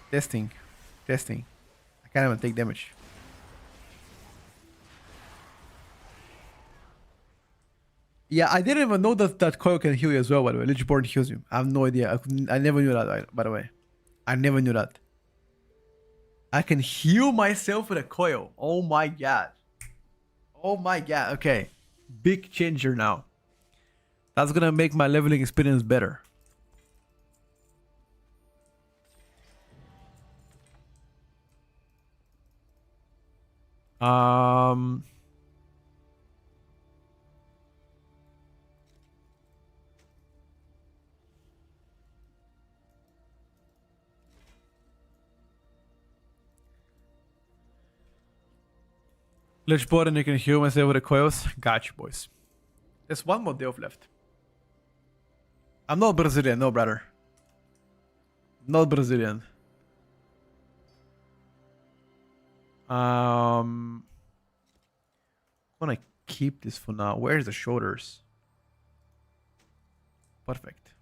Testing. Testing. I can't even take damage. Yeah, I didn't even know that coil can heal you as well, by the way. Lichborn heals you. I have no idea. I never knew that, by the way. I never knew that. I can heal myself with a coil. Oh my god. Oh my god. Okay. Big changer now. That's gonna make my leveling experience better. Let's board and you can heal myself with the coils. Gotcha, boys. There's one more delve left. I'm not Brazilian, no, brother. Not Brazilian. I'm gonna keep this for now. Where's the shoulders? Perfect.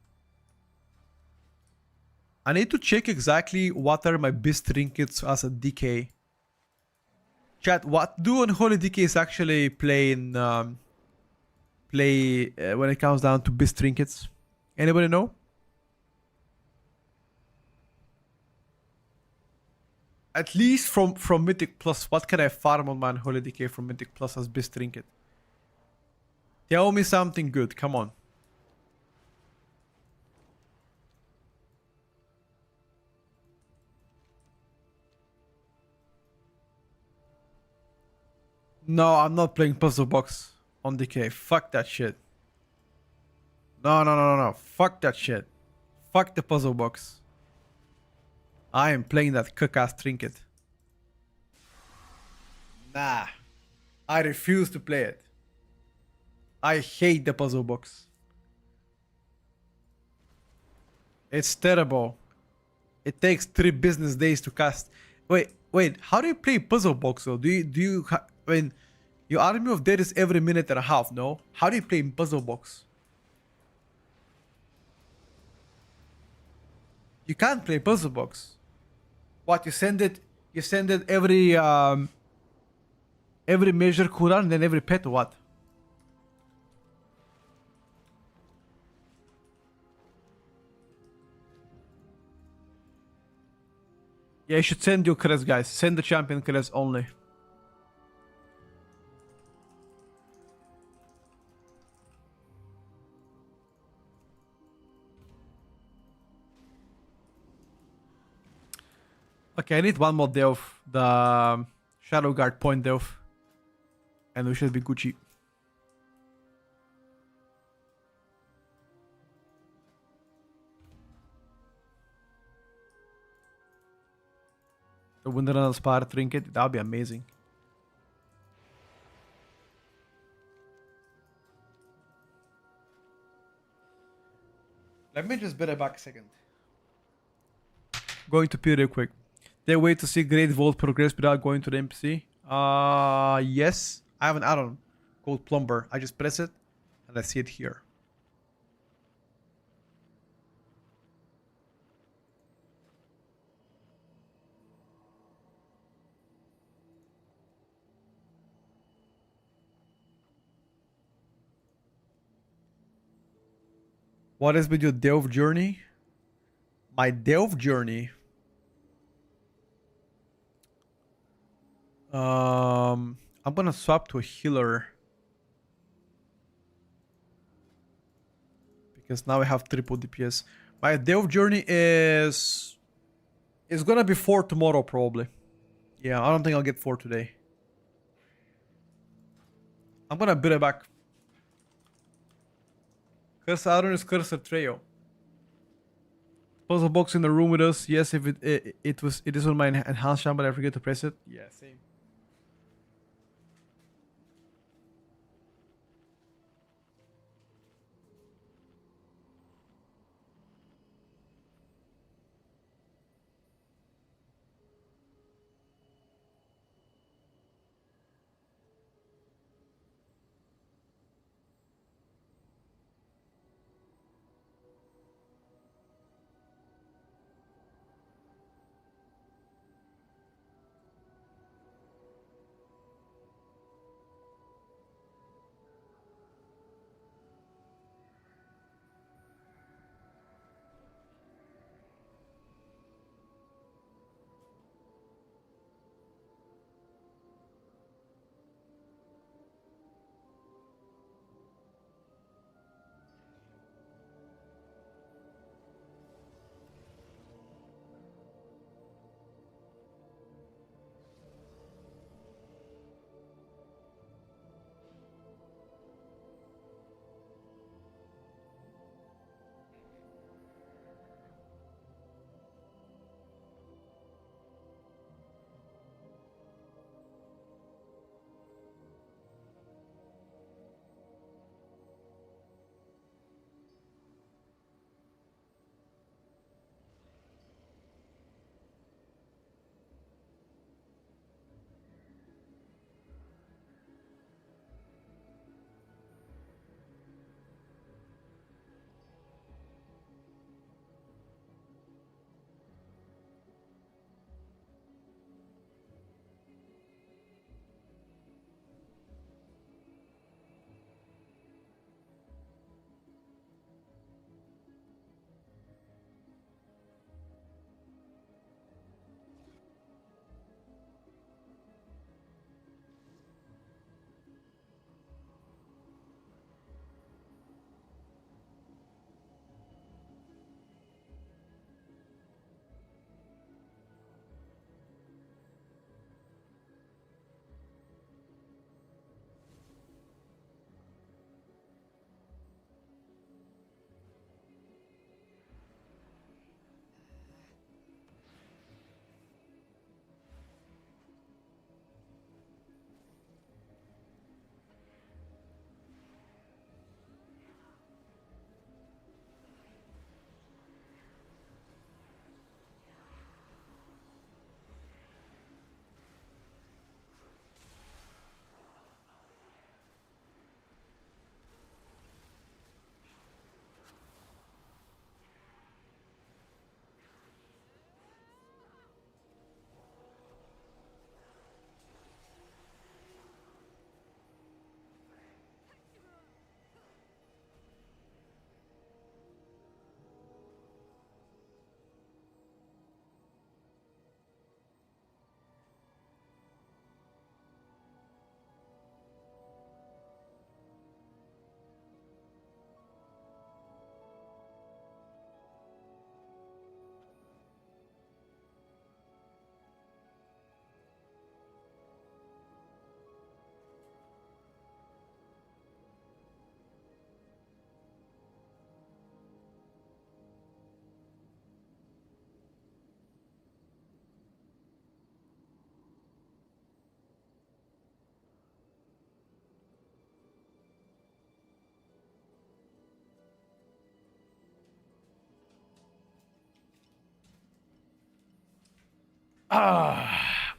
I need to check exactly what are my best trinkets as a DK. Chat, what do Unholy DKs actually play in when it comes down to beast trinkets? Anybody know? At least from Mythic Plus, what can I farm on my Unholy DK from Mythic Plus as beast trinket? Tell me something good, come on. No, I'm not playing Puzzle Box on DK. Fuck that shit. No. Fuck that shit. Fuck the Puzzle Box. I am playing that cook-ass trinket. Nah. I refuse to play it. I hate the Puzzle Box. It's terrible. It takes 3 business days to cast. Wait. How do you play Puzzle Box though? I mean, your Army of Dead is every minute and a half, no? How do you play Puzzle Box? You can't play Puzzle Box. What, you send it every measure cooldown and then every pet or what? Yeah, you should send your crest, guys. Send the champion crest only. Okay, I need one more delve. The Shadow Guard point delve. And we should be Gucci. The Wonderland Spire trinket, that would be amazing. Let me just bet it back a second. Going to P real quick. There a way to see Great Vault progress without going to the NPC? Yes. I have an add-on called Plumber. I just press it and I see it here. What has been your delve journey? My delve journey. I'm gonna swap to a healer because now I have triple DPS. My delve journey is gonna be 4 tomorrow probably. Yeah, I don't think I'll get 4 today. I'm gonna build it back. Curse Addon is Cursor Trail. Puzzle box in the room with us. Yes, if it is on my enhanced champ, but I forget to press it. Yeah, same.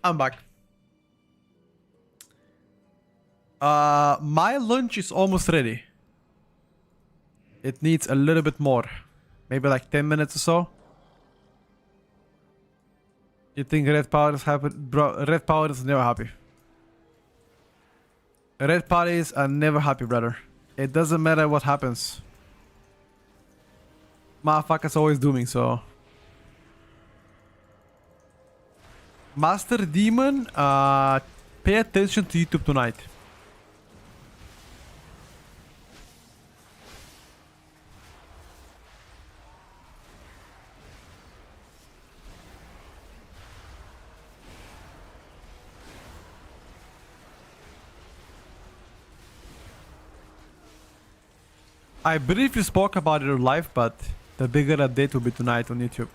I'm back. My lunch is almost ready. It needs a little bit more. Maybe like 10 minutes or so. You think red power is happy? Bro, red power is never happy. Red parties are never happy, brother. It doesn't matter what happens. Motherfucker's always doing so. Master Demon, pay attention to YouTube tonight. I briefly spoke about it live, but the bigger update will be tonight on YouTube.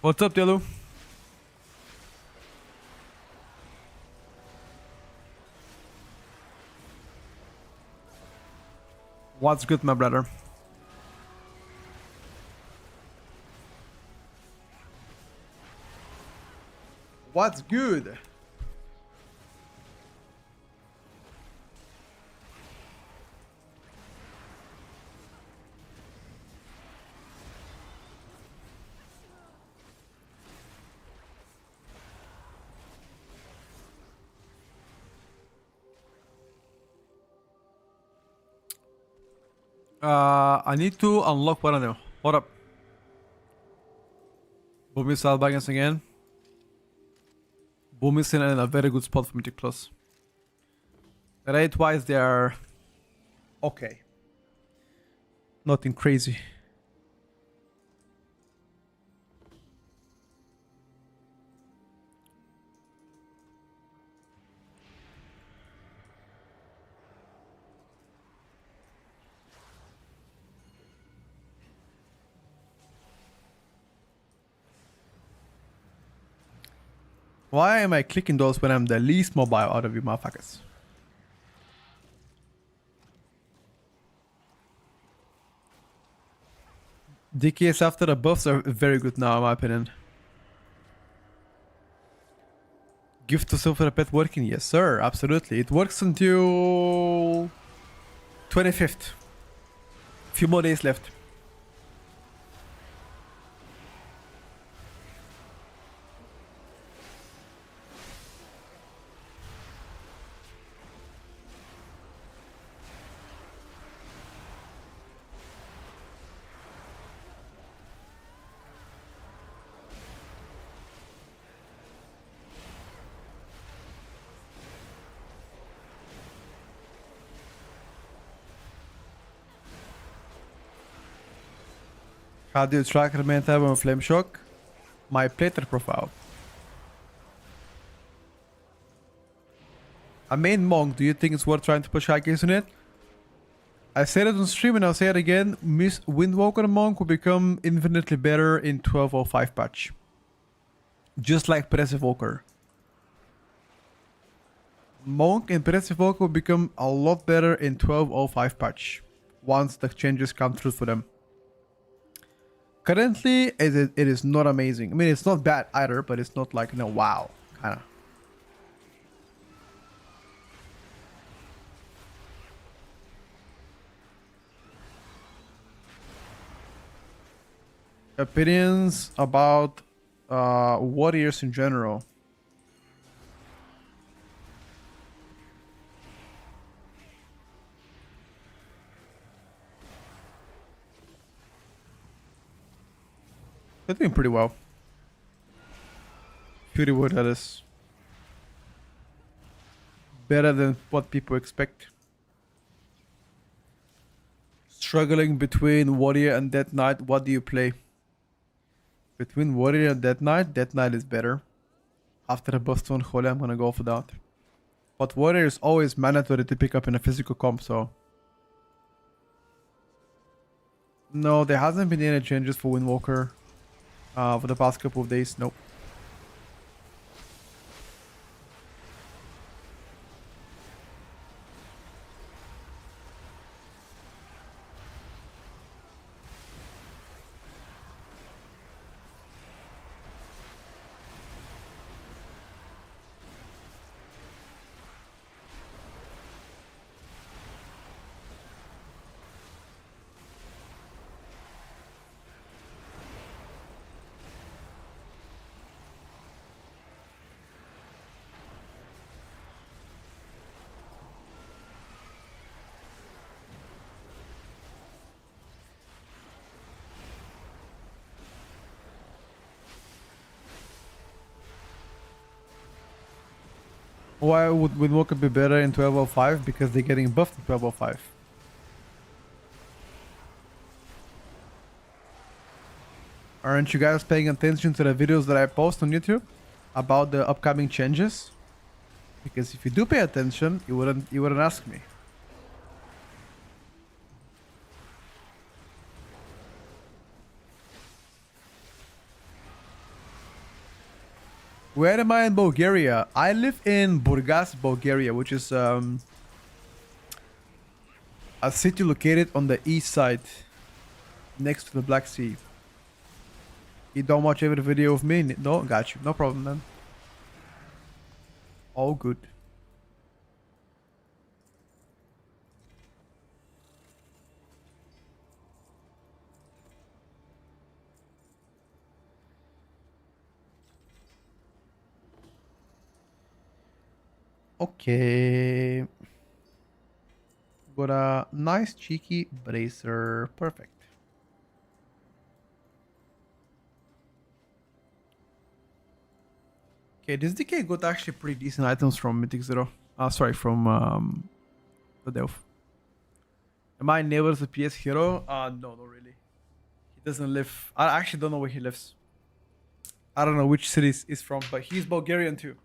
What's up, Yellow? What's good, my brother? What's good? I need to unlock one of them. What up? Boom missile baggins again. Boom is in a very good spot for Mythic Plus. Rate wise, they are okay. Nothing crazy. Why am I clicking those when I'm the least mobile out of you motherfuckers? DKs after the buffs are very good now, in my opinion. Gift to Silver Pet working? Yes, sir. Absolutely. It works until 25th. Few more days left. How do you track the main tab on Flame Shock? My plater profile. A main monk, do you think it's worth trying to push high case on it? I said it on stream and I'll say it again. Miss Windwalker Monk will become infinitely better in 12.05 patch. Just like Passive Walker. Monk and Passive Walker will become a lot better in 12.05 patch. Once the changes come through for them. Currently, it is not amazing. I mean, it's not bad either, but it's not like, wow, kind of. Opinions about warriors in general. They're doing pretty well. Pretty well, that is. Better than what people expect. Struggling between Warrior and Death Knight, what do you play? Between Warrior and Death Knight is better. After the Boston Holy, I'm gonna go for that. But Warrior is always mandatory to pick up in a physical comp, so... No, there hasn't been any changes for Windwalker. For the past couple of days, nope. Why would Windwalker be better in 1205? Because they're getting buffed in 1205. Aren't you guys paying attention to the videos that I post on YouTube about the upcoming changes? Because if you do pay attention, you wouldn't ask me. Where am I in Bulgaria? I live in Burgas, Bulgaria, which is a city located on the east side, next to the Black Sea. You don't watch every video of me? No, got you. No problem, man. All good. Okay. Got a nice cheeky bracer. Perfect. Okay, this DK got actually pretty decent items from Mythic Zero. Sorry, from the Delph. Am I neighbors a PS hero? No, not really. He doesn't live. I actually don't know where he lives. I don't know which city he's from, but he's Bulgarian too.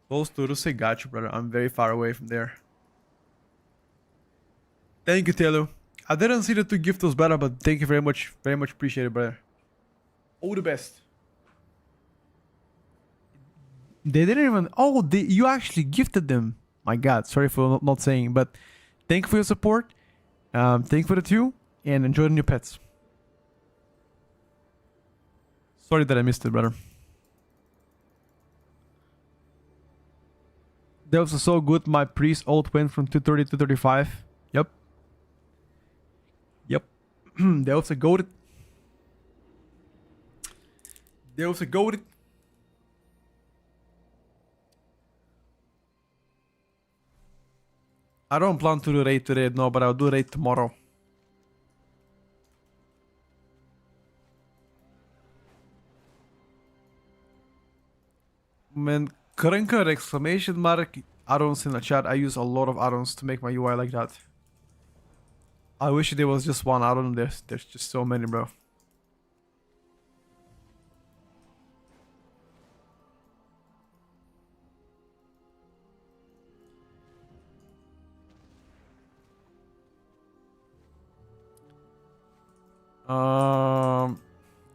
Close to Russia, got you, brother. I'm very far away from there. Thank you, Telu. I didn't see the two gift was better, but thank you very much. Very much appreciated, brother. All the best. They didn't even... Oh, you actually gifted them. My god, sorry for not saying, but thank you for your support. Thank you for the two, and enjoy the new pets. Sorry that I missed it, brother. That was so good. My priest ult went from 230 to 35. Yep. Yep. That was a goated. That was a goated. I don't plan to do raid today, no, but I'll do raid tomorrow. Man, Krenker exclamation mark addons in the chat. I use a lot of addons to make my UI like that. I wish there was just one addon. There's just so many, bro.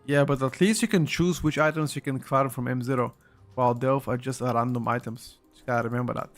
Yeah, but at least you can choose which items you can farm from M0. While Delph are just random items. Just gotta remember that.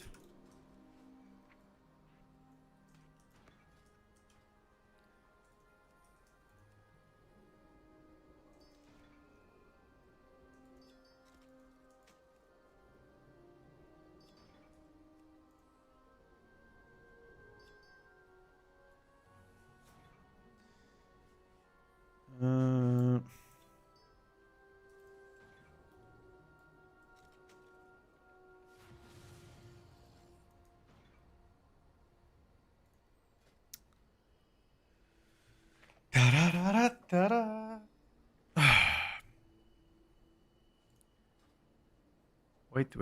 Wait.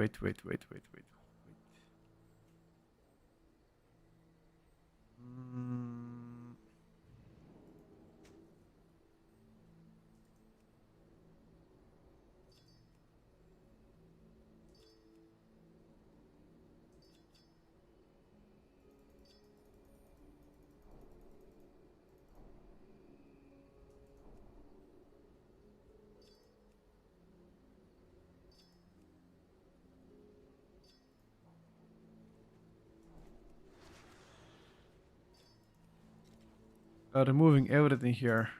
Removing everything here.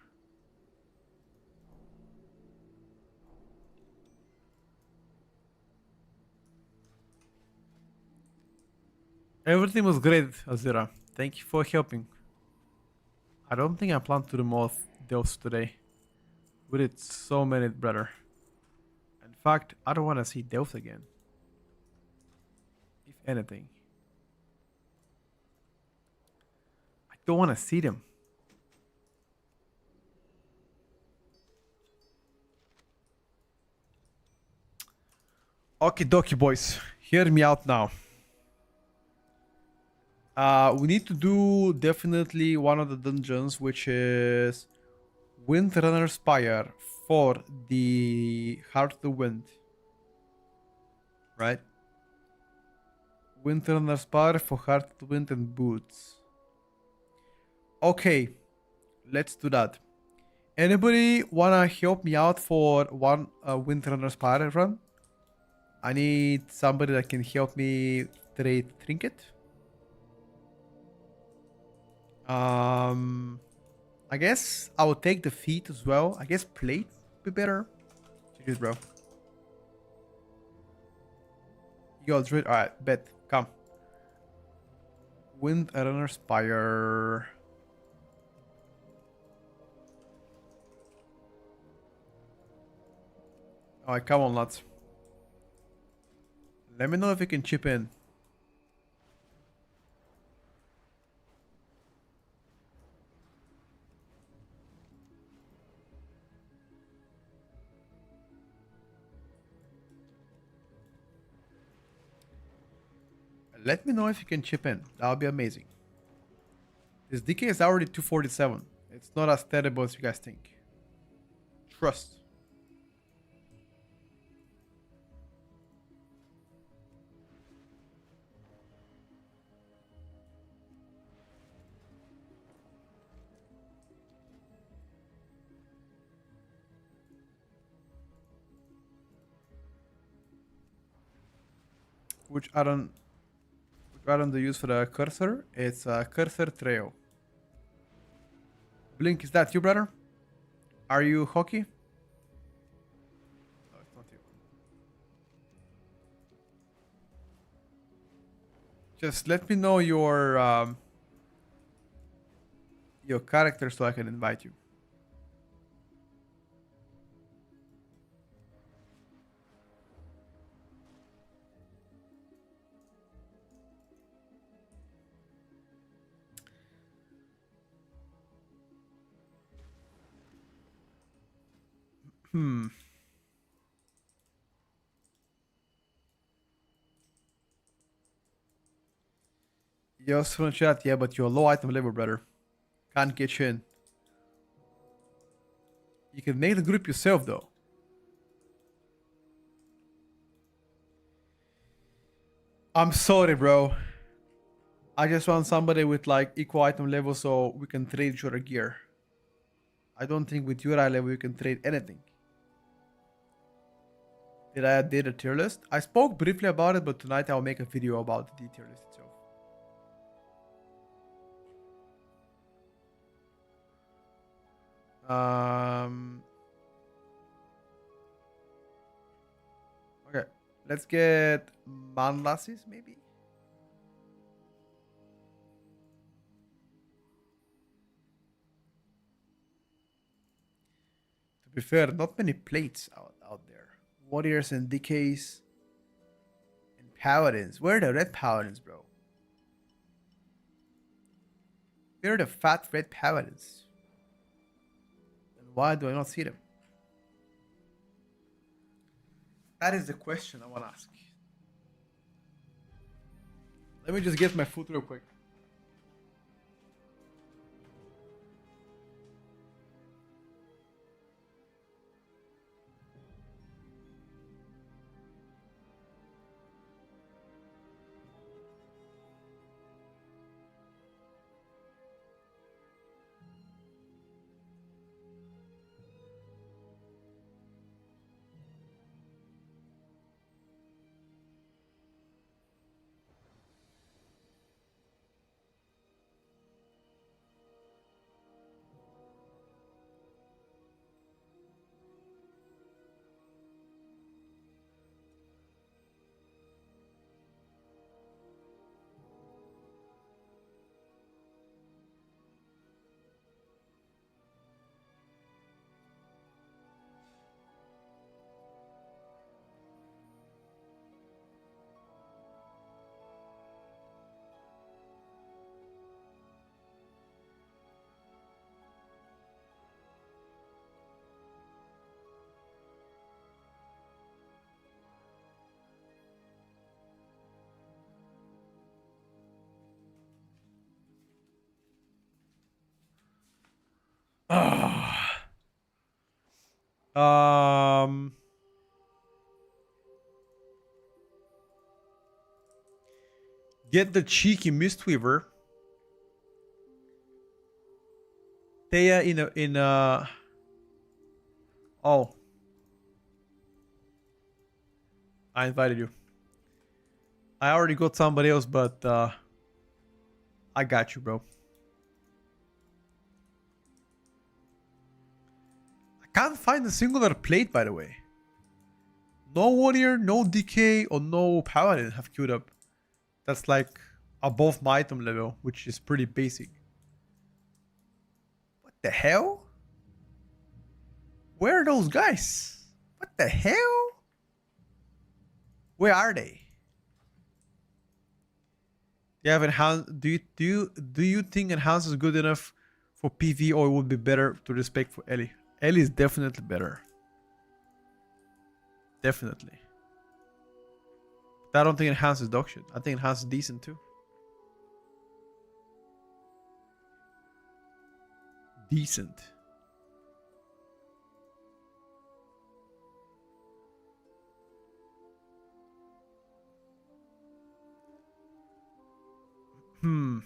Everything was great, Azira. Thank you for helping. I don't think I plan to remove those today. We did so many, brother. In fact, I don't want to see Delph again. If anything. don't want to see them. Okay, dokie, boys. Hear me out now. We need to do definitely one of the dungeons, which is Windrunner Spire for the Heart of the Wind. Right? Windrunner Spire for Heart of the Wind and Boots. Okay, let's do that. Anybody wanna help me out for one Windrunner Spire run? I need somebody that can help me trade trinket. I guess I will take the feet as well. I guess plate would be better. Cheers, bro. You got rid. Alright, bet. Come. Windrunner Spire. Alright, come on, lads. Let me know if you can chip in. Let me know if you can chip in. That would be amazing. This DK is already 247. It's not as terrible as you guys think. Trust. Which add-on do you use for the cursor? It's a cursor trail. Blink, is that you, brother? Are you hockey? No, it's not you. Just let me know your character so I can invite you. Yes, from chat, yeah, but you're low item level, brother. Can't get you in. You can make the group yourself, though. I'm sorry, bro. I just want somebody with like equal item level so we can trade each other gear. I don't think with your eye level you can trade anything. Did I update the tier list? I spoke briefly about it, but tonight I'll make a video about the tier list itself. Okay, let's get Manlasses maybe. To be fair, not many plates out there. Warriors and DKs and Paladins. Where are the red Paladins, bro? Where are the fat red Paladins? And why do I not see them? That is the question I want to ask. Let me just get my food real quick. um. Get the cheeky Mistweaver. Thea in a. Oh. I invited you. I already got somebody else, but I got you, bro. I can't find a singular plate, by the way. No warrior, no DK, or no paladin have queued up. That's like above my item level, which is pretty basic. What the hell? Where are those guys? What the hell? Where are they? Do you have enhance? Do you think enhance is good enough for PV, or it would be better to respect for Ellie? Ellie is definitely better. Definitely. But I don't think enhance is dog shit. I think enhance is decent too. Decent. Hmm.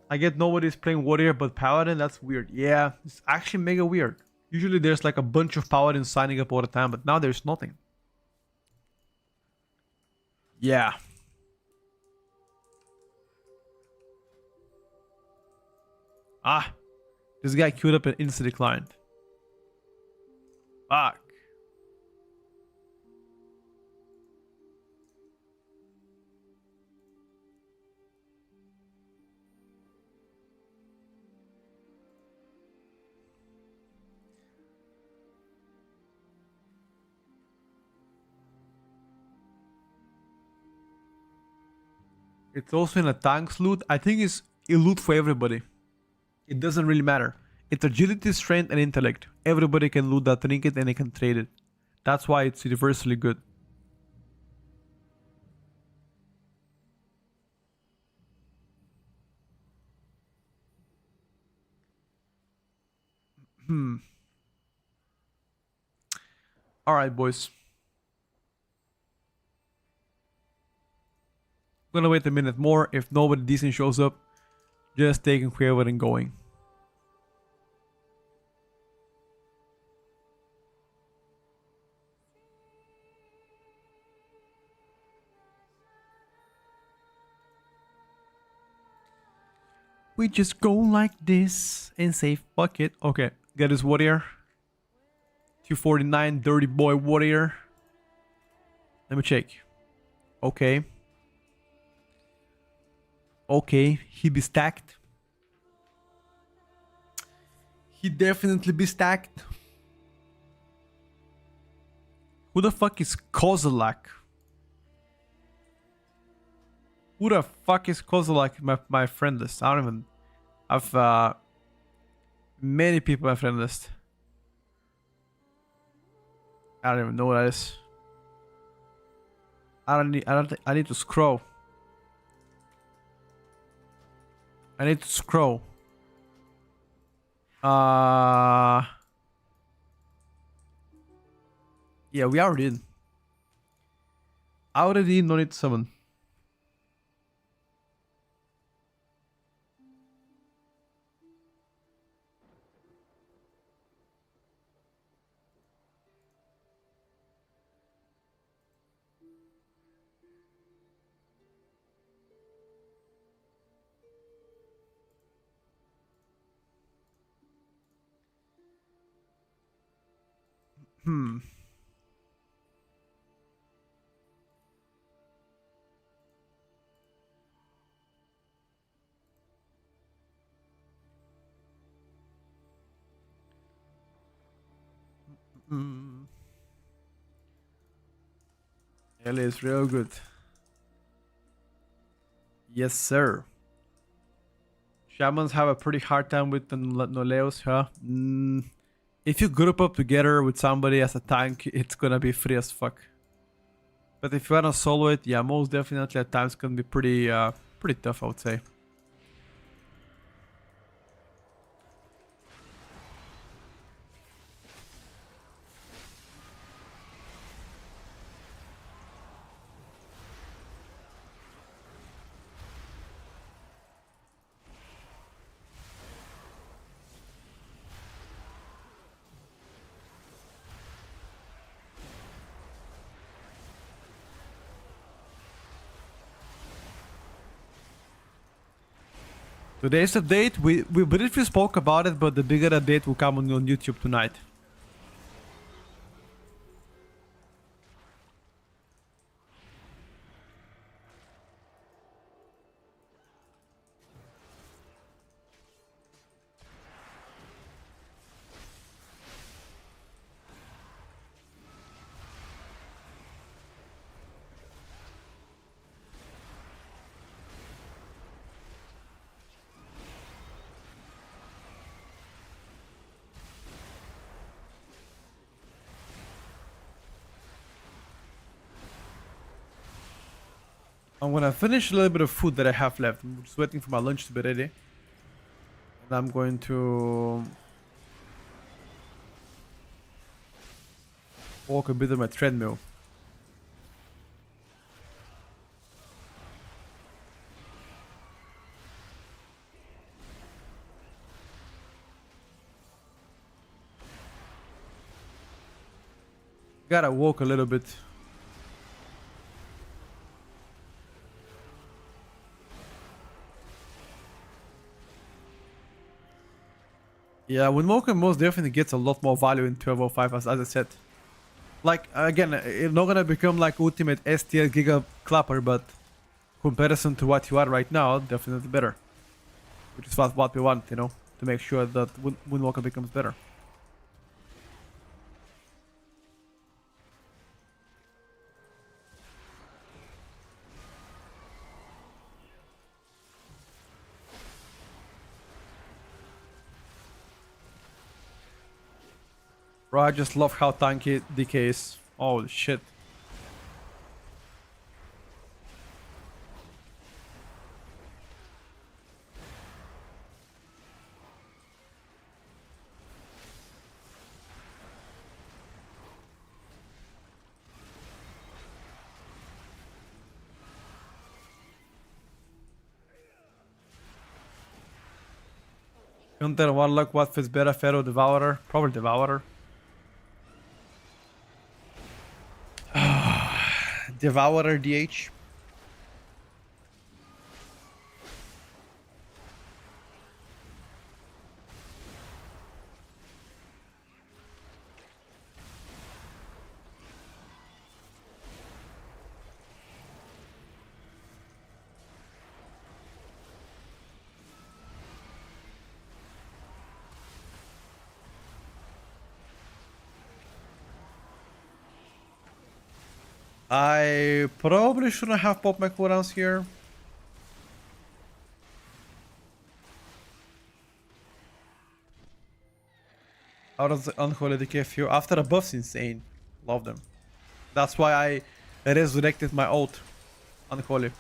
I get nobody's playing warrior but paladin. That's weird. Yeah, it's actually mega weird. Usually there's like a bunch of paladins signing up all the time, but now there's nothing. Yeah. Ah, this guy queued up and insta declined. Fuck. It's also in a tanks loot. I think it's a loot for everybody. It doesn't really matter. It's agility, strength, and intellect. Everybody can loot that trinket and they can trade it. That's why it's universally good. Alright, boys. I'm gonna wait a minute more. If nobody decent shows up, just taking whoever and going. We just go like this and say fuck it. Okay, get his warrior. 249, dirty boy warrior. Let me check. Okay. Okay, he be stacked. He definitely be stacked. Who the fuck is Kozilek? Who the fuck is Kozilek in my friend list? I don't even... I've many people on my friend list. I don't even know what that is. I need to scroll. I need to scroll. Yeah, we already did. I already no need to summon. Hmm. Ellie is real good. Yes, sir. Shamans have a pretty hard time with the Noleos, huh? If you group up together with somebody as a tank, it's gonna be free as fuck. But if you wanna solo it, yeah, most definitely at times can be pretty tough, I would say. Today's update, we briefly spoke about it, but the bigger update will come on YouTube tonight. I'm gonna finish a little bit of food that I have left. I'm just waiting for my lunch to be ready. And I'm going to walk a bit on my treadmill. Gotta walk a little bit. Yeah, Windwalker most definitely gets a lot more value in 1205 as I said. Like, again, it's not gonna become like ultimate S tier Giga Clapper, but comparison to what you are right now, definitely better. Which is what we want, you know, to make sure that Windwalker becomes better. Bro, I just love how tanky DK is. Oh shit. Hunter, Warlock, what fits better? Pharaoh, Devourer? Probably Devourer. Devourer DH. I probably shouldn't have popped my cooldowns here. How does the Unholy Decay feel? After a buff's insane. Love them. That's why I resurrected my ult. Unholy.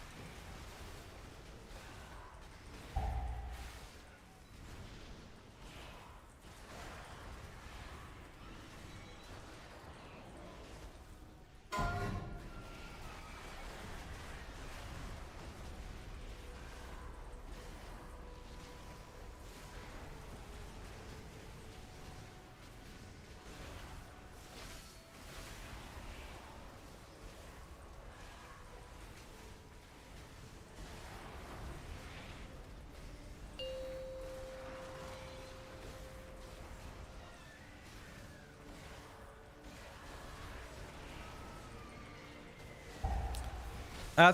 I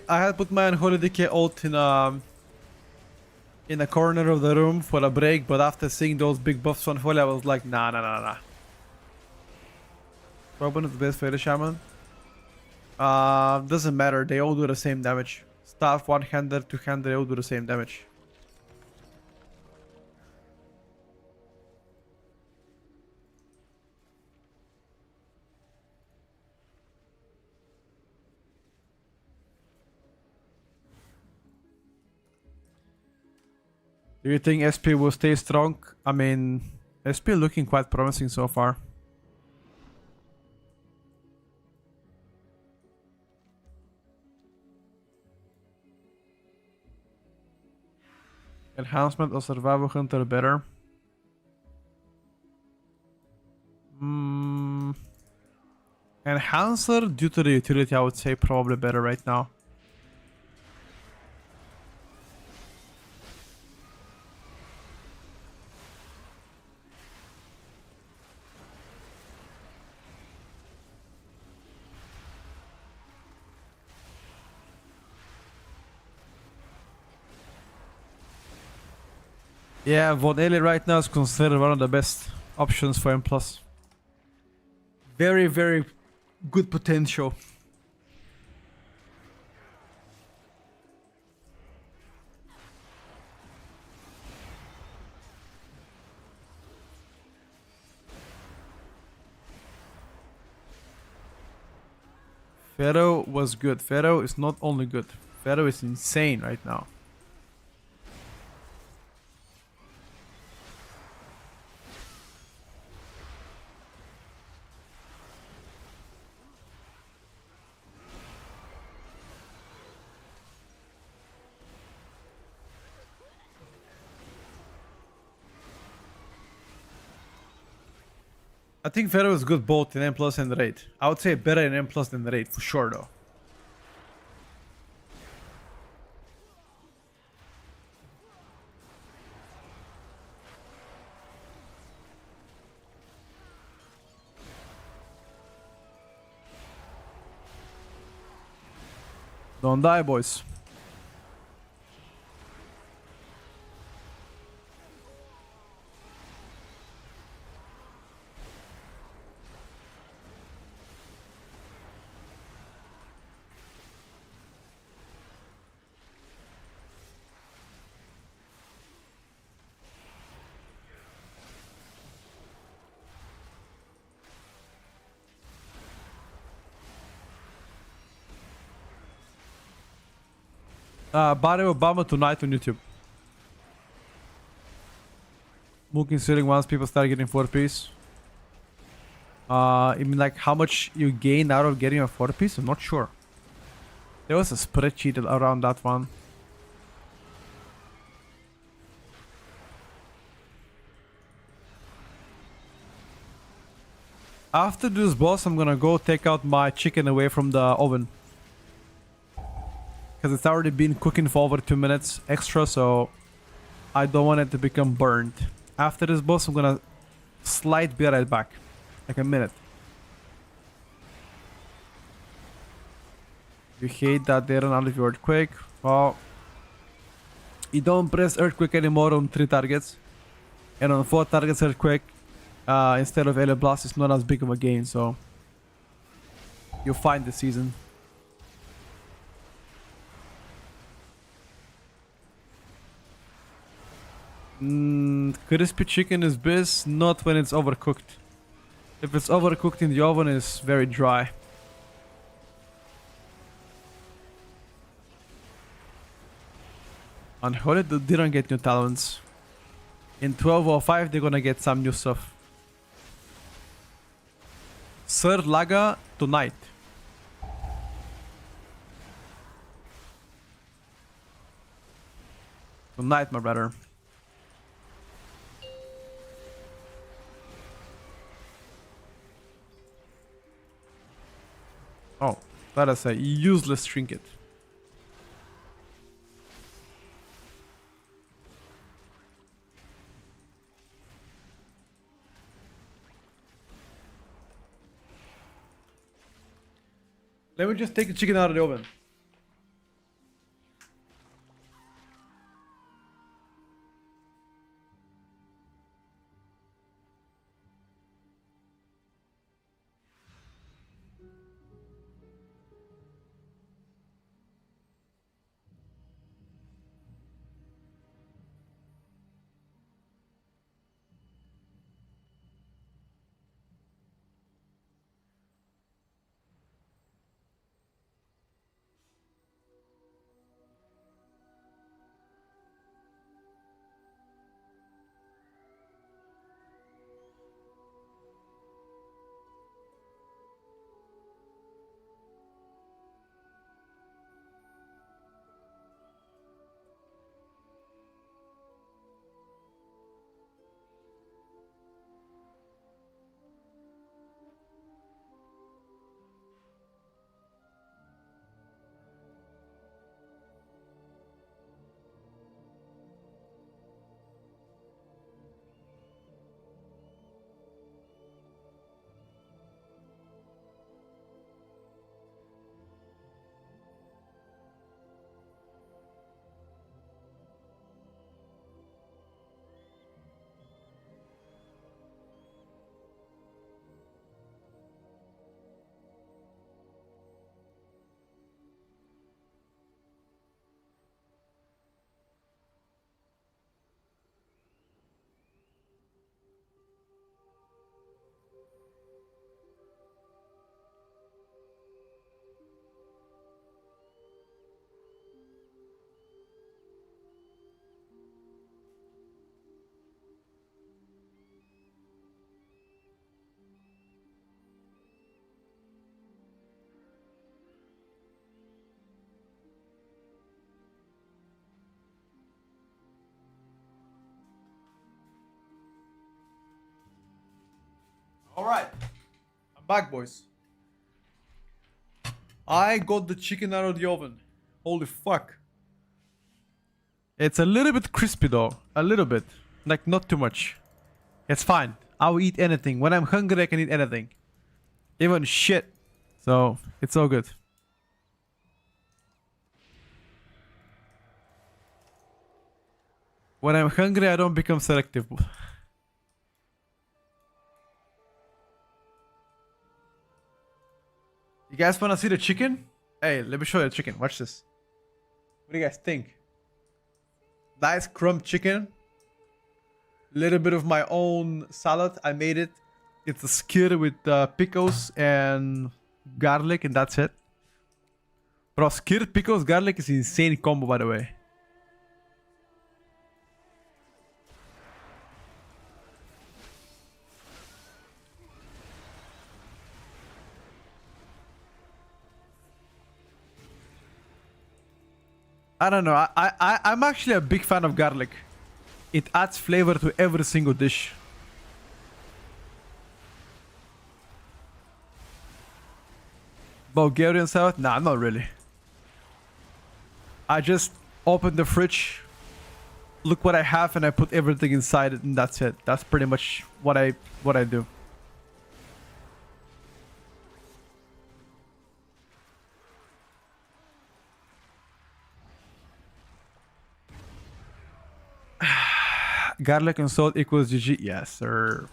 had put my Unholy Decay ult in a corner of the room for a break, but after seeing those big buffs on Holy, I was like, nah. Robin is the best Fairy Shaman. Doesn't matter. They all do the same damage. Staff, one-hander, two-hander, they all do the same damage. Do you think SP will stay strong? I mean, SP looking quite promising so far. Enhancement or Survival Hunter better? Enhancer, due to the utility, I would say probably better right now. Yeah, Von Eli right now is considered one of the best options for M+. Very, very good potential. Pharaoh was good. Pharaoh is not only good. Pharaoh is insane right now. I think Pharaoh is good both in M+ and raid. I would say better in M+ than raid for sure though. Don't die, boys. Barack Obama tonight on YouTube. More considering once people start getting 4-piece. I mean, like how much you gain out of getting a 4-piece? I'm not sure. There was a spreadsheet around that one. After this boss, I'm gonna go take out my chicken away from the oven. Because it's already been cooking for over 2 minutes extra, so I don't want it to become burned. After this boss, I'm gonna be right back. Like a minute. You hate that they run out of your earthquake? Well, you don't press earthquake anymore on 3 targets. And on 4 targets earthquake, instead of Ele Blast, it's not as big of a gain, so you'll find the season. Crispy chicken is best, not when it's overcooked. If it's overcooked in the oven, it's very dry. Unholy didn't get new talents. In 1205, they're gonna get some new stuff. Sir Laga tonight. Tonight, my brother. Oh, that is a useless trinket. Let me just take the chicken out of the oven. Alright. I'm back, boys. I got the chicken out of the oven. Holy fuck. It's a little bit crispy though. A little bit. Like, not too much. It's fine. I'll eat anything. When I'm hungry, I can eat anything. Even shit. So, it's all good. When I'm hungry, I don't become selective. You guys wanna see the chicken? Hey, let me show you the chicken. Watch this. What do you guys think? Nice crumb chicken. Little bit of my own salad. I made it. It's a skyr with pickles and garlic, and that's it. Bro, skyr, pickles, garlic is an insane combo, by the way. I don't know. I'm actually a big fan of garlic. It adds flavor to every single dish. Bulgarian salad? Nah, not really. I just open the fridge, look what I have, and I put everything inside it, and that's it. That's pretty much what I do. Garlic and salt equals GG. Yes, sir.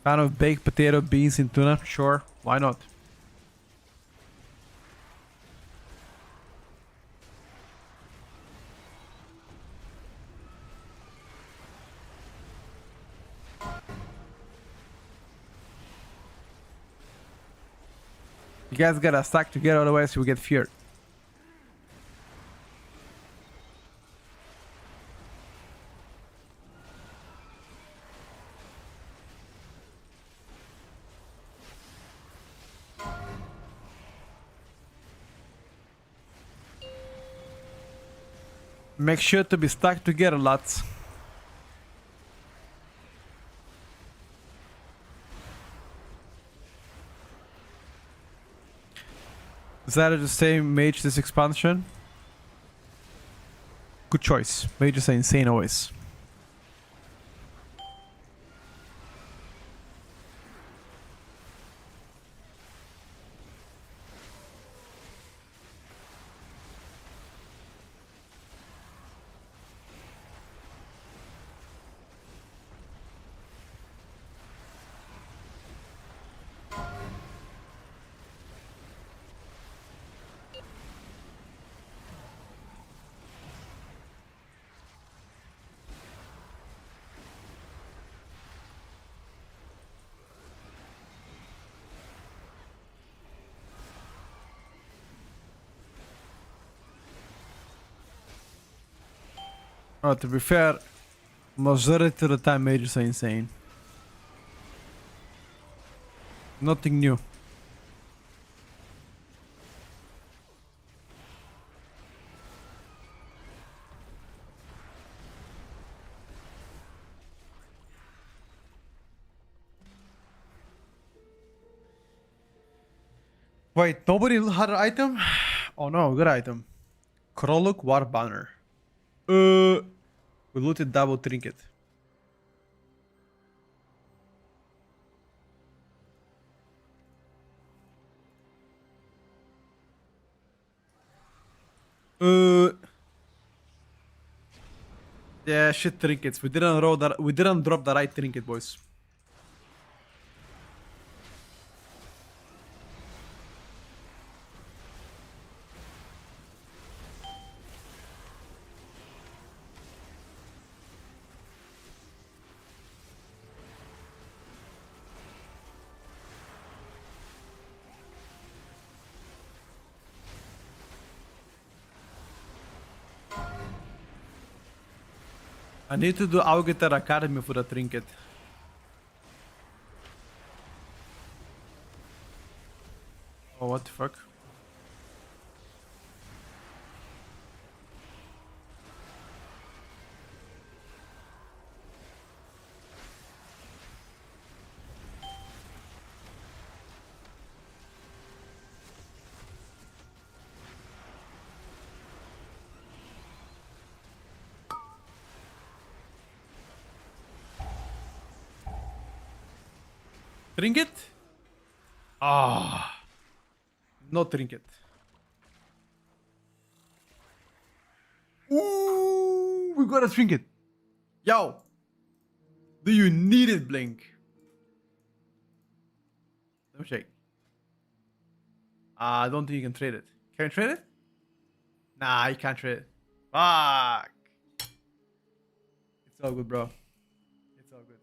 Fan of baked potato, beans, and tuna? Sure, why not? You guys gotta stack together, otherwise you will get feared. Make sure to be stacked together, lads. Decided to say mage this expansion. Good choice. Mages are insane always. Oh, to be fair, majority of the time mages are insane. Nothing new. Wait, nobody had an item? Oh no, good item. Kroluk War Banner. We looted double trinket. Yeah, shit trinkets. We didn't roll that. We didn't drop the right trinket, boys. I need to do Augeter Academy for the trinket. Oh, what the fuck? Trinket? Ah, no trinket. Ooh, we got a trinket. Yo, do you need it, Blink? Let me check. I don't think you can trade it. Can you trade it? Nah, you can't trade it. Fuck. It's all good, bro. It's all good.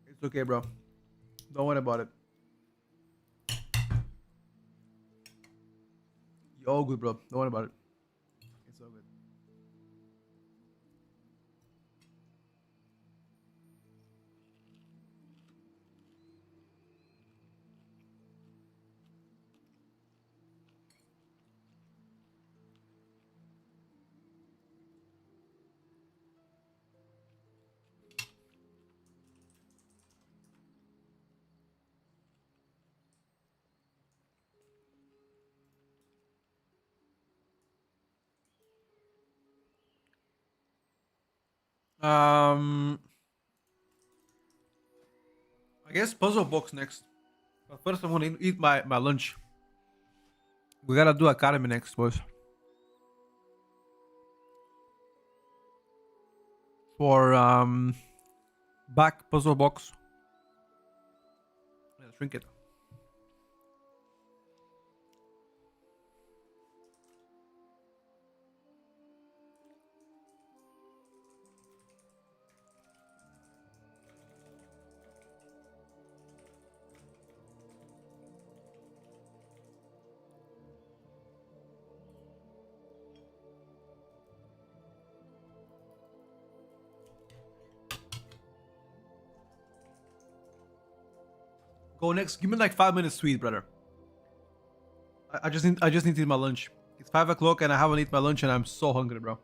It's okay, bro. Don't worry about it. You're all good, bro. Don't worry about it. It's all good. I guess puzzle box next. But first, I'm gonna eat my lunch. We gotta do academy next, boys. For back puzzle box. Yeah, shrink it. Go next. Give me like 5 minutes to eat, brother. I just need to eat my lunch. It's 5 o'clock and I haven't eaten my lunch and I'm so hungry, bro.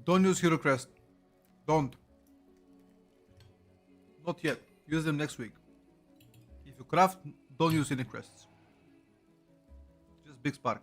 Don't use Hero Crest. Don't. Not yet. Use them next week. If you craft, don't use any crests. Just big spark.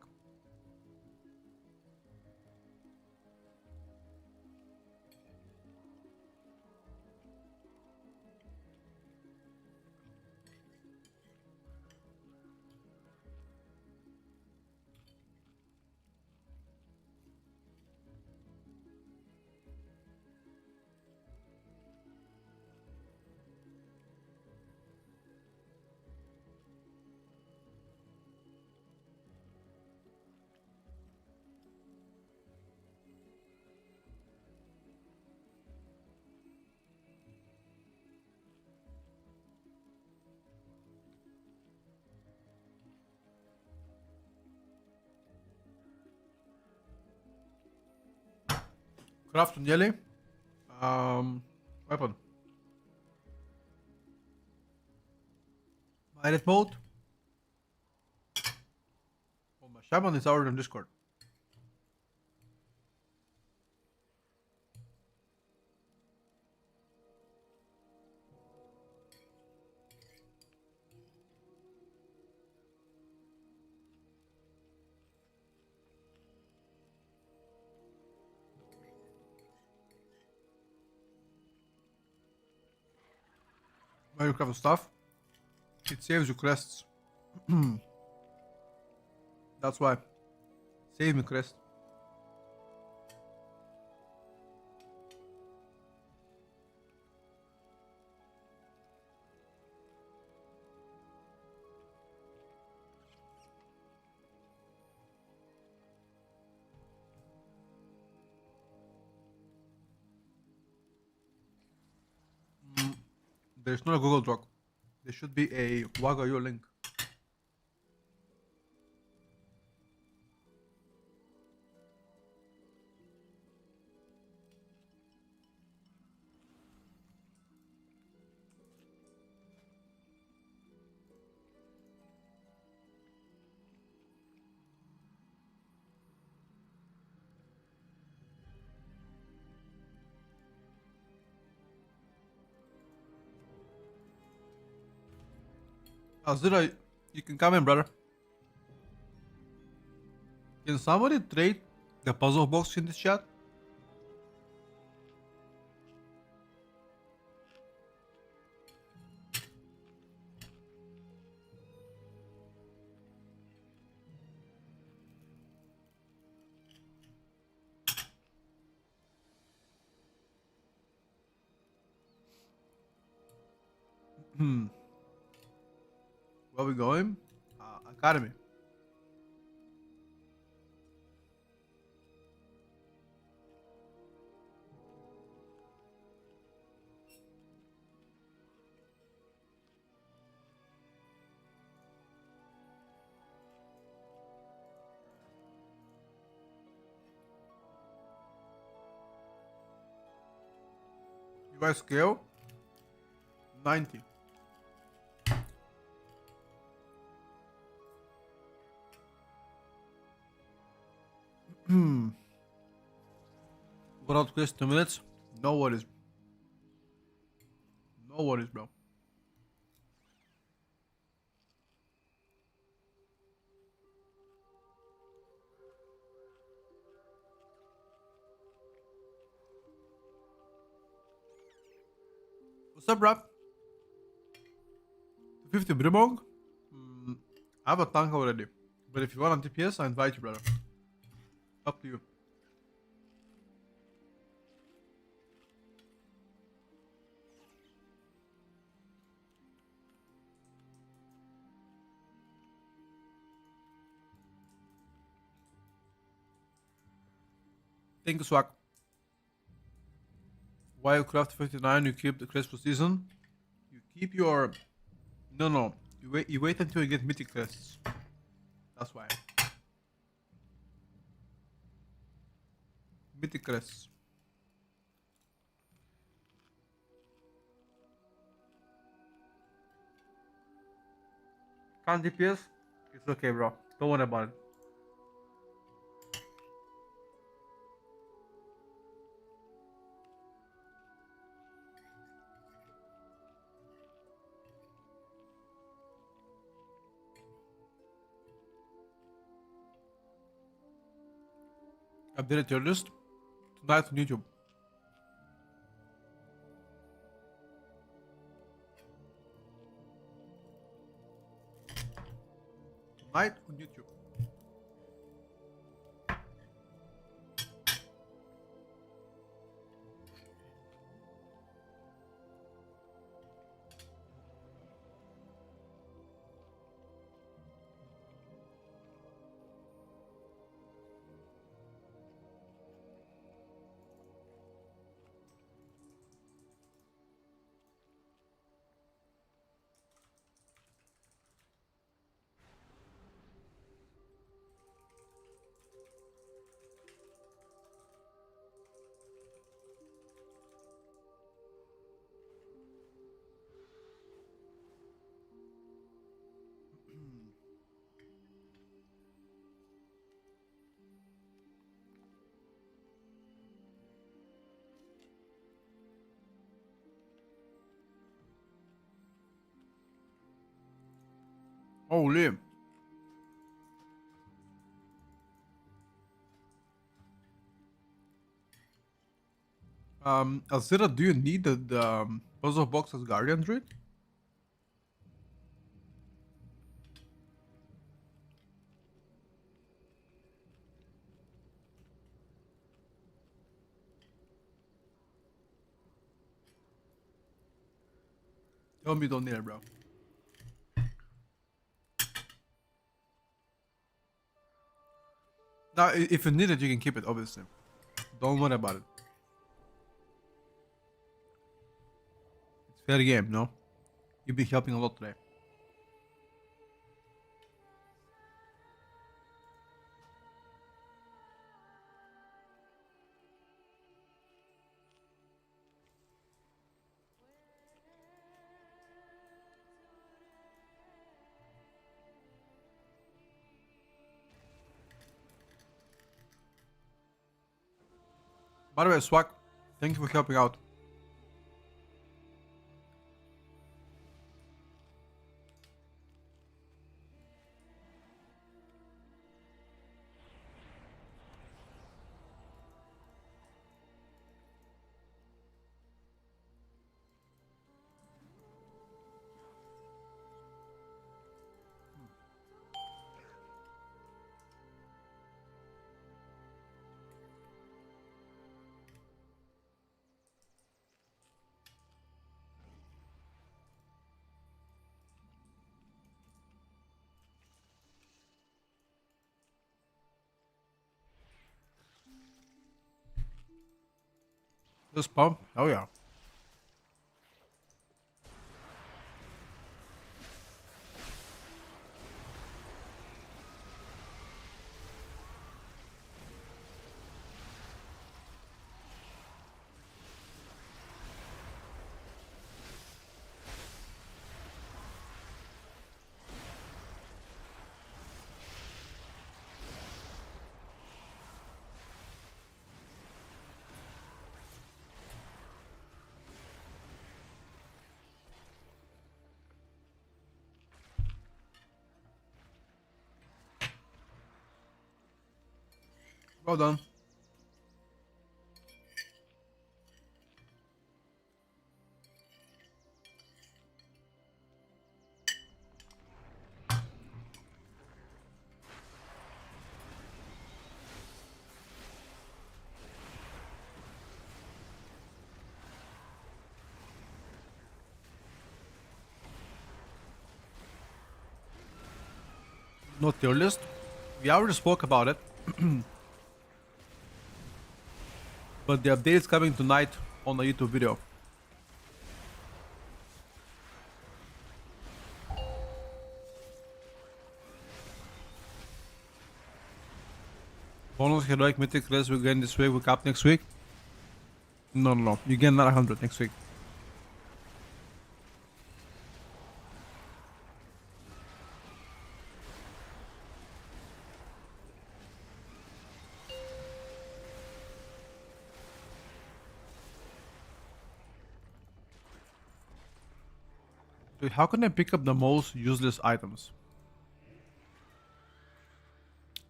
Craft on jelly. Weapon. Edit mode. Oh, my shaman is already on Discord. When you craft stuff, it saves you crests. That's why. Save me crest. There's not a Google Doc. There should be a Wagayu link. Azira, you can come in, brother. Can somebody trade the puzzle box in this chat? Where we going? Academy. You guys scale? 90. Without quest 2 minutes? No worries. No worries, bro. What's up, bro? 50 Brimong? I have a tank already. But if you want on TPS, I invite you, brother. Up to you. Thank you, Swag. While craft 59, you keep the crest for season. You keep your... No. You wait until you get mythic crests. That's why. Mythic crests. Can't DPS? It's okay, bro. Don't worry about it. I did a tier list tonight on YouTube. Tonight on YouTube. Holy. Azira, do you need the puzzle box as Guardian Druid? Tell me you don't need it, bro. Now, if you need it, you can keep it, obviously. Don't worry about it. It's fair game, no? You'll be helping a lot today. By the way, Swag, thank you for helping out. . Just pump? Oh yeah. Well done. No tier list. We already spoke about it. But the update is coming tonight on the YouTube video. Bonus heroic mythic list we gain this week, we cap next week. No. You gain another 100 next week. Dude, how can I pick up the most useless items?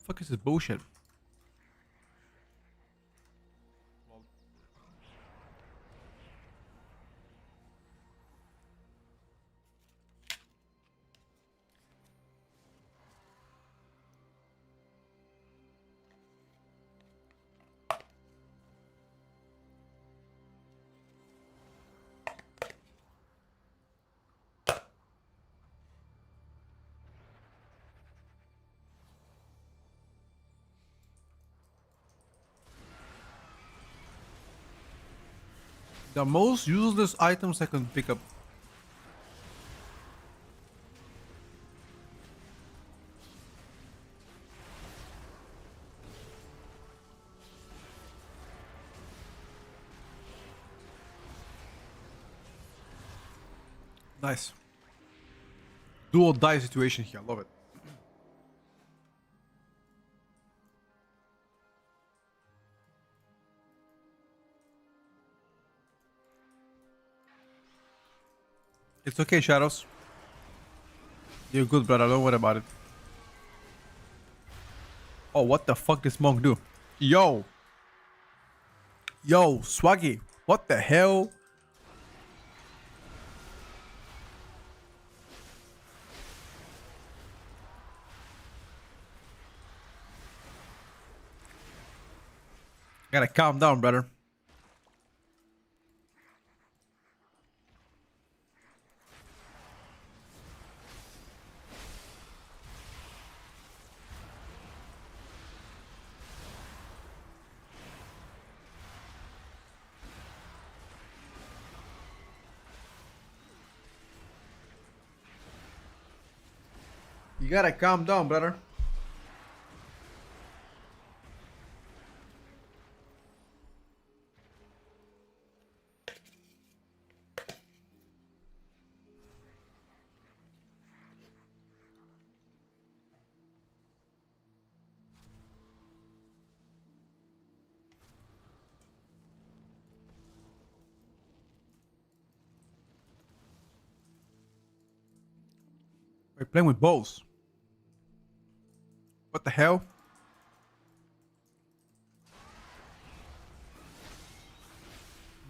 Fuck is this bullshit? The most useless items I can pick up. Nice. Do or die situation here. Love it. It's okay, Shadows. You're good, brother. Don't worry about it. Oh, what the fuck this monk do? Yo, Swaggy. What the hell? Gotta calm down, brother. You gotta calm down, brother. We're playing with bows. What the hell?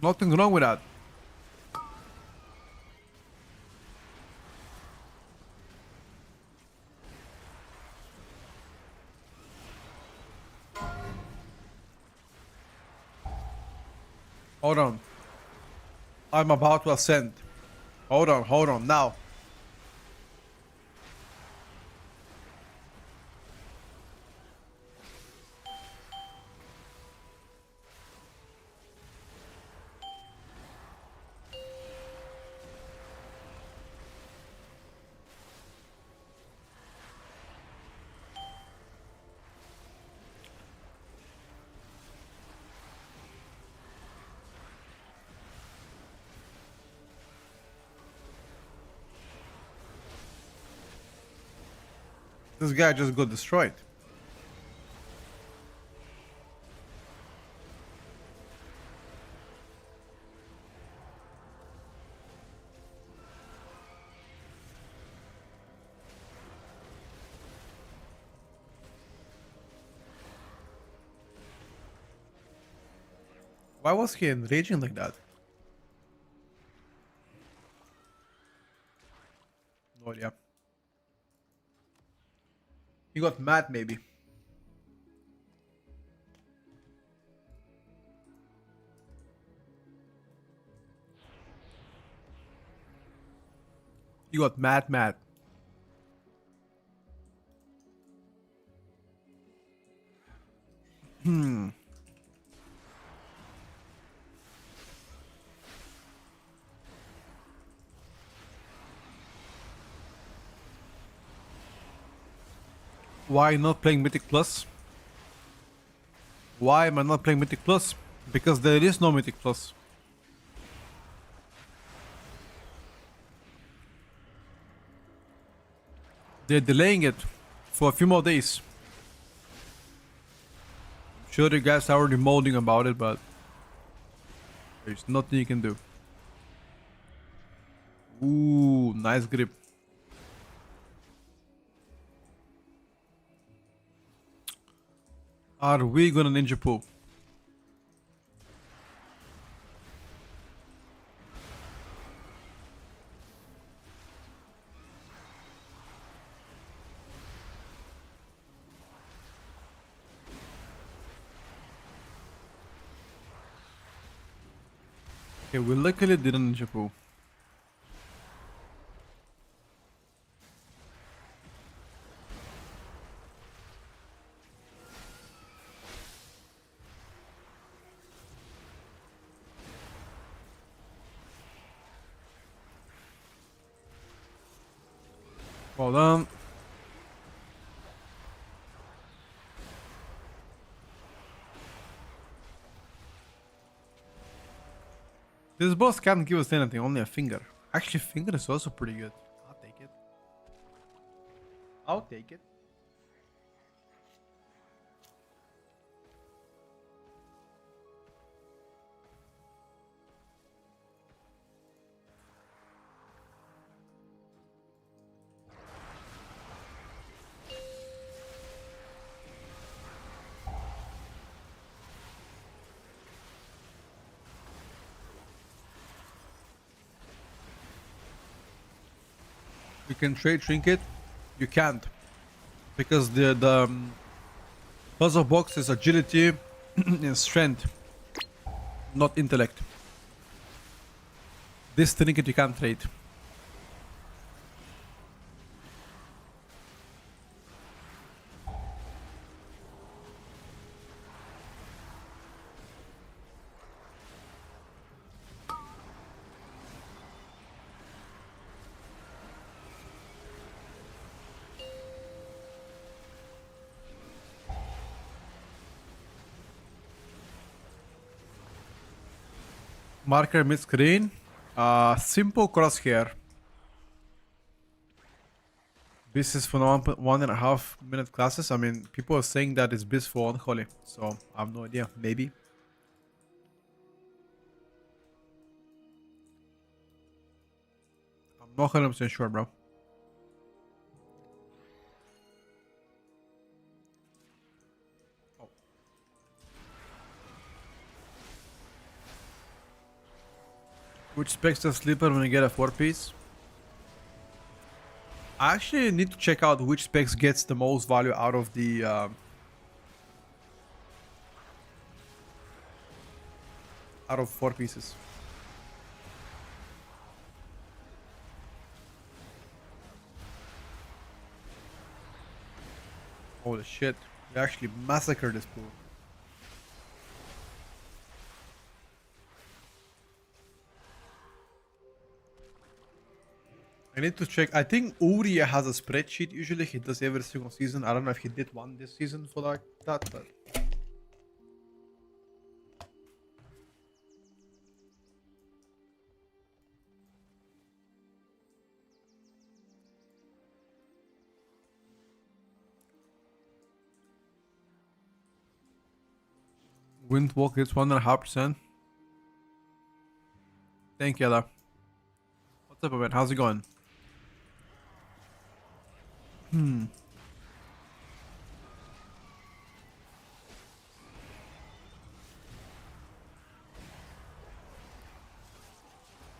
Nothing wrong with that. Hold on. I'm about to ascend. Hold on, now. This guy just got destroyed. Why was he enraging like that? No idea. He got mad maybe. He got mad. Why not playing Mythic Plus? Why am I not playing Mythic Plus? Because there is no Mythic Plus. They're delaying it for a few more days. I'm sure you guys are already molding about it, but there's nothing you can do. Ooh, nice grip. Are we gonna ninja pool? Okay, we luckily didn't ninja pool. Well done. This boss can't give us anything, only a finger. Actually, finger is also pretty good. I'll take it. I'll take it. You can trade trinket. You can't, because the puzzle box is agility and strength, not intellect. This trinket you can't trade. Marker mid screen. Simple crosshair. This is for 1.5 minute classes. I mean, people are saying that it's bis for unholy, so I have no idea. Maybe. I'm not 100% sure, bro. Oh. Which specs the sleeper when you get a 4-piece? I actually need to check out which specs gets the most value out of the out of 4 pieces. Holy shit, we actually massacred this pool. I need to check. I think Uria has a spreadsheet. Usually he does every single season. I don't know if he did one this season for like that, but Windwalk gets 1.5%. Thank you, Ella. What's up, man? How's it going?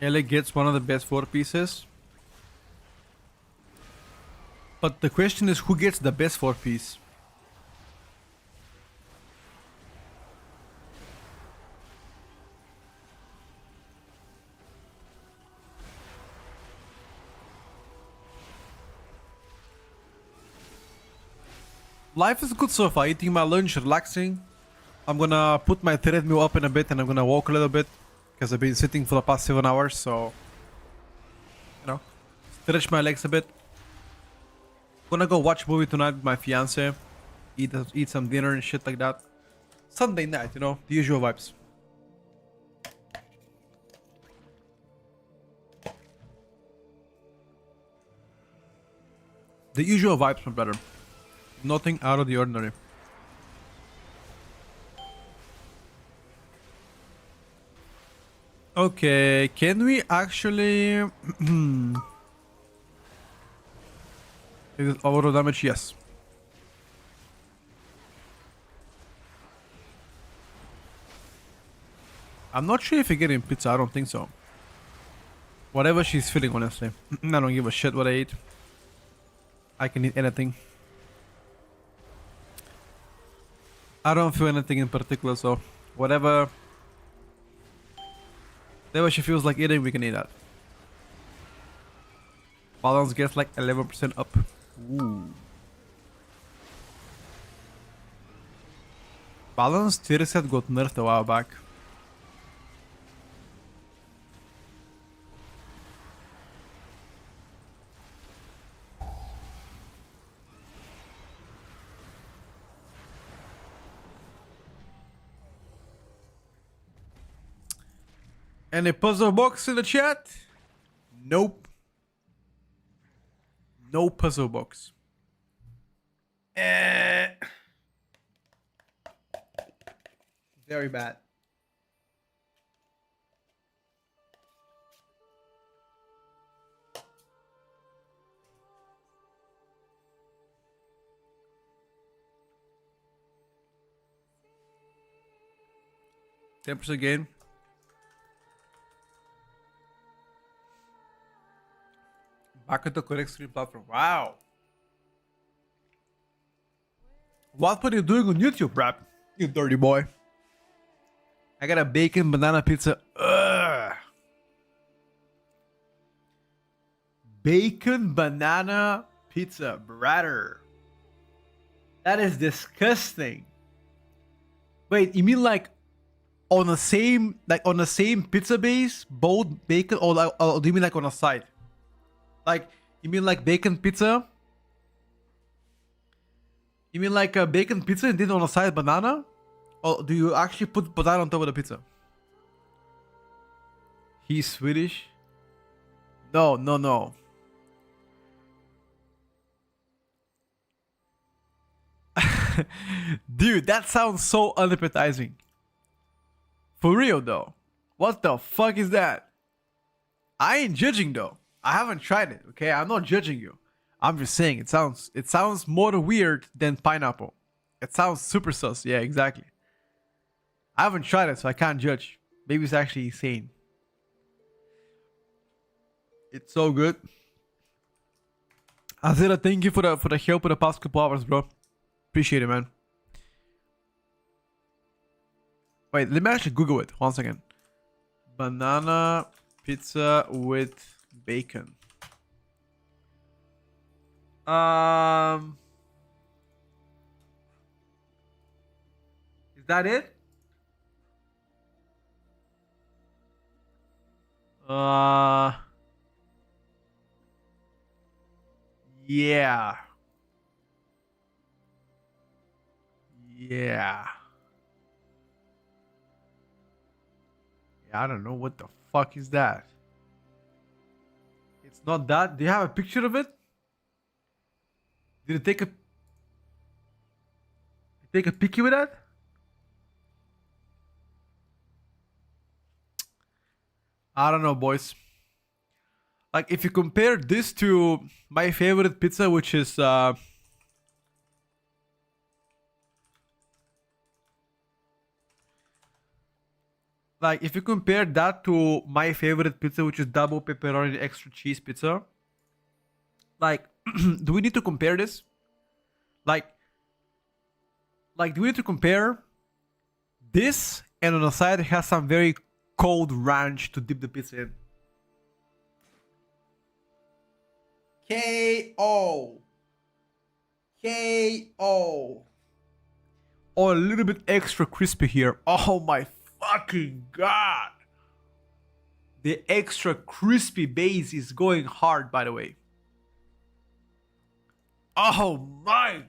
Ella gets one of the best 4 pieces. But the question is, who gets the best 4 piece? Life is good so far. Eating my lunch, relaxing. I'm gonna put my treadmill up in a bit and I'm gonna walk a little bit because I've been sitting for the past 7 hours, so you know, stretch my legs a bit. Gonna go watch a movie tonight with my fiance, eat some dinner and shit like that. Sunday night, you know, the usual vibes. The usual vibes, my brother. Nothing out of the ordinary. Okay, can we actually... Is it auto damage? Yes. I'm not sure if you're getting pizza, I don't think so. Whatever she's feeling, honestly. I don't give a shit what I eat. I can eat anything. I don't feel anything in particular, so whatever she feels like eating, we can eat that. Balance gets like 11% up. Ooh. Balance Tierlist got nerfed a while back. Any puzzle box in the chat? Nope. No puzzle box. Very bad. Temperature gain. Back at the correct stream platform. Wow. What were you doing on YouTube, rap? You dirty boy. I got a bacon banana pizza. Ugh. Bacon banana pizza, brother. That is disgusting. Wait, you mean like on the same pizza base, both bacon, or do you mean like on a side? Like, you mean like bacon pizza? You mean like a bacon pizza and then on the side banana? Or do you actually put banana on top of the pizza? He's Swedish? No. Dude, that sounds so unappetizing. For real though. What the fuck is that? I ain't judging though. I haven't tried it, okay? I'm not judging you. I'm just saying it sounds more weird than pineapple. It sounds super sus. Yeah, exactly. I haven't tried it, so I can't judge. Maybe it's actually insane. It's so good. Azira, thank you for the help for the past couple hours, bro. Appreciate it, man. Wait, let me actually Google it. 1 second. Banana pizza with bacon. Is that it? Yeah. Yeah. I don't know what the fuck is that. It's not that. Do you have a picture of it? Did it take a picture with that? I don't know, boys. Like, if you compare this to my favorite pizza, which is like, if you compare that to my favorite pizza, which is double pepperoni extra cheese pizza, like, do we need to compare this? Like, do we need to compare this, and on the side it has some very cold ranch to dip the pizza in? KO. KO. Oh, a little bit extra crispy here. Oh my fucking god. The extra crispy base is going hard, by the way. Oh my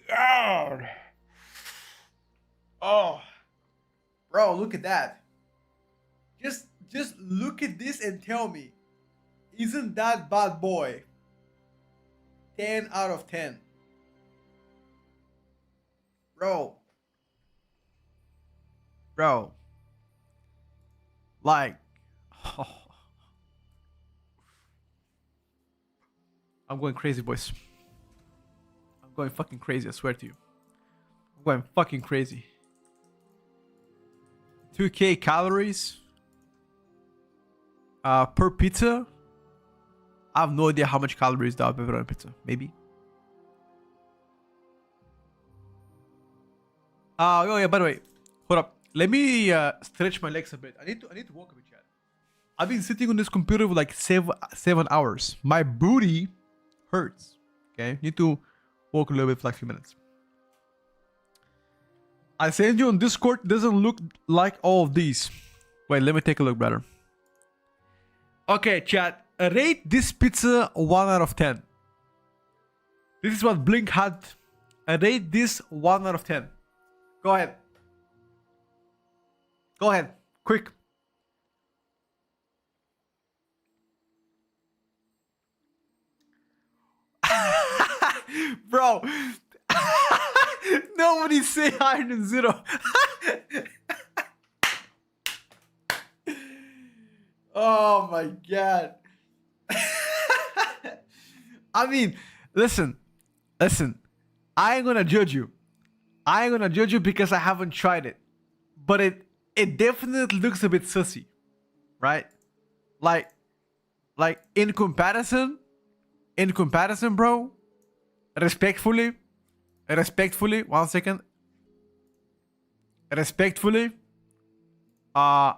god. Oh. Bro, look at that. Just look at this and tell me, isn't that bad boy 10 out of 10? Bro. Like, oh. I'm going crazy, boys. I'm going fucking crazy, I swear to you. I'm going fucking crazy. 2k calories per pizza. I have no idea how much calories that pepperoni pizza. Maybe. Oh yeah, by the way, hold up. Let me stretch my legs a bit. I need to walk a bit, chat. I've been sitting on this computer for like 7 hours. My booty hurts. Okay, need to walk a little bit for like a few minutes. I sent you on Discord. Doesn't look like all of these. Wait, let me take a look, brother. Okay, chat. Rate this pizza 1 out of 10. This is what Blink had. Rate this 1 out of 10. Go ahead. Go ahead. Quick. Bro. Nobody say higher than 0. Oh my god. I mean, listen. I ain't gonna judge you. Because I haven't tried it. But it definitely looks a bit sussy. Right? Like in comparison, bro. Respectfully, 1 second. Respectfully, yeah.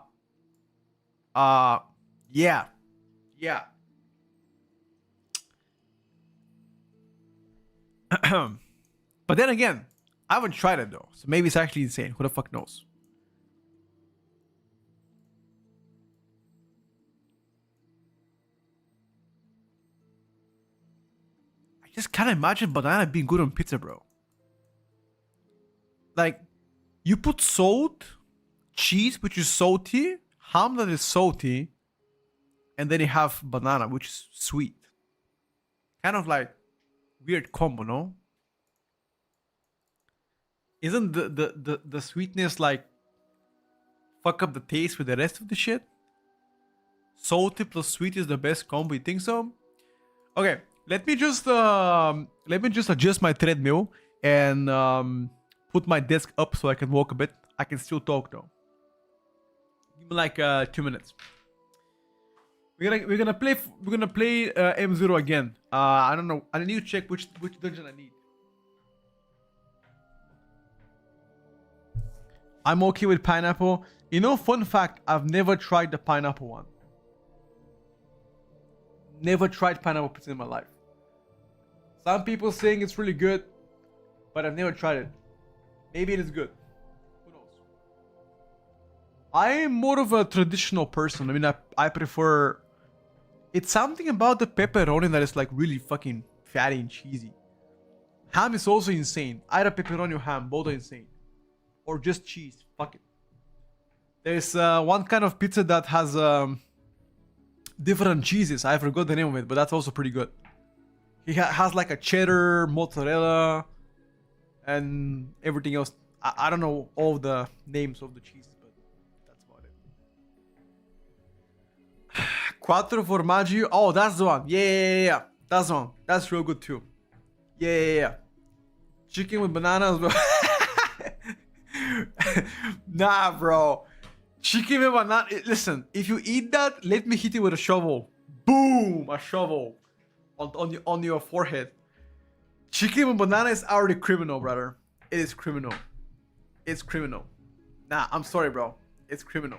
But then again, I haven't tried it though, so maybe it's actually insane. Who the fuck knows? I just can't imagine banana being good on pizza, bro. Like, you put salt, cheese, which is salty, ham that is salty, and then you have banana, which is sweet. Kind of like weird combo, no? Isn't the sweetness like fuck up the taste with the rest of the shit? Salty plus sweet is the best combo. You think so? Okay, let me just adjust my treadmill and put my desk up so I can walk a bit. I can still talk though. Give me like 2 minutes. We're gonna play M0 again. I don't know. I need to check which dungeon I need. I'm okay with pineapple. You know, fun fact, I've never tried the pineapple one. Never tried pineapple pizza in my life. Some people saying it's really good, but I've never tried it. Maybe it is good. Who knows? I am more of a traditional person. I mean, I prefer... It's something about the pepperoni that is like really fucking fatty and cheesy. Ham is also insane. Either pepperoni or ham, both are insane. Or just cheese. Fuck it. There's one kind of pizza that has different cheeses. I forgot the name of it, but that's also pretty good. He has like a cheddar, mozzarella, and everything else. I don't know all the names of the cheeses, but that's about it. Quattro formaggi. Oh, that's the one. Yeah. That's the one. That's real good too. Yeah. Chicken with bananas, bro. Nah, bro. Chicken with banana. Listen, if you eat that, let me hit you with a shovel. Boom! A shovel on your forehead. Chicken with banana is already criminal, brother. It is criminal. It's criminal. Nah, I'm sorry, bro. It's criminal.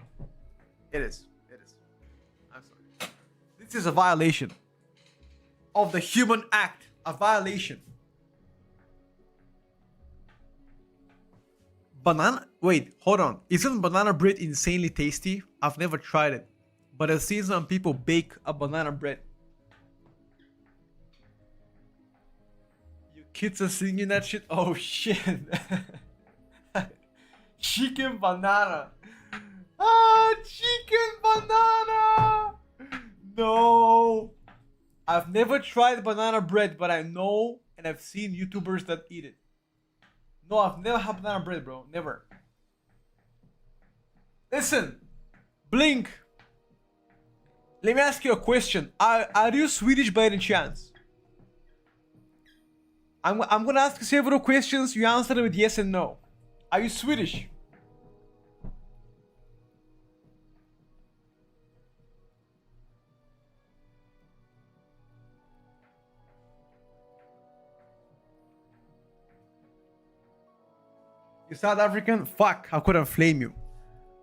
It is. I'm sorry. This is a violation of the human act. A violation. Banana. Wait, hold on. Isn't banana bread insanely tasty? I've never tried it, but I've seen some people bake a banana bread. You kids are singing that shit? Oh shit. Chicken banana. Chicken banana. No. I've never tried banana bread, but I know and I've seen YouTubers that eat it. No, I've never had banana bread, bro. Never. Listen, Blink. Let me ask you a question. Are you Swedish by any chance? I'm gonna ask you several questions. You answer them with yes and no. Are you Swedish? You're South African? Fuck, I couldn't flame you.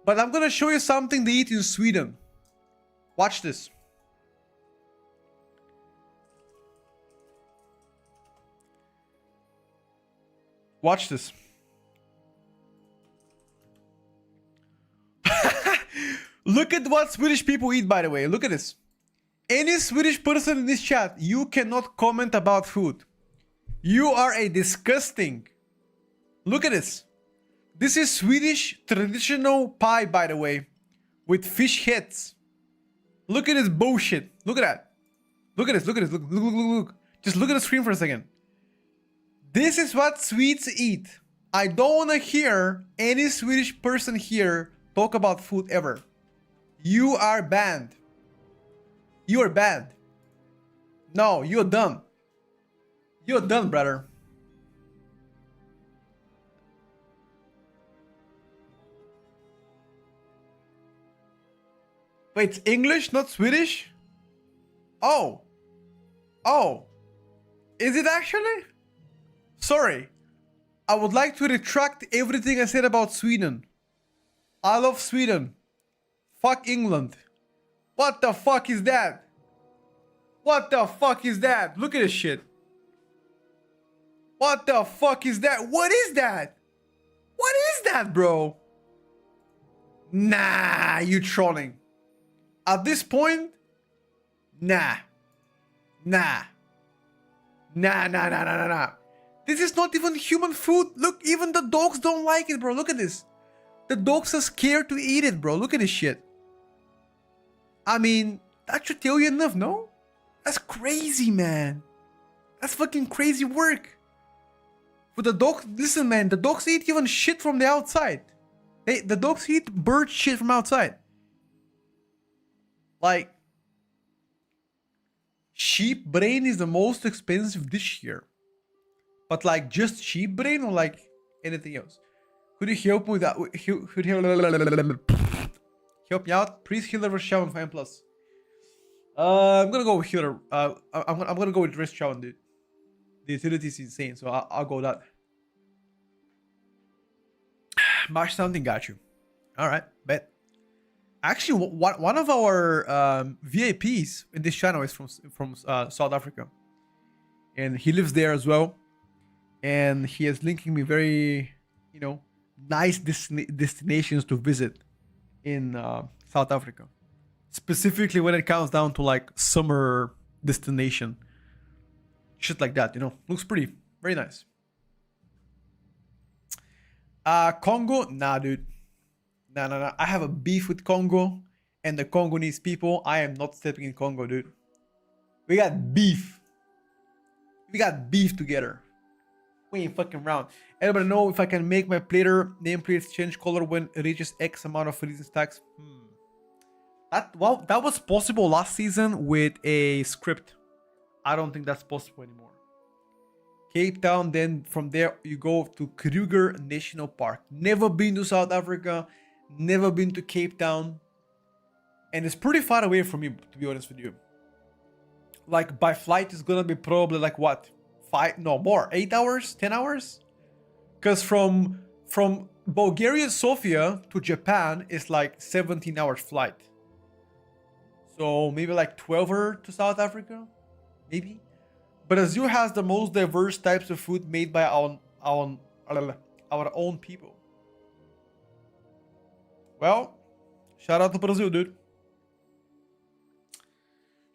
But I'm gonna show you something they eat in Sweden. Watch this. Watch this. Look at what Swedish people eat, by the way. Look at this. Any Swedish person in this chat, you cannot comment about food. You are a disgusting. Look at this. This is Swedish traditional pie, by the way, with fish heads. Look at this bullshit. Look at that. Look at this. Look at this. Look. Just look at the screen for a second. This is what Swedes eat. I don't want to hear any Swedish person here talk about food ever. You are banned. You are banned. No, you're dumb. You're dumb, brother. Wait, it's English, not Swedish? Oh. Is it actually? Sorry. I would like to retract everything I said about Sweden. I love Sweden. Fuck England. What the fuck is that? What the fuck is that? Look at this shit. What the fuck is that? What is that? What is that, bro? Nah, you trolling. At this point, nah. This is not even human food. Look, even the dogs don't like it, bro. Look at this. The dogs are scared to eat it, bro. Look at this shit. I mean, that should tell you enough, no? That's crazy, man. That's fucking crazy work. For the dogs, listen, man, the dogs eat even shit from the outside. The dogs eat bird shit from outside. Like, sheep brain is the most expensive dish here. But like just sheep brain or like anything else? Could you help me with that? Help me out? Please healer versus Shaman for M+. I'm gonna go with healer. I'm gonna go with Rest Shaman, dude. The utility is insane, so I'll go with that. Marsh something got you. Alright, bet. Actually, one of our VIPs in this channel is from South Africa. And he lives there as well. And he is linking me very, nice destinations to visit in South Africa. Specifically when it comes down to like summer destination. Shit like that, Looks pretty, very nice. Congo? Nah, dude. Nah. I have a beef with Congo and the Congolese people. I am not stepping in Congo, dude. We got beef. We got beef together. We ain't fucking around. Anybody know if I can make my player nameplates change color when it reaches X amount of freezing stacks? That was possible last season with a script. I don't think that's possible anymore. Cape Town, then from there you go to Kruger National Park. Never been to South Africa, never been to Cape Town, and it's pretty far away from me, to be honest with you. Like by flight is gonna be probably like what, 8 hours, 10 hours? Because from Bulgaria, Sofia to Japan is like 17 hours flight. So maybe like 12 to South Africa, maybe. But Brazil has the most diverse types of food made by our own people. Well, shout out to Brazil, dude.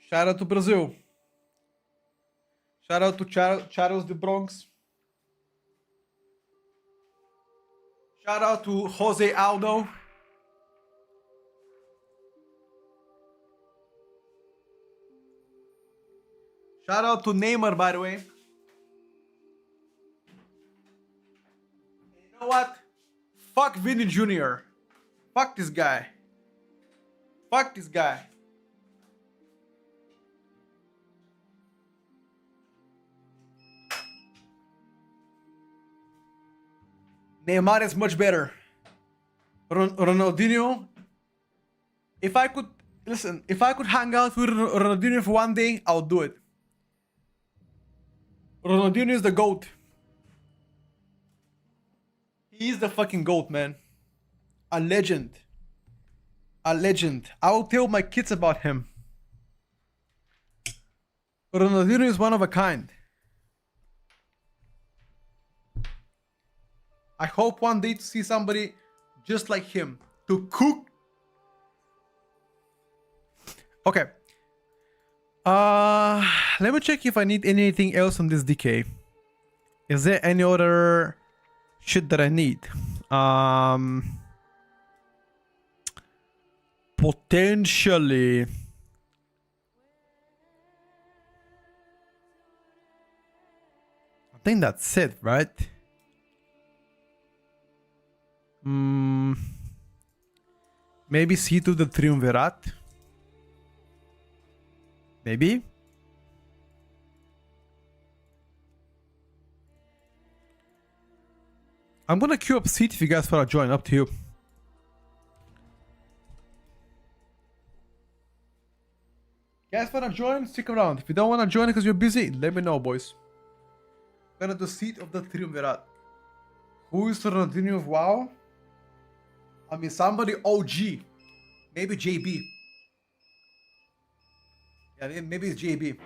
Shout out to Brazil. Shout out to Charles de Bronx. Shout out to Jose Aldo. Shout out to Neymar, by the way. You know what? Fuck Vinny Jr. Fuck this guy. Fuck this guy. Neymar is much better. Ronaldinho. If I could hang out with Ronaldinho for one day, I'll do it. Ronaldinho is the GOAT. He is the fucking GOAT, man. A legend. A legend. I will tell my kids about him. Ronaldinho is one of a kind. I hope one day to see somebody just like him. To cook. Okay. Let me check if I need anything else on this DK. Is there any other shit that I need? Potentially. I think that's it, right? Maybe C2 the Triumvirat. Maybe. I'm gonna queue up seat if you guys wanna join. Up to you. Guys wanna join? Stick around. If you don't wanna join because you're busy, let me know, boys. I'm gonna do seat of the Triumvirat. Who is the Ronaldinho of WoW? I mean, somebody OG. Maybe JB. Yeah, maybe it's JB.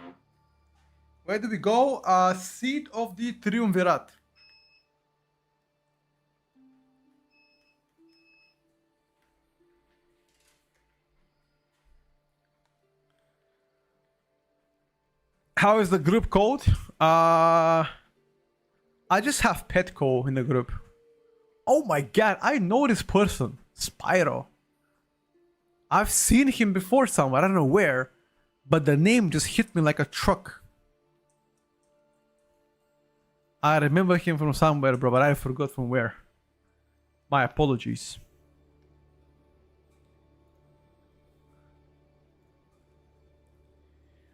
Where do we go? Seat of the Triumvirat. How is the group called? I just have Petco in the group. Oh my god, I know this person. Spyro. I've seen him before somewhere, I don't know where. But the name just hit me like a truck. I remember him from somewhere, bro, but I forgot from where. My apologies.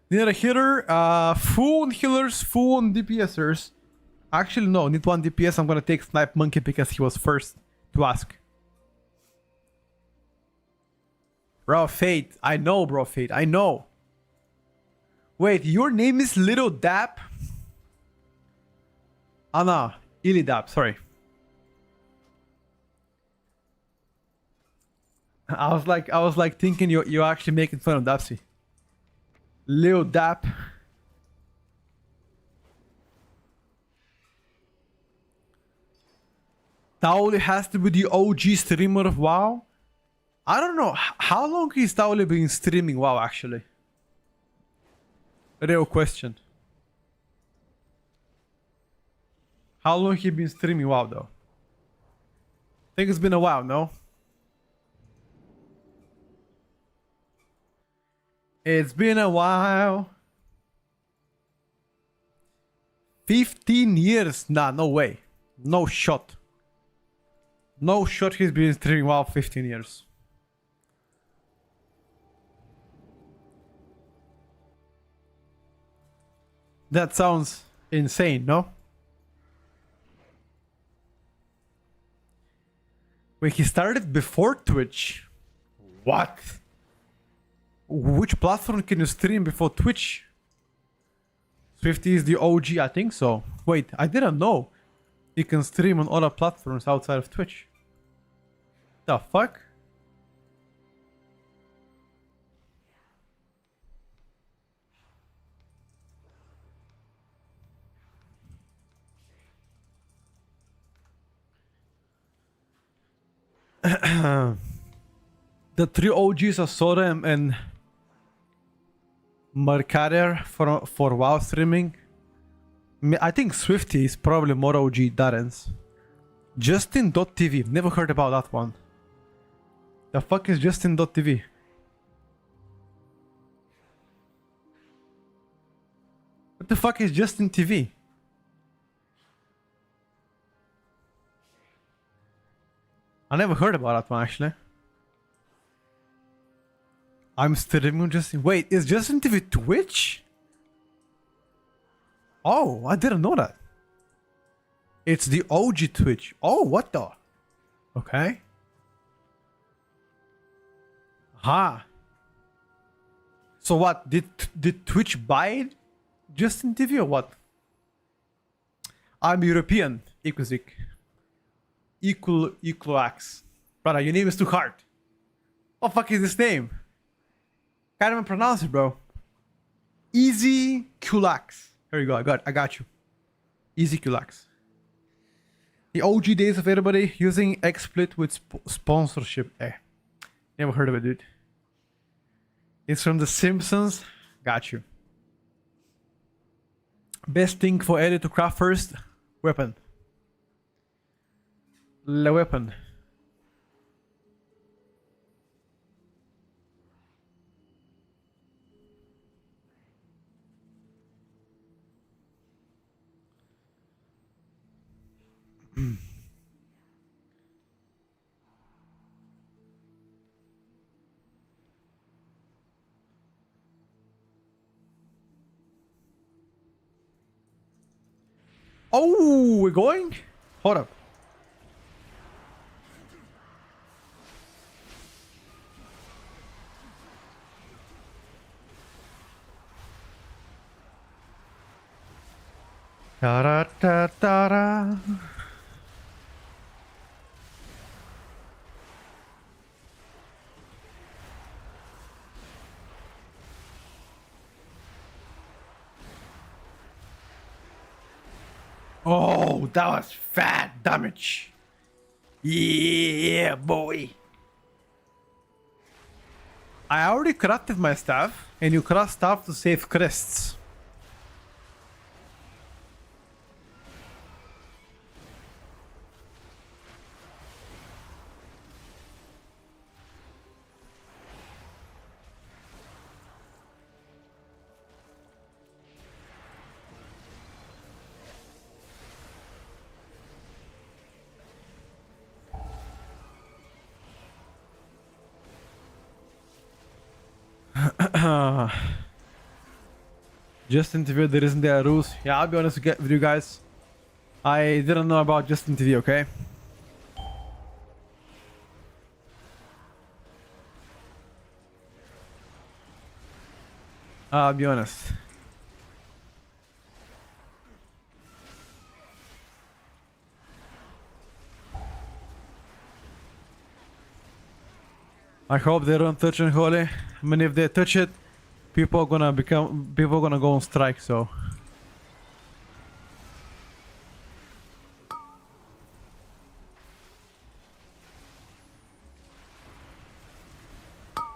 Need a hitter, full on healers, full on DPSers. Actually, no, need one DPS. I'm gonna take Snipe Monkey because he was first to ask. Bro, Fate. I know, bro, Fate. I know. Wait, your name is Little Dap? Anna, Illidap, sorry. I was like thinking you're actually making fun of Dapsy. Lil Dap. Tauli has to be the OG streamer of WoW. I don't know how long has Tauli been streaming WoW actually. Real question. How long he been streaming WoW though? I think it's been a while, no? It's been a while. 15 years? Nah, no way. No shot. No shot he's been streaming WoW 15 years. That sounds insane, no? Wait, he started before Twitch. What? Which platform can you stream before Twitch? Swifty is the OG, I think so. Wait, I didn't know. You can stream on other platforms outside of Twitch. The fuck? The three OGs are Sora and Markader for WoW streaming. I think Swifty is probably more OG Darren's. Justin.tv. Never heard about that one. The fuck is Justin.tv? What the fuck is Justin TV? I never heard about that one actually. I'm streaming Justin. Wait, is Justin TV Twitch? Oh, I didn't know that. It's the OG Twitch. Oh, what the? Okay. Ha. So what? Did Twitch buy Justin TV or what? I'm European. Equisic. Equalax. Brother, your name is too hard. What the fuck is this name? Can't even pronounce it, bro. Easy Qlax. Here you go. I got you. Easy Qlax. The OG days of everybody using XSplit with sponsorship. Never heard of it, dude. It's from The Simpsons. Got you. Best thing for Eddie to craft first. Weapon. The weapon. Oh, we're going? Hold up. Da-da-da-da-da. Oh, that was fat damage. Yeah, boy. I already crafted my staff, and you craft stuff to save crests. Justin TV, there isn't there rules. Yeah, I'll be honest with you guys. I didn't know about Justin TV, okay? I'll be honest. I hope they don't touch Unholy. I mean, if they touch it, people are gonna go on strike, so.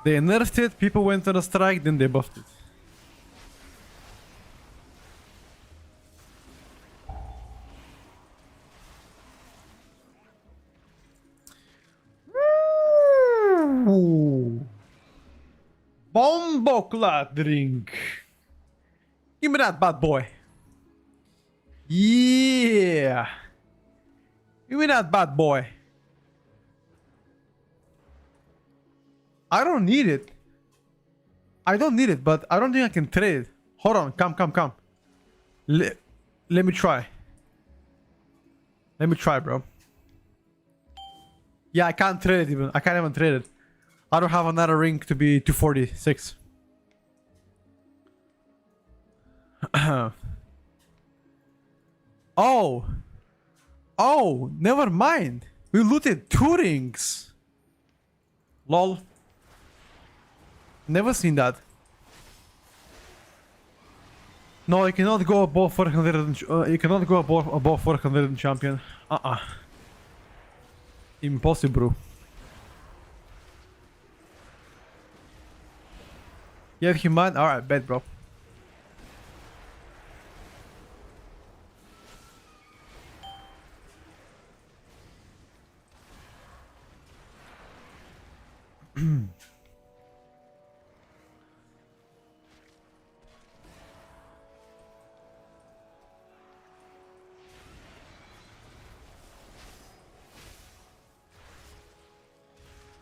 They nerfed it, people went on a strike, then they buffed it. Bomboclat drink. Give me that bad boy. Yeah. Give me that bad boy. I don't need it. I don't need it, but I don't think I can trade it. Hold on, come. Let me try. Let me try, bro. Yeah, I can't trade it even. I can't even trade it. I don't have another ring to be 246. Oh. Oh, never mind. We looted 2 rings. Lol. Never seen that. No, you cannot go above 400. You cannot go above 400 champion. Impossible. You have him on? Alright, bet, bro.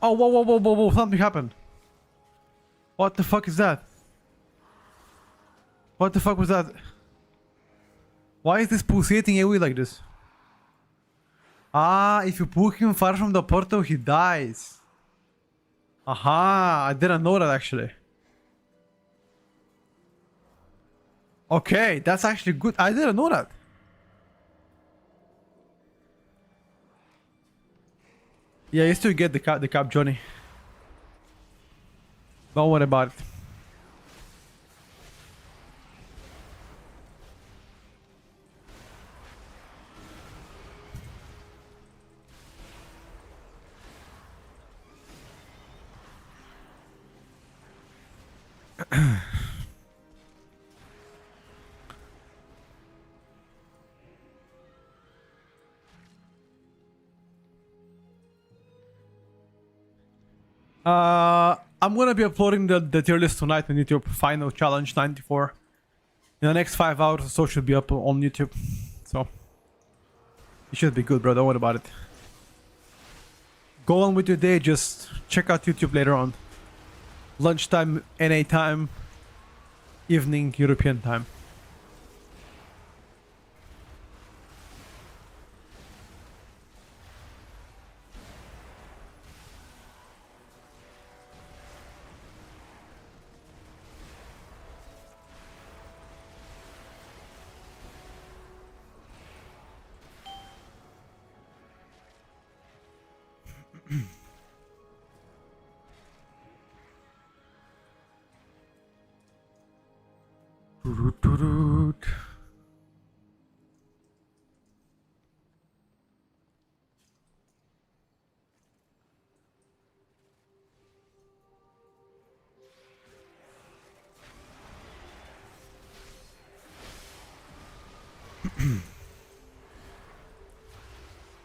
Oh, whoa, something happened. What the fuck is that? What the fuck was that? Why is this pulsating AoE like this? Ah, if you pull him far from the portal, he dies. Aha, I didn't know that actually. Okay, that's actually good. I didn't know that. Yeah, you still get the cap, Johnny. Don't worry about it. I'm gonna be uploading the tier list tonight on YouTube. Final challenge 94. In the next 5 hours or so should be up on YouTube. So it should be good, bro. Don't worry about it. Go on with your day. Just check out YouTube later on. Lunchtime, NA time, evening European time.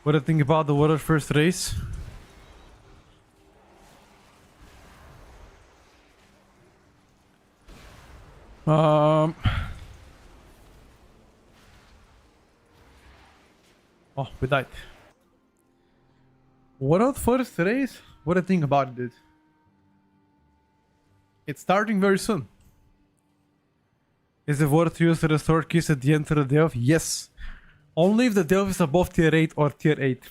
What do you think about the water first race? Oh, we died. What about first race? What do you think about it, dude? It's starting very soon. Is it worth to use the restore keys at the end of the delve? Yes. Only if the delve is above tier 8 or tier 8.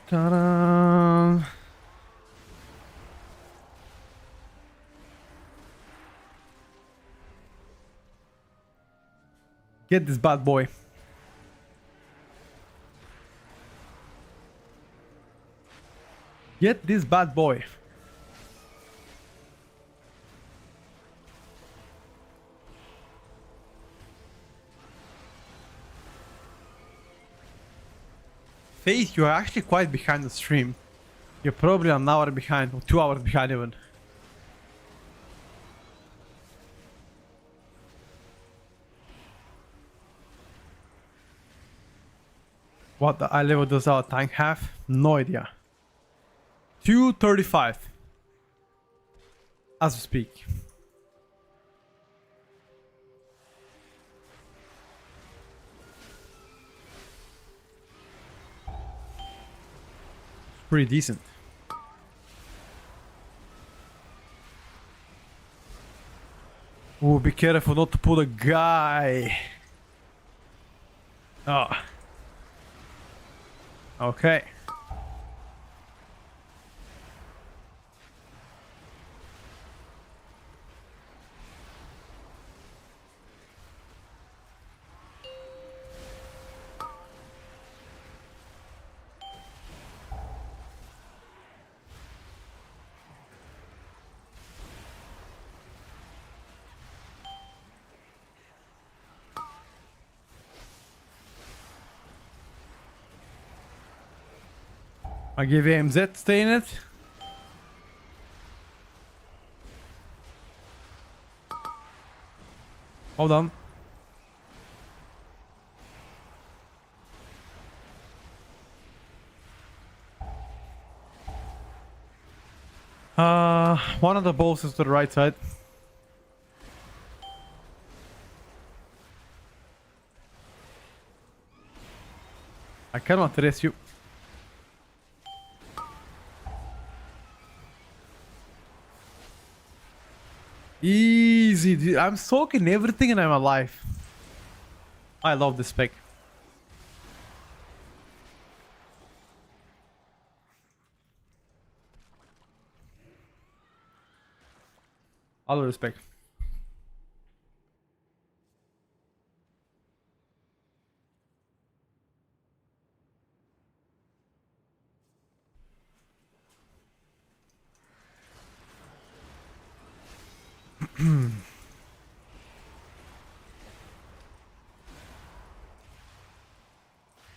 Ta-da. Get this bad boy. Get this bad boy. Faith, you are actually quite behind the stream. You're probably an hour behind, or 2 hours behind even. What the I level does our tank have? No idea. 235. As we speak. Pretty decent. Oh, be careful not to pull a guy. Oh. Okay. I give AMZ stay in it. Hold on. One of the balls is to the right side. I cannot race you. Easy, dude. I'm soaking everything and I'm alive. I love this spec. All the respect.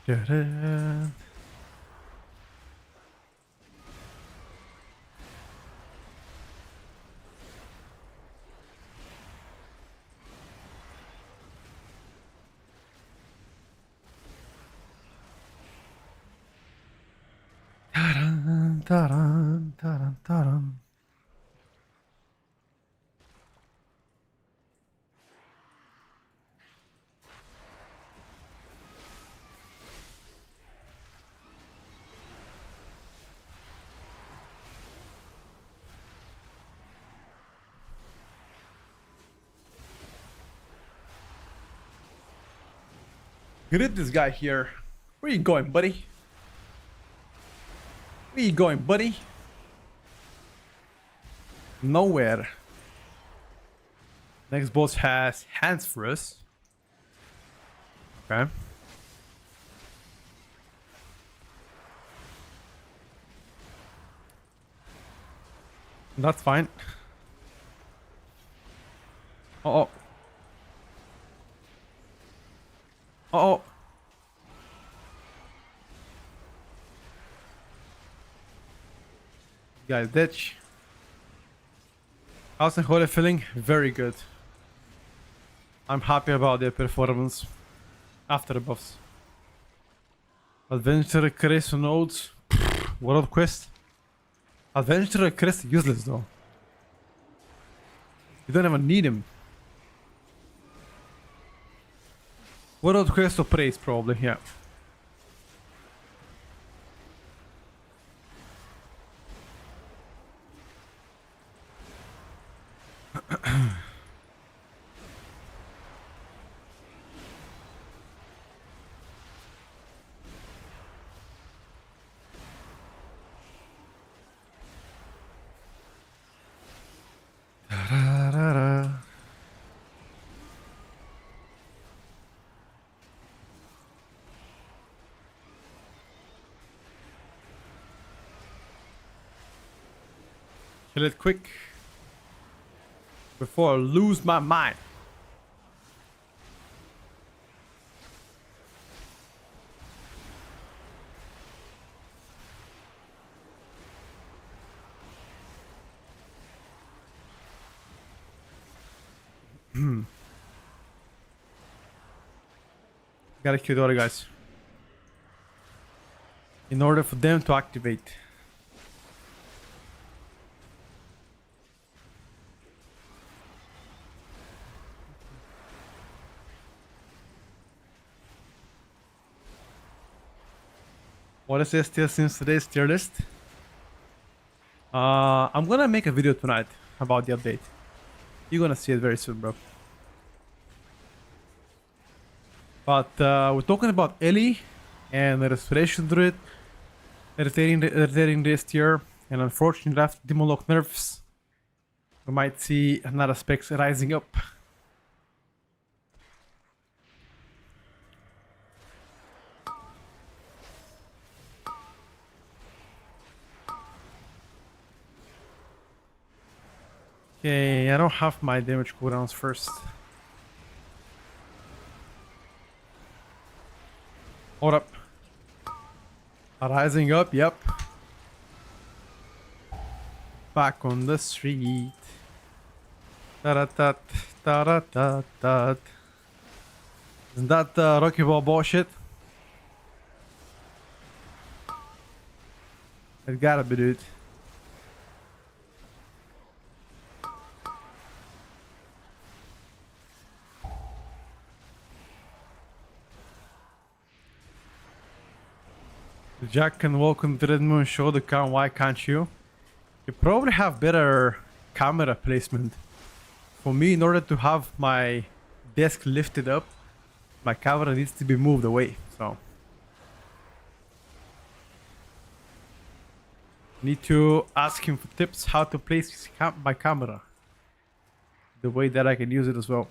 Da-da. Ta-dun, ta-dun, ta-dun, ta-dun. Grid this guy here. Where you going, buddy? Where you going, buddy? Nowhere. Next boss has hands for us. Okay. That's fine. Uh-oh. Uh-oh. Guys, ditch. How's the Holy feeling? Very good. I'm happy about their performance after the buffs. Adventure Crest nodes. World quest. Adventure Crest useless though. You don't even need him. World quest of praise probably, yeah. Kill it quick before I lose my mind. Gotta kill the other guys. in order for them to activate. What is it still since today's tier list? I'm gonna make a video tonight about the update. You're gonna see it very soon, bro. But we're talking about Ellie and the Restoration Druid irritating this tier, and unfortunately after Demon Lock nerfs, we might see another Spec rising up. Okay, I don't have my damage cooldowns first. Hold up. Rising up, yep. Back on the street. Ta-da-tat, ta-da-tat-tat. Isn't that Rocky Ball bullshit? It gotta be, dude. Jack can walk on the Red Moon show the count, why can't you? You probably have better camera placement. For me, in order to have my desk lifted up, my camera needs to be moved away, so. Need to ask him for tips how to place my camera. The way that I can use it as well.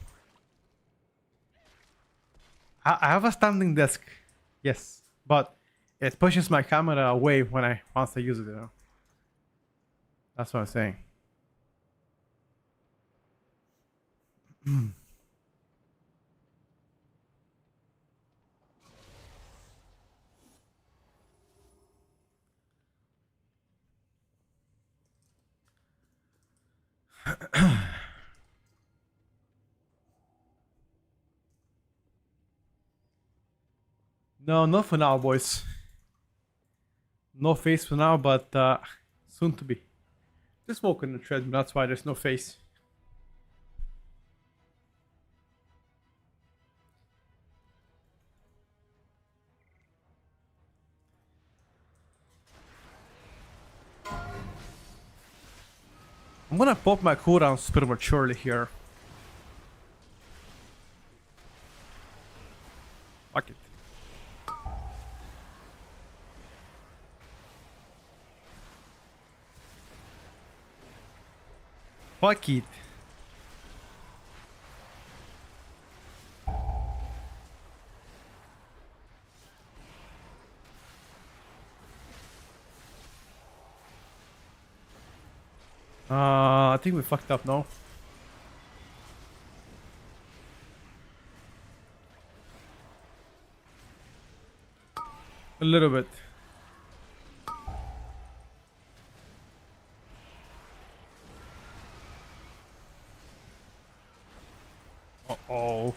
I have a standing desk, yes, but it pushes my camera away when once I use it, you know. That's what I'm saying. No, not for now, boys. No face for now, but soon to be. Just walk on the treadmill, that's why there's no face. I'm gonna pop my cooldowns prematurely here. Fuck it. Fuck it. I think we fucked up now. A little bit. Uh-oh.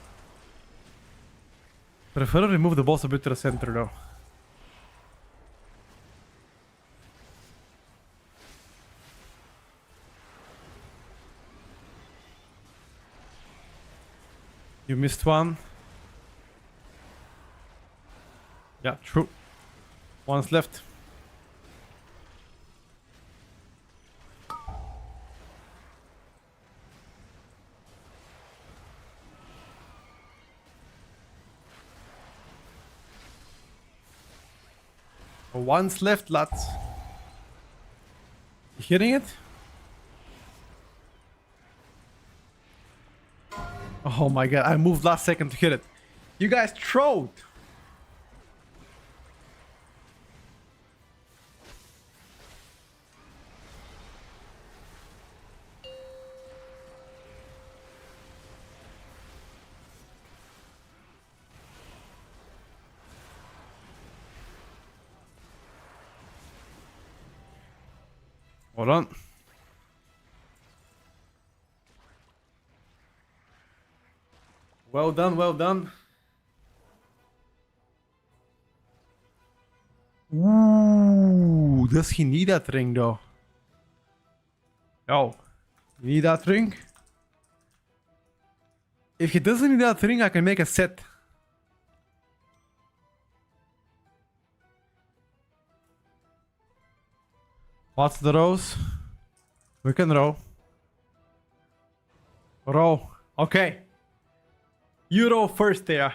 Prefer to remove the boss a bit to the center though. You missed one. Yeah, true. One's left. One's left, lads. You hearing it? Oh my god, I moved last second to hit it. You guys trolled! Hold on. Well done, well done. Ooh. Ooh, does he need that ring though? Oh, you need that ring? If he doesn't need that ring, I can make a set. What's the rows? We can row. Row. Okay. You row first there.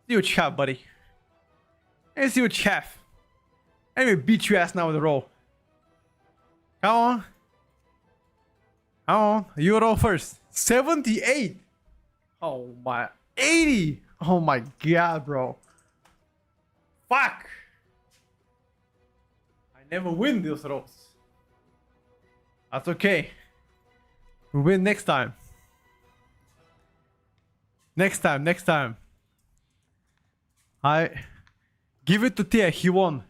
See what you have, buddy. Let's see what you have. Let me beat your ass now with a roll. Come on. Come on. You roll first. 78. Oh my. 80. Oh my god, bro. Fuck. I never win those rolls. That's okay. We win next time. Next time. I give it to Tia. He won.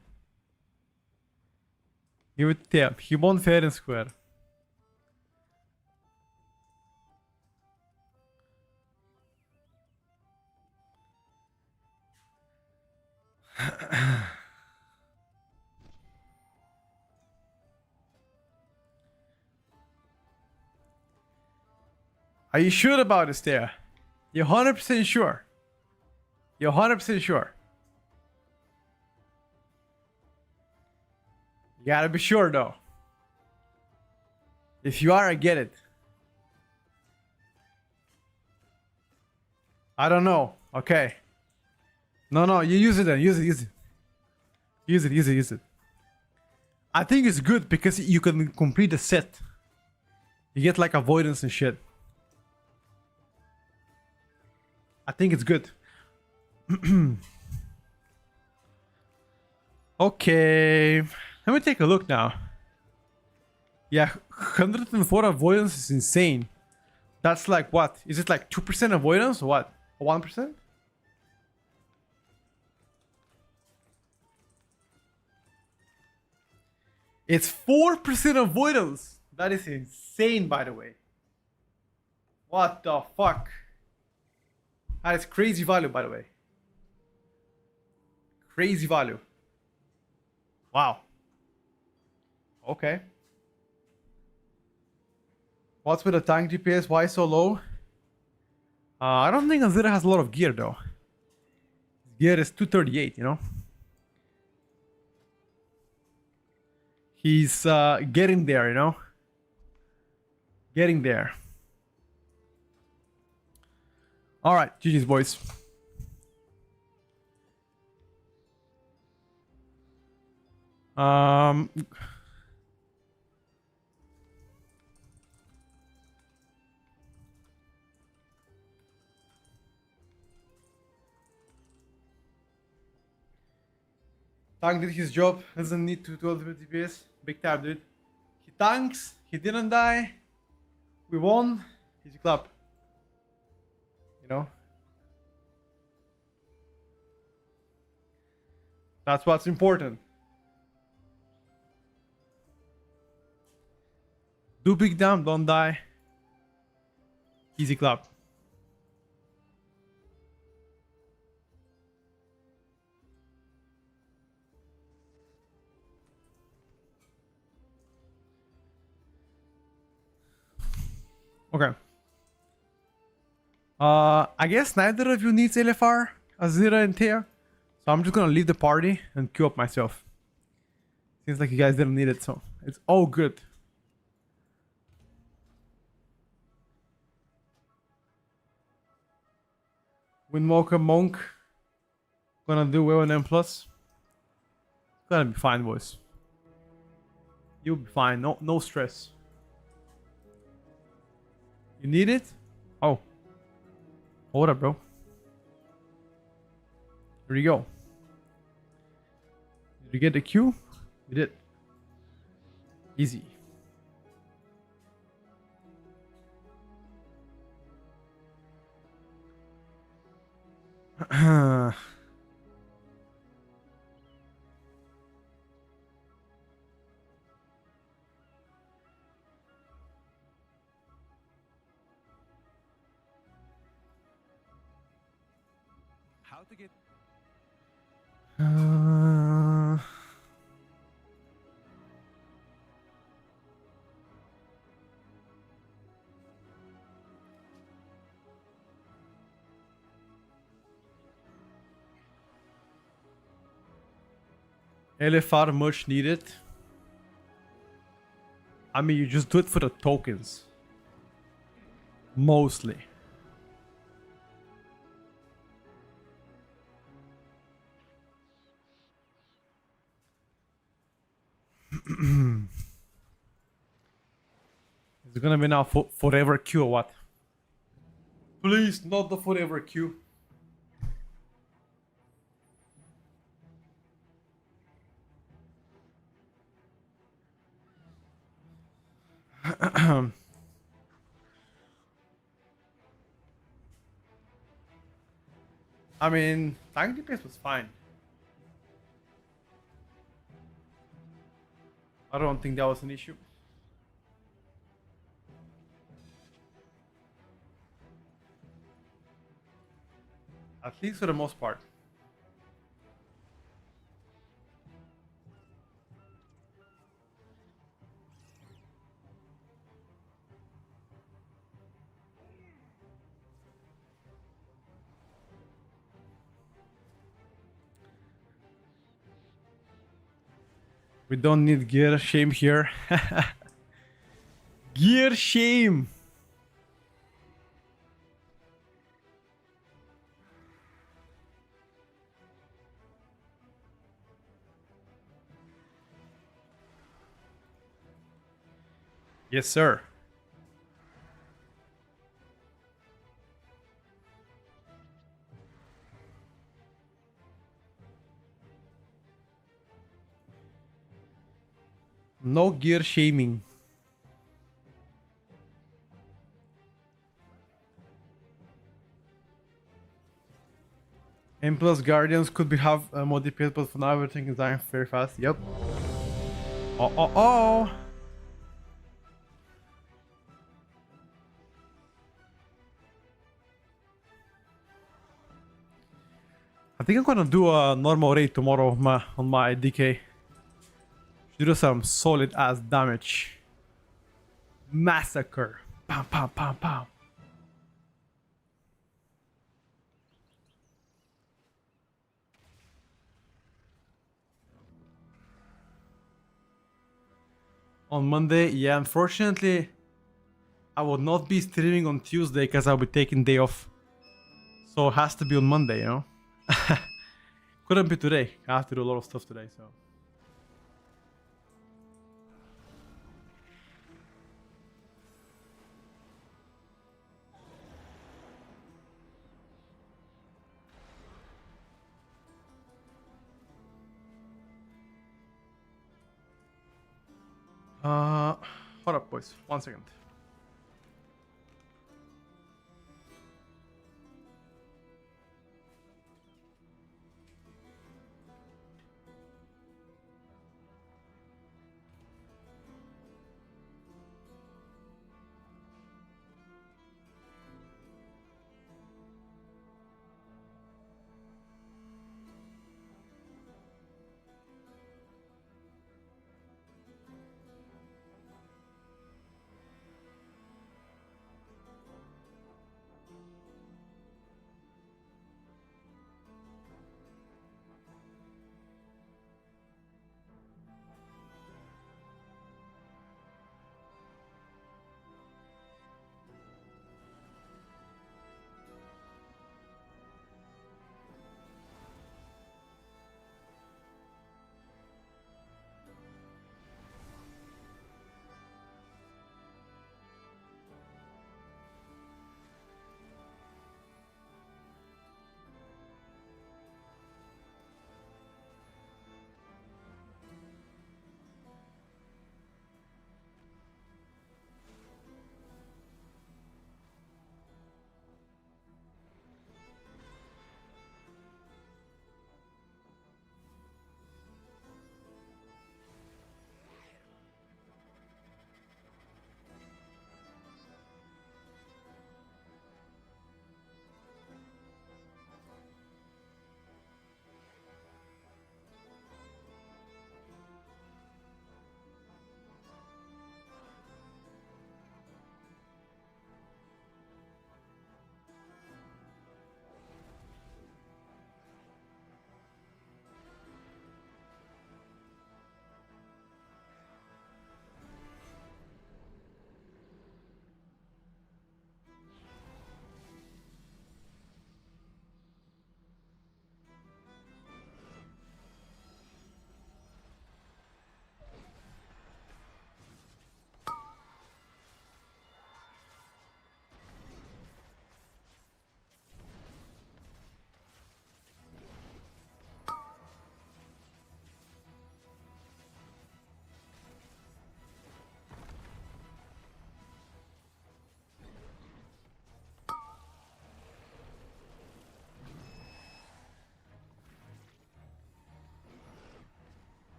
Give it to Tia. He won fair and square. Are you sure about this, Tia? You're 100% sure. You're 100% sure. You gotta be sure though. If you are, I get it. I don't know. Okay. No, you use it then. Use it. Use it. I think it's good because you can complete the set. You get like avoidance and shit. I think it's good. Okay. Let me take a look now. Yeah, 104 avoidance is insane. That's like what? Is it like 2% avoidance or what? 1%? It's 4% avoidance. That is insane, by the way. What the fuck? That is crazy value, by the way. Crazy value. Wow. Okay. What's with the tank DPS? Why so low? I don't think Azira has a lot of gear though. Gear is 238, you know? He's getting there, you know? Getting there. Alright, GG's boys. Tank did his job, doesn't need to 12 DPS. Big time, dude. He tanks, he didn't die. We won. Easy clap. You know? That's what's important. Do big damn, don't die. Easy clap. Okay. I guess neither of you needs LFR, Azira and Thea. So I'm just gonna leave the party and queue up myself. Seems like you guys didn't need it, so it's all good. Windwalker Monk. Gonna do well in M+. Gonna be fine, boys. You'll be fine, no stress. You need it? Oh. Hold up, bro. Here you go. Did you get the queue? You did. Easy. How to get LFR much needed. I mean, you just do it for the tokens. Mostly. Is it gonna be now forever Q or what? Please, not the forever Q. I mean, tank DPS was fine. I don't think that was an issue. At least for the most part. We don't need gear shame here. Gear shame! Yes, sir. No gear shaming. M plus Guardians could be have more DPS, but for now everything is dying very fast. Yep. Oh. I think I'm gonna do a normal raid tomorrow on my DK. Should do some solid ass damage. Massacre. Pow, pow, pow, pow. On Monday, yeah, unfortunately, I will not be streaming on Tuesday because I'll be taking day off. So it has to be on Monday, you know? Couldn't be today. I have to do a lot of stuff today, so. Hold up, boys. 1 second.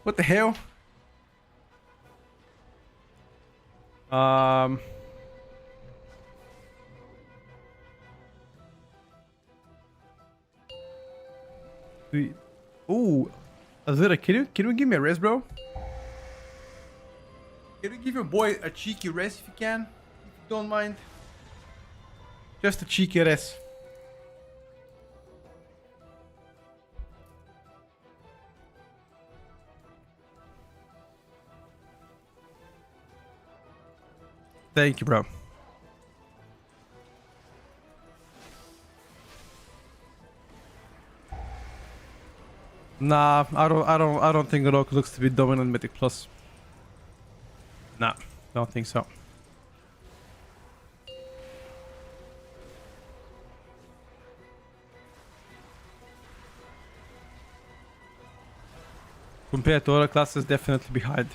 What the hell? Um. Ooh, Azura, can you give me a res, bro? Can you give your boy a cheeky res if you can? If you don't mind. Just a cheeky res. Thank you, bro. Nah, I don't think Rock looks to be dominant Mythic Plus. Nah, don't think so. Compared to other classes, definitely behind.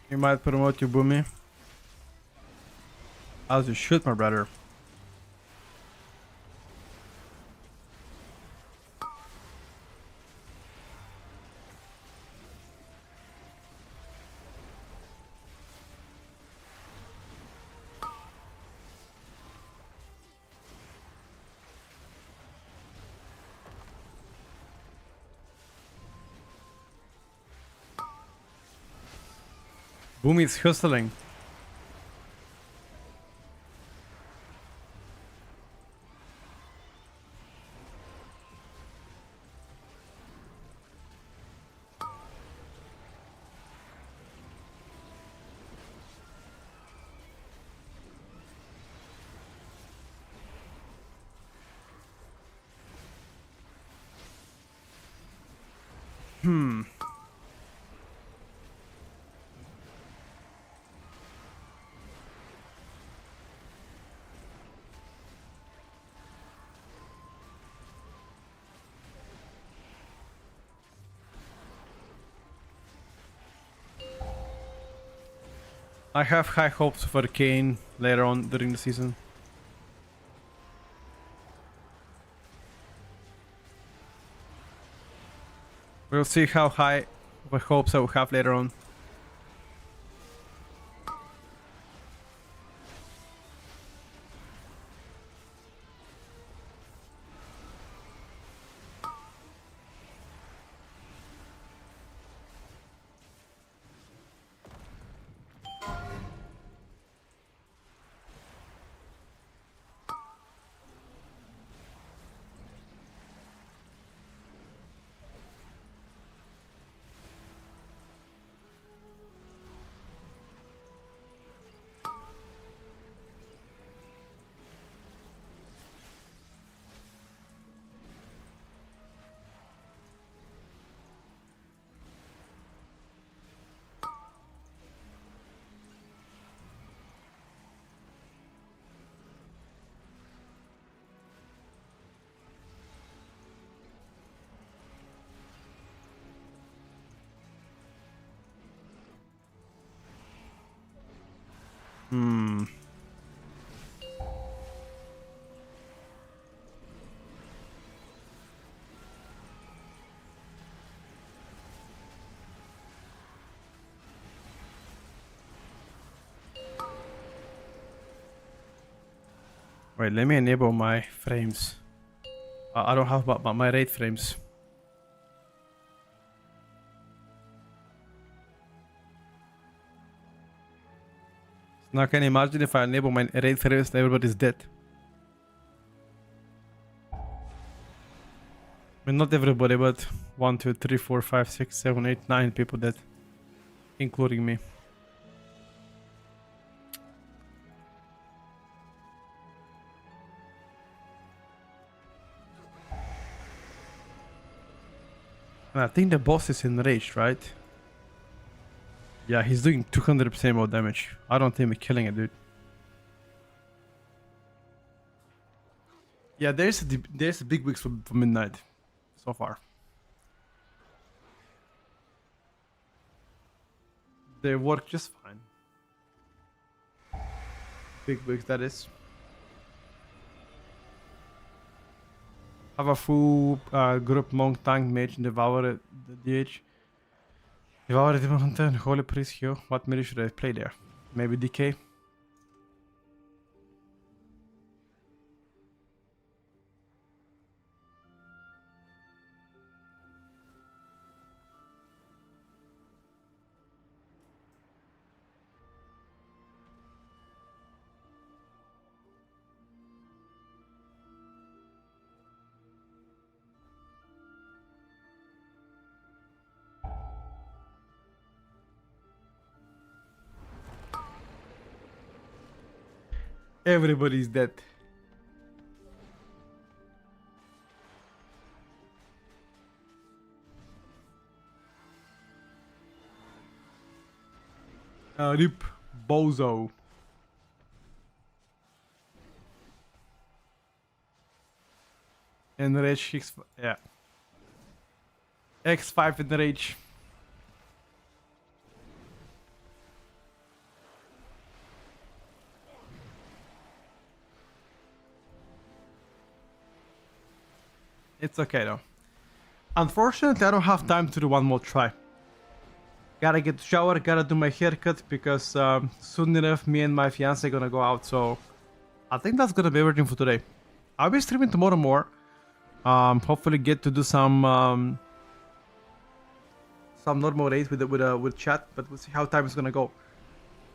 You might promote you, Boomy. As you should, my brother. Boomy is hustling. I have high hopes for Kane later on during the season. We'll see how high of hopes I will have later on. Wait, let me enable my frames. I don't have my raid frames. Now can you imagine if I enable my raid frames and everybody's dead? I mean, not everybody, but 1, 2, 3, 4, 5, 6, 7, 8, 9 people dead, including me. And I think the boss is enraged, right? Yeah, he's doing 200% more damage. I don't think we're killing it, dude. Yeah, there's a big weeks for midnight so far. They work just fine. Big wigs, that is. Have a full group monk tank mage and devour the DH. Devour the mountain, holy priest here. What melee should I play there? Maybe DK? Everybody's dead. Rip Bozo. Enrage X, yeah. X5 Enrage. It's okay though. Unfortunately, I don't have time to do one more try. Gotta get shower, gotta do my haircut because soon enough me and my fiance gonna go out, so I think that's gonna be everything for today. I'll be streaming tomorrow more. Hopefully get to do some normal raids with chat, but we'll see how time is gonna go.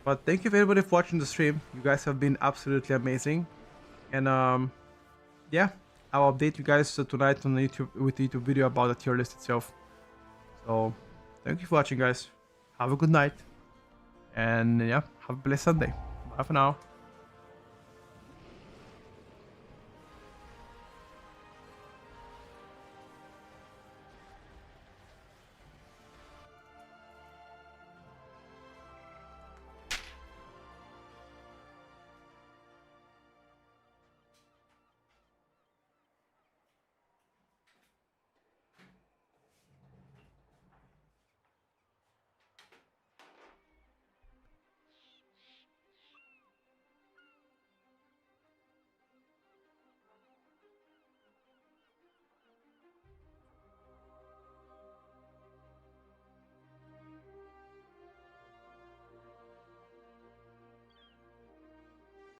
But thank you everybody for watching the stream. You guys have been absolutely amazing, and yeah, I'll update you guys tonight on the YouTube video about the tier list itself. So thank you for watching, guys. Have a good night, and yeah, have a blessed Sunday. Bye for now.